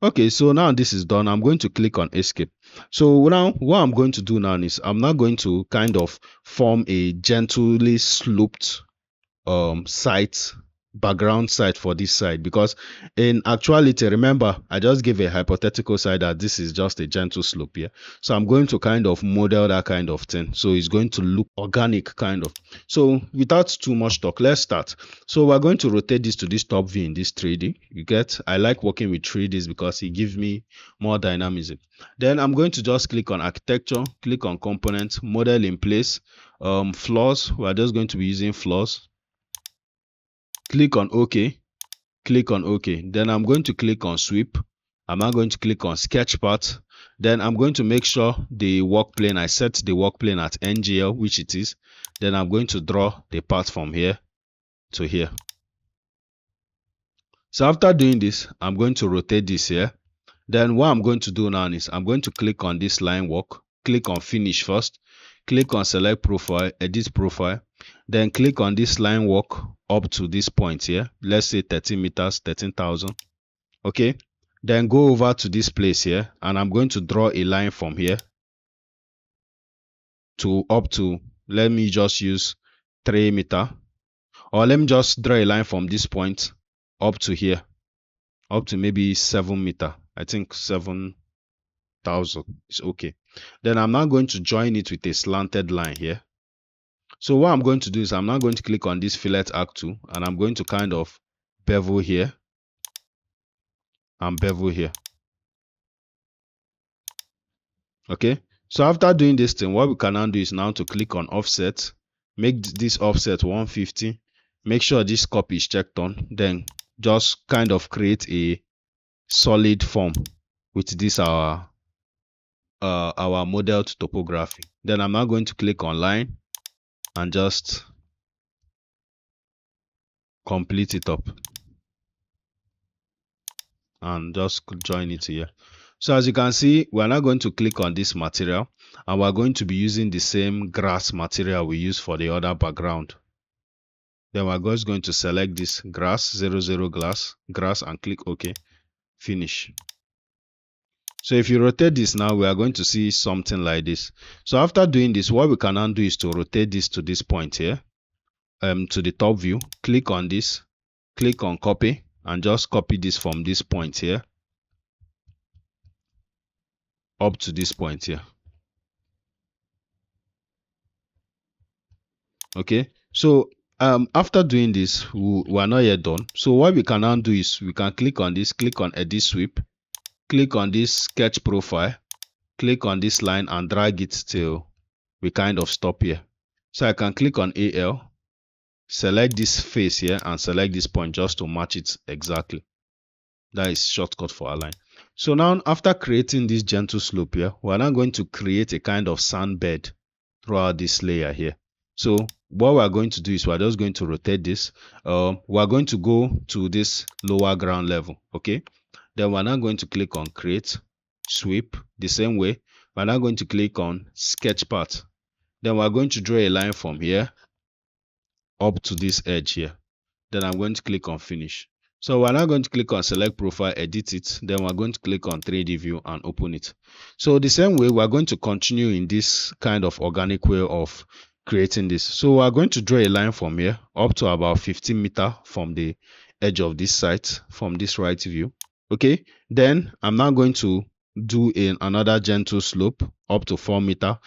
Okay, so now this is done. I'm going to click on escape. So now what I'm going to do now is I'm now going to kind of form a gently sloped site, background site for this side, because in actuality, remember, I just gave a hypothetical side that this is just a gentle slope here. So I'm going to kind of model that kind of thing, so it's going to look organic kind of. So without too much talk, let's start. So we're going to rotate this to this top view in this 3D. You get, I like working with 3Ds because it gives me more dynamism. Then I'm going to just click on architecture, click on components, model in place, floors. We're just going to be using floors. Click on OK, click on OK. Then I'm going to click on sweep. I'm now going to click on sketch part. Then I'm going to make sure the work plane, I set the work plane at NGL, which it is. Then I'm going to draw the path from here to here. So after doing this, I'm going to rotate this here. Then what I'm going to do now is I'm going to click on this line work, click on finish first, click on select profile, edit profile, then click on this line work up to this point here. Let's say 13 meters, 13,000. Okay, then go over to this place here, and I'm going to draw a line from here to up to, let me just use 3 meter, or let me just draw a line from this point up to here, up to maybe 7 meter. I think 7,000 is okay. Then I'm now going to join it with a slanted line here. So what I'm going to do is I'm now going to click on this fillet arc tool, and I'm going to kind of bevel here and bevel here. Okay, so after doing this thing, what we can now do is now to click on offset, make this offset 150, make sure this copy is checked on, then just kind of create a solid form with this our modeled topography. Then I'm now going to click on line and just complete it up and just join it here. So as you can see, we're now going to click on this material, and we're going to be using the same grass material we use for the other background. Then we're just going to select this grass, 00 grass, and click OK, finish. So if you rotate this now, we are going to see something like this. So after doing this, what we can now do is to rotate this to this point here, to the top view. Click on this, click on copy, and just copy this from this point here up to this point here. Okay, so after doing this, we are not yet done. So what we can now do is we can click on this, click on edit sweep, click on this sketch profile, click on this line and drag it till we kind of stop here. So I can click on AL, select this face here and select this point just to match it exactly. That is shortcut for align. So now after creating this gentle slope here, we're now going to create a kind of sand bed throughout this layer here. So what we're going to do is we're just going to rotate this. We're going to go to this lower ground level. Okay, then we're now going to click on create sweep. The same way, we're now going to click on sketch part. Then we're going to draw a line from here up to this edge here. Then I'm going to click on finish. So we're now going to click on select profile, edit it. Then we're going to click on 3D view and open it. So the same way, we're going to continue in this kind of organic way of creating this. So we are going to draw a line from here up to about 15 meter from the edge of this site, from this right view. Okay, then I'm now going to do another gentle slope up to 4 meter,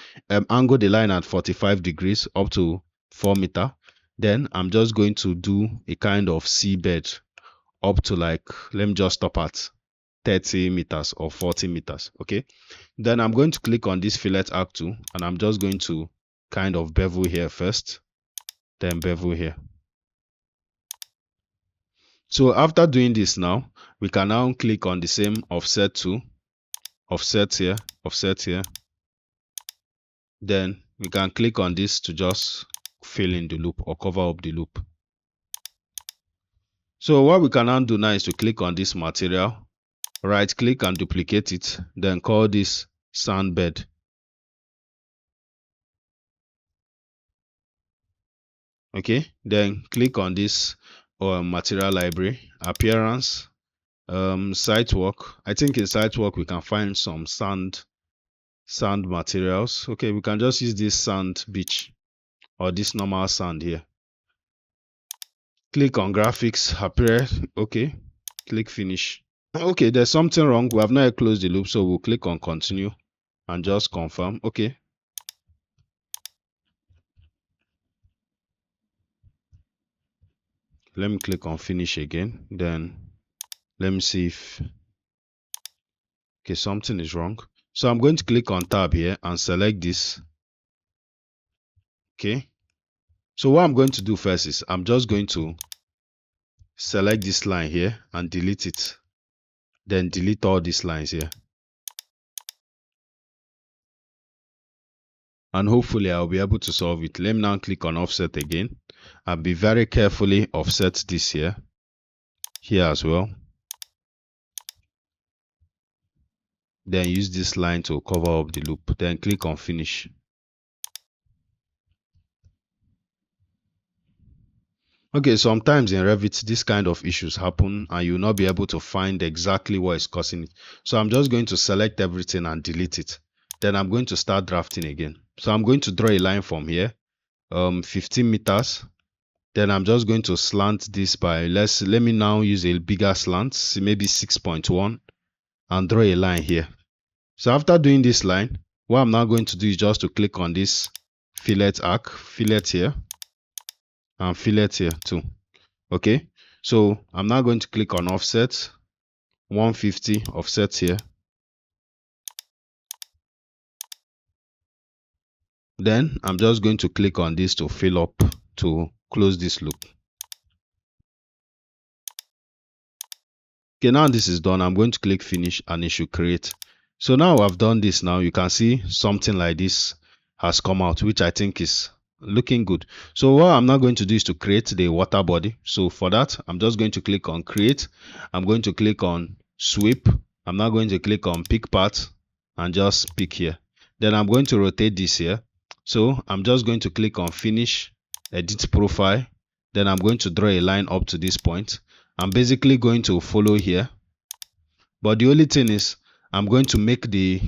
angle the line at 45 degrees up to 4 meter. Then I'm just going to do a kind of seabed up to, like, let me just stop at 30 meters or 40 meters. Okay, then I'm going to click on this fillet arc tool, and I'm just going to kind of bevel here first, then bevel here. So after doing this, now we can now click on the same offset tool, offset here, offset here. Then we can click on this to just fill in the loop or cover up the loop. So what we can now do now is to click on this material, right click and duplicate it, then call this sand bed. Okay, then click on this material library, appearance, site work. I think in site work we can find some sand materials. Okay, we can just use this sand beach or this normal sand here. Click on graphics, appear. Okay, click finish. Okay, there's something wrong. We have not yet closed the loop, so we'll click on continue and just confirm. Okay, let me click on finish again. Then let me see if, okay, something is wrong. So I'm going to click on tab here and select this. Okay, so what I'm going to do first is I'm just going to select this line here and delete it, then delete all these lines here, and hopefully I'll be able to solve it. Let me now click on offset again and be very carefully offset this here as well, then use this line to cover up the loop, then click on finish. Okay, sometimes in Revit this kind of issues happen and you'll not be able to find exactly what is causing it. So I'm just going to select everything and delete it. Then I'm going to start drafting again. So I'm going to draw a line from here, 15 meters. Then I'm just going to slant this by, let me now use a bigger slant, maybe 6.1, and draw a line here. So after doing this line, what I'm now going to do is just to click on this fillet arc, fillet here, and fillet here too. Okay, so I'm now going to click on offset 150, offset here. Then I'm just going to click on this to fill up, to close this loop. Okay, now this is done. I'm going to click finish and it should create. So now I've done this, now you can see something like this has come out, which I think is looking good. So what I'm now going to do is to create the water body. So for that, I'm just going to click on create. I'm going to click on sweep. I'm now going to click on pick path and just pick here. Then I'm going to rotate this here. So I'm just going to click on finish, edit profile. Then I'm going to draw a line up to this point. I'm basically going to follow here, but the only thing is I'm going to make the,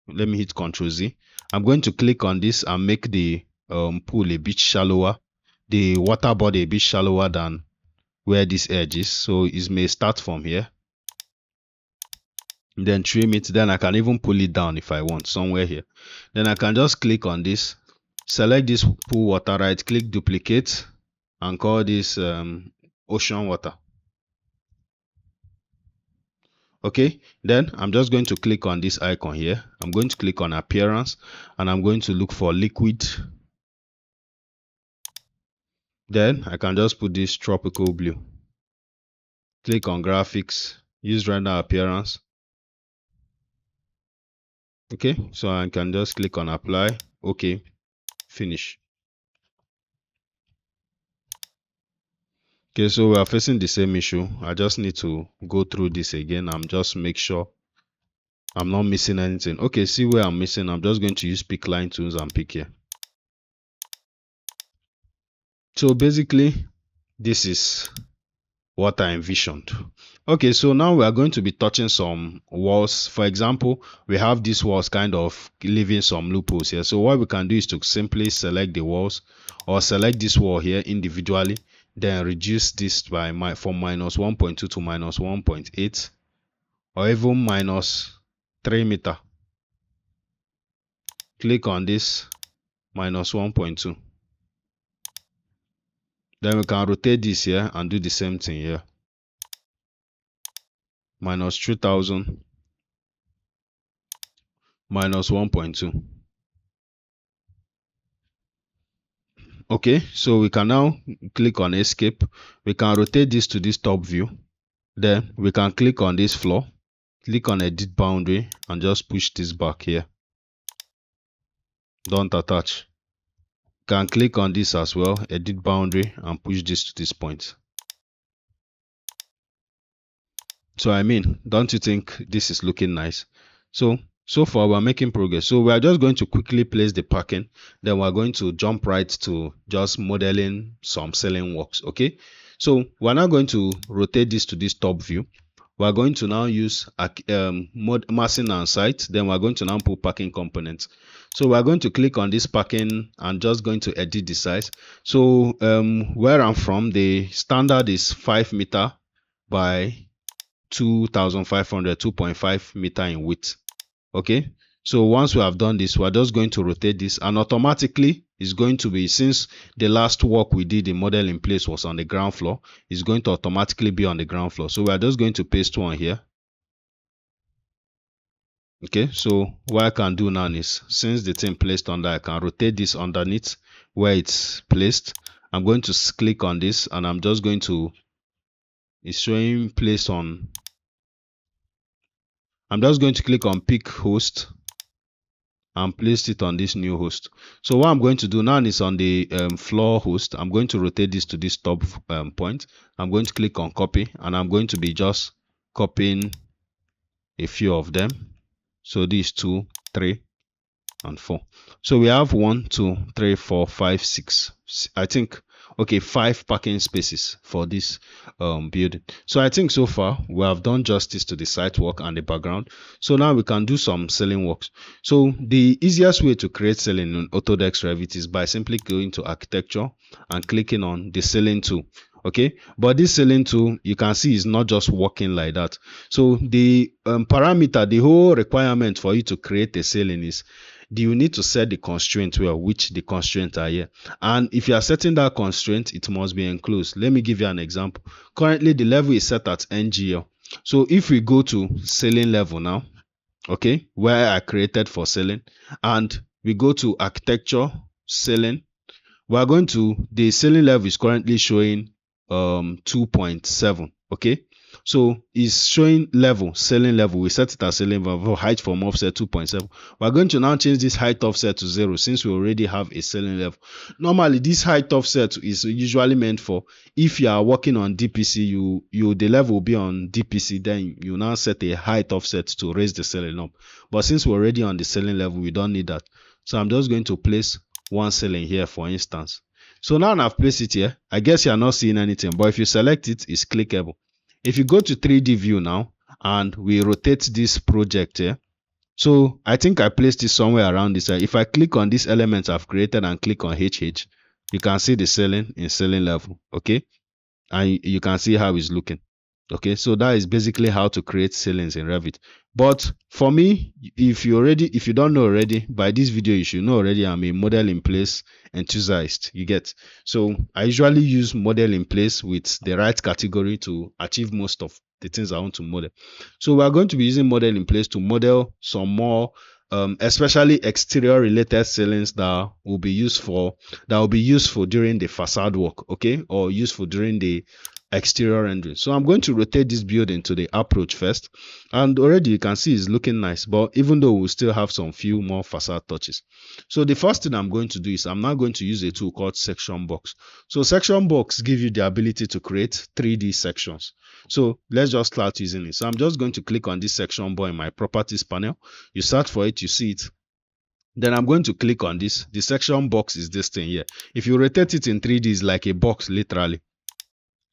let me hit Ctrl Z. I'm going to click on this and make the pool a bit shallower, the water body a bit shallower than where this edge is. So it may start from here, then trim it. Then I can even pull it down if I want, somewhere here. Then I can just click on this, select this pool water, right click, duplicate, and call this ocean water. Okay, then I'm just going to click on this icon here. I'm going to click on appearance and I'm going to look for liquid. Then I can just put this tropical blue. Click on graphics, use render appearance. Okay, so I can just click on apply. Okay, finish. Okay, so we are facing the same issue. I just need to go through this again and just make sure I'm not missing anything. Okay, see where I'm missing. I'm just going to use pick line tools and pick here. So basically, this is what I envisioned. Okay, so now we are going to be touching some walls. For example, we have these walls kind of leaving some loopholes here. So what we can do is to simply select the walls, or select this wall here individually, then reduce this by from minus 1.2 to minus 1.8, or even minus 3 meter. Click on this minus 1.2. Then we can rotate this here and do the same thing here. Minus 3000, minus 1.2. Okay, so we can now click on escape. We can rotate this to this top view. Then we can click on this floor, click on edit boundary, and just push this back here. Don't attach. Can click on this as well, edit boundary, and push this to this point. So I mean, don't you think this is looking nice? So far we're making progress. So we are just going to quickly place the parking, then we're going to jump right to just modeling some ceiling works. Okay, so we're now going to rotate this to this top view. We're going to now use massing and site. Then we're going to now put parking components. So we're going to click on this parking and just going to edit the size. So where I'm from, the standard is 5 meter by 2500, 2.5 meter in width. Okay, so once we have done this, we're just going to rotate this, and automatically it's going to be, since the last work we did, the model in place was on the ground floor, it's going to automatically be on the ground floor. So we're just going to paste one here. Okay, so what I can do now is, since the thing placed under, I can rotate this underneath where it's placed. I'm going to click on this, and I'm just going to, it's showing place on, I'm just going to click on pick host and place it on this new host. So what I'm going to do now is, on the floor host, I'm going to rotate this to this top point. I'm going to click on copy, and I'm going to be just copying a few of them. So these 2, 3, and 4. So we have 1, 2, 3, 4, 5, 6. I think, okay, 5 parking spaces for this building. So I think so far we have done justice to the site work and the background. So now we can do some ceiling works. So the easiest way to create ceiling in Autodesk Revit is by simply going to architecture and clicking on the ceiling tool. Okay, but this ceiling tool, you can see, is not just working like that. So the parameter, the whole requirement for you to create a ceiling is, do you need to set the constraint well, which the constraints are here. And if you are setting that constraint, it must be enclosed. Let me give you an example. Currently the level is set at NGL. So if we go to ceiling level now, okay, where I created for ceiling, and we go to architecture ceiling, we are going to, the ceiling level is currently showing 2.7. okay, so it's showing level, ceiling level, we set it as ceiling level, height from offset 2.7. we're going to now change this height offset to 0, since we already have a ceiling level. Normally this height offset is usually meant for, if you are working on DPC, the level will be on DPC, then you now set a height offset to raise the ceiling up. But since we're already on the ceiling level, we don't need that. So I'm just going to place one ceiling here, for instance. So now I've placed it here. I guess you're not seeing anything, but if you select it, it's clickable. If you go to 3D view now, and we rotate this project here, so I think I placed it somewhere around this. If I click on this element I've created and click on HH, you can see the ceiling in ceiling level. Okay, and you can see how it's looking. Okay, so that is basically how to create ceilings in Revit. But for me, if you don't know already, by this video you should know already, I'm a model in place enthusiast. You get, so I usually use model in place with the right category to achieve most of the things I want to model. So we are going to be using model in place to model some more especially exterior related ceilings that will be useful during the facade work, okay, or useful during the exterior rendering. So I'm going to rotate this building to the approach first, and already you can see it's looking nice, but even though we'll still have some few more facade touches. So the first thing I'm going to do is, I'm now going to use a tool called section box. So section box give you the ability to create 3D sections. So let's just start using it. So I'm just going to click on this section bar in my properties panel. You search for it, you see it. Then I'm going to click on this. The section box is this thing here. If you rotate it in 3D, it's like a box, literally.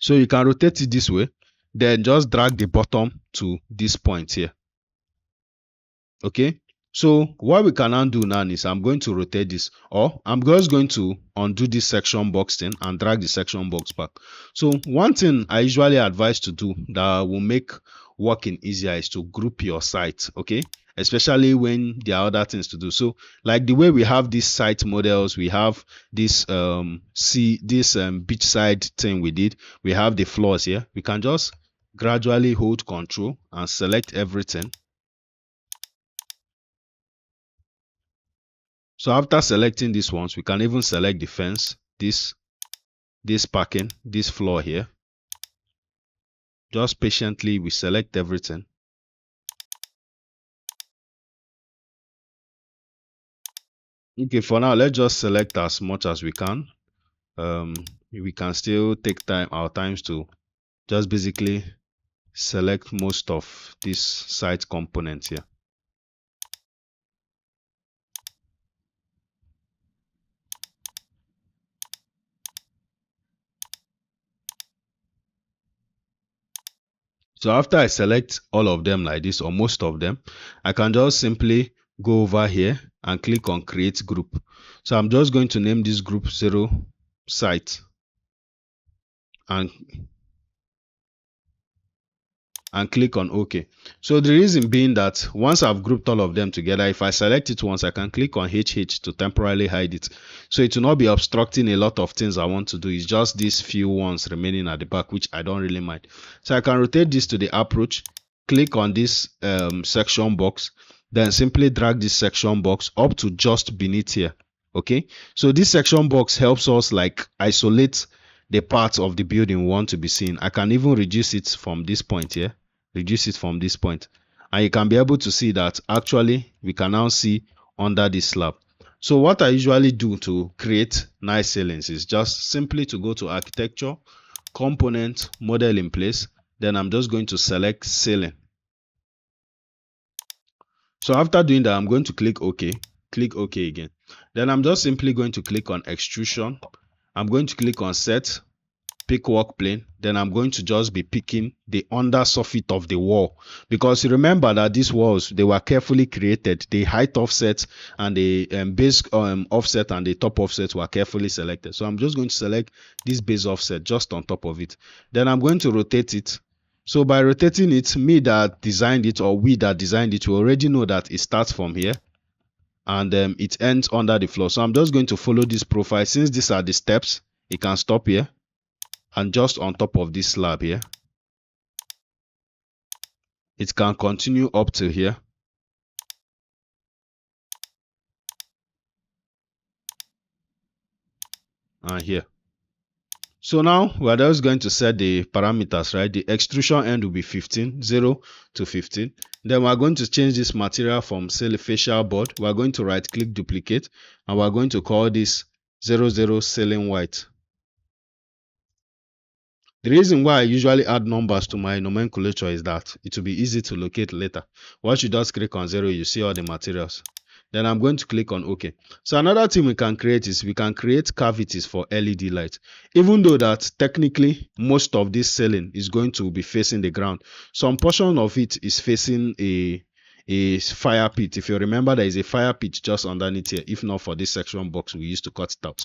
So you can rotate it this way, then just drag the bottom to this point here. Okay, so what we can undo now is I'm going to rotate this, or I'm just going to undo this section box thing and drag the section box back. So one thing I usually advise to do that will make working easier is to group your site. Okay, especially when there are other things to do. So like the way we have these site models, we have this beachside thing we did, we have the floors here. We can just gradually hold control and select everything. So after selecting these ones, we can even select the fence, this parking, this floor here. Just patiently we select everything. Okay, for now let's just select as much as we can. We can still take our times to just basically select most of this site components here. So after I select all of them like this, or most of them, I can just simply go over here and click on create group. So I'm just going to name this group 0 site and click on OK. So the reason being that once I've grouped all of them together, if I select it once, I can click on HH to temporarily hide it. So it will not be obstructing a lot of things I want to do. It's just these few ones remaining at the back, which I don't really mind. So I can rotate this to the approach, click on this section box, then simply drag this section box up to just beneath here. Okay, so this section box helps us like isolate the parts of the building we want to be seen. I can even reduce it from this point here, reduce it from this point, and you can be able to see that actually we can now see under this slab. So what I usually do to create nice ceilings is just simply to go to architecture, component, model in place, then I'm just going to select ceiling. So after doing that, I'm going to click OK again. Then I'm just simply going to click on extrusion. I'm going to click on set, pick work plane. Then I'm going to just be picking the under surface of the wall, because you remember that these walls, they were carefully created. The height offset and the base offset and the top offset were carefully selected. So I'm just going to select this base offset just on top of it. Then I'm going to rotate it. So by rotating it, me that designed it, or we that designed it, we already know that it starts from here and it ends under the floor. So I'm just going to follow this profile. Since these are the steps, it can stop here and just on top of this slab here. It can continue up to here. And here. So now we're just going to set the parameters, right? The extrusion end will be 15, 0 to 15. Then we're going to change this material from facial board. We're going to right click duplicate, and we're going to call this 00 ceiling white. The reason why I usually add numbers to my nomenclature is that it will be easy to locate later. Once you just click on 0, you see all the materials. Then I'm going to click on OK. So another thing we can create is we can create cavities for LED light. Even though that technically most of this ceiling is going to be facing the ground, some portion of it is facing a fire pit. If you remember, there is a fire pit just underneath here. If not for this section box we used to cut it out.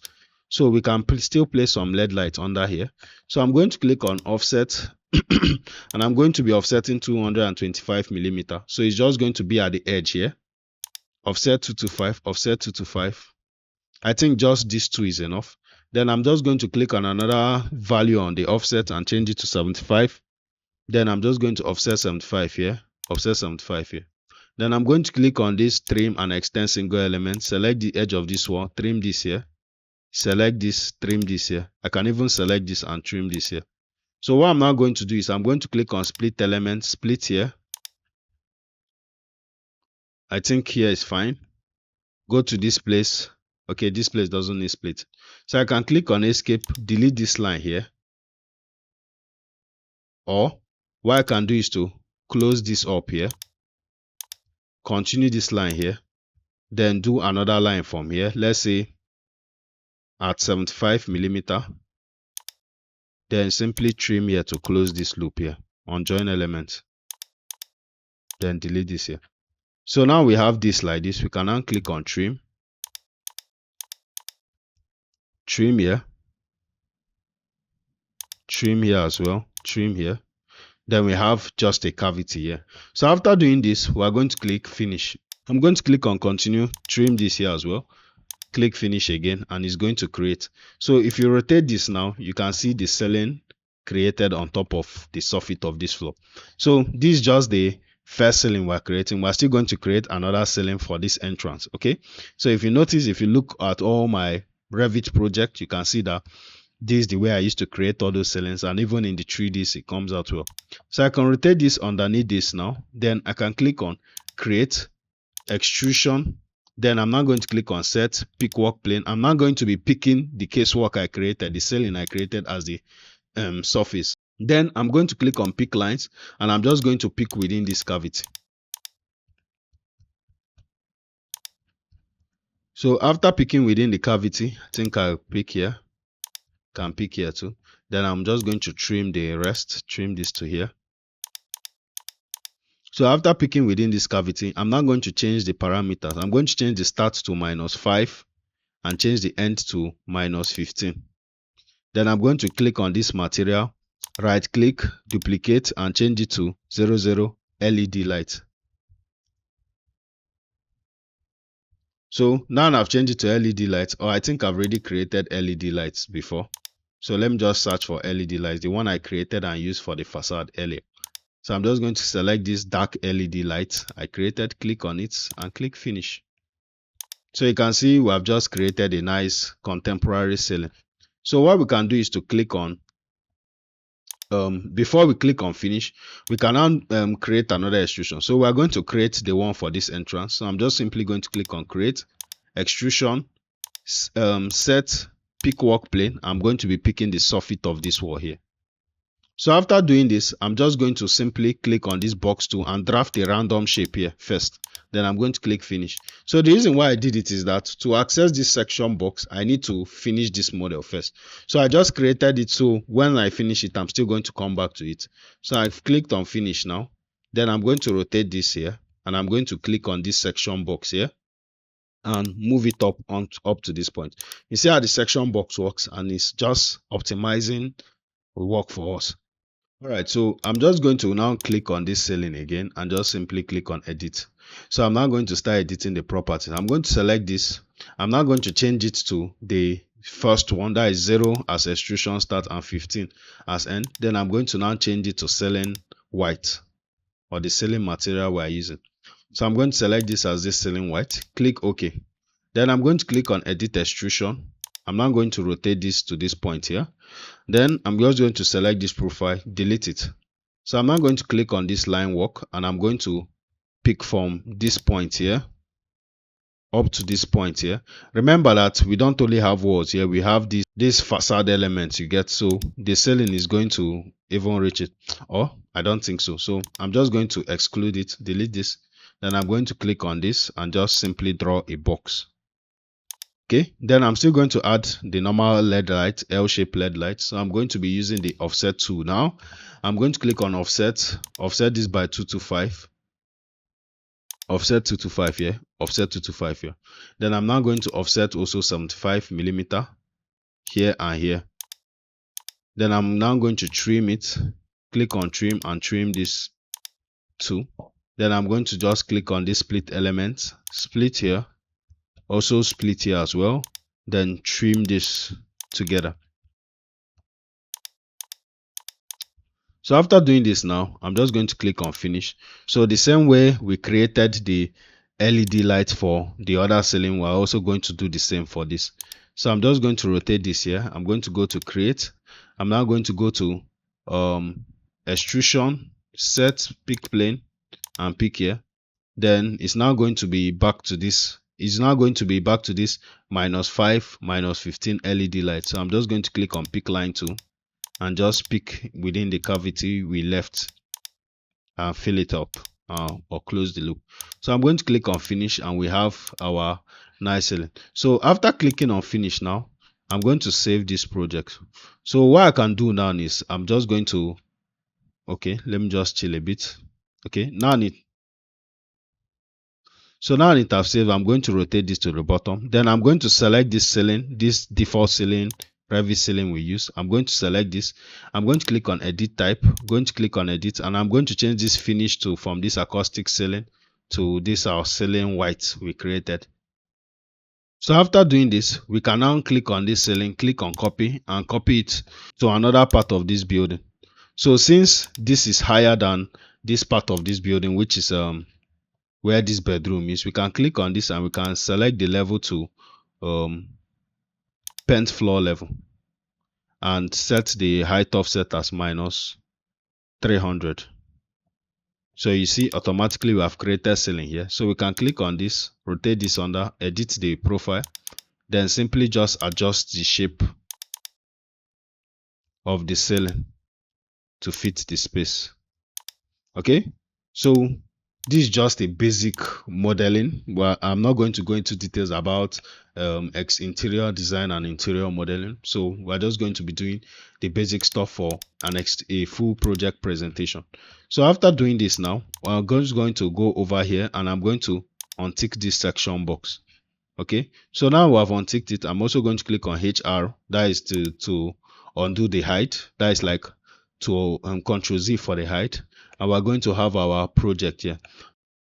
So we can still place some LED light under here. So I'm going to click on offset and I'm going to be offsetting 225 millimeter. So it's just going to be at the edge here. Offset 225, offset 225. I think just these two is enough. Then I'm just going to click on another value on the offset and change it to 75. Then I'm just going to offset 75 here, offset 75 here. Then I'm going to click on this trim and extend single element, select the edge of this one, trim this here, select this, trim this here. I can even select this and trim this here. So what I'm now going to do is I'm going to click on split element, split here. I think here is fine. Go to this place. Okay, this place doesn't need split. So I can click on escape, delete this line here. Or what I can do is to close this up here, continue this line here, then do another line from here. Let's say at 75 millimeter. Then simply trim here to close this loop here on join element. Then delete this here. So now we have this like this. We can now click on trim. Trim here. Trim here as well. Trim here. Then we have just a cavity here. So after doing this, we are going to click finish. I'm going to click on continue, trim this here as well, click finish again, and it's going to create. So if you rotate this now, you can see the ceiling created on top of the soffit of this floor. So this is just the first ceiling we're creating. We're still going to create another ceiling for this entrance. Okay, so if you notice, if you look at all my Revit project, you can see that this is the way I used to create all those ceilings, and even in the 3Ds it comes out well. So I can rotate this underneath this now. Then I can click on create, extrusion. Then I'm now going to click on set, pick work plane. I'm now going to be picking the casework I created, the ceiling I created as the surface. Then I'm going to click on pick lines, and I'm just going to pick within this cavity. So after picking within the cavity, I think I'll pick here. Can pick here too. Then I'm just going to trim the rest, trim this to here. So after picking within this cavity, I'm now going to change the parameters. I'm going to change the start to -5 and change the end to -15. Then I'm going to click on this material, right click, duplicate, and change it to 00 LED light. So now I've changed it to LED lights, or I think I've already created LED lights before. So let me just search for LED lights, the one I created and used for the facade earlier. So I'm just going to select this dark LED light I created, click on it, and click finish. So you can see we have just created a nice contemporary ceiling. So what we can do is to click on, before we click on finish, we can now create another extrusion. So we are going to create the one for this entrance. So I'm just simply going to click on create, extrusion, set, pick work plane. I'm going to be picking the soffit of this wall here. So after doing this, I'm just going to simply click on this box tool and draft a random shape here first. Then I'm going to click finish. So the reason why I did it is that to access this section box, I need to finish this model first. So I just created it, so when I finish it, I'm still going to come back to it. So I've clicked on finish now. Then I'm going to rotate this here, and I'm going to click on this section box here and move it up to this point. You see how the section box works, and it's just optimizing work for us. All right, so I'm just going to now click on this ceiling again and just simply click on edit. So I'm now going to start editing the properties. I'm going to select this. I'm now going to change it to the first one, that is 0 as extrusion start and 15 as end. Then I'm going to now change it to ceiling white, or the ceiling material we're using. So I'm going to select this as this ceiling white, click OK. Then I'm going to click on edit extrusion. I'm now going to rotate this to this point here. Then I'm just going to select this profile, delete it. So I'm now going to click on this line work, and I'm going to pick from this point here up to this point here. Remember that we don't only have walls here, we have these facade elements you get. So the ceiling is going to even reach it, or I don't think so. So I'm just going to exclude it, delete this. Then I'm going to click on this and just simply draw a box. Okay, then I'm still going to add the normal LED light, L-shaped LED light. So I'm going to be using the offset tool now. I'm going to click on offset this by 225. Offset 225 here, offset 225 here. Then I'm now going to offset also 75 millimeter here and here. Then I'm now going to trim it. Click on trim and trim this too. Then I'm going to just click on this split element, split here. Also split here as well, then trim this together. So after doing this now, I'm just going to click on finish. So the same way we created the LED light for the other ceiling, we're also going to do the same for this. So I'm just going to rotate this here. I'm going to go to create. I'm now going to go to extrusion, set, pick plane, and pick here. Then it's now going to be back to this. It's now going to be back to this -5, -15 LED light. So I'm just going to click on pick line tool and just pick within the cavity we left and fill it up or close the loop. So I'm going to click on finish, and we have our nice ceiling. So after clicking on finish now, I'm going to save this project. So what I can do now is I'm just going to, okay, let me just chill a bit. Okay, now it have saved. I'm going to rotate this to the bottom. Then I'm going to select this ceiling, this default ceiling, Revit ceiling we use. I'm going to select this. I'm going to click on edit type, going to click on edit, and I'm going to change this finish to from this acoustic ceiling to this our ceiling white we created. So after doing this, we can now click on this ceiling, click on copy, and copy it to another part of this building. So since this is higher than this part of this building, which is where this bedroom is, we can click on this and we can select the level to PENT floor level and set the height offset as minus 300. So you see automatically we have created ceiling here. So we can click on this, rotate this under, edit the profile, then simply just adjust the shape of the ceiling to fit the space. Okay, so this is just a basic modeling, but I'm not going to go into details about interior design and interior modeling. So we're just going to be doing the basic stuff for a full project presentation. So after doing this now, I'm just going to go over here and I'm going to untick this section box. Okay, so now we have unticked it. I'm also going to click on HR, that is to undo the height. That is like to Control Z for the height, and we're going to have our project here.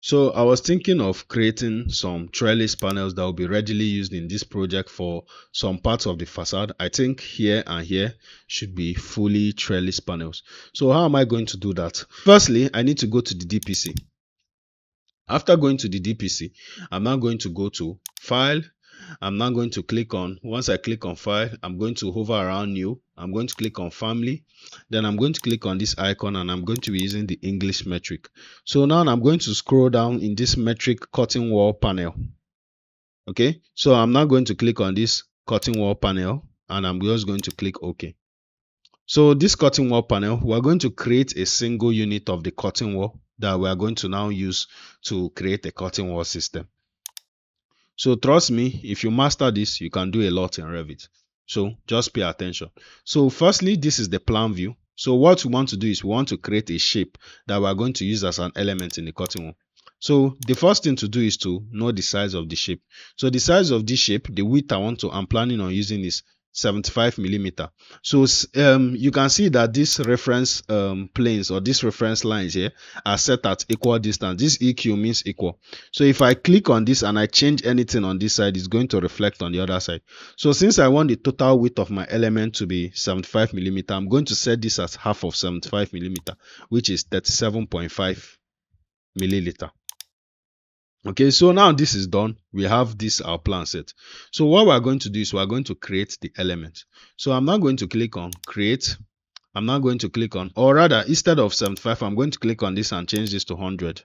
So I was thinking of creating some trellis panels that will be readily used in this project for some parts of the facade. I think here and here should be fully trellis panels. So how am I going to do that? Firstly, I need to go to the DPC. After going to the DPC, I'm now going to go to File. I'm now going to click on, once I click on File, I'm going to hover around New. I'm going to click on Family. Then I'm going to click on this icon and I'm going to be using the English metric. So now I'm going to scroll down in this metric curtain wall panel. Okay, so I'm now going to click on this curtain wall panel and I'm just going to click OK. So this curtain wall panel, we're going to create a single unit of the curtain wall that we are going to now use to create a curtain wall system. So trust me, if you master this, you can do a lot in Revit. So just pay attention. So firstly, this is the plan view. So what we want to do is we want to create a shape that we're going to use as an element in the curtain wall. So the first thing to do is to know the size of the shape. So the size of this shape, the width I'm planning on using is 75 millimeter. So you can see that this reference planes or this reference lines here are set at equal distance. This EQ means equal. So if I click on this and I change anything on this side, it's going to reflect on the other side. So since I want the total width of my element to be 75 millimeter, I'm going to set this as half of 75 millimeter, which is 37.5 milliliter. Okay, so now this is done. We have this our plan set. So what we're going to do is we're going to create the element. So I'm now going to click on create. I'm now going to click on, or rather instead of 75, I'm going to click on this and change this to 100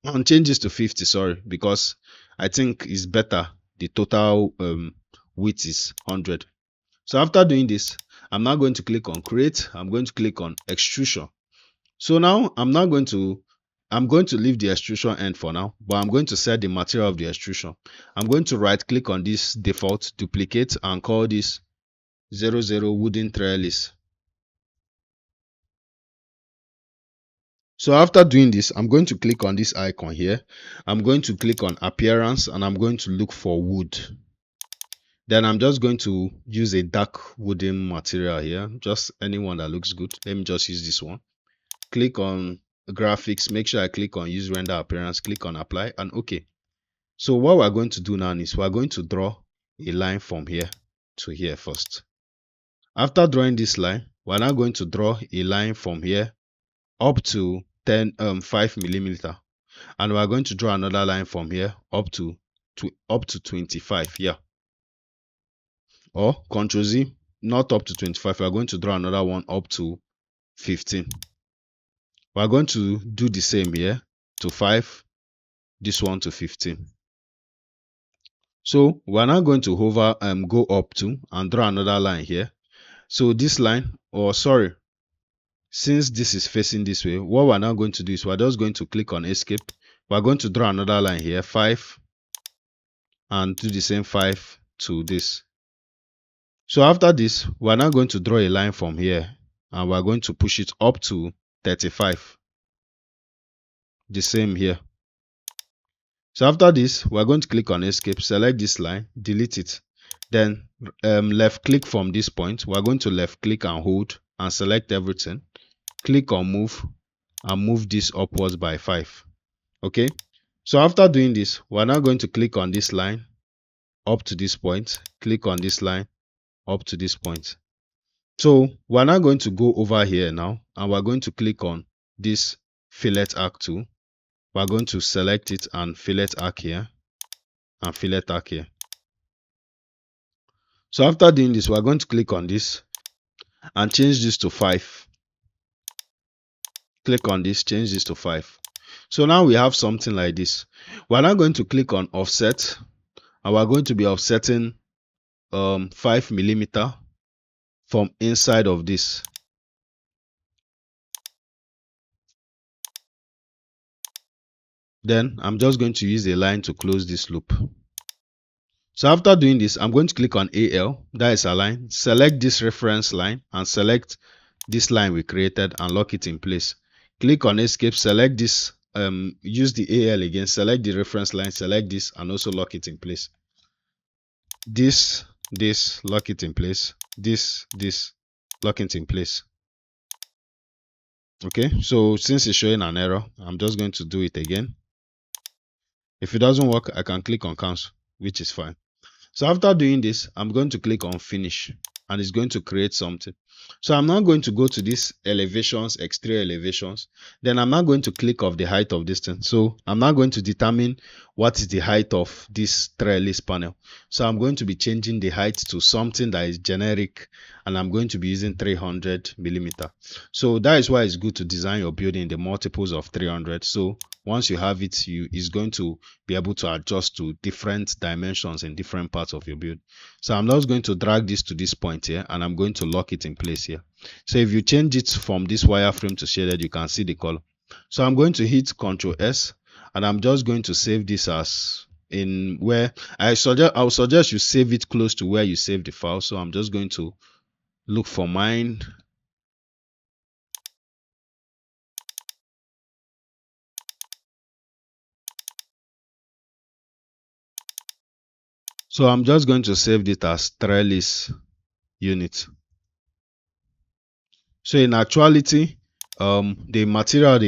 and change this to 50, sorry, because I think it's better. The total width is 100. So after doing this, I'm now going to click on create. I'm going to click on extrusion. So now I'm going to leave the extrusion end for now, but I'm going to set the material of the extrusion. I'm going to right click on this default, duplicate, and call this 00 wooden trellis. So after doing this, I'm going to click on this icon here. I'm going to click on appearance and I'm going to look for wood. Then I'm just going to use a dark wooden material here, just anyone that looks good. Let me just use this one. Click on graphics, make sure I click on use render appearance, click on apply and okay. So what we're going to do now is we're going to draw a line from here to here first. After drawing this line, we're now going to draw a line from here up to 5 millimeter, and we're going to draw another line from here up to 25. Yeah, or Ctrl Z, not up to 25. We're going to draw another one up to 15. We're going to do the same here to 5, this one to 15. So we're now going to hover go up to and draw another line here. So this line, or sorry, since this is facing this way, what we're now going to do is we're just going to click on escape. We're going to draw another line here, 5, and do the same 5 to this. So after this, we're now going to draw a line from here and we're going to push it up to 35. The same here. So after this, we're going to click on escape, select this line, delete it. Then left click from this point. We're going to left click and hold and select everything. Click on move and move this upwards by 5. Okay. So after doing this, we're now going to click on this line up to this point. Click on this line up to this point. So we're now going to go over here now and we're going to click on this fillet arc tool. We're going to select it and fillet arc here and fillet arc here. So after doing this, we're going to click on this and change this to 5. Click on this, change this to 5. So now we have something like this. We're now going to click on offset and we're going to be offsetting 5 millimeter from inside of this. Then I'm just going to use a line to close this loop. So after doing this, I'm going to click on AL, that is align, select this reference line and select this line we created and lock it in place. Click on escape, select this, use the AL again, select the reference line, select this and also lock it in place. This, lock it in place. This, lock it in place. Okay, so since it's showing an error, I'm just going to do it again. If it doesn't work, I can click on cancel, which is fine. So after doing this, I'm going to click on finish and it's going to create something. So I'm now going to go to this elevations, exterior elevations. Then I'm now going to click off the height of this thing. So I'm now going to determine what is the height of this trellis panel. So I'm going to be changing the height to something that is generic and I'm going to be using 300 millimeter. So that is why it's good to design your building in the multiples of 300. So once you have it, it's going to be able to adjust to different dimensions in different parts of your build. So I'm just going to drag this to this point here and I'm going to lock it in place here. So if you change it from this wireframe to shaded, you can see the color. So I'm going to hit Ctrl S and I'm just going to save this as in where I would suggest you save it close to where you save the file. So I'm just going to look for mine. So I'm just going to save it as trellis unit. So in actuality, the material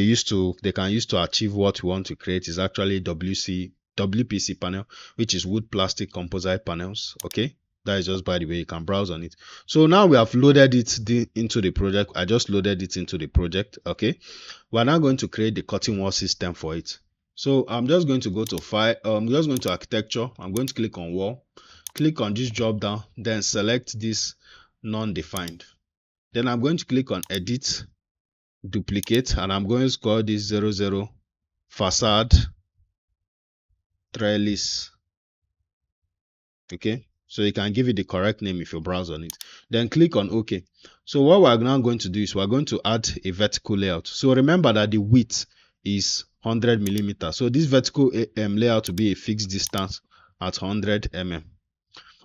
they can use to achieve what we want to create is actually WPC panel, which is wood plastic composite panels. Okay, that is just by the way, you can browse on it. So now we have loaded it into the project. I just loaded it into the project. Okay, we're now going to create the cutting wall system for it. So I'm just going to go to file, I'm just going to architecture. I'm going to click on wall, click on this drop down, then select this non-defined. Then I'm going to click on edit, duplicate, and I'm going to call this 00 facade trellis. Okay, so you can give it the correct name if you browse on it. Then click on OK. So what we're now going to do is we're going to add a vertical layout. So remember that the width is 100 millimeters. So this vertical layout will be a fixed distance at 100 mm.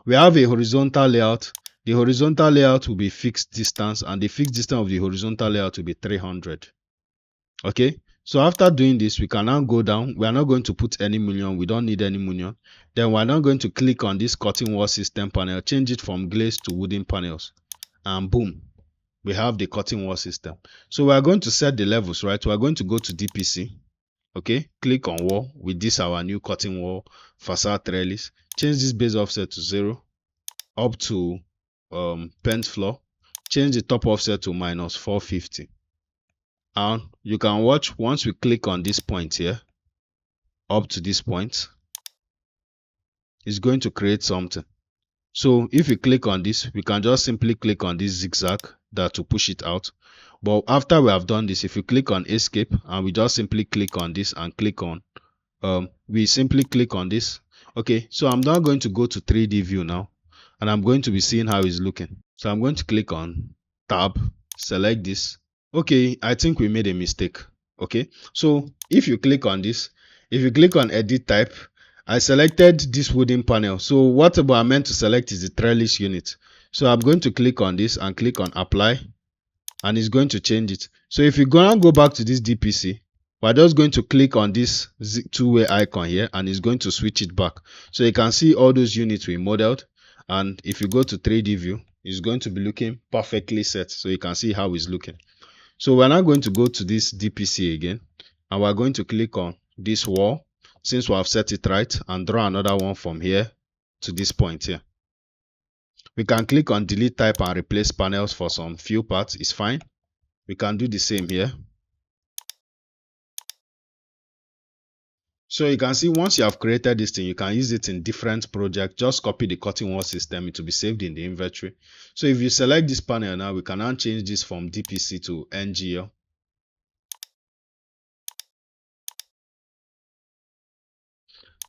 We have a horizontal layout. The horizontal layout will be fixed distance and the fixed distance of the horizontal layout will be 300. Okay, so after doing this, we can now go down. We are not going to put any mullion. We don't need any mullion. Then we're now going to click on this cutting wall system panel, change it from glaze to wooden panels, and boom, we have the cutting wall system. So we are going to set the levels, right? We are going to go to DPC. Okay, click on wall with this our new cutting wall facade trellis. Change this base offset to 0 up to PENT floor. Change the top offset to -450. And you can watch once we click on this point here up to this point, it's going to create something. So if you click on this, we can just simply click on this zigzag that to push it out. But after we have done this, if you click on escape and we just simply click on this and click on we simply click on this. Okay, so I'm now going to go to 3D view now and I'm going to be seeing how it's looking. So I'm going to click on tab, select this. Okay, I think we made a mistake. Okay, so if you click on this, if you click on edit type, I selected this wooden panel. So what I meant to select is the trellis unit. So I'm going to click on this and click on apply, and it's going to change it. So if you're gonna go back to this DPC, we're just going to click on this two-way icon here, and it's going to switch it back. So you can see all those units we modeled, and if you go to 3D view, it's going to be looking perfectly set. So you can see how it's looking. So we're now going to go to this DPC again, and we're going to click on this wall since we have set it right, and draw another one from here to this point here. We can click on delete type and replace panels for some few parts. It's fine. We can do the same here. So you can see once you have created this thing, you can use it in different projects. Just copy the cutting wall system. It will be saved in the inventory. So if you select this panel now, we can now change this from DPC to NGL.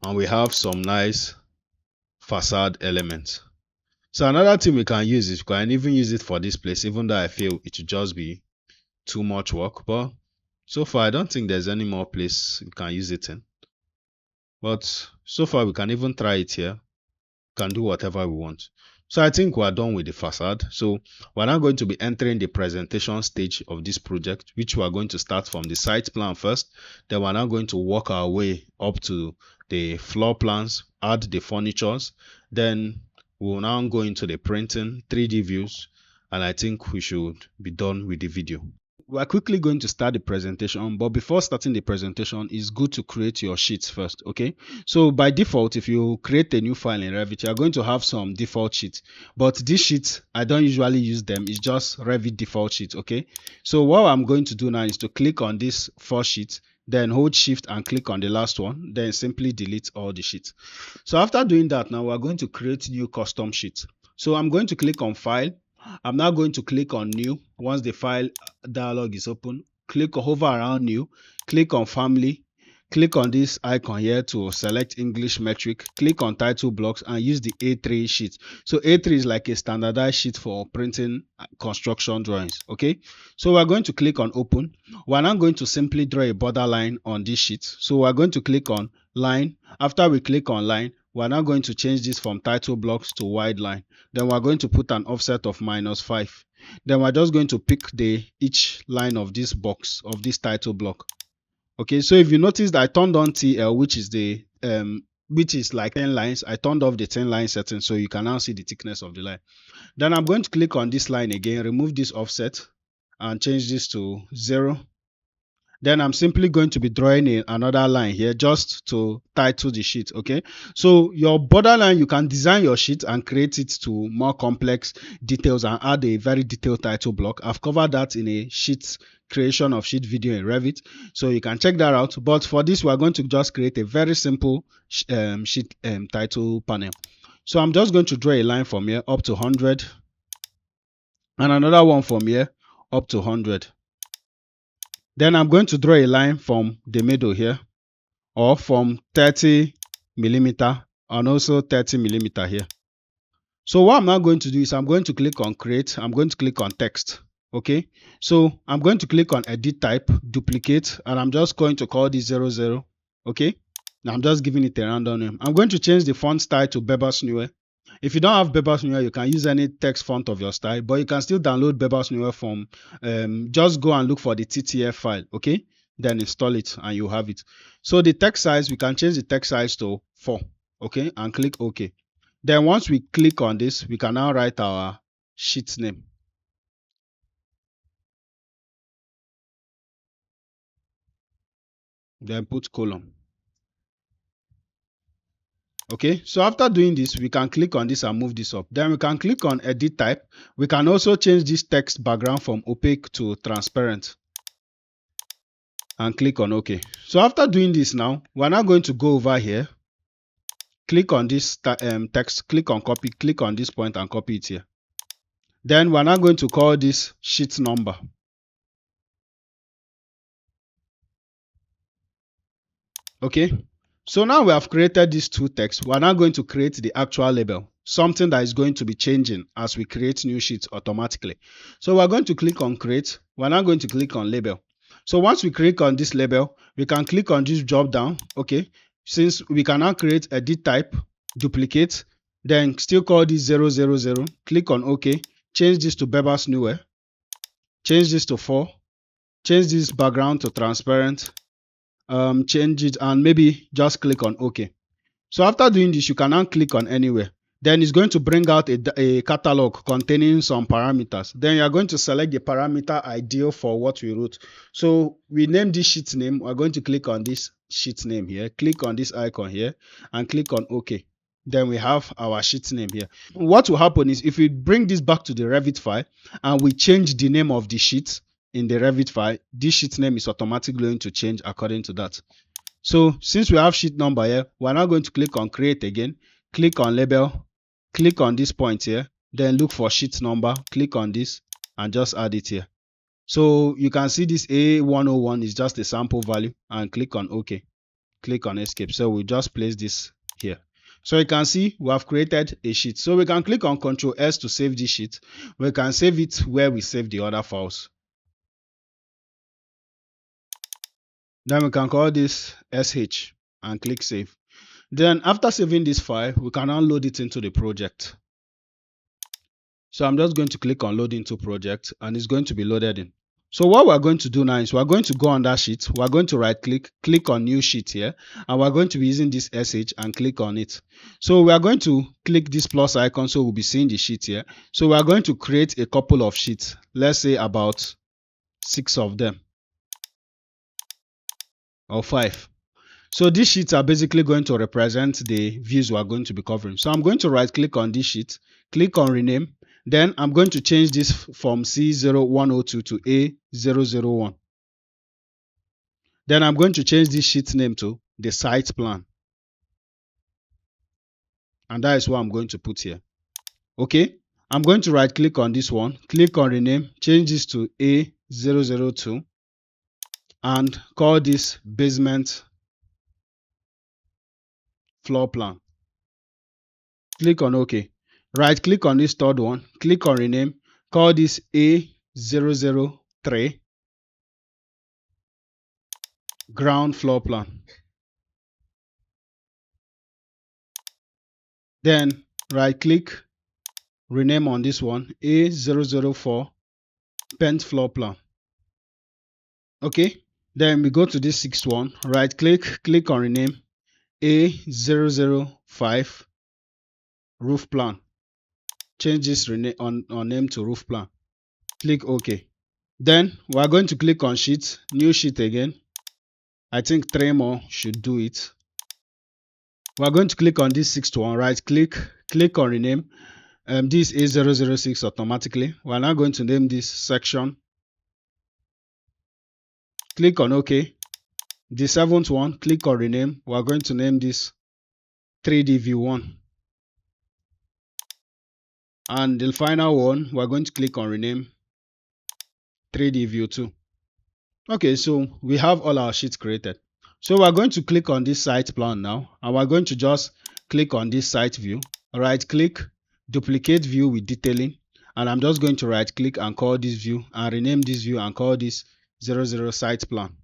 And we have some nice facade elements. So another thing we can use is we can even use it for this place, even though I feel it should just be too much work. But so far, I don't think there's any more place we can use it in. But so far, we can even try it here. We can do whatever we want. So I think we're done with the facade. So we're now going to be entering the presentation stage of this project, which we are going to start from the site plan first. Then we're now going to work our way up to the floor plans, add the furnitures. Then we'll now go into the printing, 3D views, and I think we should be done with the video. We're quickly going to start the presentation, but before starting the presentation, it's good to create your sheets first, okay? So by default, if you create a new file in Revit, you're going to have some default sheets, but these sheets, I don't usually use them. It's just Revit default sheets, okay? So what I'm going to do now is to click on this first sheet, then hold shift and click on the last one, then simply delete all the sheets. So after doing that, now we're going to create new custom sheets. So I'm going to click on file. I'm now going to click on new. Once the file dialog is open, hover around new, click on family, click on this icon here to select English metric, click on title blocks and use the A3 sheet. So A3 is like a standardized sheet for printing construction drawings, okay? So we're going to click on open. We're now going to simply draw a border line on this sheet. So we're going to click on line. After we click on line, we're now going to change this from title blocks to wide line. Then we're going to put an offset of -5. Then we're just going to pick each line of this box, of this title block. Okay, so if you notice that I turned on TL, which is like 10 lines, I turned off the 10 line setting, so you can now see the thickness of the line. Then I'm going to click on this line again, remove this offset and change this to 0. Then I'm simply going to be drawing another line here just to title the sheet, okay? So your borderline, you can design your sheet and create it to more complex details and add a very detailed title block. I've covered that in a creation of sheet video in Revit, so you can check that out. But for this, we're going to just create a very simple sheet title panel. So I'm just going to draw a line from here up to 100 and another one from here up to 100. Then I'm going to draw a line from the middle here, or from 30 millimeter and also 30 millimeter here. So what I'm now going to do is I'm going to click on create. I'm going to click on text. Okay. So I'm going to click on edit type, duplicate, and I'm just going to call this 00. Okay. Now I'm just giving it a random name. I'm going to change the font style to Bebas Neue. If you don't have Bebas Neue, you can use any text font of your style, but you can still download Bebas Neue from, just go and look for the TTF file, okay? Then install it and you have it. So the text size, we can change the text size to 4, okay? And click OK. Then once we click on this, we can now write our sheet name. Then put column. Okay, so after doing this, we can click on this and move this up. Then we can click on edit type. We can also change this text background from opaque to transparent and click on OK. So after doing this now, we're now going to go over here, click on this text, click on copy, click on this point and copy it here. Then we're now going to call this sheet number. Okay. So now we have created these two texts. We're now going to create the actual label, something that is going to be changing as we create new sheets automatically. So we're going to click on create. We're now going to click on label. So once we click on this label, we can click on this drop down. Okay. Since we can now create edit type, duplicate, Then still call this 000, click on OK, change this to Bebas Newer, change this to 4, change this background to transparent, change it and maybe just click on OK. So after doing this, you can now click on anywhere. Then it's going to bring out a catalog containing some parameters. Then you are going to select the parameter ideal for what we wrote. So we name this sheet name. We're going to click on this sheet name here. Click on this icon here and click on OK. Then we have our sheet name here. What will happen is if we bring this back to the Revit file and we change the name of the sheet in the Revit file, this sheet name is automatically going to change according to that. So since we have sheet number here, we're now going to click on create again, click on label, click on this point here, then look for sheet number, click on this and just add it here. So you can see this A101 is just a sample value and click on OK. Click on escape. So we just place this here. So you can see we have created a sheet. So we can click on Ctrl S to save this sheet. We can save it where we save the other files. Then we can call this SH and click save. Then after saving this file, we can now load it into the project. So I'm just going to click on load into project and it's going to be loaded in. So what we're going to do now is we're going to go on that sheet. We're going to right click, click on new sheet here, and we're going to be using this SH and click on it. So we are going to click this plus icon so we'll be seeing the sheet here. So we are going to create a couple of sheets. Let's say about 6 of them or 5. So these sheets are basically going to represent the views we are going to be covering. So I'm going to right click on this sheet, click on rename. Then I'm going to change this from C0102 to A001. Then I'm going to change this sheet name to the site plan. And that is what I'm going to put here. Okay. I'm going to right click on this one, click on rename, change this to A002 and call this basement floor plan. Click on OK. Right click on this third one, click on rename, call this A003 ground floor plan. Then right click, rename on this one A004 PENT floor plan. Okay, then we go to this sixth one, right click, click on rename A005 roof plan. Change this on name to roof plan. Click OK. Then we are going to click on sheet, new sheet again. I think 3 more should do it. We are going to click on this sixth one, right click, click on rename. This is A006 automatically. We are now going to name this section. Click on OK. The seventh one, click on rename. We are going to name this 3D view 1. And the final one, we're going to click on rename 3D view 2. Okay, so we have all our sheets created. So we're going to click on this site plan now, and we're going to just click on this site view, right click, duplicate view with detailing, and I'm just going to right click and call this view and rename this view and call this 00 site plan.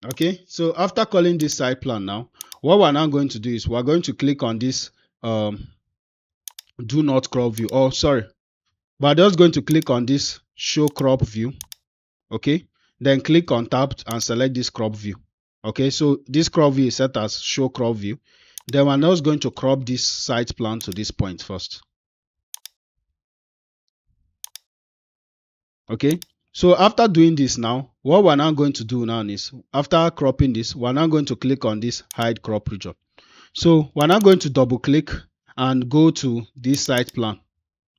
Okay, so after calling this site plan now, what we're now going to do is we're going to click on this do not crop view. Oh, sorry. But I'm just going to click on this show crop view. Okay. Then click on tab and select this crop view. Okay. So this crop view is set as show crop view. Then we're now going to crop this site plan to this point first. Okay. So after doing this now, what we're now going to do now is after cropping this, we're now going to click on this hide crop region. So we're now going to double click and go to this site plan.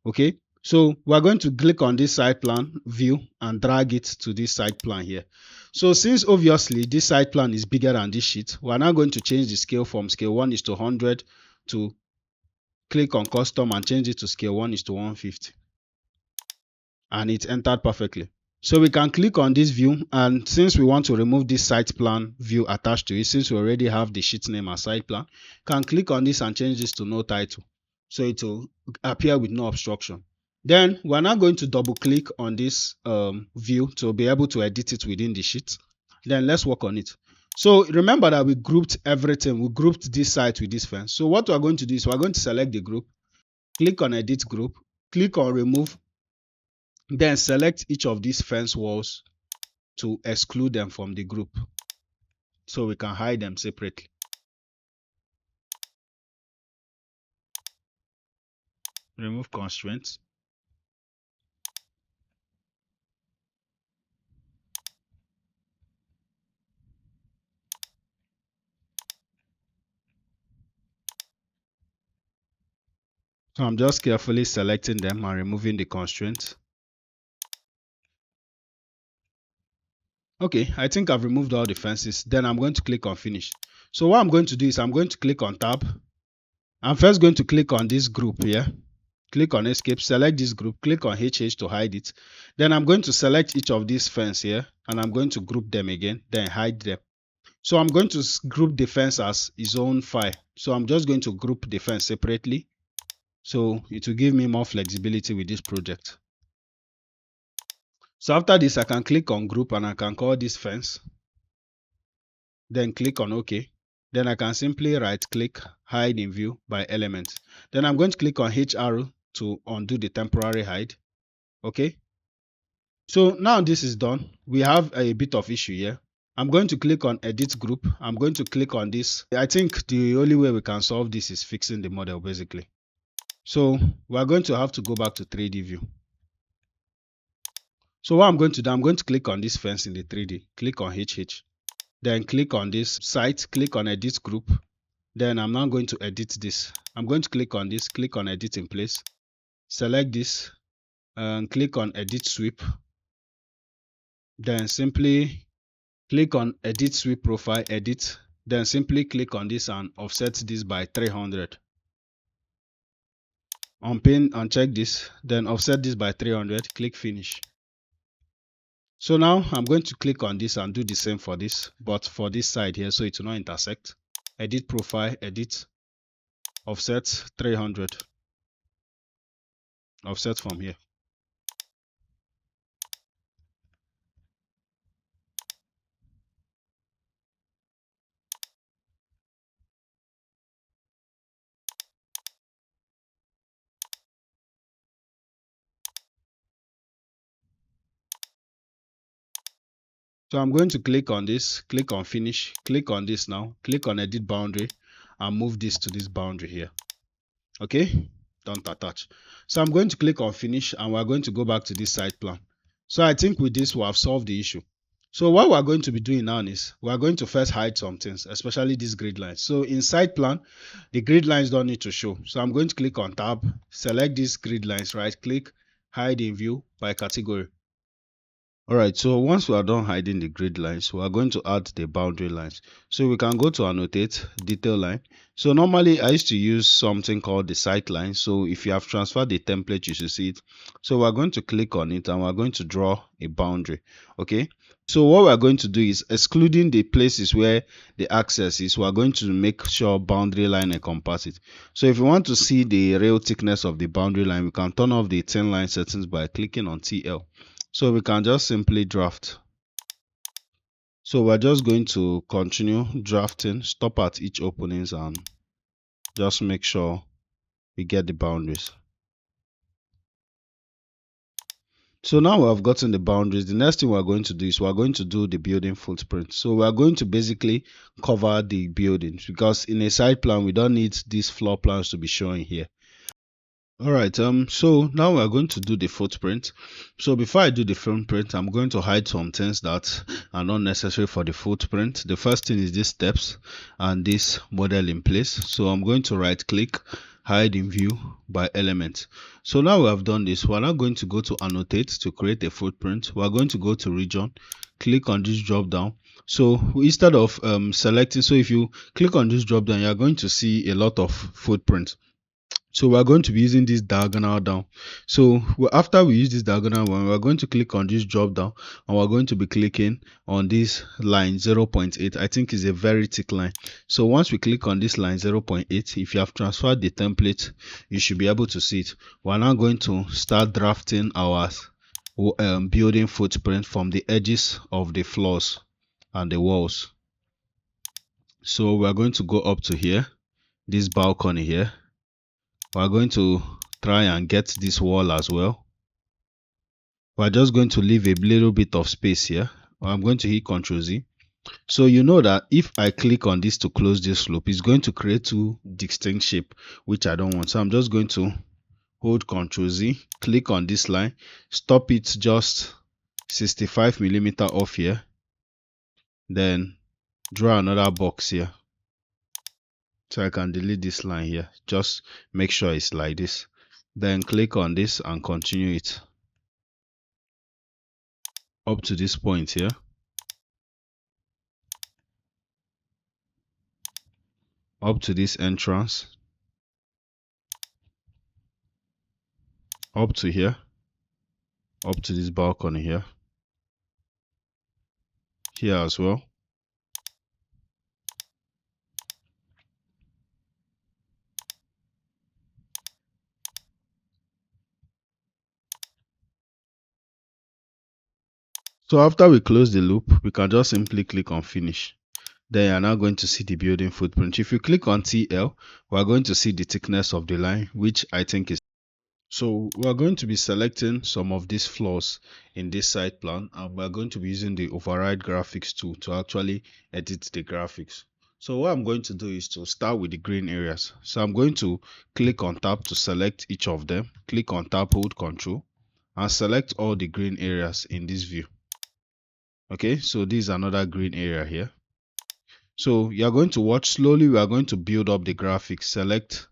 Okay, so we're going to click on this site plan view and drag it to this site plan here. So since obviously this site plan is bigger than this sheet, we're now going to change the scale from scale 1:100 to click on custom and change it to scale 1:150. And it entered perfectly. So we can click on this view, and since we want to remove this site plan view attached to it, since we already have the sheet name as site plan, can click on this and change this to no title. So it will appear with no obstruction. Then we're now going to double click on this view to be able to edit it within the sheet. Then let's work on it. So remember that we grouped everything. We grouped this site with this fence. So what we're going to do is we're going to select the group, click on edit group, click on remove, then select each of these fence walls to exclude them from the group so we can hide them separately. Remove constraints. So I'm just carefully selecting them and removing the constraints. Okay, I think I've removed all the fences. Then I'm going to click on finish. So what I'm going to do is I'm going to click on tab. I'm first going to click on this group here. Click on escape, select this group, click on HH to hide it. Then I'm going to select each of these fence here and I'm going to group them again, then hide them. So I'm going to group the fence as its own file. So I'm just going to group the fence separately. So it will give me more flexibility with this project. So after this, I can click on group and I can call this fence. Then click on OK. Then I can simply right click, hide in view by element. Then I'm going to click on H arrow to undo the temporary hide. Okay. So now this is done. We have a bit of issue here. I'm going to click on edit group. I'm going to click on this. I think the only way we can solve this is fixing the model basically. So we're going to have to go back to 3D view. So what I'm going to do, I'm going to click on this fence in the 3D. Click on HH. Then click on this site. Click on edit group. Then I'm now going to edit this. I'm going to click on this. Click on edit in place. Select this and click on edit sweep. Then simply click on edit sweep profile, edit. Then simply click on this and offset this by 300. Uncheck this. Then offset this by 300. Click finish. So now I'm going to click on this and do the same for this, but for this side here, so it will not intersect. Edit profile, edit, offset 300, offset from here. So I'm going to click on this, click on finish, click on this now, click on edit boundary and move this to this boundary here. Okay, don't attach. So I'm going to click on finish and we're going to go back to this site plan. So I think with this we have solved the issue. So what we're going to be doing now is we're going to first hide some things, especially these grid lines. So in site plan, the grid lines don't need to show. So I'm going to click on tab, select these grid lines, right click, hide in view by category. Alright, so once we are done hiding the grid lines, we are going to add the boundary lines. So we can go to annotate, detail line. So normally I used to use something called the sight line. So if you have transferred the template, you should see it. So we're going to click on it and we're going to draw a boundary. Okay. So what we're going to do is excluding the places where the access is, we're going to make sure boundary line encompass it. So if you want to see the real thickness of the boundary line, we can turn off the thin line settings by clicking on TL. So we can just simply draft. So we're just going to continue drafting, stop at each openings and just make sure we get the boundaries. So now we have gotten the boundaries. The next thing we're going to do is we're going to do the building footprint. So we're going to basically cover the buildings because in a site plan, we don't need these floor plans to be showing here. Alright, so now we're going to do the footprint. So before I do the footprint, I'm going to hide some things that are not necessary for the footprint. The first thing is these steps and this model in place. So I'm going to right click, hide in view by element. So now we have done this, we're now going to go to annotate to create a footprint. We're going to go to region, click on this drop down. So instead of selecting, so if you click on this drop down, you're going to see a lot of footprints. So we're going to be using this diagonal down. So after we use this diagonal one, we're going to click on this drop down and we're going to be clicking on this line 0.8. I think is a very thick line. So once we click on this line 0.8, if you have transferred the template, you should be able to see it. We're now going to start drafting our building footprint from the edges of the floors and the walls. So we're going to go up to here, this balcony here. We're going to try and get this wall as well. We're just going to leave a little bit of space here. I'm going to hit Ctrl Z. So you know that if I click on this to close this loop, it's going to create two distinct shape, which I don't want. So I'm just going to hold Ctrl Z, click on this line, stop it just 65 millimeter off here, then draw another box here. So I can delete this line here. Just make sure it's like this. Then click on this and continue it up to this point here. Up to this entrance. Up to here. Up to this balcony here. Here as well. So after we close the loop, we can just simply click on finish. Then you're now going to see the building footprint. If you click on TL, we're going to see the thickness of the line, which I think is. So we're going to be selecting some of these floors in this site plan, and we're going to be using the override graphics tool to actually edit the graphics. So what I'm going to do is to start with the green areas. So I'm going to click on tab to select each of them. Click on tab, hold Control, and select all the green areas in this view. Okay, so this is another green area here. So you're going to watch slowly. We are going to build up the graphics.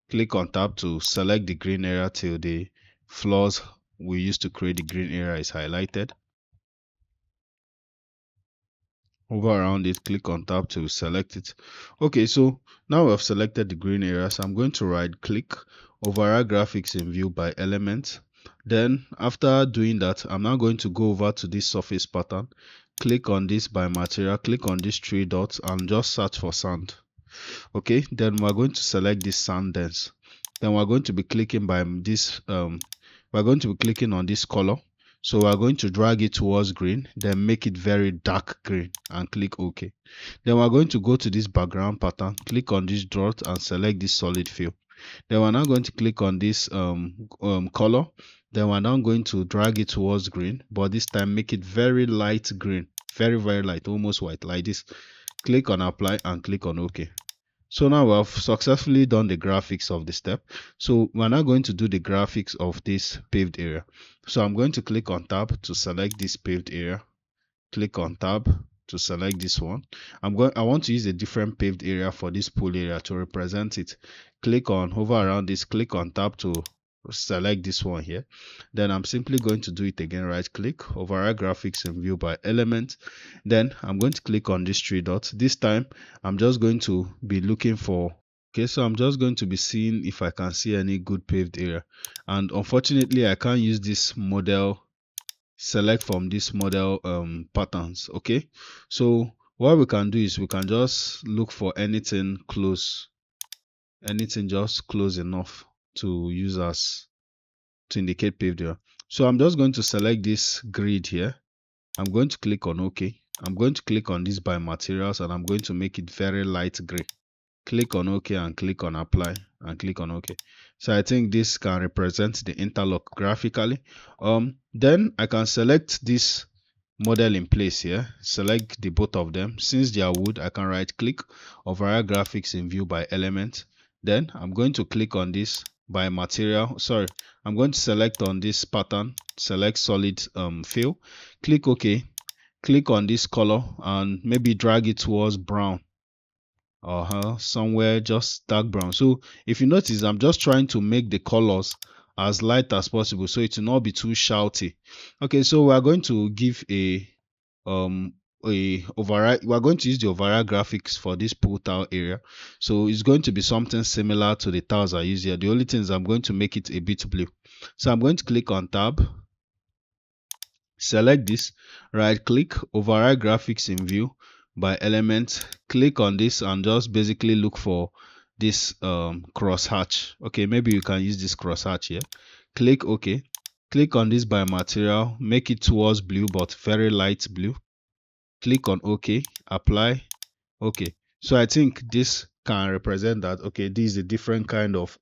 Click on tab to select the green area till the floors we used to create the green area is highlighted. Hover around it, click on tab to select it. Okay, so now we have selected the green area. So I'm going to right click, override graphics in view by element. Then after doing that, I'm now going to go over to this surface pattern, click on this by material, click on these three dots and just search for sand. Okay, then we're going to select this sand dense. Then we're going to be clicking by this we're going to be clicking on this color. So we're going to drag it towards green, then make it very dark green and click OK. Then we're going to go to this background pattern, click on this dot and select this solid fill. Then we're now going to click on this color. Then we're now going to drag it towards green, but this time make it very light green, very light, almost white, like this. Click on apply and click on OK. So now we have successfully done the graphics of the step. So we're now going to do the graphics of this paved area. So I'm going to click on tab to select this paved area. Click on tab to select this one. I want to use a different paved area for this pool area to represent it. Hover around this, click on tab to select this one here. Then I'm simply going to do it again, right click, override graphics in view by element. Then I'm going to click on these three dots. This time I'm just going to be looking for, okay, so I'm just going to be seeing if I can see any good paved area, and unfortunately I can't use this model, select from this model patterns. Okay, so what we can do is we can just look for anything close, anything just close enough to use as to indicate paved area. So I'm just going to select this grid here. I'm going to click on OK. I'm going to click on this by materials and I'm going to make it very light gray. Click on OK and click on apply and click on OK. So I think this can represent the interlock graphically. Then I can select this model in place here, select the both of them. Since they are wood, I can right click, override graphics in view by element. Then I'm going to click on this by material. Sorry, I'm going to select on this pattern, select solid fill, click OK, click on this color and maybe drag it towards brown or somewhere just dark brown. So if you notice, I'm just trying to make the colors as light as possible so it will not be too shouty. Okay, so we are going to give a override. We are going to use the override graphics for this pool tile area. So it's going to be something similar to the tiles I use here. The only thing is I'm going to make it a bit blue. So I'm going to click on tab, select this, right click, override graphics in view by element, click on this and just basically look for this cross hatch. Okay, maybe you can use this cross hatch here. Click OK, click on this by material, make it towards blue but very light blue. Click on OK, apply, OK. So I think this can represent that, okay, this is a different kind of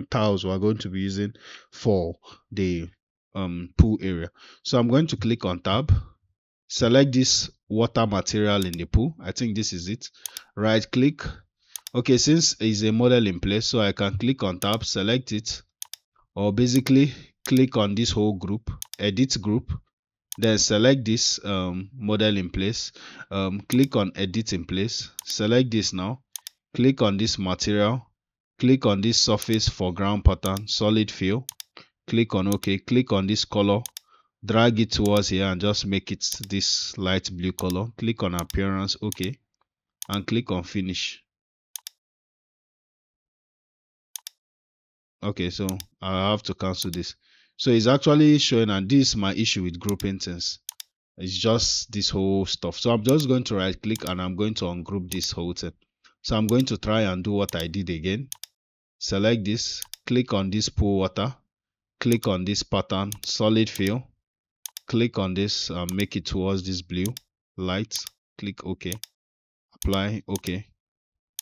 tiles we're going to be using for the pool area. So I'm going to click on tab, select this water material in the pool. I think this is it. Right click. Okay, since it's a model in place, so I can click on tab, select it, or basically click on this whole group, edit group, then select this model in place, click on edit in place, select this now, click on this material, click on this surface foreground pattern, solid fill, click on OK, click on this color, drag it towards here and just make it this light blue color, click on appearance, OK, and click on finish. Okay, so I have to cancel this. So it's actually showing, and this is my issue with grouping things. It's just this whole stuff. So I'm just going to right click and I'm going to ungroup this whole thing. So I'm going to try and do what I did again. Select this, click on this pool water, click on this pattern, solid fill, click on this and make it towards this blue light, click OK, apply, OK,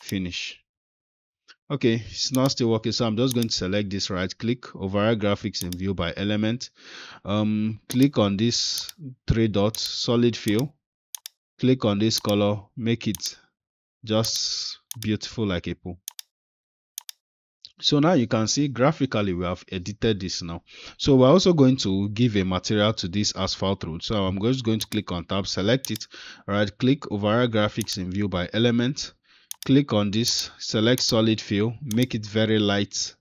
finish. Okay, it's not still working, so I'm just going to select this, right click, override graphics in view by element, click on this three dots, solid fill, click on this color, make it just beautiful like a pool. So now you can see graphically we have edited this now. So we're also going to give a material to this asphalt road. So I'm just going to click on tab, select it, right click, override graphics in view by element, click on this, select solid fill, make it very light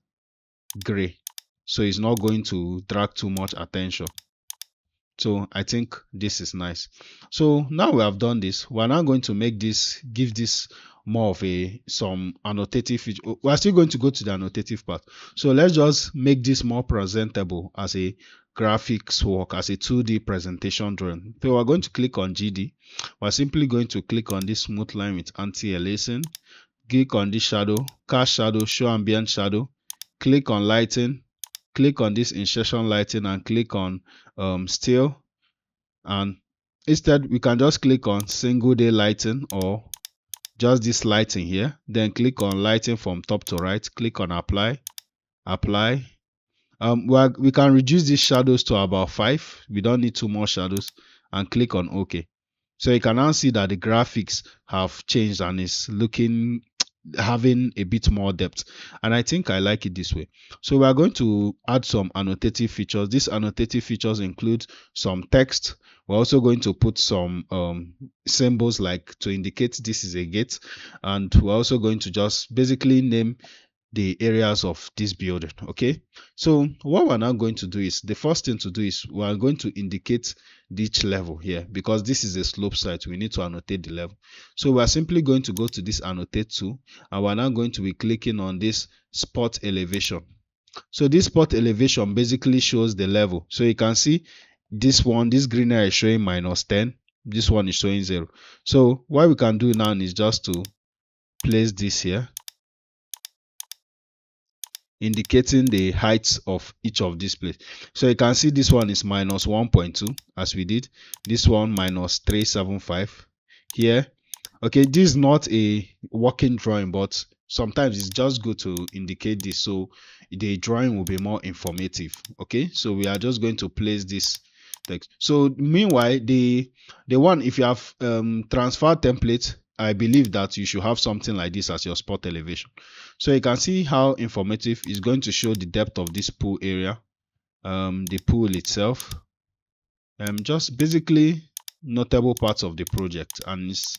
gray, so it's not going to drag too much attention. So I think this is nice. So now we have done this, we're now going to make this, give this more of a some annotative feature. We're still going to go to the annotative part. So let's just make this more presentable as a graphics work, as a 2D presentation drawing. So we're going to click on GD. We're simply going to click on this smooth line with anti-aliasing, click on this shadow, cast shadow, show ambient shadow, click on lighting, click on this insertion lighting and click on still, and instead we can just click on single day lighting or just this lighting here, then click on lighting from top to right, click on apply, apply. We can reduce these shadows to about 5, we don't need 2 more shadows, and click on OK. So you can now see that the graphics have changed and is looking, having a bit more depth, and I think I like it this way. So we are going to add some annotative features. These annotative features include some text. We're also going to put some symbols like to indicate this is a gate, and we're also going to just basically name the areas of this building. Okay, so what we're now going to do is, the first thing to do is we're going to indicate each level here, because this is a slope site, we need to annotate the level. So we're simply going to go to this annotate tool, and we're now going to be clicking on this spot elevation. So this spot elevation basically shows the level. So you can see this one, this green area is showing -10, this one is showing 0. So what we can do now is just to place this here, indicating the heights of each of these places. So you can see this one is -1.2 as we did, this one -375 here. Okay, this is not a working drawing, but sometimes it's just good to indicate this so the drawing will be more informative. Okay, so we are just going to place this text. So meanwhile, the one, if you have transfer template, I believe that you should have something like this as your spot elevation. So you can see how informative is going to show the depth of this pool area, the pool itself, just basically notable parts of the project, and it's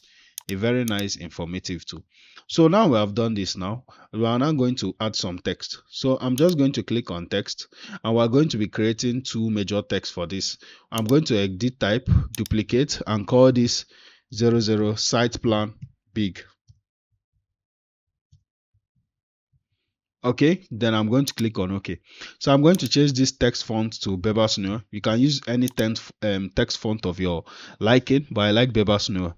a very nice informative tool. So now we have done this, now we are now going to add some text. So I'm just going to click on text, and we're going to be creating 2 major text for this. I'm going to edit type, duplicate, and call this 00 site plan big. Okay, then I'm going to click on OK. So I'm going to change this text font to Bebas Newer. You can use any text font of your liking, but I like Bebas Newer.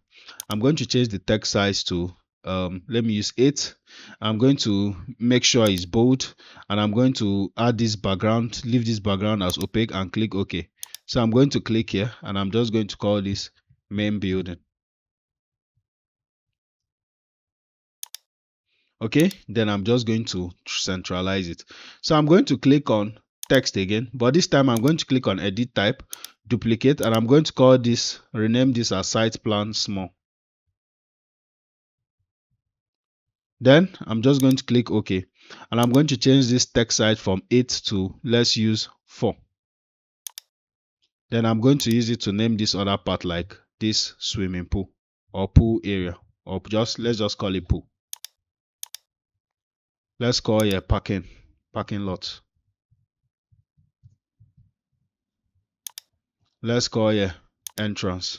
I'm going to change the text size to let me use 8. I'm going to make sure it's bold, and I'm going to add this background, leave this background as opaque, and click OK. So I'm going to click here, and I'm just going to call this main building. Okay, then I'm just going to centralize it. So I'm going to click on text again, but this time I'm going to click on edit type, duplicate, and I'm going to call this, rename this as site plan small. Then I'm just going to click OK, and I'm going to change this text size from 8 to, let's use 4. Then I'm going to use it to name this other part, like this swimming pool or pool area, or just, let's just call it pool. Let's call it a parking lot. Let's call it entrance.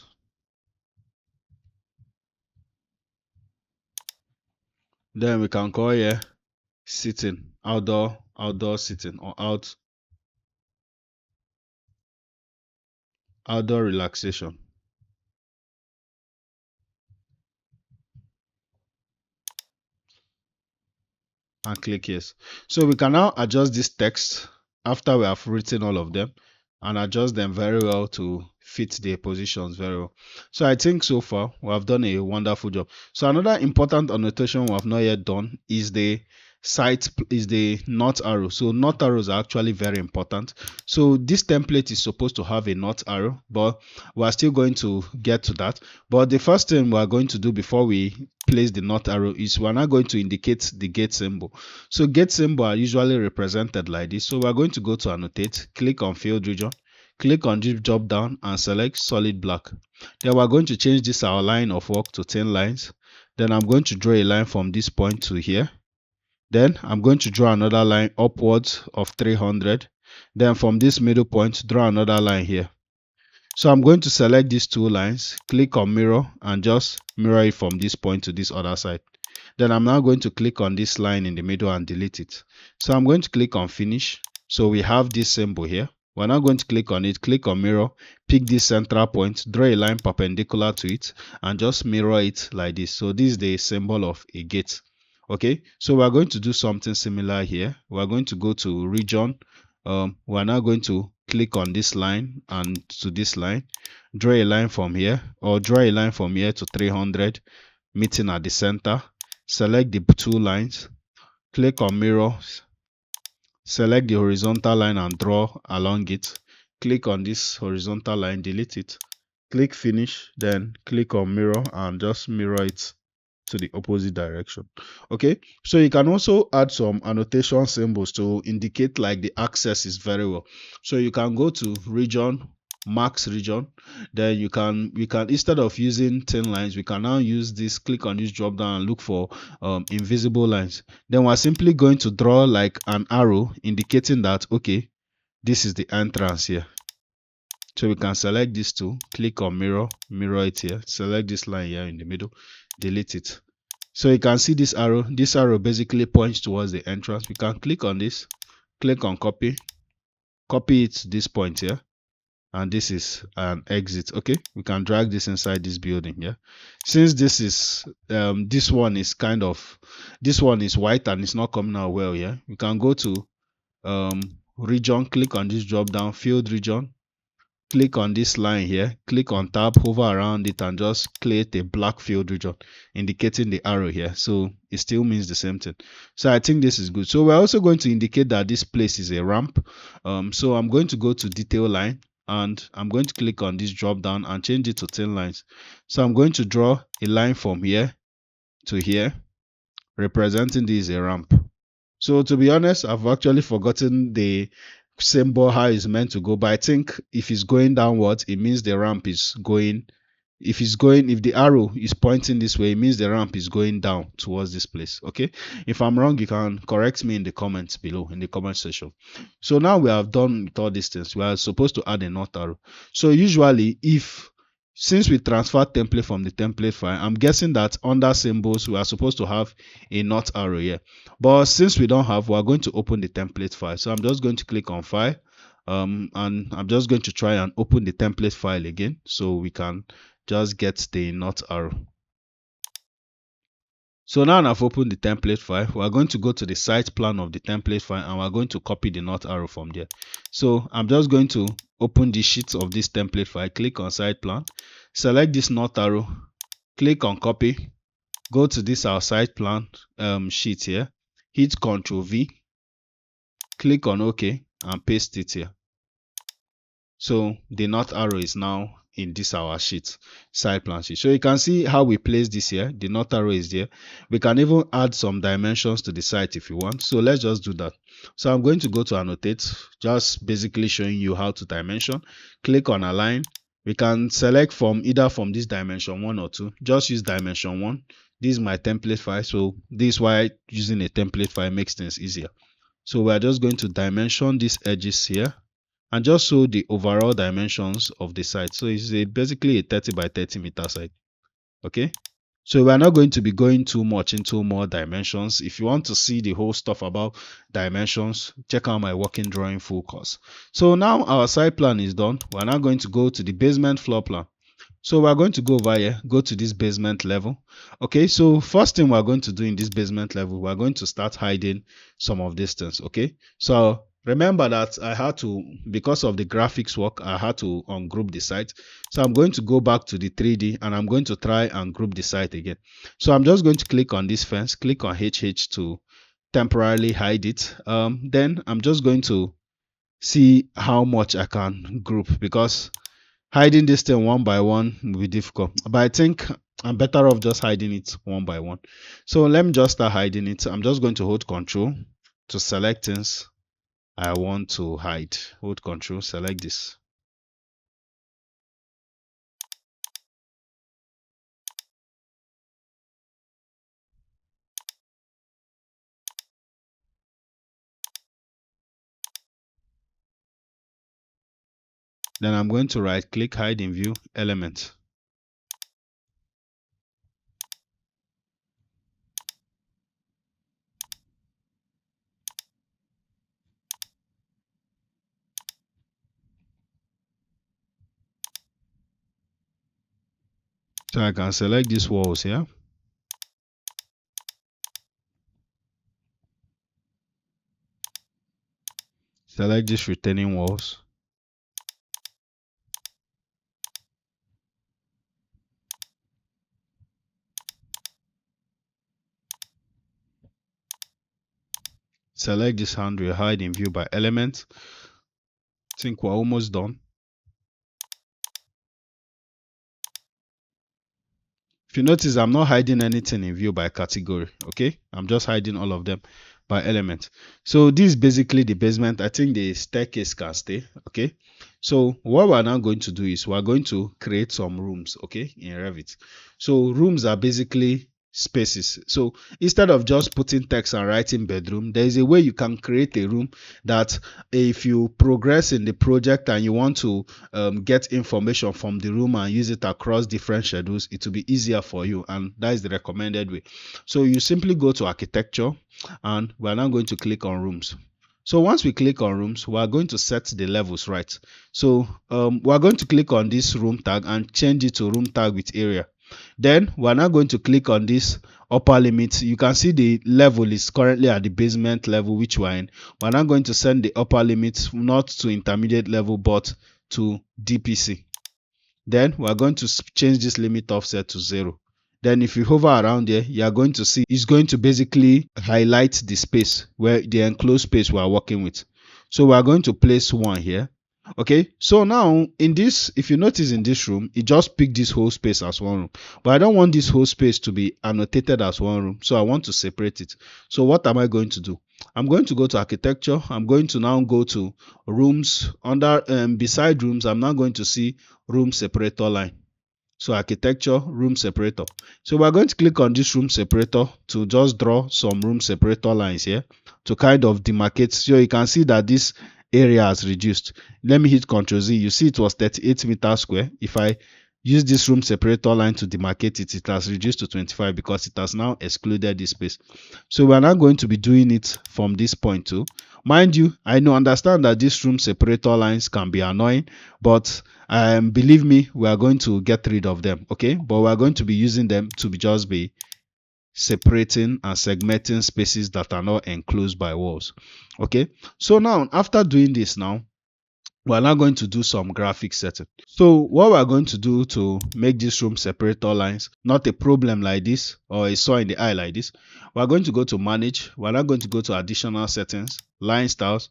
Then we can call here sitting, outdoor sitting, or outdoor relaxation, and click yes. So we can now adjust this text after we have written all of them, and adjust them very well to fit the positions very well. So I think so far we have done a wonderful job. So another important annotation we have not yet done is the north arrow. So north arrows are actually very important. So this template is supposed to have a north arrow, but we are still going to get to that. But the first thing we are going to do before we place the north arrow is we are now going to indicate the gate symbol. So gate symbol are usually represented like this. So we are going to go to annotate, click on field region, click on this drop down and select solid black. Then we're going to change this our line of work to 10 lines. Then I'm going to draw a line from this point to here. Then I'm going to draw another line upwards of 300. Then from this middle point, draw another line here. So I'm going to select these two lines, click on mirror, and just mirror it from this point to this other side. Then I'm now going to click on this line in the middle and delete it. So I'm going to click on finish. So we have this symbol here. We're now going to click on it, click on mirror, pick this central point, draw a line perpendicular to it, and just mirror it like this. So this is the symbol of a gate. Okay, so we're going to do something similar here. We're going to go to region. We're now going to click on this line and to this line, draw a line from here, or draw a line from here to 300, meeting at the center. Select the two lines, click on mirror, select the horizontal line and draw along it. Click on this horizontal line, delete it, click finish, then click on mirror and just mirror it to the opposite direction. Okay, so you can also add some annotation symbols to indicate like the axis is very well. So you can go to region, max region, then we can instead of using 10 lines, we can now use this, click on this drop down and look for invisible lines. Then we're simply going to draw like an arrow indicating that okay, this is the entrance here. So we can select these two, click on mirror, mirror it here, select this line here in the middle, delete it. So you can see this arrow basically points towards the entrance. We can click on this, click on copy it to this point here, and this is an exit. Okay, we can drag this inside this building here. Since this is this one is white and it's not coming out well here, we can go to region, click on this drop down, field region, click on this line here, click on tab, hover around it and just create a black field region indicating the arrow here. So it still means the same thing. So I think this is good. So we're also going to indicate that this place is a ramp. So I'm going to go to detail line and I'm going to click on this drop down and change it to 10 lines. So I'm going to draw a line from here to here representing this a ramp. So to be honest, I've actually forgotten the symbol how it's meant to go, but I think if it's going downwards, it means the ramp is going. If the arrow is pointing this way, it means the ramp is going down towards this place. Okay, if I'm wrong, you can correct me in the comments below, in the comment section. So now we have done with all these things, we are supposed to add a north arrow. So usually since we transfer template from the template file, I'm guessing that under symbols we are supposed to have a north arrow here, but since we don't have, we are going to open the template file. So I'm just going to click on file, and I'm just going to try and open the template file again so we can just get the north arrow. So now I've opened the template file. We're going to go to the site plan of the template file and we're going to copy the north arrow from there. So I'm just going to open the sheet of this template file, click on site plan, select this north arrow, click on copy, Go to this our site plan sheet here, hit Ctrl V, click on OK and paste it here. So the north arrow is now in this our sheet, side plan sheet. So you can see how we place this here. The north arrow is there. We can even add some dimensions to the site if you want. So let's just do that. So I'm going to go to annotate, just basically showing you how to dimension. Click on align. We can select from either from this dimension 1 or 2. Just use dimension 1. This is my template file. So this is why using a template file makes things easier. So we're just going to dimension these edges here and just show the overall dimensions of the site. So it's basically a 30 by 30 meter site. Okay. So we're not going to be going too much into more dimensions. If you want to see the whole stuff about dimensions, check out my working drawing full course. So now our site plan is done. We're now going to go to the basement floor plan. So we're going to go over here, go to this basement level. Okay, so first thing we're going to do in this basement level, we're going to start hiding some of these things. Okay, so remember that I had to, because of the graphics work, I had to ungroup the site. So I'm going to go back to the 3D and I'm going to try and group the site again. So I'm just going to click on this fence, click on HH to temporarily hide it. Then I'm just going to see how much I can group, because hiding this thing one by one will be difficult, but I think I'm better off just hiding it one by one. So let me just start hiding it. I'm just going to hold Control to select things I want to hide. Hold Control, select this. Then I'm going to right click, hide in view element. So I can select these walls here. Select these retaining walls. Select this handrail, hide in view by element. I think we're almost done. If you notice, I'm not hiding anything in view by category. Okay, I'm just hiding all of them by element. So this is basically the basement. I think the staircase can stay. Okay, so what we're now going to do is we're going to create some rooms. Okay, in Revit. So rooms are basically spaces. So instead of just putting text and writing bedroom, there is a way you can create a room that if you progress in the project and you want to get information from the room and use it across different schedules, it will be easier for you, and that is the recommended way. So you simply go to architecture and we're now going to click on rooms. So once we click on rooms, we are going to set the levels right. So we are going to click on this room tag and change it to room tag with area. Then we're now going to click on this upper limit. You can see the level is currently at the basement level which we're in. We're now going to send the upper limit not to intermediate level but to DPC. Then we're going to change this limit offset to 0. Then if you hover around there, you are going to see it's going to basically highlight the space, where the enclosed space we are working with. So we are going to place 1 here. Okay, so now in this, if you notice in this room, it just picked this whole space as one room, but I don't want this whole space to be annotated as one room, so I want to separate it. So what am I going to do? I'm going to go to architecture. I'm going to now go to rooms. Under beside rooms, I'm now going to see room separator line. So architecture, room separator. So we're going to click on this room separator to just draw some room separator lines here to kind of demarcate. So you can see that this area has reduced. Let me hit Ctrl Z. You see it was 38 meters square. If I use this room separator line to demarcate it, it has reduced to 25 because it has now excluded this space. So we're now going to be doing it from this point too. Mind you, I understand that these room separator lines can be annoying, but believe me, we are going to get rid of them. Okay, but we are going to be using them to just be separating and segmenting spaces that are not enclosed by walls. Okay, so now after doing this, now we're now going to do some graphic setting. So what we're going to do to make this room separator lines not a problem like this or a saw in the eye like this, we're going to go to manage. We're now going to go to additional settings, line styles,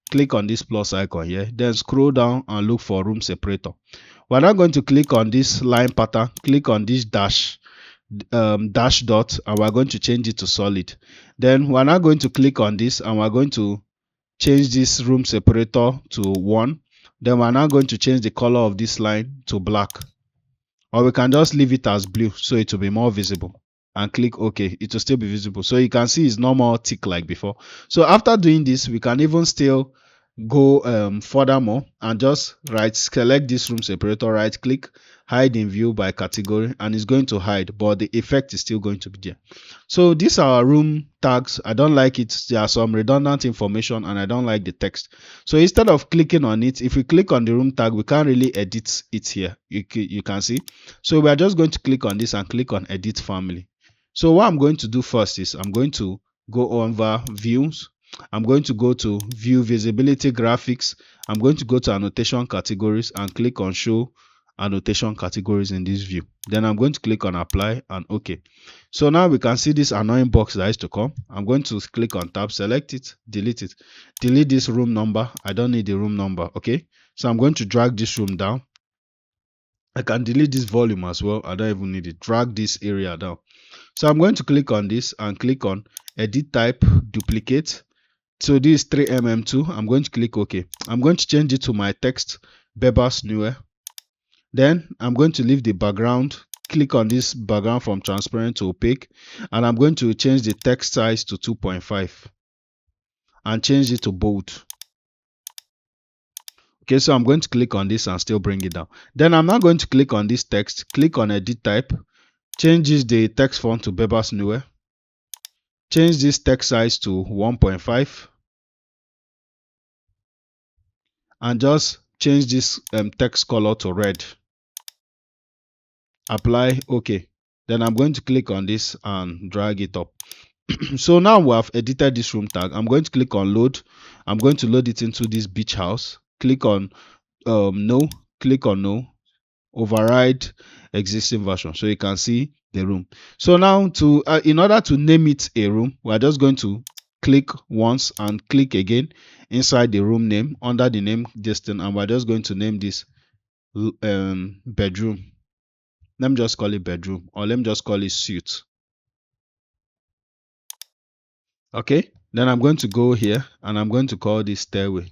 click on this plus icon here, then scroll down and look for room separator. We're now going to click on this line pattern, click on this dash dot, and we're going to change it to solid. Then we're now going to click on this and we're going to change this room separator to 1. Then we're now going to change the color of this line to black, or we can just leave it as blue so it will be more visible, and click OK. It will still be visible, so you can see it's normal tick like before. So after doing this, we can even still go furthermore and just select this room separator, right click, hide in view by category, and it's going to hide, but the effect is still going to be there. So these are our room tags. I don't like it. There are some redundant information and I don't like the text. So instead of clicking on it, if we click on the room tag, we can't really edit it here. You can see. So we are just going to click on this and click on edit family. So what I'm going to do first is I'm going to go over views. I'm going to go to view visibility graphics. I'm going to go to annotation categories and click on show annotation categories in this view. Then I'm going to click on apply and OK. So now we can see this annoying box that is to come. I'm going to click on tab, select it, delete it. Delete this room number. I don't need the room number. Okay. So I'm going to drag this room down. I can delete this volume as well. I don't even need it. Drag this area down. So I'm going to click on this and click on edit type, duplicate. So this is 3mm2. I'm going to click OK. I'm going to change it to my text, Bebas Newer. Then I'm going to leave the background. Click on this background from transparent to opaque. And I'm going to change the text size to 2.5 and change it to bold. Okay, so I'm going to click on this and still bring it down. Then I'm now going to click on this text. Click on edit type. Changes the text font to Bebas Newer. Change this text size to 1.5 and just change this text color to red. Apply OK. Then I'm going to click on this and drag it up. So now we have edited this room tag. I'm going to click on load. I'm going to load it into this beach house. Click on no. Click on no. Override existing version so you can see the room. So now to in order to name it a room, we are just going to click once and click again inside the room name under the name distance, and we're just going to name this bedroom. Let me just call it bedroom, or let me just call it suite. Okay, then I'm going to go here and I'm going to call this stairway.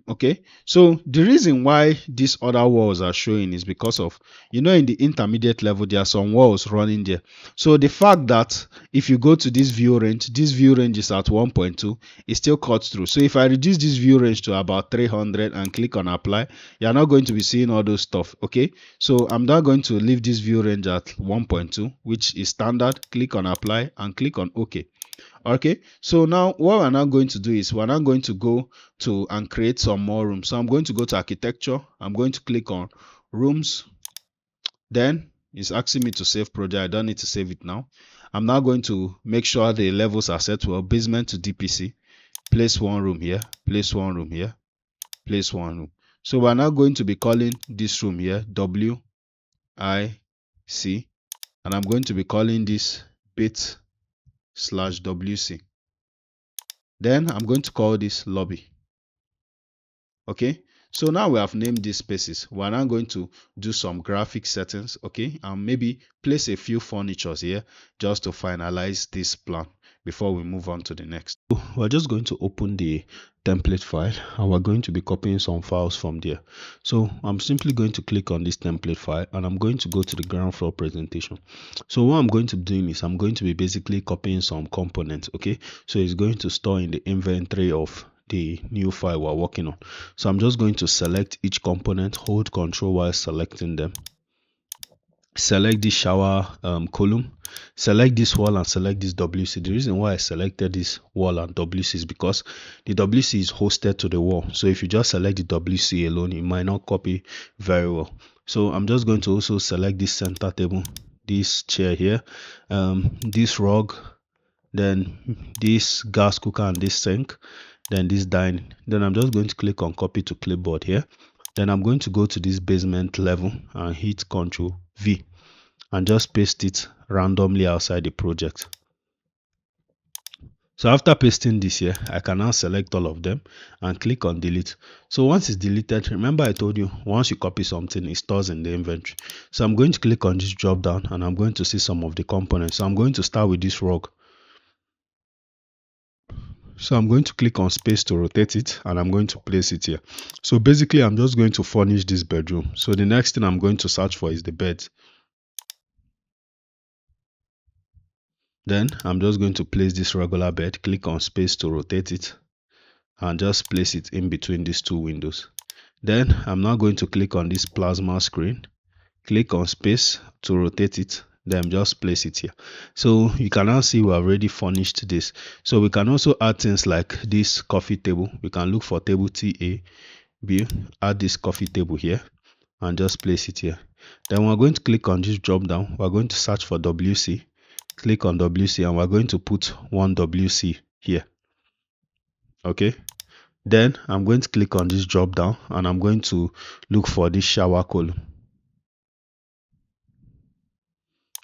Okay, so the reason why these other walls are showing is because of, in the intermediate level there are some walls running there. So the fact that if you go to this view range is at 1.2, it still cuts through. So if I reduce this view range to about 300 and click on apply, you're not going to be seeing all those stuff. Okay, so I'm now going to leave this view range at 1.2, which is standard. Click on apply and click on OK. Okay, so now what we're now going to do is we're now going to go to and create some more rooms. So I'm going to go to architecture. I'm going to click on rooms. Then it's asking me to save project. I don't need to save it now. I'm now going to make sure the levels are set well. Basement to DPC. Place one room here. Place one room here. Place one room. So we're now going to be calling this room here WIC, and I'm going to be calling this bit/WC. Then I'm going to call this lobby. Okay, so now we have named these spaces. We're now going to do some graphic settings. Okay, and maybe place a few furnitures here just to finalize this plan before we move on to the next. We're just going to open the template file and we're going to be copying some files from there. So I'm simply going to click on this template file and I'm going to go to the ground floor presentation. So what I'm going to be doing is I'm going to be basically copying some components. Okay, so it's going to store in the inventory of the new file we're working on. So I'm just going to select each component, hold control while selecting them. Select this shower column, select this wall and select this WC. The reason why I selected this wall and WC is because the WC is hosted to the wall. So if you just select the WC alone, it might not copy very well. So I'm just going to also select this center table, this chair here, this rug, then this gas cooker and this sink, then this dining. Then I'm just going to click on copy to clipboard here. Then I'm going to go to this basement level and hit Ctrl V and just paste it randomly outside the project. So after pasting this here, I can now select all of them and click on delete. So once it's deleted, remember I told you once you copy something, it stores in the inventory. So I'm going to click on this drop down and I'm going to see some of the components. So I'm going to start with this rug. So I'm going to click on space to rotate it and I'm going to place it here. So basically I'm just going to furnish this bedroom. So the next thing I'm going to search for is the bed. Then I'm just going to place this regular bed, click on space to rotate it and just place it in between these two windows. Then I'm now going to click on this plasma screen, click on space to rotate it, then just place it here. So you can now see we have already furnished this. So we can also add things like this coffee table. We can look for table TAB, add this coffee table here and just place it here. Then we're going to click on this drop down. We're going to search for WC, click on WC and we're going to put one WC here. Okay, then I'm going to click on this drop down and I'm going to look for this shower column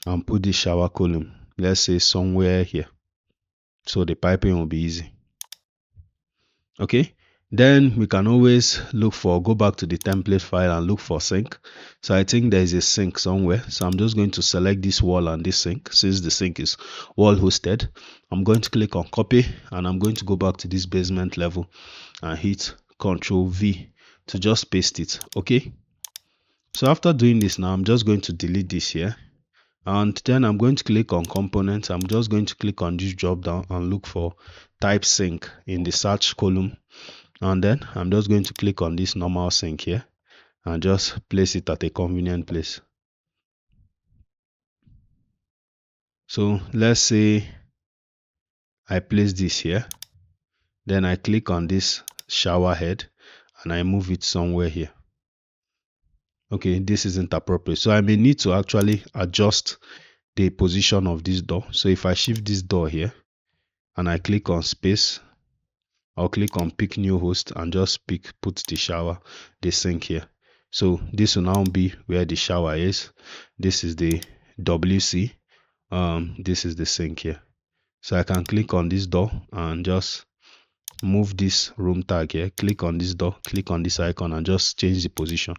and put this shower column, let's say somewhere here, so the piping will be easy. Okay, then we can always go back to the template file and look for sink. So I think there is a sink somewhere, so I'm just going to select this wall and this sink. Since the sink is wall hosted, I'm going to click on copy and I'm going to go back to this basement level and hit Ctrl V to just paste it. Okay, so after doing this, now I'm just going to delete this here and then I'm going to click on components. I'm just going to click on this drop down and look for type sink in the search column, and then I'm just going to click on this normal sink here and just place it at a convenient place. So let's say I place this here, then I click on this shower head and I move it somewhere here. Okay, this isn't appropriate, so I may need to actually adjust the position of this door. So if I shift this door here and I click on space, I'll click on pick new host and just put the sink here. So this will now be where the shower is. This is the WC. This is the sink here. So I can click on this door and just move this room tag here. Click on this door, click on this icon and just change the position.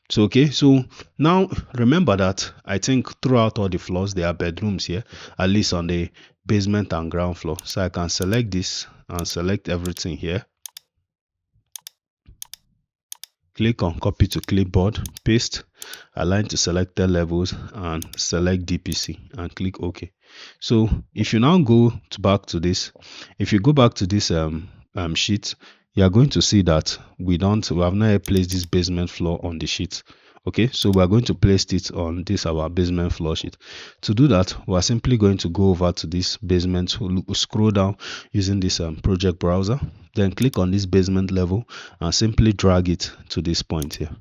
So okay, so now remember that I think throughout all the floors there are bedrooms here, at least on the basement and ground floor. So I can select this and select everything here, click on copy to clipboard, paste, align to selected levels and select DPC and click OK. So if you now go back to this, if you go back to this sheet, you are going to see that we have not yet placed this basement floor on the sheet. Okay, so we are going to place it on this our basement floor sheet. To do that, we are simply going to go over to this basement, scroll down using this project browser, then click on this basement level and simply drag it to this point here.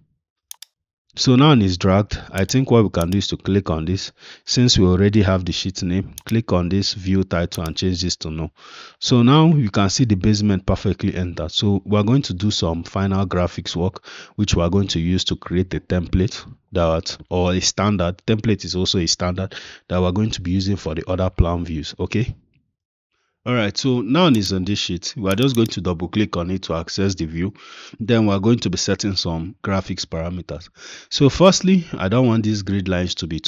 So now it's dragged. I think what we can do is to click on this. Since we already have the sheet name, click on this view title and change this to no. So now you can see the basement perfectly entered. So we're going to do some final graphics work, which we're going to use to create a template or a standard. Template is also a standard that we're going to be using for the other plan views. Okay. Alright, so now it's on this sheet. We are just going to double click on it to access the view. Then we're going to be setting some graphics parameters. So firstly, I don't want these grid lines to be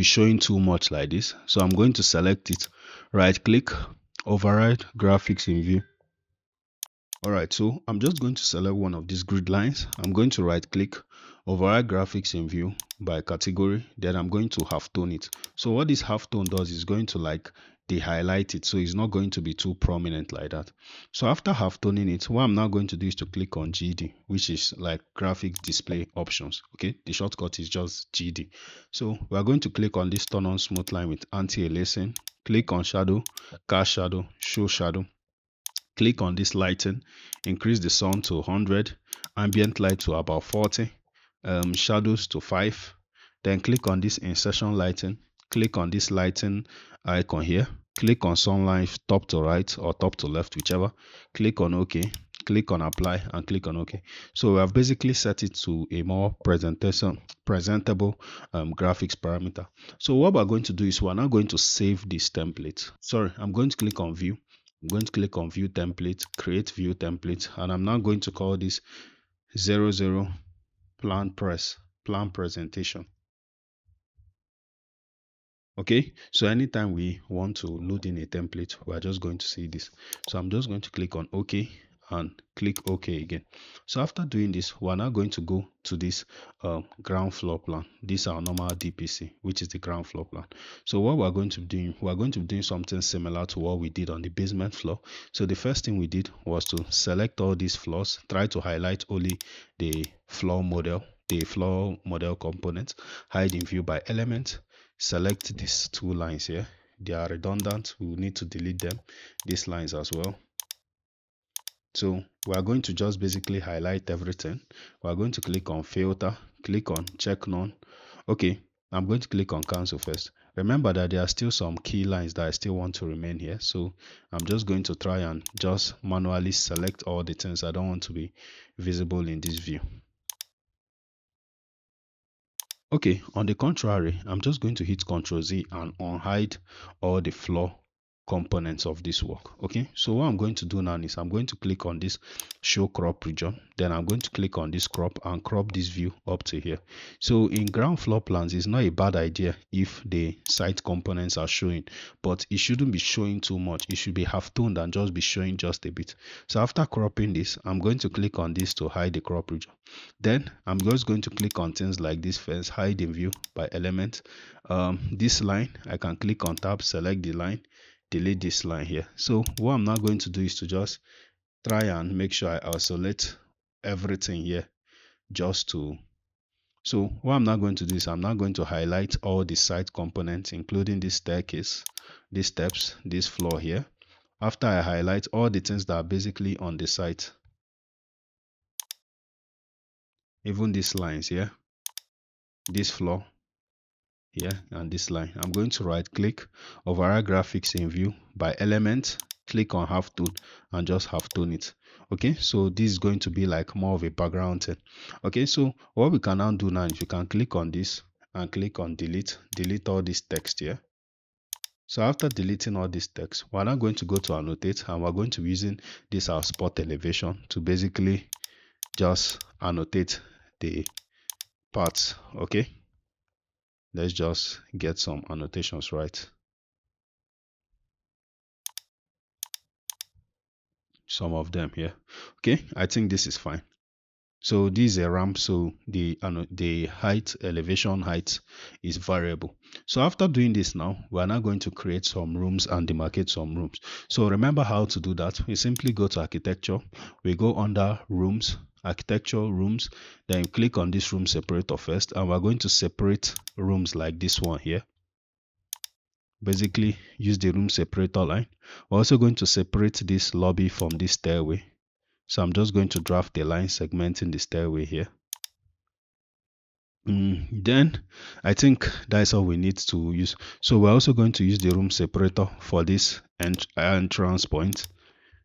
showing too much like this. So I'm going to select it, right click, override graphics in view. Alright, so I'm just going to select one of these grid lines. I'm going to right click, override graphics in view by category. Then I'm going to halftone it. So what this halftone does is going to de-highlight it, so it's not going to be too prominent like that. So after halftoning it, what I'm now going to do is to click on GD, which is like graphic display options. Okay, the shortcut is just GD. So we are going to click on this turn on smooth line with anti-aliasing, click on shadow, cast shadow, show shadow, click on this lighting, increase the sun to 100, ambient light to about 40, shadows to 5, then click on this insertion lighting, click on this lighting icon here, click on sunlight top to right or top to left, whichever, click on OK, click on apply and click on OK. So we have basically set it to a more presentable graphics parameter. So what we're going to do is we're now going to save this template. Sorry, I'm going to click on view. I'm going to click on view template, create view template, and I'm now going to call this 00 plan presentation. Okay, so anytime we want to load in a template, we are just going to see this. So I'm just going to click on OK and click OK again. So after doing this, we're now going to go to this ground floor plan. This is our normal DPC, which is the ground floor plan. So what we're going to be doing, we're going to be doing something similar to what we did on the basement floor. So the first thing we did was to select all these floors, try to highlight only the floor model components, hide in view by element, select these two lines here. They are redundant, we will need to delete them, these lines as well. So we are going to just basically highlight everything. We are going to click on filter, click on check none. Okay, I'm going to click on cancel first. Remember that there are still some key lines that I still want to remain here, so I'm just going to try and just manually select all the things I don't want to be visible in this view. Okay, on the contrary, I'm just going to hit Ctrl Z and unhide all the floor components of this work. Okay, so what I'm going to do now is I'm going to click on this show crop region, then I'm going to click on this crop and crop this view up to here. So in ground floor plans, it's not a bad idea if the site components are showing, but it shouldn't be showing too much. It should be half toned and just be showing just a bit. So after cropping this, I'm going to click on this to hide the crop region. Then I'm just going to click on things like this first, hide in view by element. This line, I can click on tab, select the line, delete this line here. So what I'm now going to do is to just try and make sure I isolate everything here just to. So what I'm now going to do is I'm now going to highlight all the site components, including this staircase, these steps, this floor here. After I highlight all the things that are basically on the site, even these lines here, this floor here, and this line, I'm going to right click, override graphics in view by element, click on half tone and just half tone it. Okay, so this is going to be like more of a background thing. Okay, so what we can now do now is you can click on this and click on delete all this text here. So after deleting all this text, we're now going to go to annotate, and we're going to be using this our spot elevation to basically just annotate the parts. Okay, let's just get some annotations right. Some of them here. Okay, I think this is fine. So this is a ramp, so the height, elevation height is variable. So after doing this now, we are now going to create some rooms and demarcate some rooms. So remember how to do that. We simply go to architecture, we go under rooms, architectural rooms, then click on this room separator first, and we're going to separate rooms like this one here. Basically use the room separator line. We're also going to separate this lobby from this stairway. So I'm just going to draft a line segmenting the stairway here. Then I think that's all we need to use. So we're also going to use the room separator for this entrance point.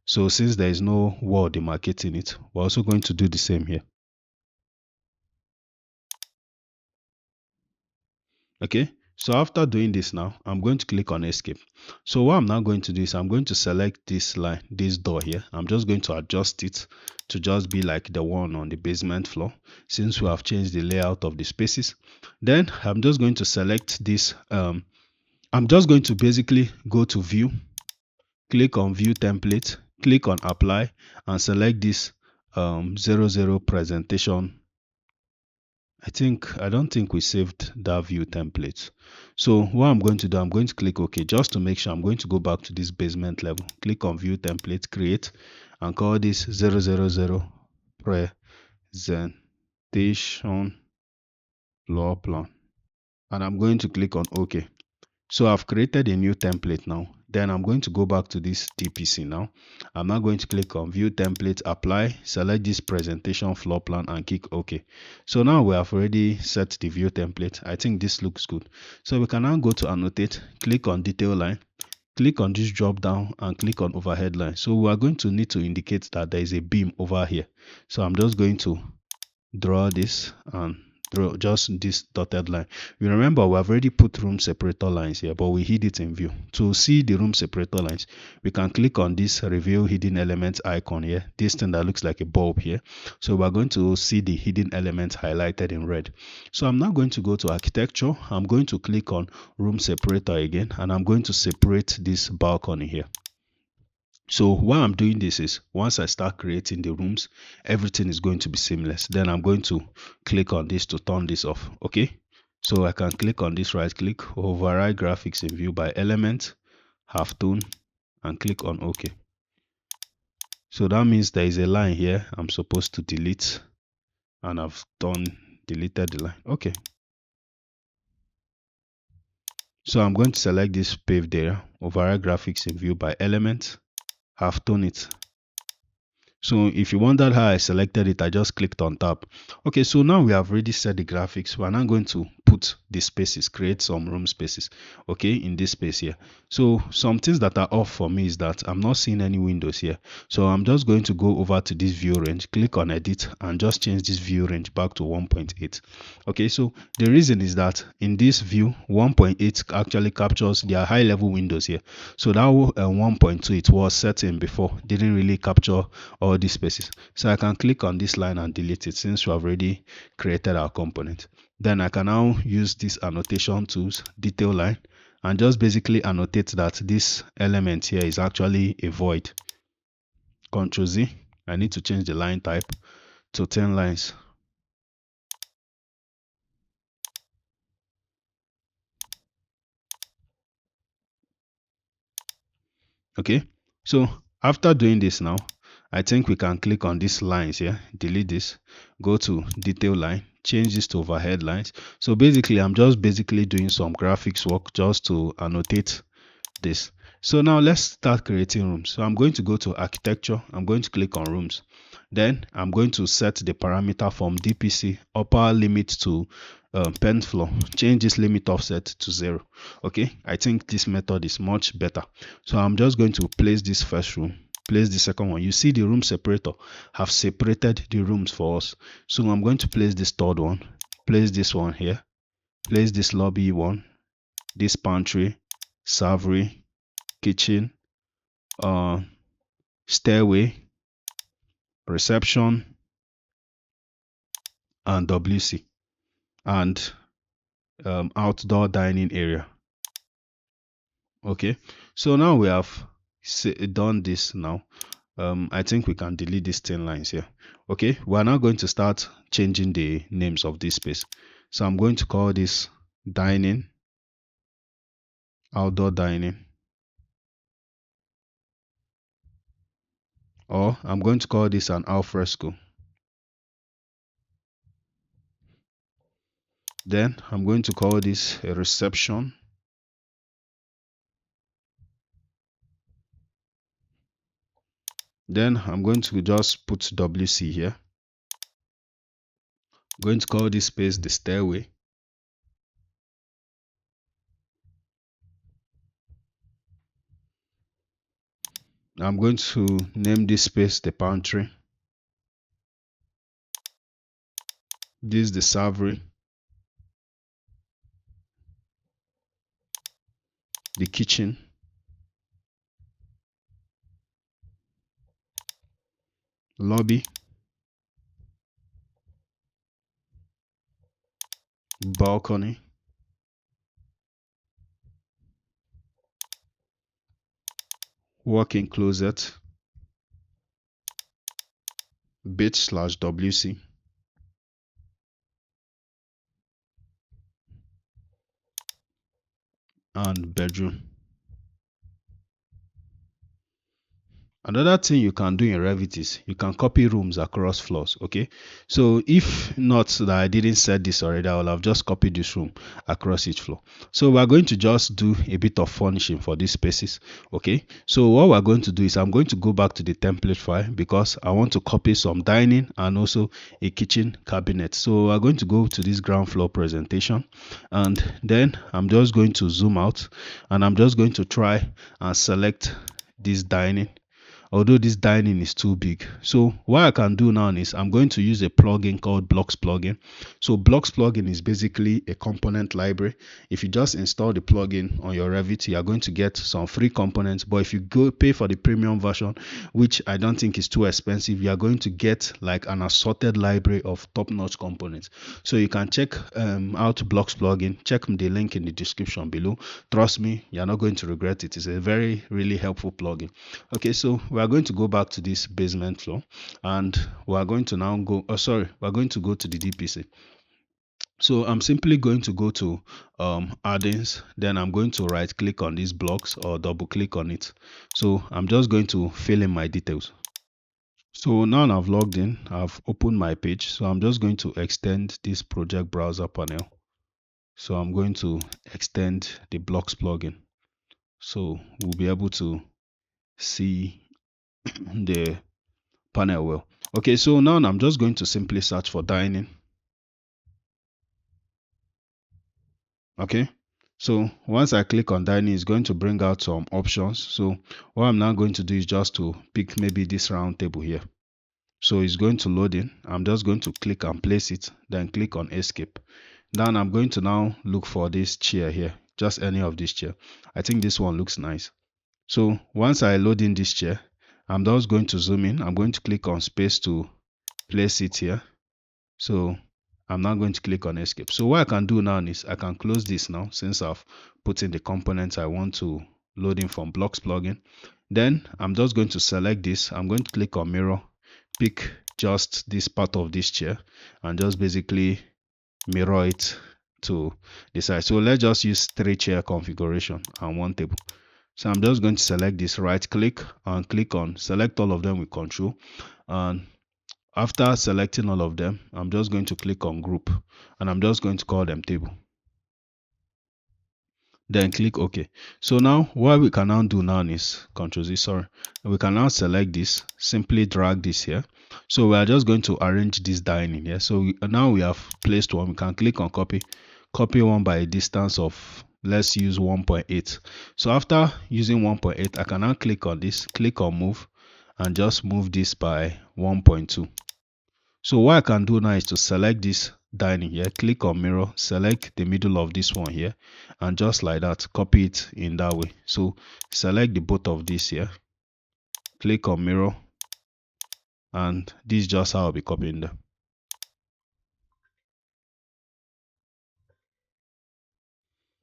So since there is no wall demarcating it, we're also going to do the same here. Okay, so after doing this now, I'm going to click on escape. So what I'm now going to do is I'm going to select this line, this door here. I'm just going to adjust it to just be like the one on the basement floor, since we have changed the layout of the spaces. Then I'm just going to select this. I'm just going to basically go to view, click on view template, click on apply, and select this 00 presentation. I don't think we saved that view template. So what I'm going to do, I'm going to click OK just to make sure. I'm going to go back to this basement level, click on view template, create, and call this 000 presentation floor plan. And I'm going to click on OK. So I've created a new template now. Then I'm going to go back to this DPC now. I'm now going to click on view template, apply, select this presentation floor plan and click OK. So now we have already set the view template. I think this looks good. So we can now go to annotate, click on detail line, click on this drop down and click on overhead line. So we are going to need to indicate that there is a beam over here. So I'm just going to draw this and draw just this dotted line. You remember we have already put room separator lines here, but we hid it in view. To see the room separator lines, we can click on this reveal hidden element icon here, this thing that looks like a bulb here. So we're going to see the hidden element highlighted in red. So I'm now going to go to architecture. I'm going to click on room separator again, and I'm going to separate this balcony here. So why I'm doing this is once I start creating the rooms, everything is going to be seamless. Then I'm going to click on this to turn this off. Okay. So I can click on this, right click, override graphics in view by element, halftone, and click on OK. So that means there is a line here I'm supposed to delete, and I've deleted the line. Okay. So I'm going to select this paved area, override graphics in view by element, halftone it. So if you wondered how I selected it, I just clicked on tab. Okay, so now we have already set the graphics. We're now going to put the spaces, create some room spaces, okay, in this space here. So some things that are off for me is that I'm not seeing any windows here. So I'm just going to go over to this view range, click on edit, and just change this view range back to 1.8. Okay, so the reason is that in this view, 1.8 actually captures their high level windows here. So that 1.2 it was set in before didn't really capture all these spaces. So I can click on this line and delete it since we have already created our component. Then I can now use this annotation tools, detail line, and just basically annotate that this element here is actually a void. Ctrl Z. I need to change the line type to 10 lines. Okay, so after doing this now, I think we can click on these lines here, delete this, go to detail line, change this to overhead lines. So basically I'm just doing some graphics work just to annotate this. So now let's start creating rooms. So I'm going to go to architecture, I'm going to click on rooms. Then I'm going to set the parameter from DPC upper limit to PENT floor. Change this limit offset to 0. Okay, I think this method is much better. So I'm just going to place this first room, place the second one. You see the room separator have separated the rooms for us. So I'm going to place this third one, place this one here, place this lobby one, this pantry, servery, kitchen, stairway, reception, and WC, and outdoor dining area. Okay, so now we have done this now. I think we can delete these 10 lines here. Okay, we are now going to start changing the names of this space. So I'm going to call this dining, outdoor dining, or I'm going to call this an alfresco. Then I'm going to call this a reception. Then I'm going to just put WC here. I'm going to call this space the stairway. I'm going to name this space the pantry. This is the servery, the kitchen, lobby, balcony, walk-in closet, bit/WC, and bedroom. Another thing you can do in Revit is you can copy rooms across floors. Okay, so if not that I didn't set this already, I will have just copied this room across each floor. So we're going to just do a bit of furnishing for these spaces. Okay, so what we're going to do is I'm going to go back to the template file because I want to copy some dining and also a kitchen cabinet. So we're going to go to this ground floor presentation, and then I'm just going to zoom out, and I'm just going to try and select this dining, although this dining is too big. So what I can do now is I'm going to use a plugin called Blocks plugin. So Blocks plugin is basically a component library. If you just install the plugin on your Revit, you are going to get some free components, but if you go pay for the premium version, which I don't think is too expensive, you are going to get like an assorted library of top-notch components. So you can check out Blocks plugin. Check the link in the description below. Trust me, you're not going to regret it. It's a very really helpful plugin. Okay, so we are going to go back to this basement floor, and we are going to now go, we're going to go to the DPC. So I'm simply going to go to add-ins, then I'm going to right click on these blocks or double click on it. So I'm just going to fill in my details. So now I've logged in, I've opened my page. So I'm just going to extend this project browser panel. So I'm going to extend the blocks plugin. So we'll be able to see the panel well. Okay, so now I'm just going to simply search for dining. Okay, so once I click on dining, it's going to bring out some options. So what I'm now going to do is just to pick maybe this round table here. So it's going to load in. I'm just going to click and place it, then click on escape. Then I'm going to now look for this chair here, just any of this chair. I think this one looks nice. So once I load in this chair, I'm just going to zoom in. I'm going to click on space to place it here. So I'm now going to click on escape. So what I can do now is I can close this now, since I've put in the components I want to load in from Blocks plugin. Then I'm just going to select this. I'm going to click on mirror, pick just this part of this chair, and just basically mirror it to the side. So let's just use 3 chair configuration and 1 table. So I'm just going to select this, right click and click on select all of them with control, and after selecting all of them, I'm just going to click on group, and I'm just going to call them table. Then click OK. So now what we can now do now is Control Z, sorry. We can now select this, simply drag this here. So we are just going to arrange this dining here. So now we have placed one. We can click on copy one by a distance of, let's use 1.8. So after using 1.8, I can now click on this, click on move, and just move this by 1.2. So what I can do now is to select this dining here, click on mirror, select the middle of this one here, and just like that, copy it in that way. So select the both of these here, click on mirror, and this is just how I'll be copying them.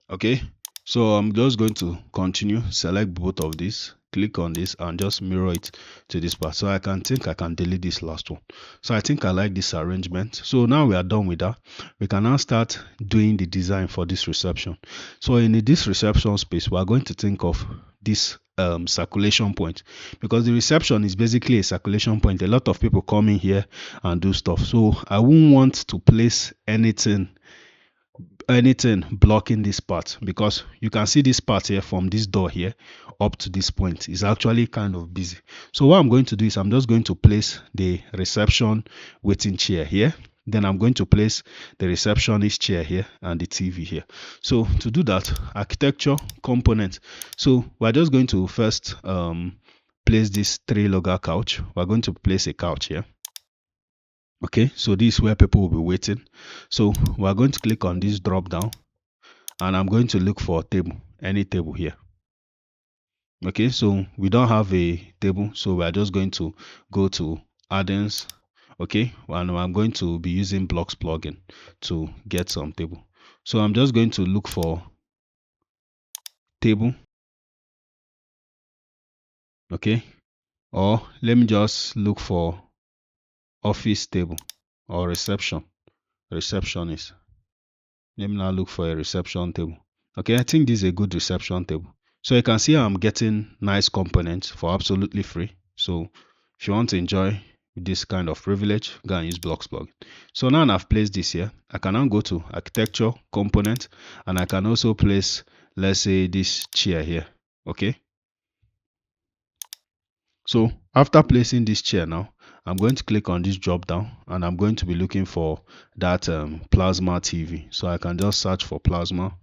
Okay, so I'm just going to continue, select both of these, click on this, and just mirror it to this part. So I can delete this last one. So I think I like this arrangement. So now we are done with that. We can now start doing the design for this reception. So in this reception space, we are going to think of this circulation point, because the reception is basically a circulation point. A lot of people come in here and do stuff. So I won't want to place anything blocking this part, because you can see this part here from this door here up to this point is actually kind of busy. So what I'm going to do is I'm just going to place the reception waiting chair here, then I'm going to place the receptionist chair here and the TV here. So to do that, architecture component, so we're just going to first place this 3-lugger couch. We're going to place a couch here. Okay, so this is where people will be waiting. So we're going to click on this drop down, and I'm going to look for a table, any table here. Okay, so we don't have a table, so we're just going to go to add-ins. Okay, and I'm going to be using Blocks plugin to get some table. So I'm just going to look for table. Okay, or let me just look for office table or receptionist. Let me now look for a reception table. Okay, I think this is a good reception table. So you can see I'm getting nice components for absolutely free. So if you want to enjoy this kind of privilege, go and use blocks plugin. So now I've placed this here. I can now go to architecture component, and I can also place, let's say, this chair here. Okay. So after placing this chair now, I'm going to click on this drop down, and I'm going to be looking for that plasma TV. So I can just search for plasma.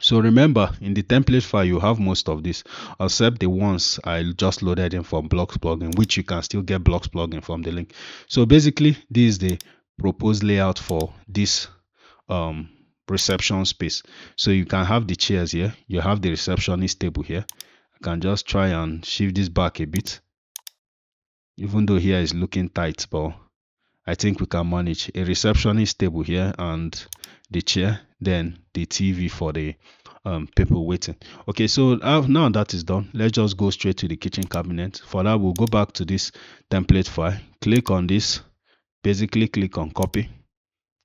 So remember, in the template file, you have most of this, except the ones I just loaded in from blocks plugin, which you can still get blocks plugin from the link. So basically, this is the proposed layout for this um, reception space. So you can have the chairs here. You have the receptionist table here. I can just try and shift this back a bit, even though here is looking tight, but I think we can manage a receptionist table here and the chair, then the TV for the people waiting. Okay, so now that is done, let's just go straight to the kitchen cabinet. For that, we'll go back to this template file, click on this, basically click on copy,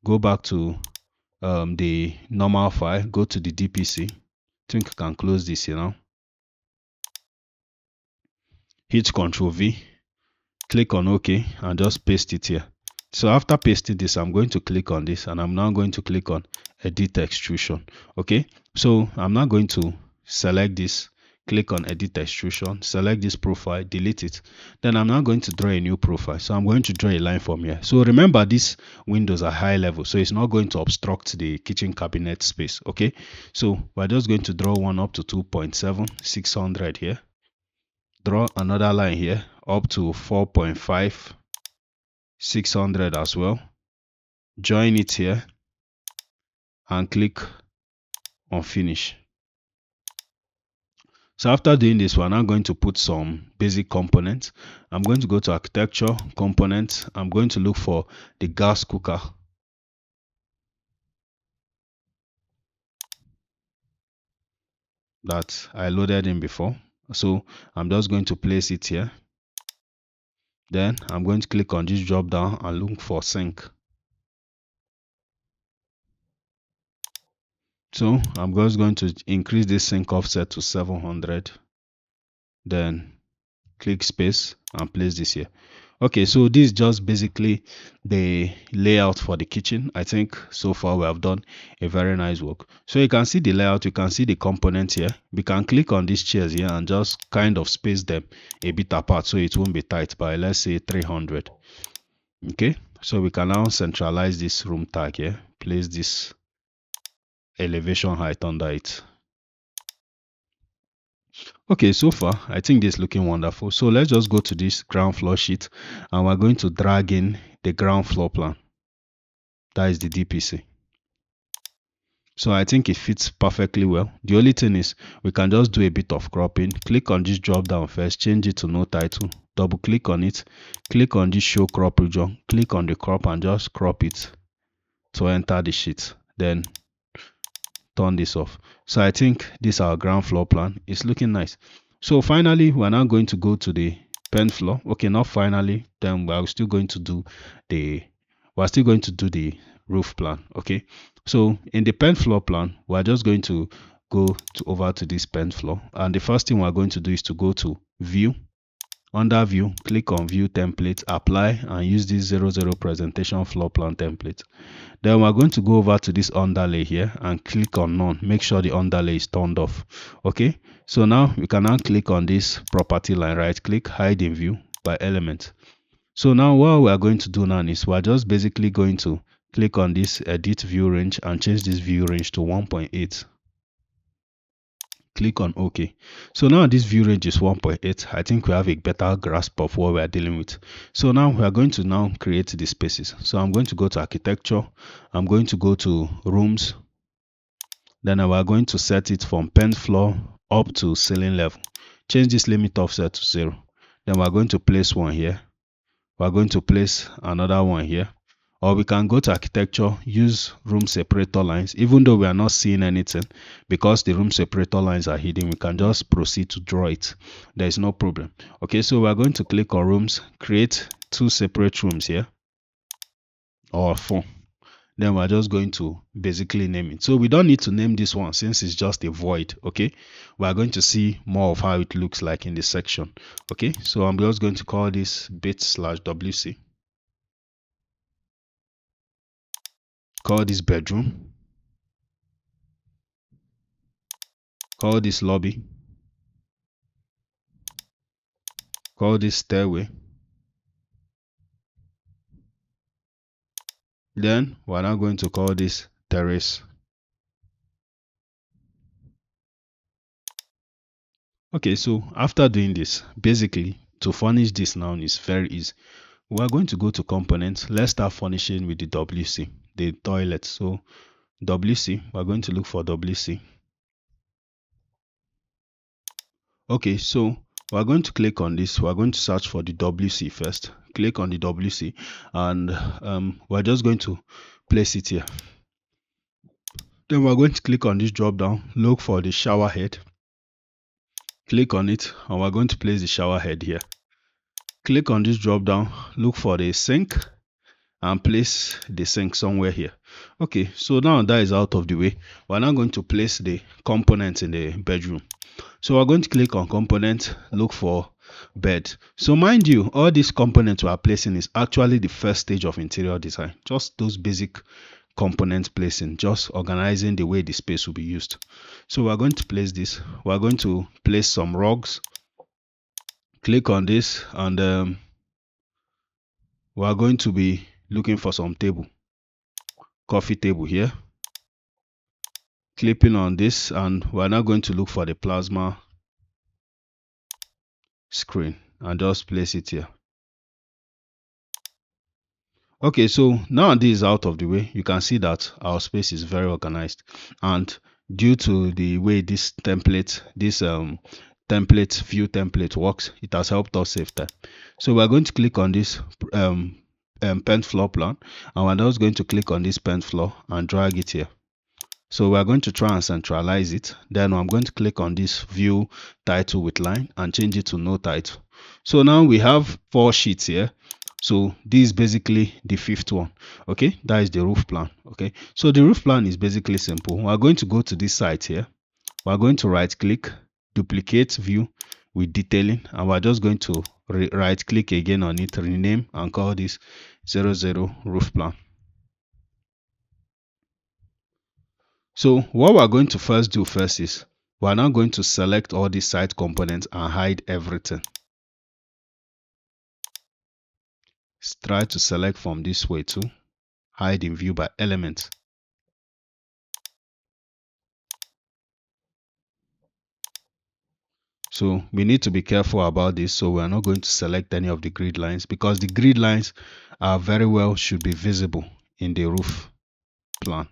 go back to the normal file, go to the DPC. I think you can close this, hit Ctrl V, click on OK, and just paste it here. So after pasting this, I'm going to click on this, and I'm now going to click on edit extrusion. Okay, so I'm now going to select this, click on edit extrusion, select this profile, delete it. Then I'm now going to draw a new profile. So I'm going to draw a line from here. So remember, these windows are high level, so it's not going to obstruct the kitchen cabinet space. Okay, so we're just going to draw one up to 2.7, 600 here. Draw another line here up to 4.5, 600 as well. Join it here and click on finish. So after doing this, we're now going to put some basic components. I'm going to go to architecture components. I'm going to look for the gas cooker. That I loaded in before. So I'm just going to place it here. Then I'm going to click on this drop down and look for sink. So I'm just going to increase this sink offset to 700. Then click space and place this here. Okay, so this is just basically the layout for the kitchen. I think so far we have done a very nice work. So you can see the layout, you can see the components here. We can click on these chairs here and just kind of space them a bit apart so it won't be tight by, let's say, 300. Okay, so we can now centralize this room tag here, place this elevation height under it. Okay, so far I think this is looking wonderful. So let's just go to this ground floor sheet, and we're going to drag in the ground floor plan. That is the DPC. So I think it fits perfectly well. The only thing is we can just do a bit of cropping. Click on this drop down first, change it to no title, double click on it, click on this show crop region, click on the crop and just crop it to enter the sheet. Then turn this off. So I think this is our ground floor plan. It's looking nice. So finally, we're now going to go to the PENT floor. Okay, not finally, then we're still going to do the roof plan. Okay, so in the PENT floor plan, we're just going to go over to this PENT floor, and the first thing we're going to do is to go to view. Under view, click on view template, apply, and use this 00 presentation floor plan template. Then we're going to go over to this underlay here and click on none. Make sure the underlay is turned off. Okay, so now we can now click on this property line, right click, hide in view by element. So now what we are going to do now is we're just basically going to click on this edit view range and change this view range to 1.8. Click on OK. So now this view range is 1.8. I think we have a better grasp of what we are dealing with. So now we are going to now create the spaces. So I'm going to go to architecture. I'm going to go to rooms. Then we are going to set it from PENT floor up to ceiling level. Change this limit offset to 0. Then we are going to place one here. We are going to place another one here. Or we can go to architecture, use room separator lines. Even though we are not seeing anything, because the room separator lines are hidden, we can just proceed to draw it. There is no problem. Okay, so we are going to click on rooms, create 2 separate rooms here, or 4. Then we're just going to basically name it. So we don't need to name this one since it's just a void. Okay, we're going to see more of how it looks like in this section. Okay, so I'm just going to call this bit/wc. Call this bedroom. Call this lobby. Call this stairway. Then we're now going to call this terrace. Okay, so after doing this, basically to furnish this now is very easy. We're going to go to components. Let's start furnishing with the WC, the toilet. So WC, we're going to look for WC. Okay, so we're going to click on this. We're going to search for the WC first. Click on the WC, and we're just going to place it here. Then we're going to click on this drop down, look for the shower head. Click on it, and we're going to place the shower head here. Click on this drop down, look for the sink, and place the sink somewhere here. Okay, so now that is out of the way, we're now going to place the components in the bedroom. So we're going to click on component, look for bed. So mind you, all these components we are placing is actually the first stage of interior design. Just those basic component placing, just organizing the way the space will be used. So we're going to place this. We're going to place some rugs. Click on this, and we're going to be looking for some table, coffee table here. Clipping on this, and we're now going to look for the plasma screen and just place it here. Okay, so now this is out of the way, you can see that our space is very organized, and due to the way this template view template works, it has helped us save time. So we're going to click on this PENT floor plan, and we're just going to click on this PENT floor and drag it here. So we're going to try and centralize it. Then I'm going to click on this view title with line and change it to no title. So now we have 4 sheets here. So this is basically the 5th one. Okay, that is the roof plan. Okay, so the roof plan is basically simple. We're going to go to this site here. We're going to right click, duplicate view with detailing, and we're just going to right click again on it, rename, and call this 00 roof plan. So what we're going to first do is we're now going to select all the site components and hide everything. Try to select from this way too. Hide in view by element. So we need to be careful about this. So we're not going to select any of the grid lines because the grid lines are very well should be visible in the roof plan.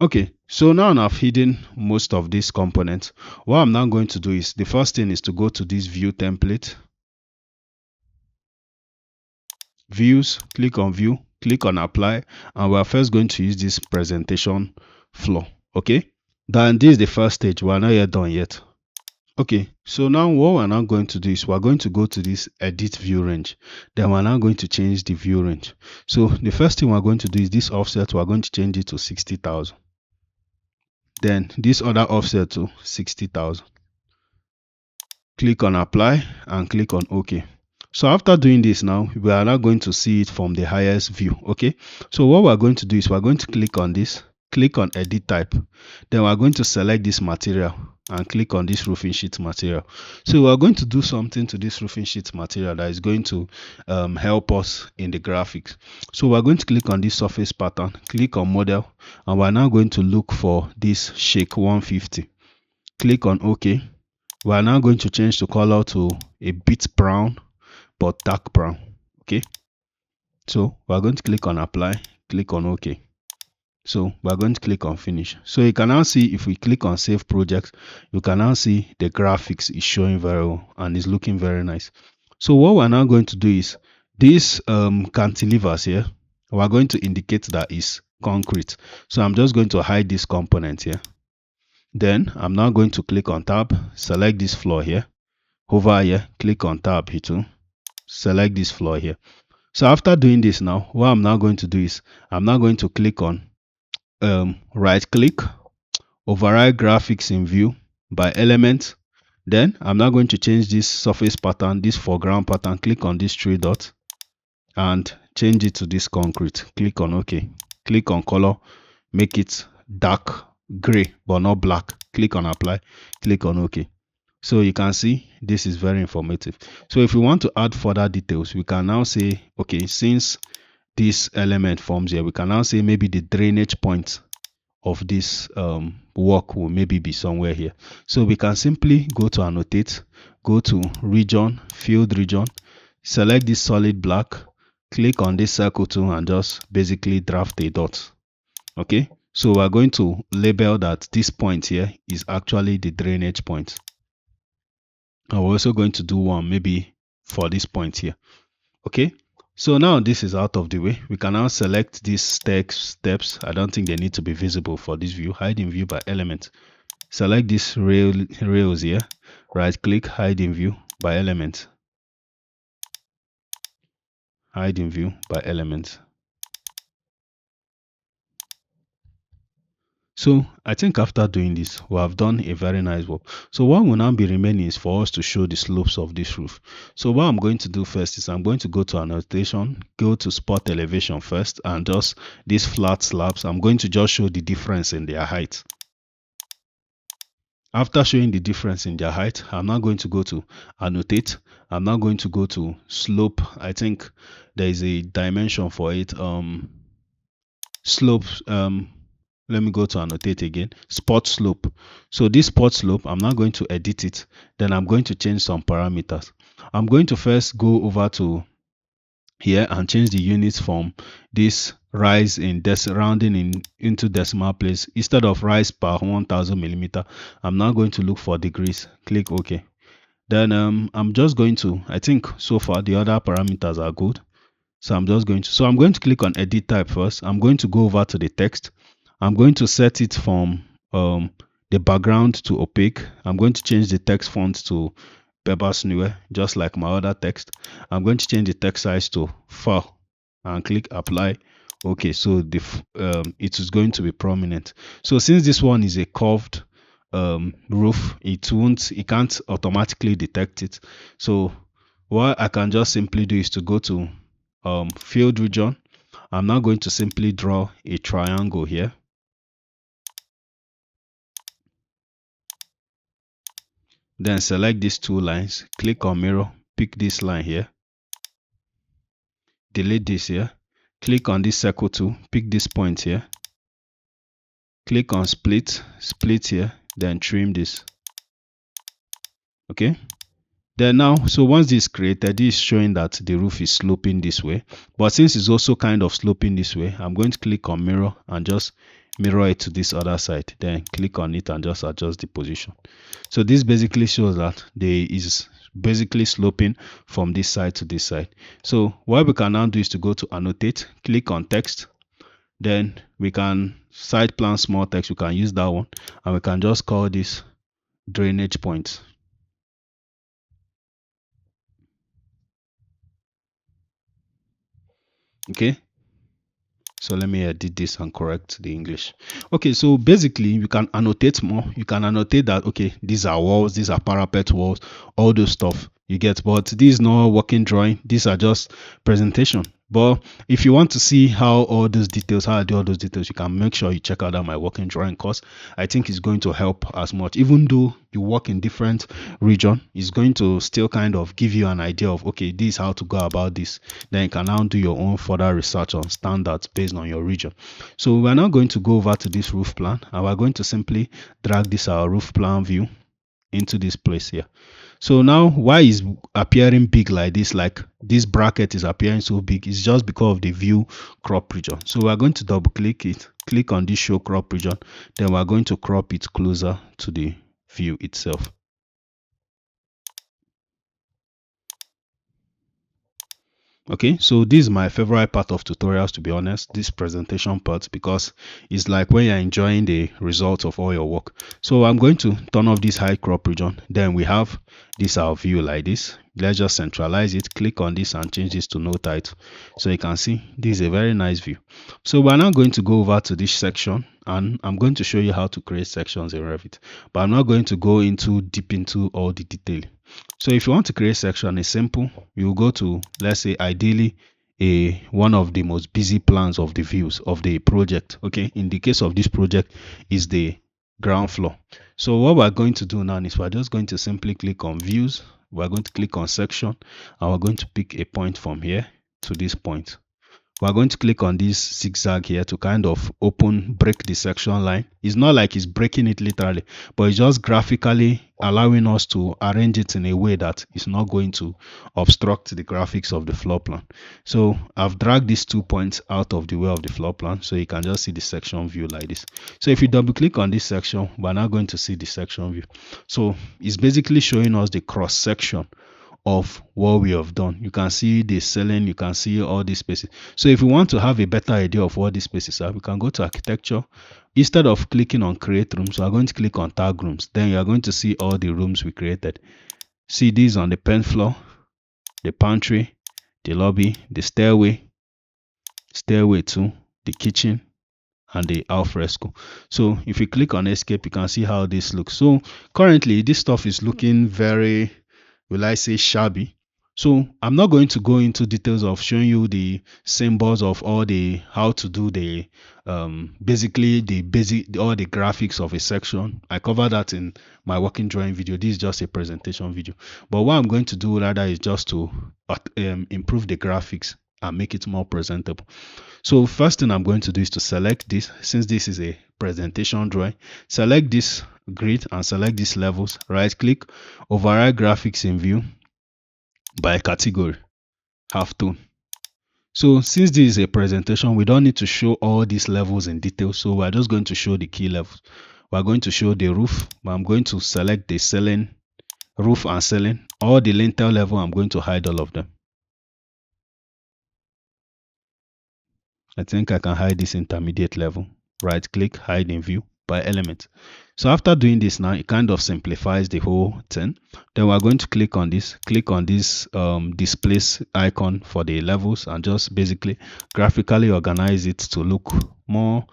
Okay, so now I've hidden most of these components. What I'm now going to do is the first thing is to go to this view template, views, click on view, click on apply, and we're first going to use this presentation floor. Okay, then this is the first stage. We're not yet done yet. Okay, so now what we're now going to do is we're going to go to this edit view range. Then we're now going to change the view range. So the first thing we're going to do is this offset, we're going to change it to 60,000. Then this other offset to 60,000. Click on apply and click on OK. So after doing this now, we are now going to see it from the highest view. Okay, so what we're going to do is we're going to click on this, click on edit type. Then we're going to select this material and click on this roofing sheet material. So we're going to do something to this roofing sheet material that is going to help us in the graphics. So we're going to click on this surface pattern, click on model, and we're now going to look for this shake 150. Click on OK. We are now going to change the color to a bit brown but dark brown. Okay, so we're going to click on apply, click on OK. So we're going to click on finish. So you can now see, if we click on save project, you can now see the graphics is showing very well and is looking very nice. So what we're now going to do is these cantilevers here, we're going to indicate that is concrete. So I'm just going to hide this component here. Then I'm now going to click on tab, select this floor here, hover here, click on tab here too, select this floor here. So after doing this now, what I'm now going to do is I'm now going to click on right click, override graphics in view by element. Then I'm now going to change this surface pattern, this foreground pattern. Click on this three dots and change it to this concrete. Click on OK. Click on color, make it dark gray but not black. Click on apply, click on OK. So you can see this is very informative. So if we want to add further details, we can now say, okay, since this element forms here, we can now say maybe the drainage point of this work will maybe be somewhere here. So we can simply go to annotate, go to region, field region, select this solid black, click on this circle tool and just basically draft a dot. Okay, so we're going to label that this point here is actually the drainage point. And we're also going to do one maybe for this point here. Okay, so now this is out of the way. We can now select these steps. I don't think they need to be visible for this view. Hide in view by element. Select this rails here. Right click, hide in view by element. Hide in view by element. So I think after doing this, we have done a very nice work. So what will now be remaining is for us to show the slopes of this roof. So what I'm going to do first is I'm going to go to annotation, go to spot elevation first, and just these flat slabs, I'm going to just show the difference in their height. After showing the difference in their height, I'm now going to go to annotate. I'm now going to go to slope. I think there is a dimension for it. Slope. Let me go to annotate again. Spot slope. So this spot slope, I'm now going to edit it. Then I'm going to change some parameters. I'm going to first go over to here and change the units from this rise in rounding into decimal place. Instead of rise per 1000 millimeter, I'm now going to look for degrees. Click OK. Then I'm just going to, I think so far the other parameters are good. So I'm going to click on edit type first. I'm going to go over to the text. I'm going to set it from the background to opaque. I'm going to change the text font to Pebas Newer, just like my other text. I'm going to change the text size to 4 and click apply. Okay, so it is going to be prominent. So since this one is a curved roof, it can't automatically detect it. So what I can just simply do is to go to field region. I'm now going to simply draw a triangle here. Then select these two lines, click on mirror, pick this line here, delete this here, click on this circle tool, pick this point here, click on split here, then trim this. Okay, then now, so once this is created, this is showing that the roof is sloping this way, but since it's also kind of sloping this way, I'm going to click on mirror and just mirror it to this other side, then click on it and just adjust the position. So this basically shows that there is basically sloping from this side to this side. So what we can now do is to go to annotate, click on text, then we can site plan small text, we can use that one, and we can just call this drainage point. Okay, so let me edit this and correct the English. Okay, so basically you can annotate more. You can annotate that, okay, these are walls, these are parapet walls, all those stuff you get. But this is not working drawing. These are just presentation. But if you want to see how all those details, how I do all those details, you can make sure you check out my working drawing course. I think it's going to help as much. Even though you work in different region, it's going to still kind of give you an idea of, okay, this is how to go about this. Then you can now do your own further research on standards based on your region. So we're now going to go over to this roof plan, and we're going to simply drag this our roof plan view into this place here. So now why is appearing big like this bracket is appearing so big? It's just because of the view crop region. So we're going to double click it, click on this show crop region, then we're going to crop it closer to the view itself. Okay, so this is my favorite part of tutorials, to be honest, this presentation part, because it's like when you're enjoying the results of all your work. So I'm going to turn off this high crop region. Then we have this our view like this. Let's just centralize it, click on this and change this to no title. So you can see this is a very nice view. So we're now going to go over to this section, and I'm going to show you how to create sections in Revit, but I'm not going to go into deep into all the detail. So if you want to create section, it's simple. You go to, let's say, ideally one of the most busy plans of the views of the project. Okay, in the case of this project is the ground floor. So what we're going to do now is we're just going to simply click on views. We're going to click on section, and we're going to pick a point from here to this point. We're going to click on this zigzag here to kind of break the section line. It's not like it's breaking it literally, but it's just graphically allowing us to arrange it in a way that it's not going to obstruct the graphics of the floor plan. So I've dragged these 2 points out of the way of the floor plan, so you can just see the section view like this. So if you double click on this section, we're now going to see the section view. So it's basically showing us the cross section of what we have done. You can see the ceiling, you can see all these spaces. So if we want to have a better idea of what these spaces are, we can go to architecture. Instead of clicking on create rooms, we are going to click on tag rooms. Then you are going to see all the rooms we created. See these on the PENT floor, the pantry, the lobby, the stairway 2, the kitchen, and the alfresco. So if you click on escape, you can see how this looks. So currently this stuff is looking very, will I say, shabby. So I'm not going to go into details of showing you the symbols of all the how to do the basically all the graphics of a section. I covered that in my working drawing video. This is just a presentation video, but what I'm going to do rather is just to improve the graphics and make it more presentable. So first thing I'm going to do is to select this. Since this is a presentation drawing, select this grid and select these levels. Right click, override graphics in view by category, halftone. So since this is a presentation, we don't need to show all these levels in detail. So we're just going to show the key levels. We're going to show the roof, but I'm going to select the ceiling, roof and ceiling. All the lintel level, I'm going to hide all of them. I think I can hide this intermediate level. Right click, hide in view by element. So after doing this now, it kind of simplifies the whole thing. Then we're going to click on this displace icon for the levels and just basically graphically organize it to look more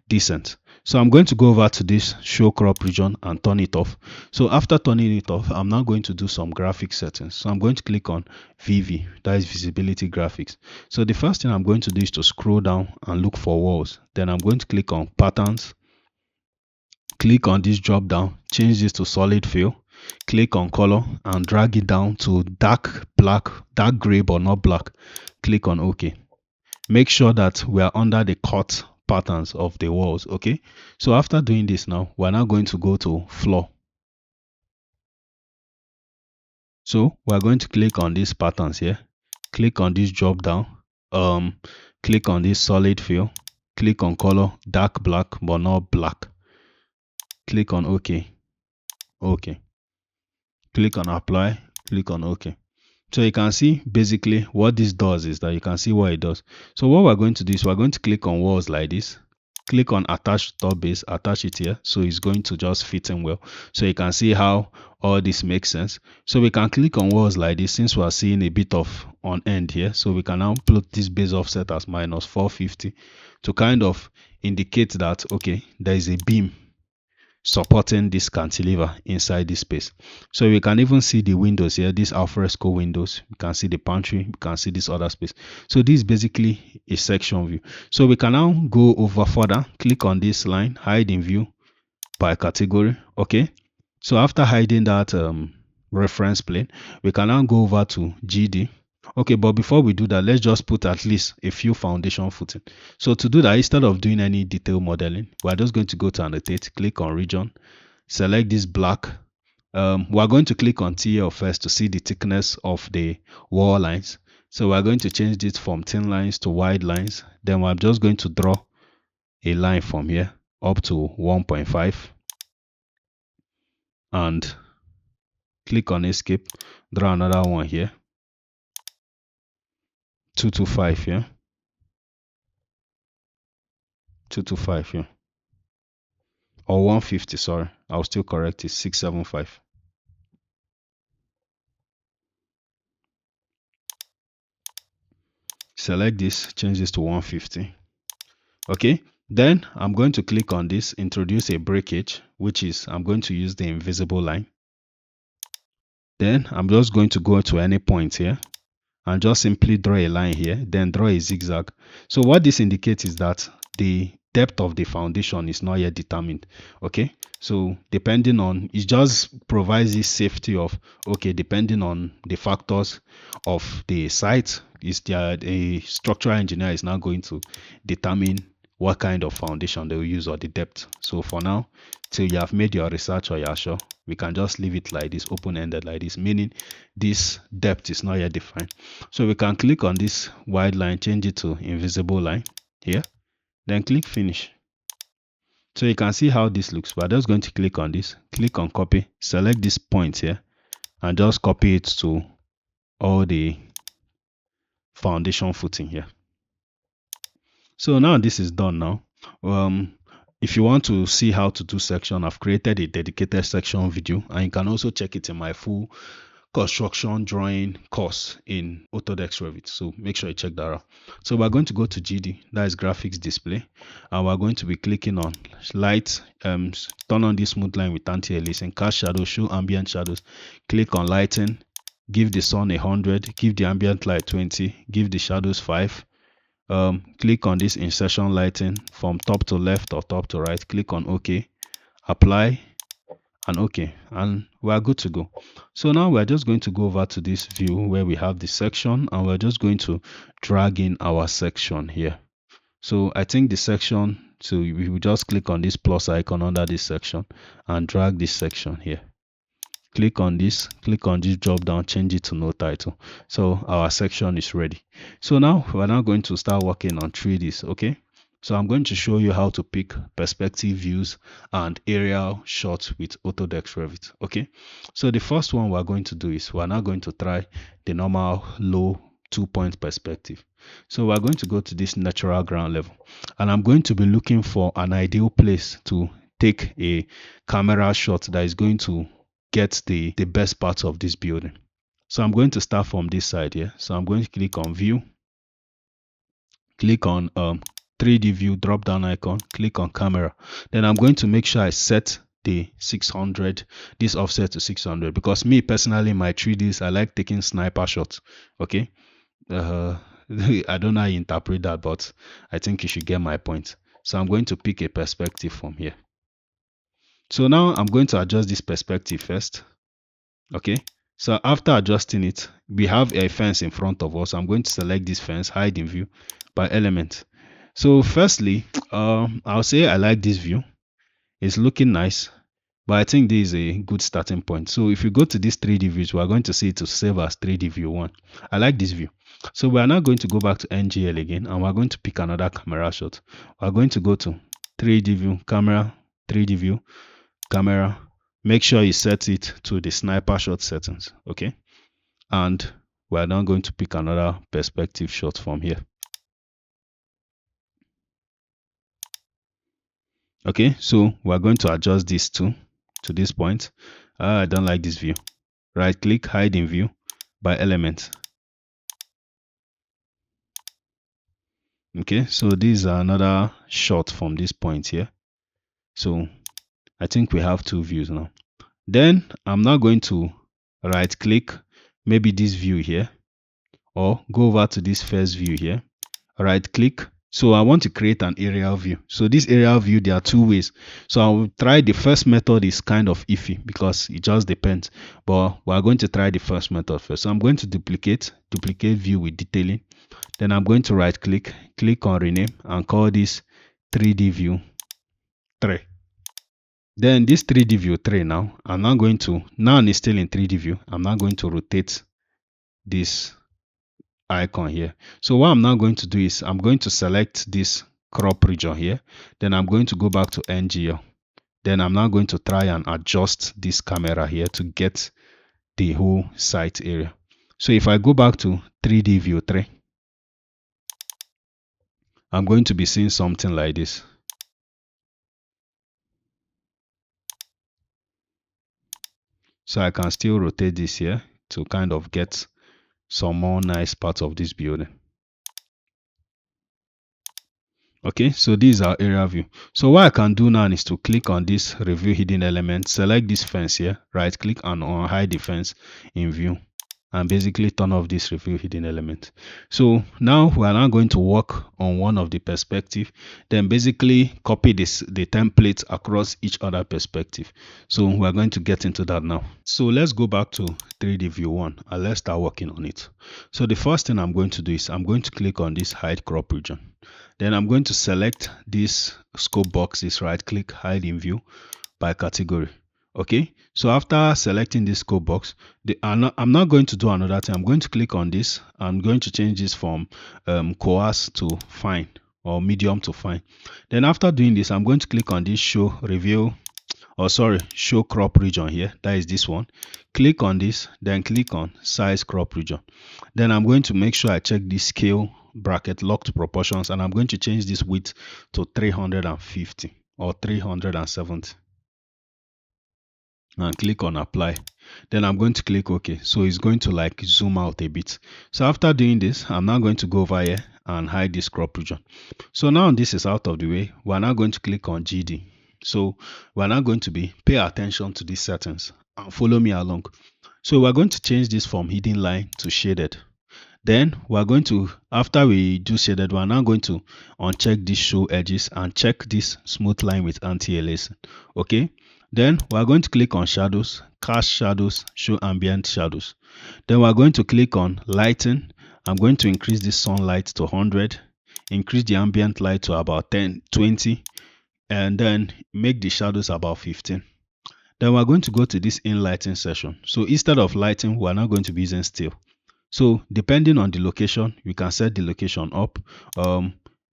decent. So I'm going to go over to this show crop region and turn it off. So after turning it off, I'm now going to do some graphic settings. So I'm going to click on VV, that is visibility graphics. So the first thing I'm going to do is to scroll down and look for walls. Then I'm going to click on patterns, click on this drop down, change this to solid fill, click on color and drag it down to dark black, dark gray but not black. Click on OK. Make sure that we are under the cut patterns of the walls. Okay, so after doing this now, we're now going to go to floor. So we're going to click on these patterns here, click on this drop down, click on this solid fill, click on color, dark black but not black, click on OK. Click on apply, click on OK. So you can see basically what this does is that you can see what it does. So what we're going to do is we're going to click on walls like this, click on attach top base, attach it here, so it's going to just fit in well. So you can see how all this makes sense. So we can click on walls like this since we are seeing a bit of on end here. So we can now put this base offset as -450 to kind of indicate that okay, there is a beam supporting this cantilever inside this space. So we can even see the windows here, these alfresco windows. You can see the pantry, you can see this other space. So this is basically a section view. So we can now go over further, click on this line, hide in view by category. Okay, so after hiding that reference plane, we can now go over to GD. Okay, but before we do that, let's just put at least a few foundation footing. So to do that, instead of doing any detail modeling, we're just going to go to annotate, click on region, select this black we're going to click on TL first to see the thickness of the wall lines. So we're going to change this from thin lines to wide lines. Then we're just going to draw a line from here up to 1.5 and click on escape, draw another one here, 225 here, 225 here, or 150, sorry, I'll still correct it, 675. Select this, change this to 150. Okay, then I'm going to click on this, introduce a breakage, which is I'm going to use the invisible line. Then I'm just going to go to any point here and just simply draw a line here, then draw a zigzag. So what this indicates is that the depth of the foundation is not yet determined. Okay, so depending on, it just provides this safety of, okay, depending on the factors of the site, is there a structural engineer is now going to determine what kind of foundation they will use or the depth. So for now, till you have made your research or you're sure, we can just leave it like this, open-ended like this, meaning this depth is not yet defined. So we can click on this wide line, change it to invisible line here, then click finish. So you can see how this looks. We're just going to click on this, click on copy, select this point here and just copy it to all the foundation footing here. So now this is done now. If you want to see how to do section, I've created a dedicated section video, and you can also check it in my full construction drawing course in Autodesk Revit. So make sure you check that out. So we're going to go to GD, that is graphics display, and we're going to be clicking on light, turn on this smooth line with anti-aliasing, cast shadow, show ambient shadows, click on lighting, give the sun 100, give the ambient light 20, give the shadows 5. Click on this insertion lighting from top to left or top to right, click on OK, apply and OK, and we're good to go. So now we're just going to go over to this view where we have the section, and we're just going to drag in our section here. So I think the section, so we will just click on this plus icon under this section and drag this section here. Click on this drop down, change it to no title. So our section is ready. So now we're now going to start working on 3Ds. Okay, so I'm going to show you how to pick perspective views and aerial shots with Autodesk Revit. Okay, so the first one we're going to do is we're now going to try the normal low 2-point perspective. So we're going to go to this natural ground level, and I'm going to be looking for an ideal place to take a camera shot that is going to get the best parts of this building. So I'm going to start from this side here. So I'm going to click on view, click on 3D view, drop down icon, click on camera. Then I'm going to make sure I set the 600, this offset to 600, because me personally, my 3Ds, I like taking sniper shots. Okay, I don't know how you interpret that, but I think you should get my point. So I'm going to pick a perspective from here. So now I'm going to adjust this perspective first. Okay, so after adjusting it, we have a fence in front of us. I'm going to select this fence, hide in view by element. So firstly, I'll say I like this view. It's looking nice, but I think this is a good starting point. So if you go to this 3D views, we're going to see it to save as 3D view 1. I like this view. So we are now going to go back to NGL again, and we're going to pick another camera shot. We're going to go to 3D view, camera, 3D view, camera. Make sure you set it to the sniper shot settings. Okay, and we're now going to pick another perspective shot from here. Okay, so we're going to adjust this to this point. I don't like this view. Right click, hide in view by element. Okay, so this is another shot from this point here. So I think we have 2 views now. Then I'm now going to right click, maybe this view here, or go over to this first view here, right click. So I want to create an aerial view. So this aerial view, there are 2 ways. So I will try the first method, is kind of iffy because it just depends, but we're going to try the first method first. So I'm going to duplicate view with detailing. Then I'm going to right click, click on rename, and call this 3D view 3. Then this 3D view 3 now, I'm not going to, now it's still in 3D view. I'm not going to rotate this icon here. So what I'm now going to do is I'm going to select this crop region here. Then I'm going to go back to NGL. Then I'm now going to try and adjust this camera here to get the whole site area. So if I go back to 3D view 3, I'm going to be seeing something like this. So I can still rotate this here to kind of get some more nice parts of this building. Okay, so this is our area view. So what I can do now is to click on this review hidden element, select this fence here, right click and on hide the fence in view, and basically turn off this review hidden element. So now we are now going to work on one of the perspective, then basically copy the template across each other perspective. So we are going to get into that now. So let's go back to 3D view 1 and let's start working on it. So the first thing I'm going to do is I'm going to click on this hide crop region. Then I'm going to select this scope boxes, right click, hide in view by category. Okay, so after selecting this scope box, I'm not going to do another thing. I'm going to click on this. I'm going to change this from coarse to fine, or medium to fine. Then after doing this, I'm going to click on this show review, or sorry, show crop region here. That is this one. Click on this, then click on size crop region. Then I'm going to make sure I check this scale bracket locked proportions, and I'm going to change this width to 350 or 370 and click on apply. Then I'm going to click OK. So it's going to like zoom out a bit. So after doing this, I'm now going to go over here and hide this crop region. So now this is out of the way. We're now going to click on GD. So we're now going to pay attention to these settings and follow me along. So we're going to change this from hidden line to shaded. Then we're going to, after we do shaded, we're now going to uncheck this show edges and check this smooth line with anti-aliasing. Okay. Then we're going to click on shadows, cast shadows, show ambient shadows. Then we're going to click on lighting. I'm going to increase this sunlight to 100, increase the ambient light to about 10, 20, and then make the shadows about 15. Then we're going to go to this in lighting session. So instead of lighting, we're now going to be using still. So depending on the location, we can set the location up.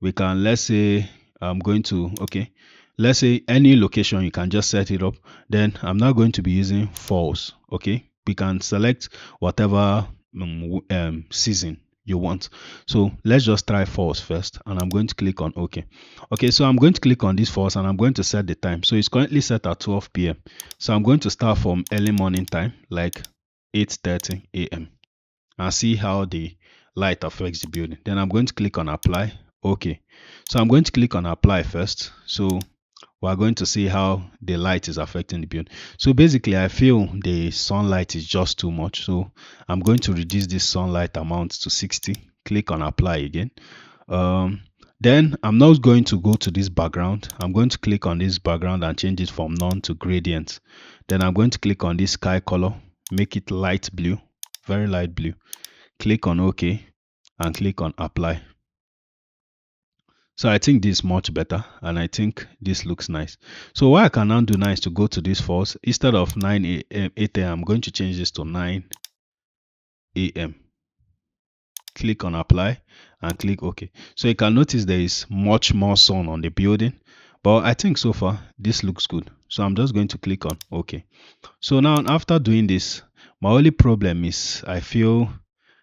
We can, let's say I'm going to, okay, let's say any location, you can just set it up. Then I'm not going to be using false. Okay, we can select whatever season you want. So let's just try false first, and I'm going to click on OK. Okay, so I'm going to click on this false and I'm going to set the time. So it's currently set at 12 p.m. So I'm going to start from early morning time, like 8:30 a.m. and see how the light affects the building. Then I'm going to click on apply. Okay, so I'm going to click on apply first. So we're going to see how the light is affecting the building. So basically I feel the sunlight is just too much, so I'm going to reduce this sunlight amount to 60. Click on apply again. Then I'm now going to go to this background. I'm going to click on this background and change it from none to gradient. Then I'm going to click on this sky color, make it light blue, very light blue. Click on OK and click on apply. So I think this is much better, and I think this looks nice. So what I can now do now is to go to this false. Instead of 9 a.m., 8 a.m., I'm going to change this to 9 a.m. Click on apply and click OK. So you can notice there is much more sun on the building, but I think so far this looks good. So I'm just going to click on OK. So now after doing this, my only problem is I feel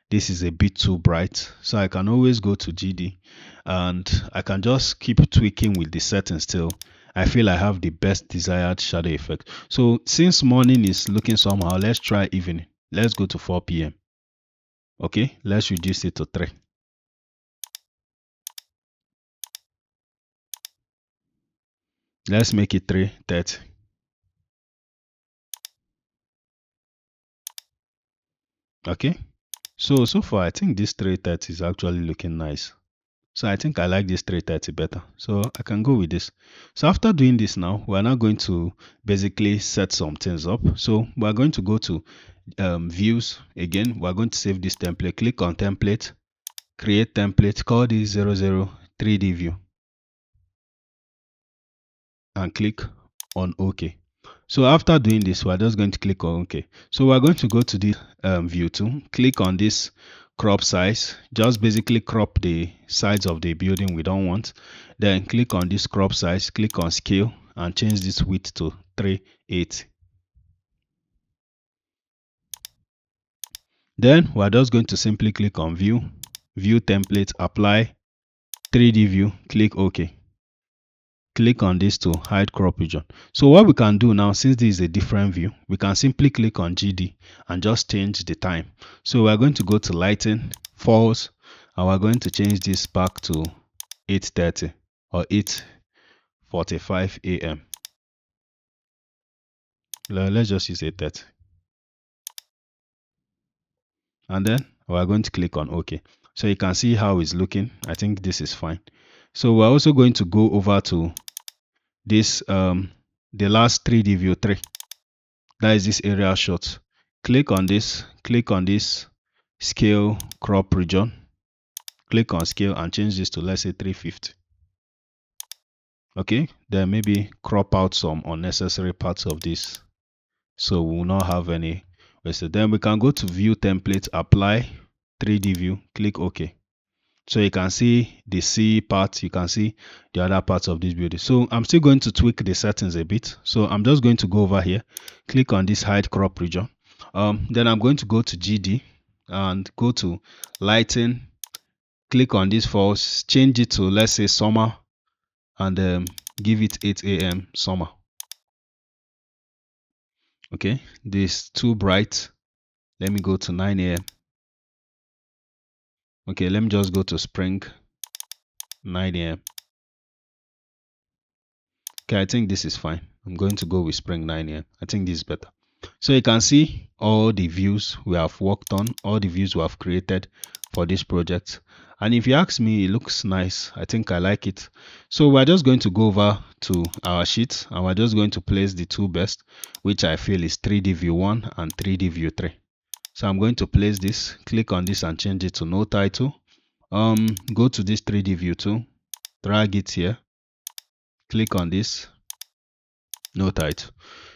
this is a bit too bright, so I can always go to GD and I can just keep tweaking with the settings till I feel I have the best desired shadow effect. So since morning is looking somehow, let's try evening. Let's go to 4 p.m. Okay, let's reduce it to 3. Let's make it 3:30. Okay, so far I think this 3:30 is actually looking nice. So I think I like this 3:30 better. So I can go with this. So after doing this now, we're now going to basically set some things up. So we're going to go to views again. We're going to save this template. Click on template, create template, call this 00 3D view and click on OK. So after doing this, we're just going to click on OK. So we're going to go to the view tool, click on this crop size, just basically crop the sides of the building we don't want. Then click on this crop size, click on scale and change this width to 380. Then we're just going to simply click on view, view template, apply, 3D view, click OK. Click on this to hide crop region. So what we can do now, since this is a different view, we can simply click on GD and just change the time. So we're going to go to lighting, false, and we're going to change this back to 8:30 or 8:45 a.m. Let's just use 8:30. And then we're going to click on OK. So you can see how it's looking. I think this is fine. So we're also going to go over to this the last 3D view 3. That is this area shot. Click on this scale crop region. Click on scale and change this to, let's say, 350. Okay, then maybe crop out some unnecessary parts of this so we will not have any wasted. Then we can go to view template, apply, 3D view, click OK. So you can see the C part, you can see the other parts of this building. So I'm still going to tweak the settings a bit. So I'm just going to go over here, click on this hide crop region. Then I'm going to go to GD and go to lighting, click on this false, change it to, let's say, summer, and give it 8 a.m. summer. Okay, this too bright. Let me go to 9 a.m. Okay, let me just go to spring, 9 a.m. Okay, I think this is fine. I'm going to go with spring 9 a.m. I think this is better. So you can see all the views we have worked on, all the views we have created for this project. And if you ask me, it looks nice. I think I like it. So we're just going to go over to our sheet and we're just going to place the two best, which I feel is 3D view 1 and 3D view 3. So I'm going to place this, click on this and change it to no title. Go to this 3D view 2, drag it here, click on this, no title.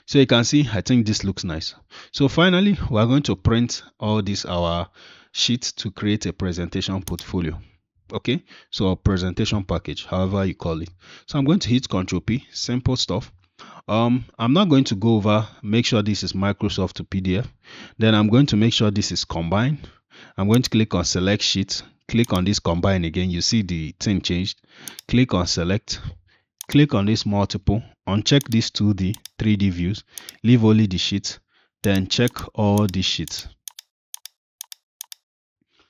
So you can see, I think this looks nice. So finally, we're going to print all this our sheet to create a presentation portfolio. Okay, so a presentation package, however you call it. So I'm going to hit Ctrl P, simple stuff. I'm not going to go over, make sure this is Microsoft to PDF. Then I'm going to make sure this is combined. I'm going to click on select sheet, click on this combine again. You see the thing changed. Click on select, click on this multiple, uncheck these 2D 3D views, leave only the sheet, then check all the sheets.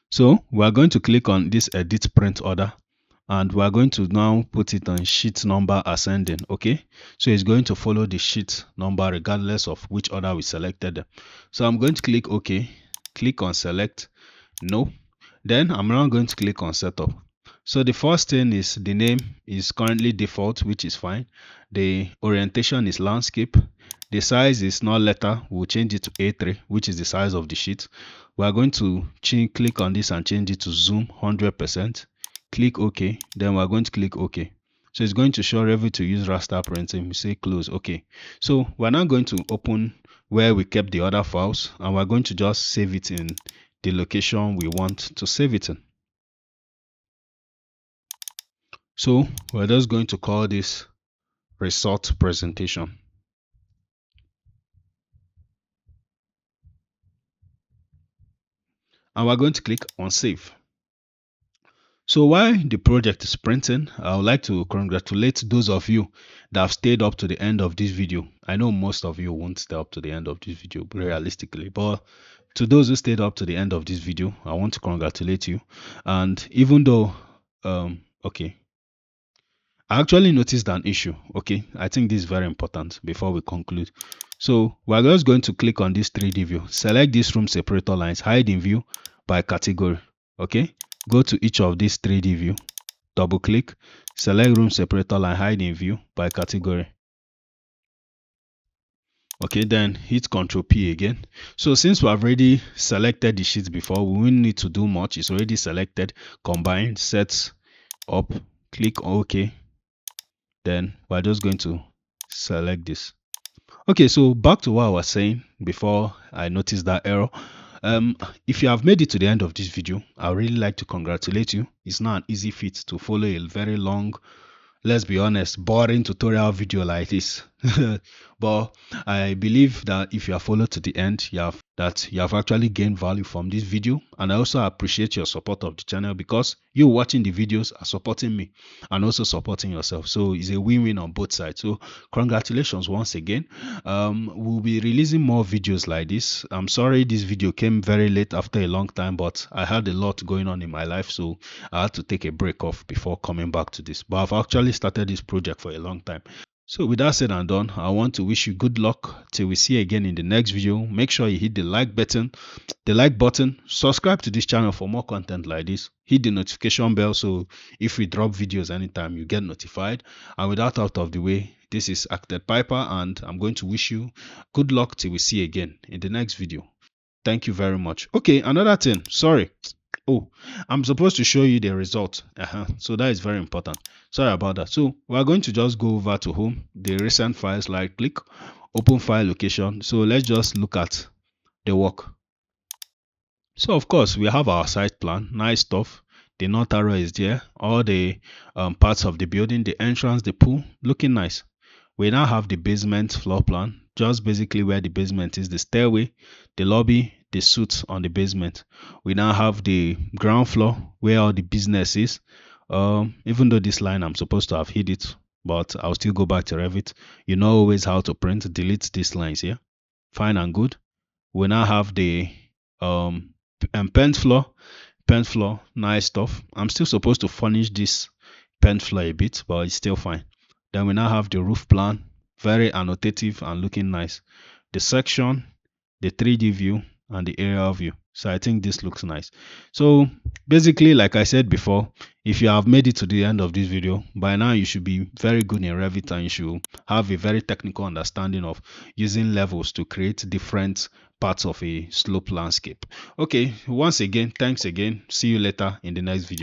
So we are going to click on this edit print order and we are going to now put it on sheet number ascending. Okay, so it's going to follow the sheet number regardless of which order we selected them. So I'm going to click OK, click on select, no, then I'm now going to click on setup. So the first thing is the name is currently default, which is fine. The orientation is landscape. The size is not letter. We'll change it to A3, which is the size of the sheet. We are going to click on this and change it to zoom 100%. Click OK. Then we're going to click OK. So it's going to show Revit to use raster printing. We say close. OK. So we're now going to open where we kept the other files and we're going to just save it in the location we want to save it in. So we're just going to call this result presentation. And we're going to click on save. So while the project is printing, I would like to congratulate those of you that have stayed up to the end of this video. I know most of you won't stay up to the end of this video realistically, but to those who stayed up to the end of this video, I want to congratulate you. And even though okay, I actually noticed an issue. Okay, I think this is very important before we conclude. So we're just going to click on this 3D view, select this room separator lines, hide in view by category. Okay, go to each of these 3D view, double click, select room separator line, hide in view by category. Okay, then hit Ctrl P again. So since we have already selected the sheets before, we won't need to do much. It's already selected, combine, set up, click OK. Then we're just going to select this. Okay, so back to what I was saying before I noticed that error. Um, if you have made it to the end of this video, I would really like to congratulate you. It's not an easy feat to follow a very long, let's be honest, boring tutorial video like this. But I believe that if you have followed to the end, you have actually gained value from this video. And I also appreciate your support of the channel, because you watching the videos are supporting me and also supporting yourself. So it's a win-win on both sides. So congratulations once again. We'll be releasing more videos like this. I'm sorry this video came very late after a long time, but I had a lot going on in my life, so I had to take a break off before coming back to this. But I've actually started this project for a long time. So with that said and done, I want to wish you good luck till we see you again in the next video. Make sure you hit the like button, subscribe to this channel for more content like this, hit the notification bell so if we drop videos anytime you get notified. And with that out of the way, this is Acted Piper, and I'm going to wish you good luck till we see you again in the next video. Thank you very much. Okay, another thing, sorry. Oh, I'm supposed to show you the result. So that is very important. Sorry about that. So we're going to just go over to home, the recent files, right click, open file location. So let's just look at the work. So of course we have our site plan, nice stuff. The north arrow is there, all the parts of the building, the entrance, the pool, looking nice. We now have the basement floor plan, just basically where the basement is, the stairway, the lobby, the suites on the basement. We now have the ground floor where all the business is. Even though this line I'm supposed to have hid it, but I'll still go back to Revit. You know always how to print, delete these lines here. Fine and good. We now have the PENT floor, nice stuff. I'm still supposed to furnish this PENT floor a bit, but it's still fine. Then we now have the roof plan, very annotative and looking nice. The section, the 3D view, and the aerial view. So I think this looks nice. So basically, like I said before, if you have made it to the end of this video, by now you should be very good in Revit, and you should have a very technical understanding of using levels to create different parts of a slope landscape. Okay, once again, thanks again. See you later in the next video.